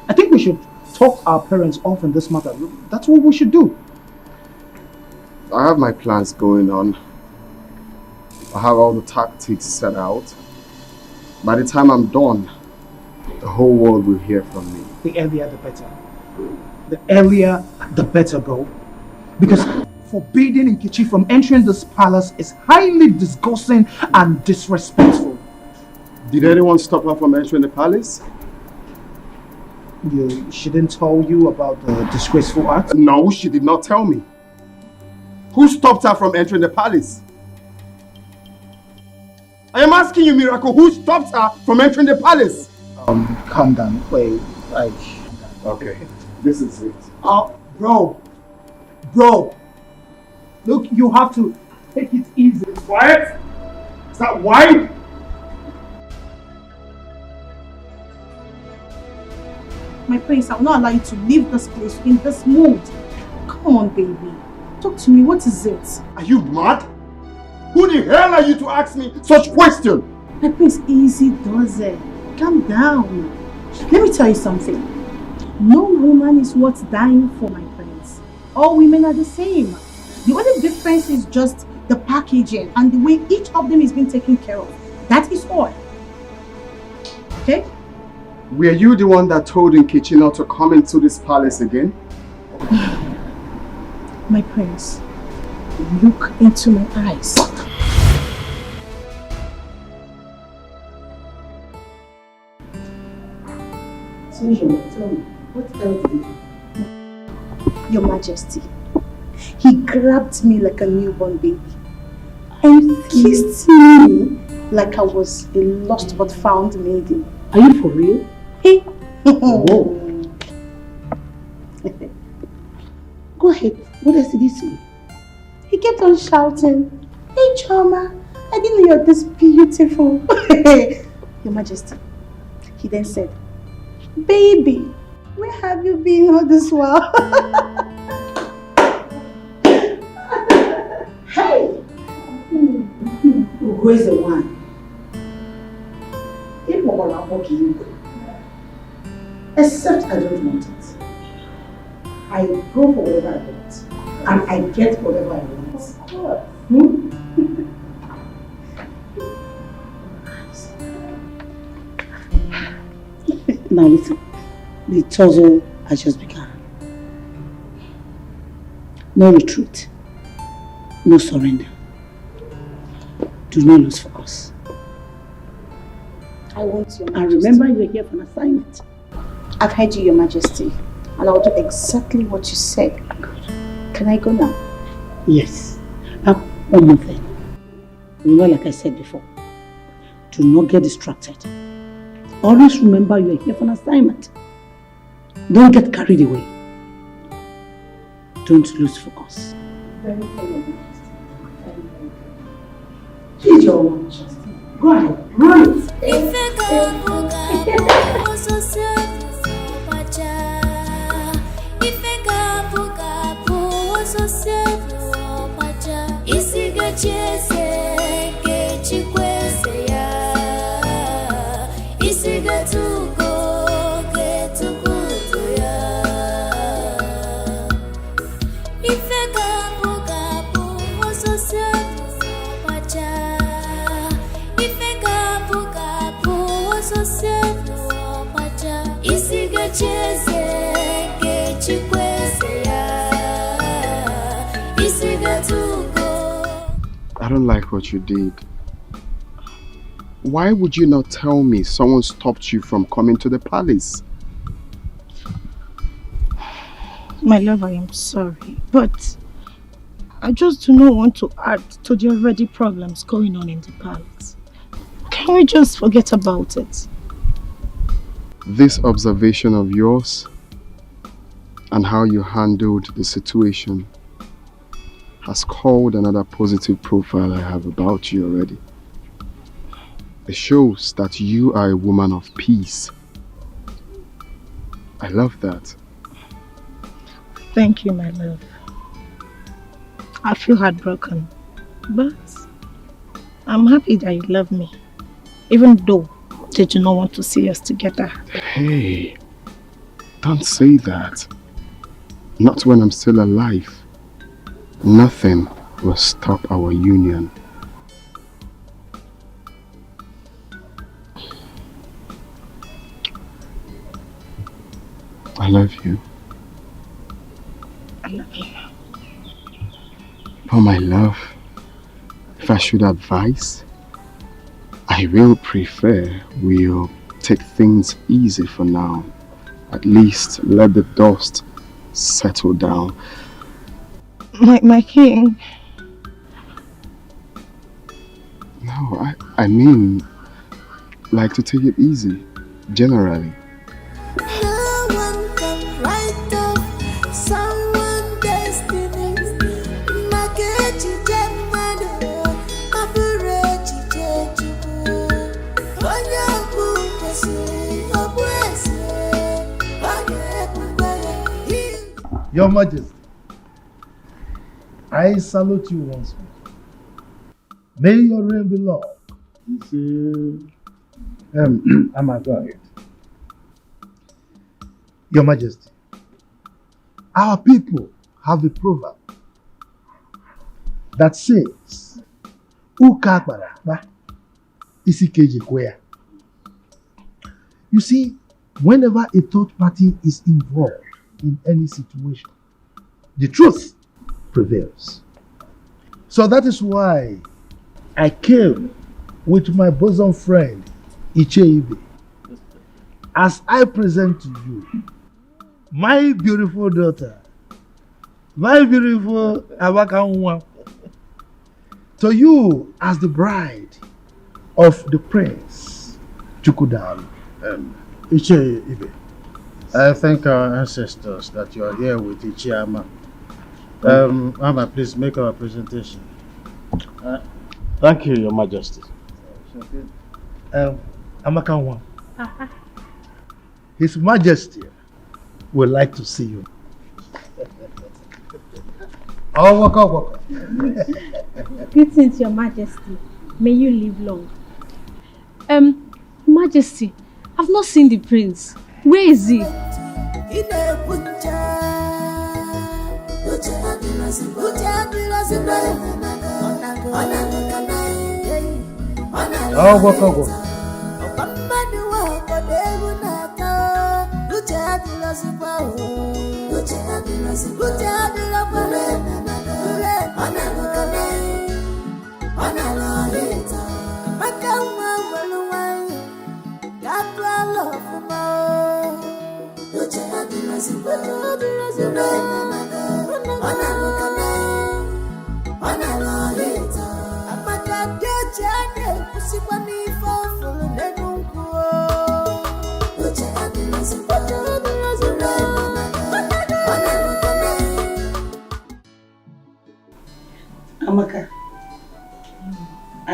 I think we should talk our parents off in this matter. That's what we should do. I have my plans going on. I have all the tactics set out. By the time I'm done, the whole world will hear from me. The earlier the better. The earlier the better, bro. Because forbidding Nkechi from entering this palace is highly disgusting and disrespectful. Did anyone stop her from entering the palace? She didn't tell you about the disgraceful act? No, she did not tell me. Who stopped her from entering the palace? I am asking you, Miracle, who stopped her from entering the palace? Calm down. Wait, okay, this is it. Bro. Look, you have to take it easy. Quiet! Is that why? My prince, I will not allow you to leave this place in this mood. Come on, baby. Talk to me. What is it? Are you mad? Who the hell are you to ask me such question? My prince, easy does it. Calm down. Let me tell you something. No woman is worth dying for, my prince. All women are the same. The only difference is just the packaging and the way each of them is being taken care of. That is all. Okay? Were you the one that told Nkechi not to come into this palace again? My prince, look into my eyes. Tell me, what else did you do? Your Majesty, he grabbed me like a newborn baby and kissed me like I was a lost but found maiden. Are you for real? Hey. Oh. Go ahead. What else did he say? He kept on shouting, "Hey Choma, I didn't know you're this beautiful." Your Majesty, he then said, "Baby, where have you been all this while?" Hey! Who is the one? If I'm walking, except I don't want it. I go for whatever I want, and I get whatever I want. Of course. Now listen, the tussle has just begun. No retreat, no surrender. Do not lose focus. I want your Majesty. And remember, you're here for an assignment. I've heard you, Your Majesty, and I'll do exactly what you said. Can I go now? Yes. Now, one more thing. Like I said before, do not get distracted. Always remember you're here for an assignment. Don't get carried away. Don't lose focus. Here's your lunch. Go ahead, run it. I don't like what you did. Why would you not tell me someone stopped you from coming to the palace? My love, I am sorry, but I just do not want to add to the already problems going on in the palace. Can we just forget about it? This observation of yours and how you handled the situation has called another positive profile I have about you already. It shows that you are a woman of peace. I love that. Thank you, my love. I feel heartbroken, but I'm happy that you love me, even though they do not want to see us together. Hey, don't say that. Not when I'm still alive. Nothing will stop our union. I love you. I love you. But my love, if I should advise, I will prefer we'll take things easy for now. At least let the dust settle down. My king. No, I mean, like to take it easy, generally. No one can write off someone's destiny. Makechi Jemado, Maburechi Jeju. Onyaku Kwesi, Obwese, Onyaku. Your Majesty, I salute you once more. May your reign be long. I'm a god. Your Majesty, our people have a proverb that says, Uka Baraba, Isikeji Kwea. You see, whenever a third party is involved in any situation, the truth prevails. So that is why I came with my bosom friend, Icheibe, as I present to you my beautiful daughter, my beautiful Awakanwa, to you as the bride of the prince, Chukudalu. Icheibe, I thank our ancestors that you are here with Ichiama. Mama, please make our presentation. Thank you, Your Majesty. Amakanwa, His Majesty would like to see you. Oh, waka. Greetings, Your Majesty. May you live long. Majesty, I've not seen the prince. Where is he? Oh, waka.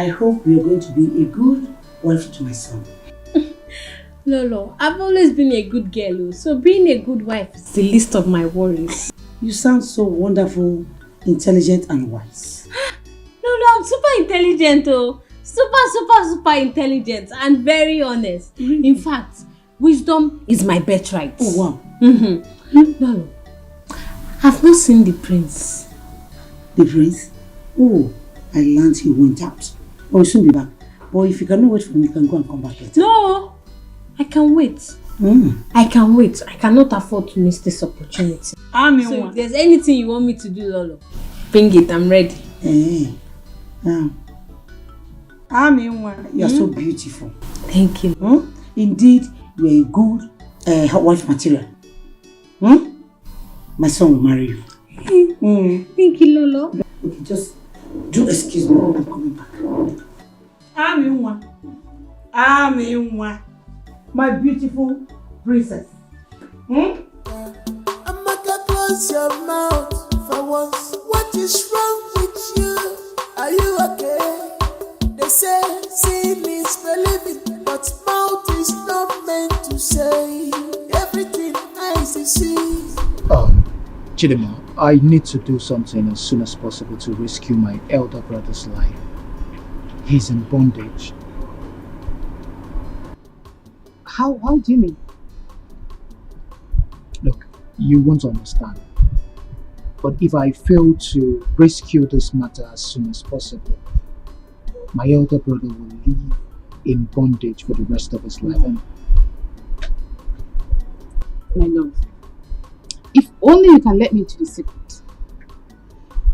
hope you're going to be a good wife to my son. Lolo, I've always been a good girl, so being a good wife is the least of my worries. You sound so wonderful, intelligent and wise. Lolo, I'm super intelligent, oh. Super intelligent and very honest. In fact, wisdom is my birthright. Oh, wow. Lolo, I've not seen the prince. The prince? Oh, I learned he went out. But we'll soon be back. But if you cannot wait for me, you can go and come back later. No, I can wait. I can wait. I cannot afford to miss this opportunity. So if there's anything you want me to do, Lolo, bring it. I'm ready. You are so beautiful. Thank you. Indeed, you are a good wife material. My son will marry you. Thank you, Lolo. Okay, just do excuse me. I'm coming back. My beautiful princess. Amaka, close your mouth for once. What is wrong with you? Are you okay? They say seeing is believing, but mouth is not meant to say everything eyes see. Chidima, I need to do something as soon as possible to rescue my elder brother's life. He's in bondage. How do you mean? Look, you won't understand. But if I fail to rescue this matter as soon as possible, my elder brother will live in bondage for the rest of his life. My love, if only you can let me into the secret,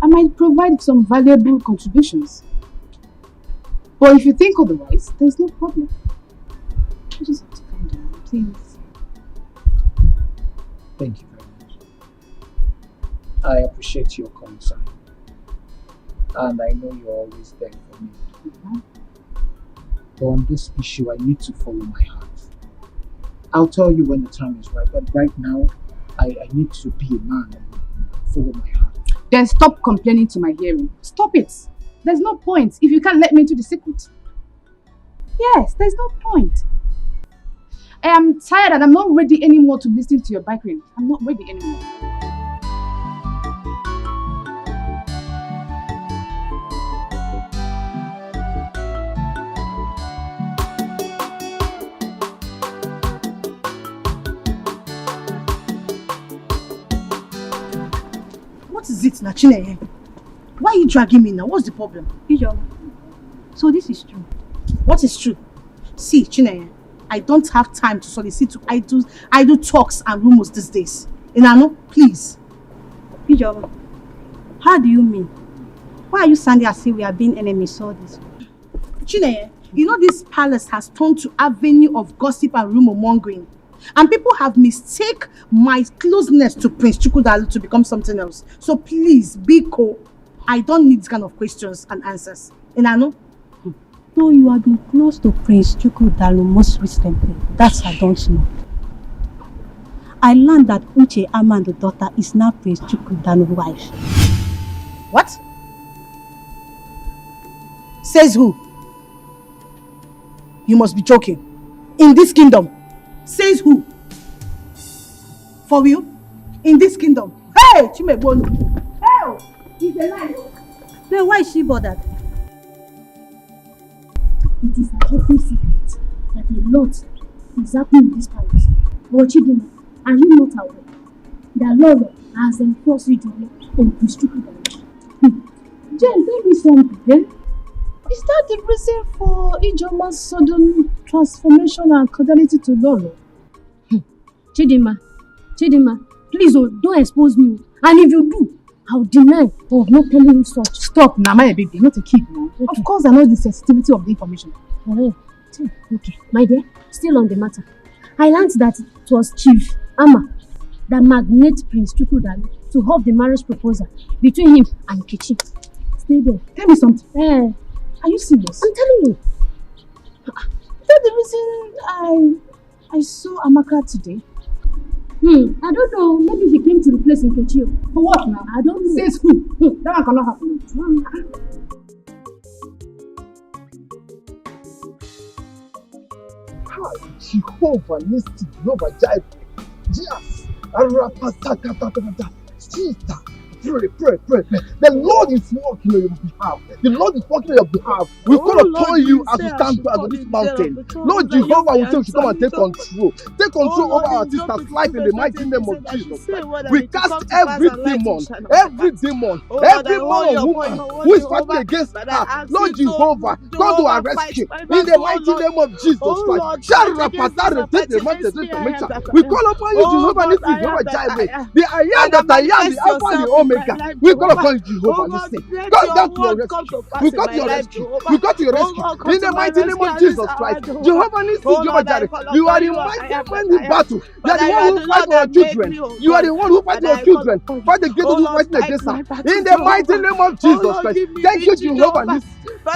I might provide some valuable contributions. But if you think otherwise, there's no problem. You just have to calm down, please. Thank you very much. I appreciate your concern. And I know you're always there for me. But on this issue, I need to follow my heart. I'll tell you when the time is right, but right now, I need to be a man and follow my heart. Then stop complaining to my hearing. Stop it. There's no point if you can't let me into the secret. Yes, there's no point. I am tired and I'm not ready anymore to listen to your bickering. I'm not ready anymore. What is it, Nachine? Why are you dragging me now? What's the problem? Ijeoma, so this is true. What is true? See, Chineye, I don't have time to solicit to idle talks and rumors these days. Inano, please. Ijeoma, how do you mean? Why are you sounding as if we are being enemies all this? Chineye, you know this palace has turned to avenue of gossip and rumor mongering. And people have mistaken my closeness to Prince Chukwudalu to become something else. So please, Biko, I don't need this kind of questions and answers. Inano? No, you have been close to Prince Chukwudalu most recently. That I don't know. I learned that Uche Amando's daughter is now Prince Chukwudalu's wife. What? Says who? You must be joking. In this kingdom. Says who? For real? In this kingdom. Hey, Chimebonu. Hey, he's a lie. Then why is she bothered? It is an open secret that a lot is happening in this palace. But Chidima, are you not aware that Lolo has enforced it on Prince Chukwudalu? Jen, tell me something, eh? Is that the reason for Ijeoma's sudden transformation and cordiality to Lolo? Chidima, please don't expose me. And if you do, I'll deny of not telling you such. Stop, now, my baby, not a kid now. Okay. Of course, I know the sensitivity of the information. Okay, my dear, still on the matter. I learned that it was Chief Ama that magnated Prince Chukwudalu to hold the marriage proposal between him and Kechi. Stay there. Tell me something. Are you serious? I'm telling you. Is that the reason I saw Amaka today? I don't know. Maybe he came to replace Nkechi. For what now? I don't know. Says who? That one cannot happen. Jehovah, listen, Jehovah Jireh. Yes. Arapatakatatata. Sister, pray. The Lord is working on your behalf. The Lord is working on your behalf. We call upon you as we stand on this mountain. Lord Jehovah will say we should come and take control. Take control over our sister's life in the mighty name of Jesus Christ. We cast every demon, every man or woman who is fighting against her. Lord Jehovah, come to our rescue in the mighty name of Jesus Christ. We call upon you, Jehovah Nissi, Jehovah Jireh, the I am that I am, the Alpha and the Omega. We call upon you, Jehovah Nissi. God, down to your rescue. We got to your rescue. We got to your rescue in the mighty name of Jesus Christ. Jehovah Nissi, Jehovah Jireh, you are the mighty man in battle. You are the one who fights for our children. You are the one who fights for your children. Fight against those who fight against her. In the mighty name of Jesus Christ. Thank you, Jehovah Nissi.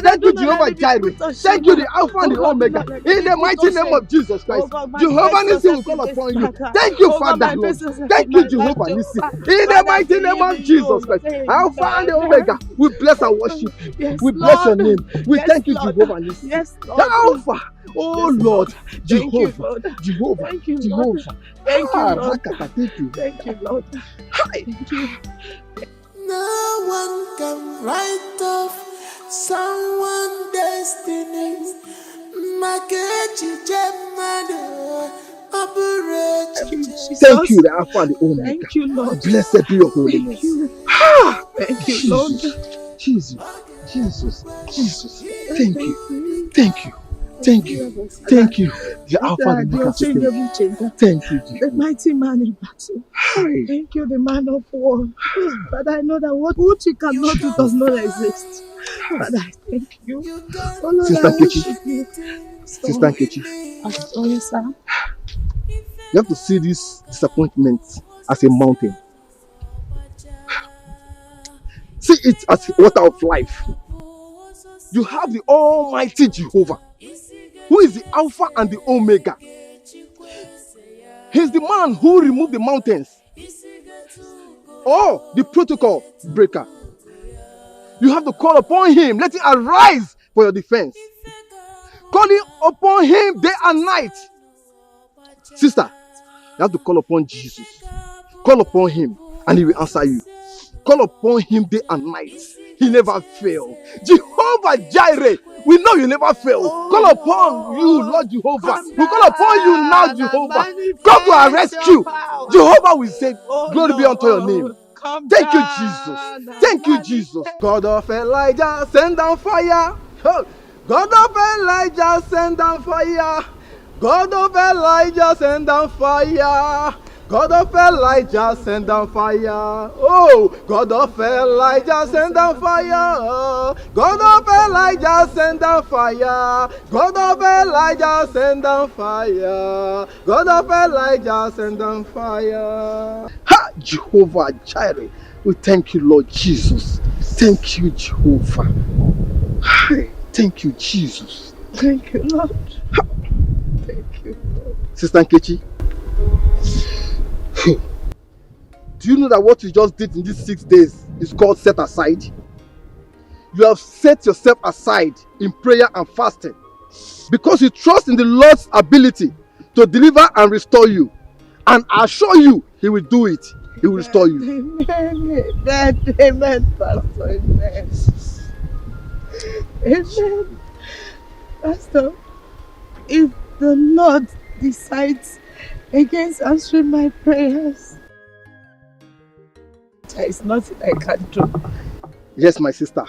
Thank you, Jehovah Jireh. Thank you, the Alpha and the Omega. In the mighty name of Jesus Christ. Jehovah Nissi will call upon you. Thank you, Father Lord. Thank you, Jehovah Nissi. In the mighty name of Jesus Christ. Alpha and the Omega. We bless and worship. We bless your name. We thank you, Jehovah Nissi. The Alpha. Oh Lord, Jehovah, Jehovah, Thank you, Jehovah. Thank you, Lord. Thank you. Thank you, Lord. Thank you. No one can write off someone's destiny. Thank you, the Alpha and the Omega. Thank you, Lord. Blessed be your holy name. Thank you, Lord. Jesus. Thank you. Thank you. Thank you. The Alpha and the Omega. Thank you, The mighty man in battle. Thank you, the man of war. But I know that what you cannot do does not exist. But I thank you. Oh Lord, Sister I Nkechi. worship you. Sister Nkechi. Oh yes, sir. You have to see this disappointment as a mountain. See it as a water of life. You have the Almighty Jehovah, who is the Alpha and the Omega. He's the man who removed the mountains. Oh, the protocol breaker. You have to call upon him. Let him arise for your defense. Calling upon him day and night. Sister, you have to call upon Jesus. Call upon him and he will answer you. Call upon him day and night. He never fails. Jehovah Jireh, we know you never fail. Call upon you, Lord Jehovah. We call upon you now, Jehovah. Come to our rescue. Jehovah will say, glory be unto your name. Thank you, Jesus. Thank you, Jesus. God of Elijah, send down fire. God of Elijah, send down fire. God of Elijah, send down fire. God of Elijah, send down fire. Oh, God of Elijah, send down fire. God of Elijah, send down fire. God of Elijah, send down fire. God of Elijah, send down fire. Ha! Jehovah Jireh. We thank you, Lord Jesus. Thank you, Jehovah. Hi. Thank you, Jesus. Thank you, Lord. Ha. Thank you, Lord. Sister Nkechi. Do you know that what you just did in these 6 days is called set aside? You have set yourself aside in prayer and fasting because you trust in the Lord's ability to deliver and restore you. And I assure you, he will do it. He will restore you. Amen, Pastor. Amen. Amen. Pastor, if the Lord decides against answering my prayers, there is nothing I can do. Yes, my sister.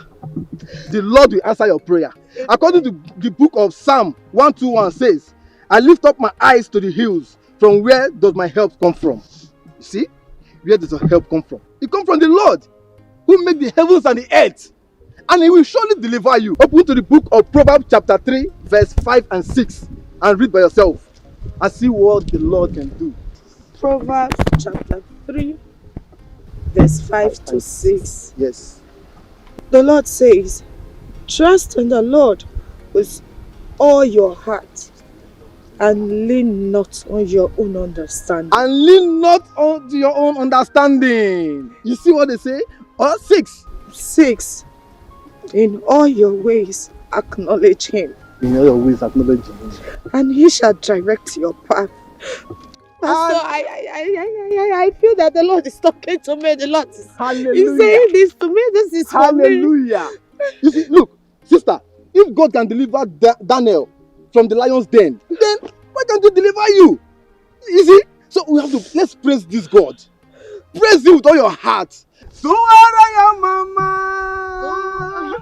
The Lord will answer your prayer. According to the book of Psalm 121 says, I lift up my eyes to the hills. From where does my help come from? You see? Where does your help come from? It comes from the Lord who made the heavens and the earth. And he will surely deliver you. Open to the book of Proverbs chapter 3 verse 5 and 6 and read by yourself and see what the Lord can do. Proverbs chapter 3 verse 5 to 6. Yes. The Lord says, trust in the Lord with all your heart and lean not on your own understanding. And lean not on your own understanding. You see what they say? 6. 6. In all your ways acknowledge him. in all your ways acknowledge him. And he shall direct your path. Pastor, I feel that the Lord is talking to me. The Lord is saying this to me. This is for me. Hallelujah. You see, look, sister, if God can deliver Daniel from the lion's den, then why can't he deliver you? You see? So we have to, let's praise this God. Praise him with all your heart. So are your mama.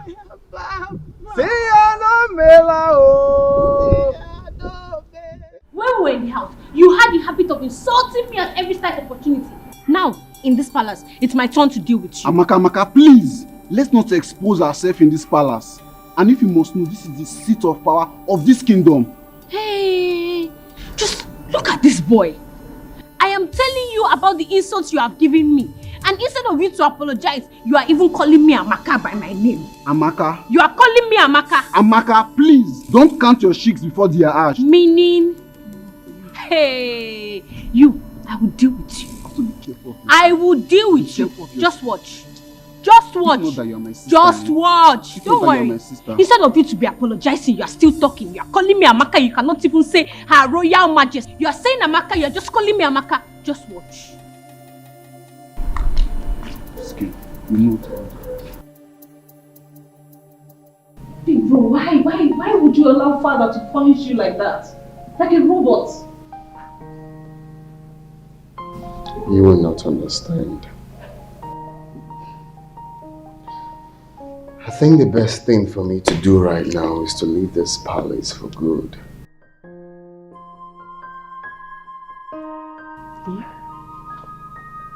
Say When we were in the house, you had the habit of insulting me at every slight opportunity. Now, in this palace, it's my turn to deal with you. Amaka, please, let's not expose ourselves in this palace. And if you must know, this is the seat of power of this kingdom. Hey, just look at this boy. I am telling you about the insults you have given me. And instead of you to apologize, you are even calling me Amaka by my name. Amaka. You are calling me Amaka. Amaka, please, don't count your cheeks before they are ash. Meaning, hey, you, I will deal with you. I will deal with you. Just watch. Just watch. You know that you're my sister. Just watch. You Don't know that you're worry. my sister. Instead of you to be apologizing, you are still talking. You are calling me Amaka. You cannot even say Her Royal Majesty. You are saying Amaka. You are just calling me Amaka. Just watch. Skin, you know that. Big bro, why would you allow father to punish you like that? Like a robot? You will not understand. I think the best thing for me to do right now is to leave this palace for good.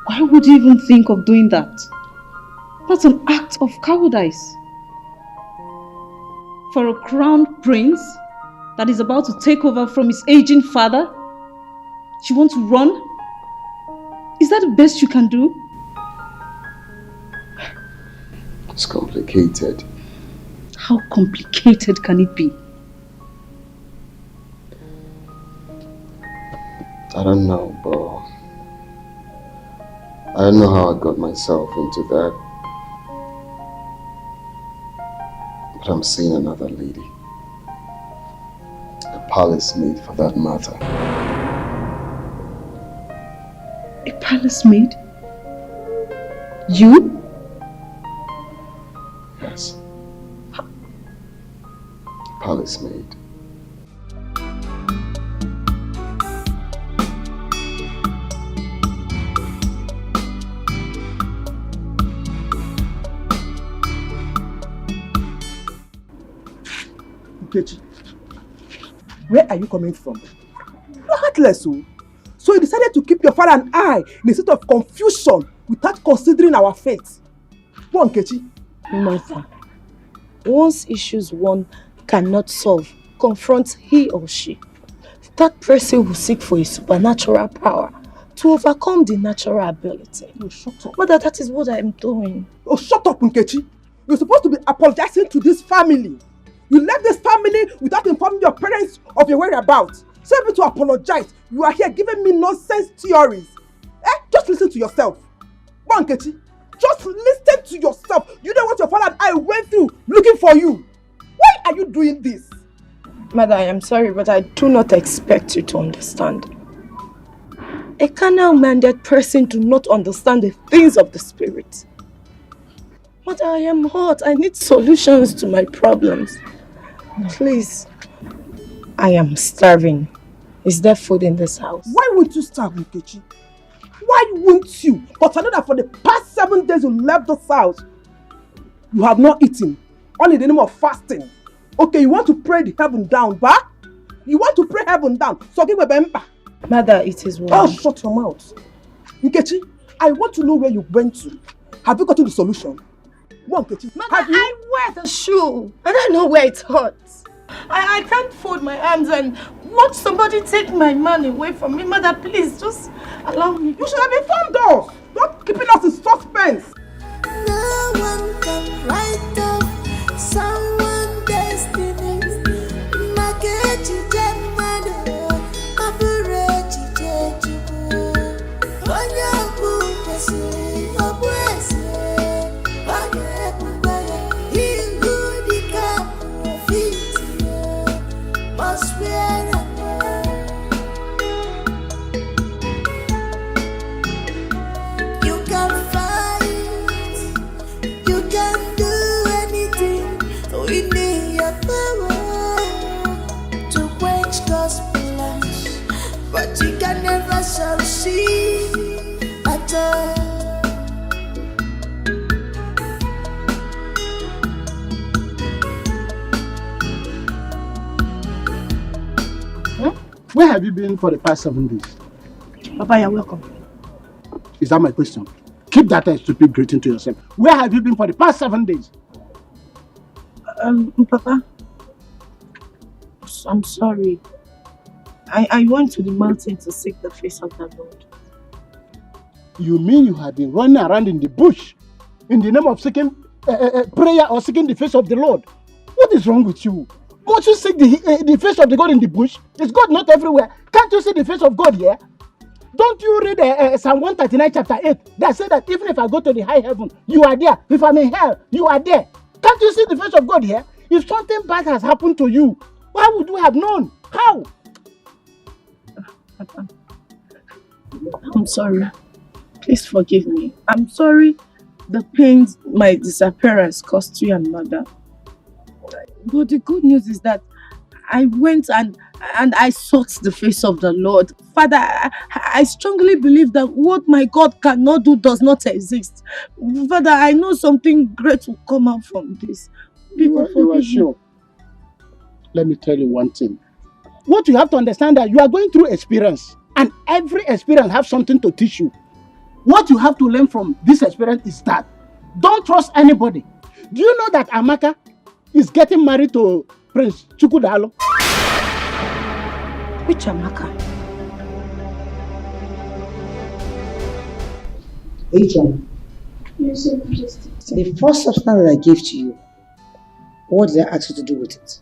Why would you even think of doing that? That's an act of cowardice. For a crowned prince that is about to take over from his aging father, you want to run? Is that the best you can do? It's complicated. How complicated can it be? I don't know, but I don't know how I got myself into that. But I'm seeing another lady. A palace maid for that matter. A palace maid? You? Yes. Palace maid. Nkechi, where are you coming from? You're heartless, oh. So you decided to keep your father and I in a state of confusion without considering our fate. Go on, Nkechi. Martha, once issues one cannot solve, confront he or she. That person will seek for a supernatural power to overcome the natural ability. Oh, shut up. Mother, that is what I am doing. Oh, shut up, Nkechi. You're supposed to be apologizing to this family. You left this family without informing your parents of your whereabouts. So able to apologize, you are here giving me nonsense theories. Just listen to yourself. Go on, Nkechi. Just listen to yourself. You know what your father and I went through looking for you. Why are you doing this? Mother, I am sorry, but I do not expect you to understand. A carnal-minded person do not understand the things of the spirit. Mother, I am hot. I need solutions to my problems. Please. I am starving. Is there food in this house? Why won't you starve, Nkechi? Why won't you? But I know that for the past 7 days you left this house, you have not eaten. Only in the name of fasting. Okay, you want to pray the heaven down, bah? You want to pray heaven down. So give me bemba. Mother, it is well. Oh, shut your mouth. Nkechi, I want to know where you went to. Have you gotten the solution? One, Nkechi. Mother, I wear the shoe. I don't know where it hurts. I can't fold my arms and watch somebody take my money away from me. Mother, please, just allow me. You should have informed us. Not keeping us in suspense. No one can write off someone's destiny. Makechi Jemado, Aburechi Jeju. Onya Bukasi, Obuese, Onya Bukaya, Ingudika, Fiti. Where have you been for the past 7 days? Papa, you're welcome. Is that my question? Keep that stupid greeting to yourself. Where have you been for the past 7 days? Papa, I'm sorry. I went to the mountain to seek the face of the Lord. You mean you have been running around in the bush in the name of seeking prayer or seeking the face of the Lord? What is wrong with you? Won't you seek the face of the God in the bush? Is God not everywhere? Can't you see the face of God here? Don't you read Psalm 139 chapter 8 that said that even if I go to the high heaven, you are there. If I'm in hell, you are there. Can't you see the face of God here? If something bad has happened to you, why would you have known? How? Papa, I'm sorry. Please forgive me. I'm sorry the pains my disappearance caused you and mother. But the good news is that I went and I sought the face of the Lord. Father, I strongly believe that what my God cannot do does not exist. Father, I know something great will come out from this. You are sure? Let me tell you one thing. What you have to understand that you are going through experience, and every experience has something to teach you. What you have to learn from this experience is that don't trust anybody. Do you know that Amaka is getting married to Prince Chukudalo? Which Amaka? John. Yes, Your Majesty. The first substance that I gave to you, what did I ask you to do with it?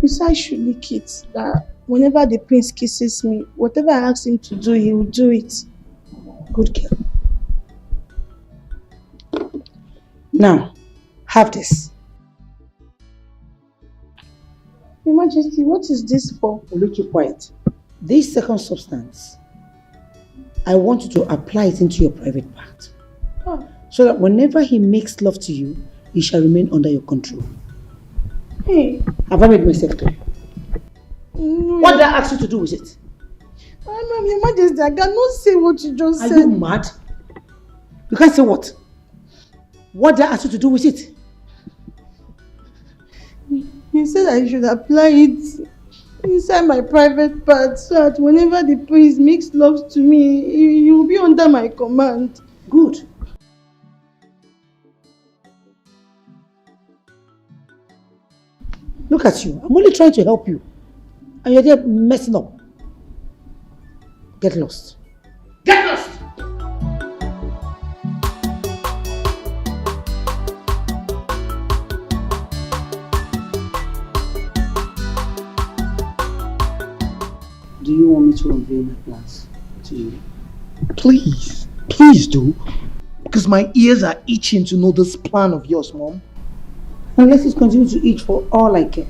You said I should lick it. That whenever the prince kisses me, whatever I ask him to do, he will do it. Good girl. Now, have this. Your Majesty, what is this for? Will you keep quiet? This second substance, I want you to apply it into your private part. Oh. So that whenever he makes love to you, he shall remain under your control. Hey. Have I made myself clear? No, What did I ask you to do with it? Ma'am, Your Majesty, I cannot say what you just said. Are you mad? You can't say what? What did I ask you to do with it? You said I should apply it inside my private part so that whenever the prince makes love to me, he will be under my command. Good. Look at you. I'm only trying to help you. And you're there messing up. Get lost. Get lost! Do you want me to unveil my plans to you? Please, please do. Because my ears are itching to know this plan of yours, Mom. And let it continue to itch for all I care.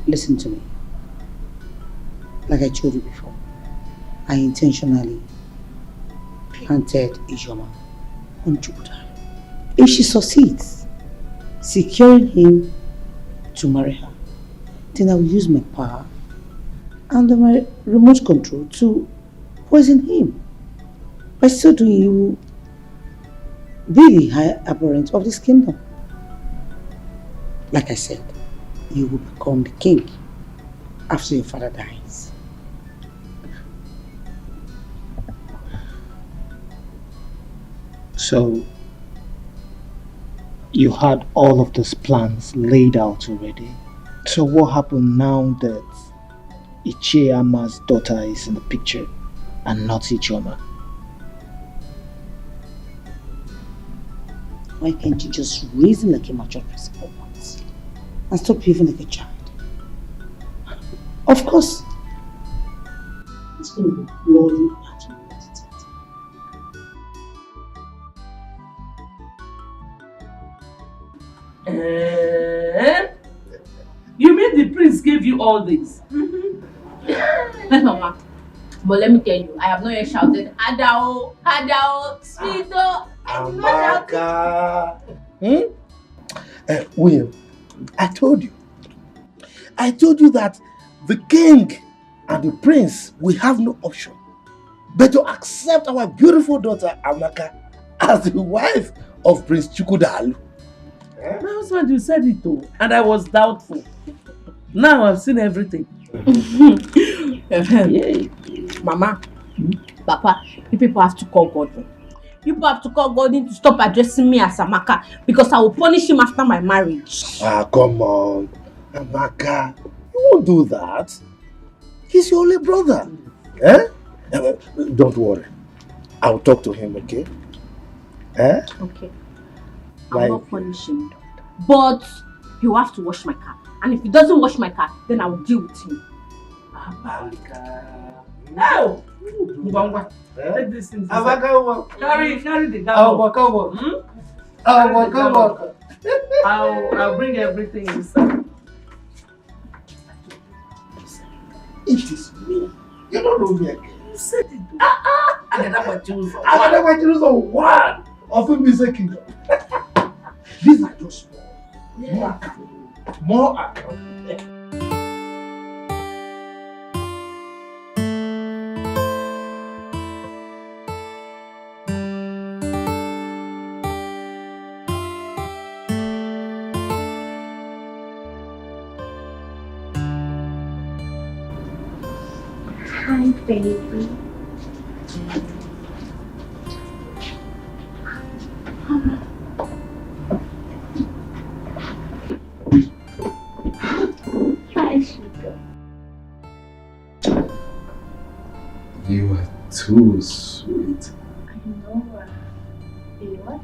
Listen to me. Like I told you before, I intentionally planted Ijoma on Jupiter. If she succeeds, securing him to marry her, then I will use my power and my remote control to poison him. By so doing, he will be the high apparent of this kingdom. Like I said, you will become the king after your father dies. So, you had all of these plans laid out already. So what happened now that Ichiyama's daughter is in the picture and not Ichoma? Why can't you just reason like a mature person for once and stop behaving like a child? Of course, it's going to be bloody at me. You mean the prince gave you all this? Yes, Mama. But let me tell you, I have not yet shouted, Adao, Adao, Sweeto. Amaka. William, I told you that the king and the prince will have no option but to accept our beautiful daughter Amaka as the wife of Prince Chukwudalu. My husband, you said it too, and I was doubtful. Now I've seen everything. Mama, Papa, you people have to call Gordon. You people have to call Gordon to stop addressing me as Amaka because I will punish him after my marriage. Ah, come on. Amaka, you won't do that. He's your only brother. Eh? Don't worry. I'll talk to him, okay? Eh? Okay. I'll not punish him. But you have to wash my car. And if he doesn't wash my car, then I will deal with him. No! Take this thing. Carry the dog. I'll bring everything inside. It is me. You don't know me again. You said it. I never choose one of him is a kingdom. These are just more account. More account. Hi, baby. Hi, sugar. You are too sweet. I know. You are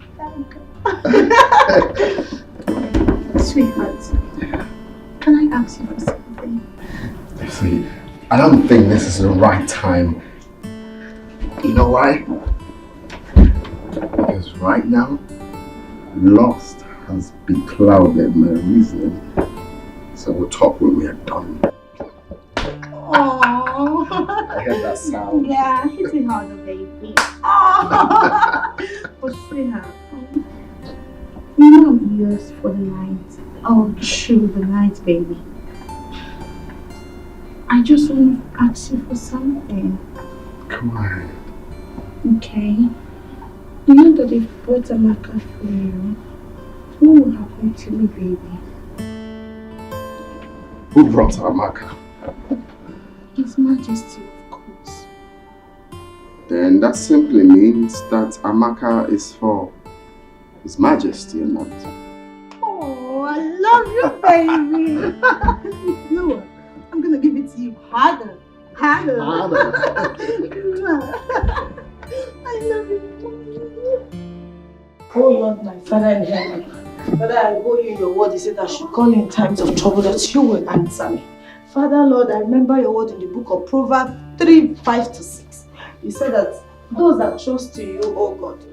Sweetheart, can I ask you for something? See, I don't think this is the right time. You know why? Because right now, lust has beclouded my reasoning. So we'll talk when we are done. Oh, I heard that sound. yeah, hit it harder, baby. Oh, but sweetheart, you know I'm yours for the night. Oh, through the night, baby. I just want to ask you for something. Come on. Okay. You know that if brought Amaka for you, what will happen to me, baby? Who brought Amaka? His Majesty, of course. Then that simply means that Amaka is for His Majesty and not. Oh, I love you, baby. You know what? I'm gonna give it to you harder. Harder. I love you. Oh Lord, my Father in heaven, Father, I owe you your word. You said I should call in times of trouble, that you will answer me. Father, Lord, I remember your word in the book of Proverbs 3:5-6. You said that those that trust in you, oh God.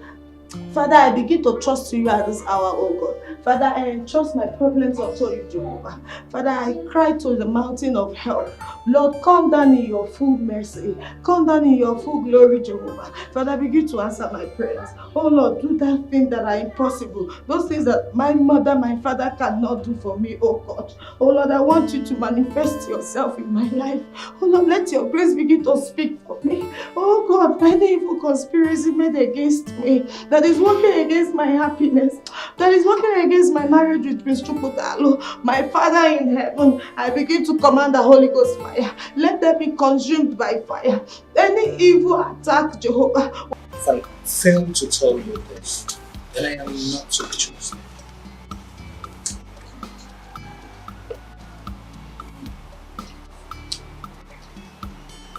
Father, I begin to trust you at this hour, oh God. Father, I entrust my problems unto you, Jehovah. Father, I cry to the mountain of help. Lord, come down in your full mercy. Come down in your full glory, Jehovah. Father, begin to answer my prayers. Oh Lord, do that thing that are impossible. Those things that my mother, my father cannot do for me, oh God. Oh Lord, I want you to manifest yourself in my life. Oh Lord, let your grace begin to speak for me. Oh God, any evil conspiracy made against me, that is working against my happiness, that is working against my marriage with Prince Chukudalo, my Father in heaven, I begin to command the Holy Ghost fire. Let them be consumed by fire. Any evil attack, Jehovah. If I fail to tell you this, then I am not to be chosen.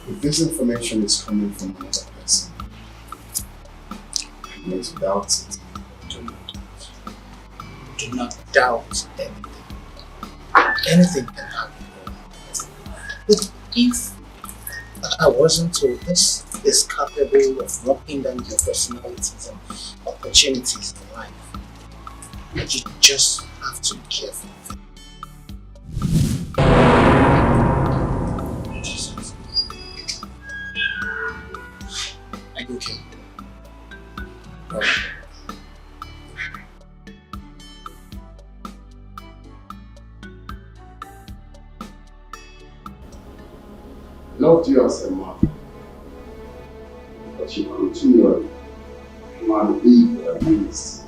If this information is coming from another person, you need to doubt it. Do not doubt anything. Anything can happen. But if I wasn't told this is capable of knocking down your personalities and opportunities in life, you just have to be careful. Are you okay? Loved you as a mother, but you continually man evil against.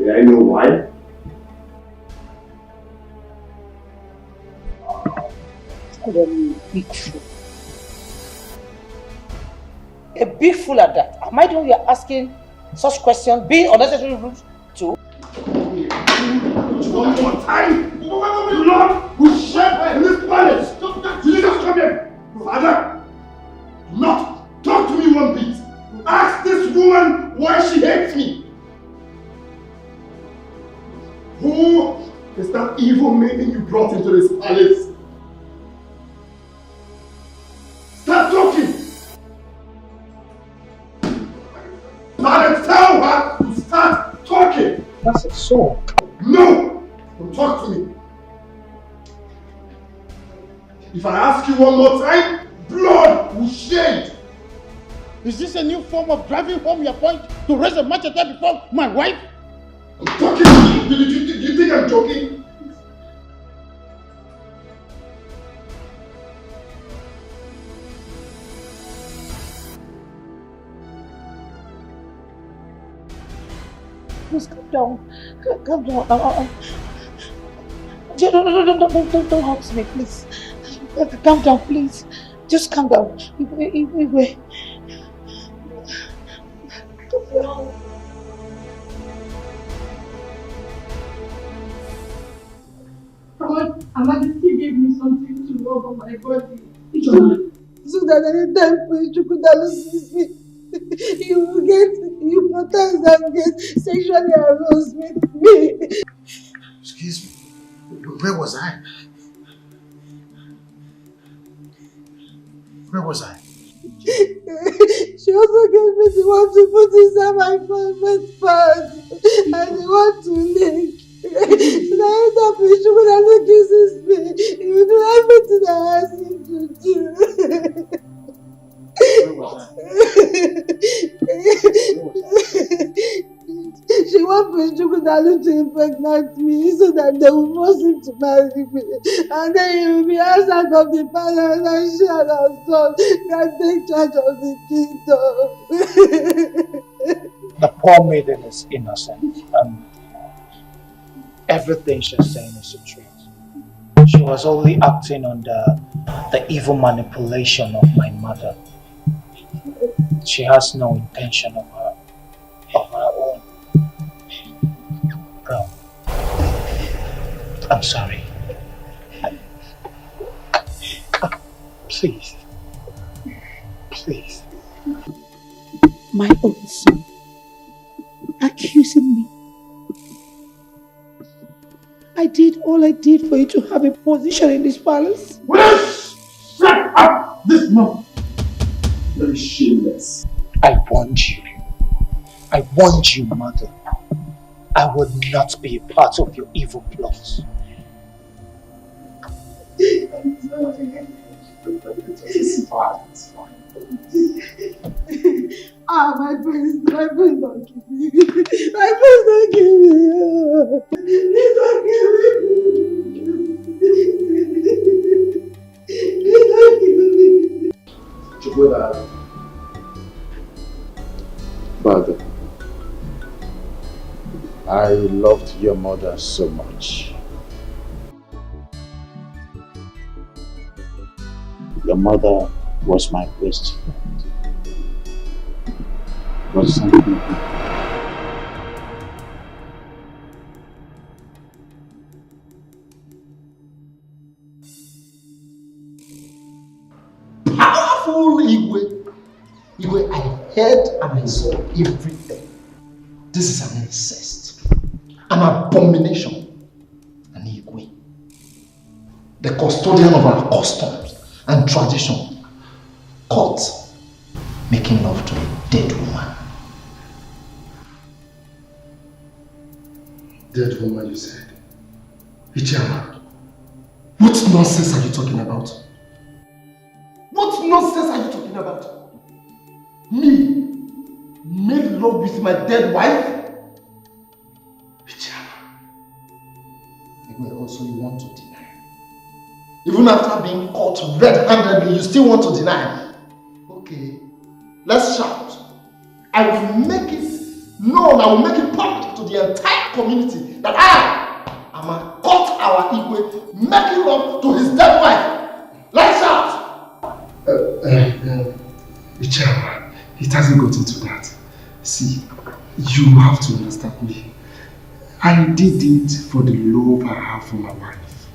May I know why? Big fool. A big fool at that. Am I the one you are asking such questions? Being unnecessary rude too? One more time! Lord, we share in this palace! Jesus, come here! Father, do not talk to me one bit! Ask this woman why she hates me! Who is that evil maiden you brought into this palace? Start talking! Father, tell her to start talking! That's a sword. No! Don't talk to me! If I ask you one more time, blood will shed! Is this a new form of driving home your point to raise a machete before my wife? I'm talking to you! Do you think I'm joking? Please calm down. Calm down. Don't hurt me, please. Calm down, please. Just calm down. Wait. Amadi gave me something to rub on my body. So that anytime Chukwudalu sees me, you protest and get sexually aroused with me. Excuse me, where was I? Where was I? She also gave me the one to put inside my private part and the one to lick. So that anytime Chukwudalu kisses me, he will do everything I ask him to do. Where was She wants Prince Chukwudalu to impregnate me so that they will force him to marry me. And then he will be outside of the palace and she and her son can take charge of the kingdom. The poor maiden is innocent and everything she's saying is the truth. She was only acting under the evil manipulation of my mother. She has no intention of her own. Bro, I'm sorry. Please. Please. My own son accusing me. I did all I did for you to have a position in this palace. Shut up this month! Very shameless. I warned you. I warned you, mother. I would not be a part of your evil plots. I'm sorry. It's fine. My friends don't give me. My friends don't give me. Please don't give me. Please don't give me. Chukwudalu. Father, I loved your mother so much. Your mother was my best friend. But something powerful Igwe, I heard and I saw everything. This is an incest, an abomination, an Igwe. The custodian of our customs and tradition, caught making love to a dead woman. Dead woman, you said? Ichiyama, what nonsense are you talking about? What nonsense are you talking about? Me? Made love with my dead wife? Ichiyama. Also, you want to deny. Even after being caught red-handedly, you still want to deny. Okay, let's shout. I will make it known, I will make it public to the entire community that I am a caught our Igwe making love to his dead wife. Lights out! Ichema, it hasn't gotten to that. See, you have to understand me. I did it for the love I have for my wife.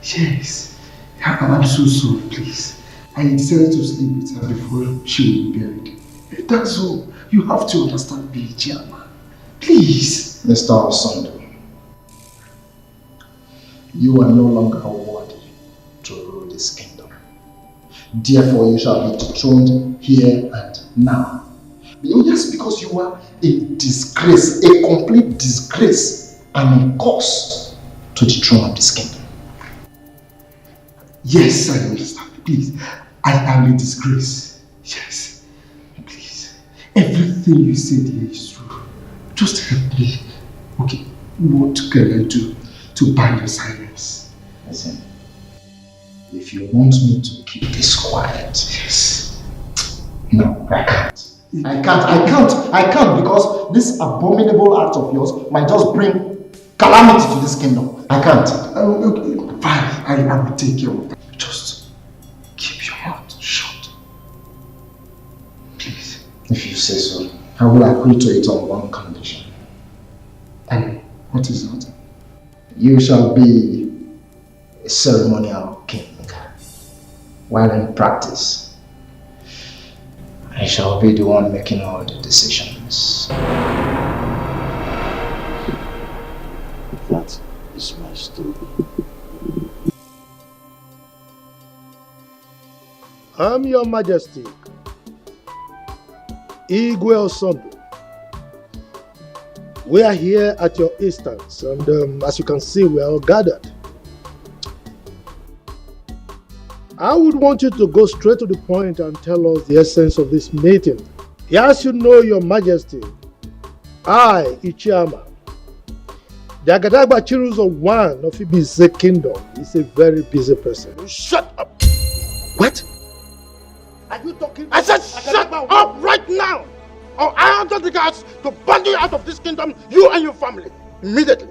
Yes, I'm so sorry, please. I decided to sleep with her before she will be buried. That's all. You have to understand me, Ichema. Please. Mr. Osondo, you are no longer worthy to rule this kingdom. Therefore, you shall be dethroned here and now. Just because you are a disgrace, a complete disgrace, and a curse to the throne of this kingdom. Yes, I understand. Please, I am a disgrace. Yes, please. Everything you said here is true. Just help me. Okay, what can I do to buy your silence? Listen, if you want me to keep this quiet, yes. No, I can't. I can't because this abominable act of yours might just bring calamity to this kingdom. I can't. Okay, fine, I will take care of that. Just keep your mouth shut. Please. If you say so, I will agree to it on one condition. And what is that? You shall be a ceremonial king, while in practice I shall be the one making all the decisions. That is my story. I'm Your Majesty, Igwe Osondo. We are here at your instance, and as you can see, we are all gathered. I would want you to go straight to the point and tell us the essence of this meeting. Yes, you know, Your Majesty, I, Ichiama, the Agadagba Chiruzo one of Ibize Kingdom, is a very busy person. Shut up! What? Are you talking? I said shut up right now! Or I order the guards to burn you out of this kingdom, you and your family, immediately.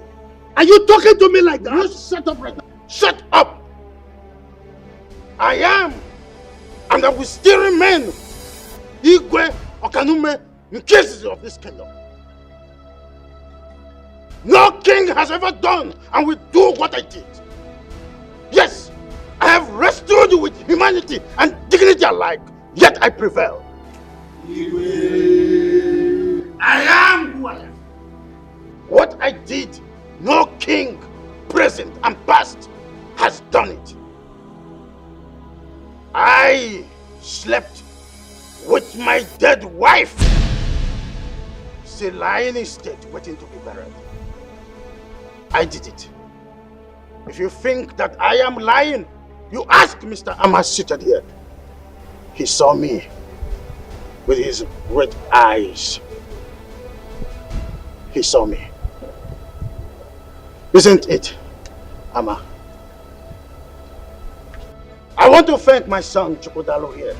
Are you talking to me like that? You shut up right now. Shut up! I am, and I will still remain Igwe Okanume in cases of this kingdom. No king has ever done and will do what I did. Yes, I have wrestled with humanity and dignity alike, yet I prevail. Igwe. I am who I am. What I did, no king, present and past, has done it. I slept with my dead wife, still lying in state, waiting to be buried. I did it. If you think that I am lying, you ask Mr. Amma seated here. He saw me with his red eyes. He saw me. Isn't it, Amma? I want to thank my son Chukwudalo here,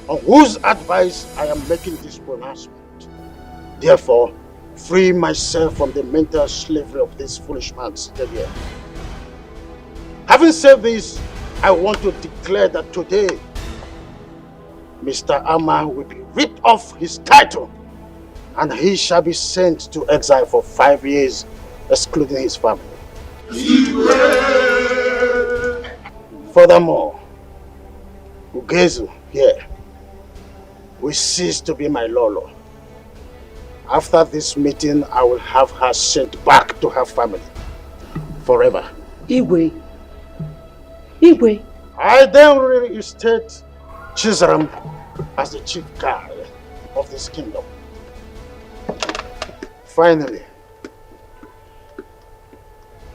on whose advice I am making this pronouncement. Therefore, free myself from the mental slavery of this foolish man seated here. Having said this, I want to declare that today, Mr. Amma will be ripped off his title, and he shall be sent to exile for 5 years, excluding his family. Furthermore, Ugezu here will cease to be my Lolo. After this meeting, I will have her sent back to her family forever. Igwe. I then reinstate Chizaram as the chief guard of this kingdom. Finally,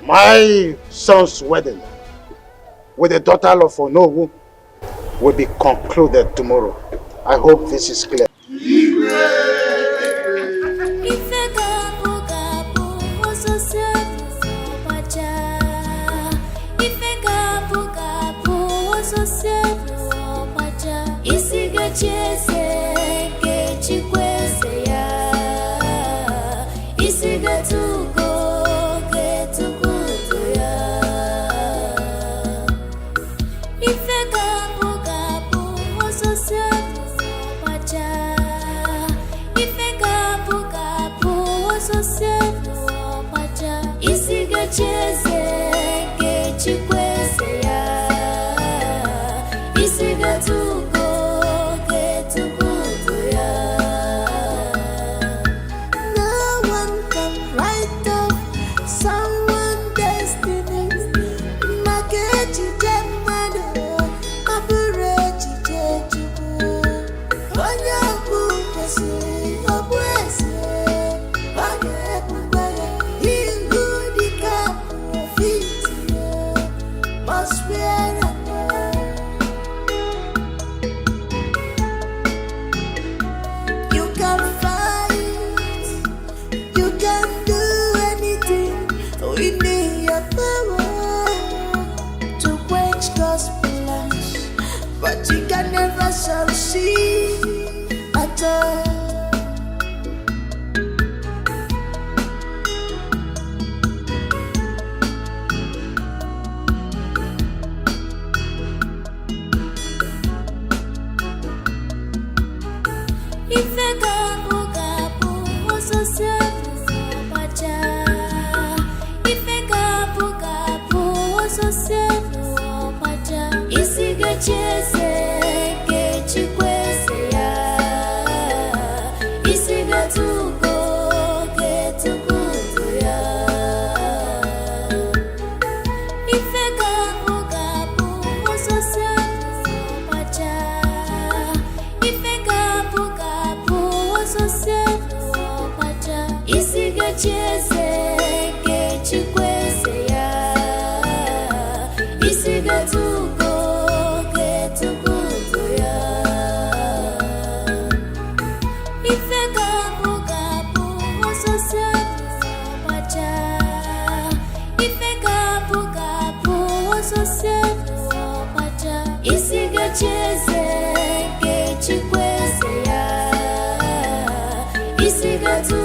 my son's wedding with the daughter of Onowu will be concluded tomorrow. I hope this is clear. never shall see at all. Isiga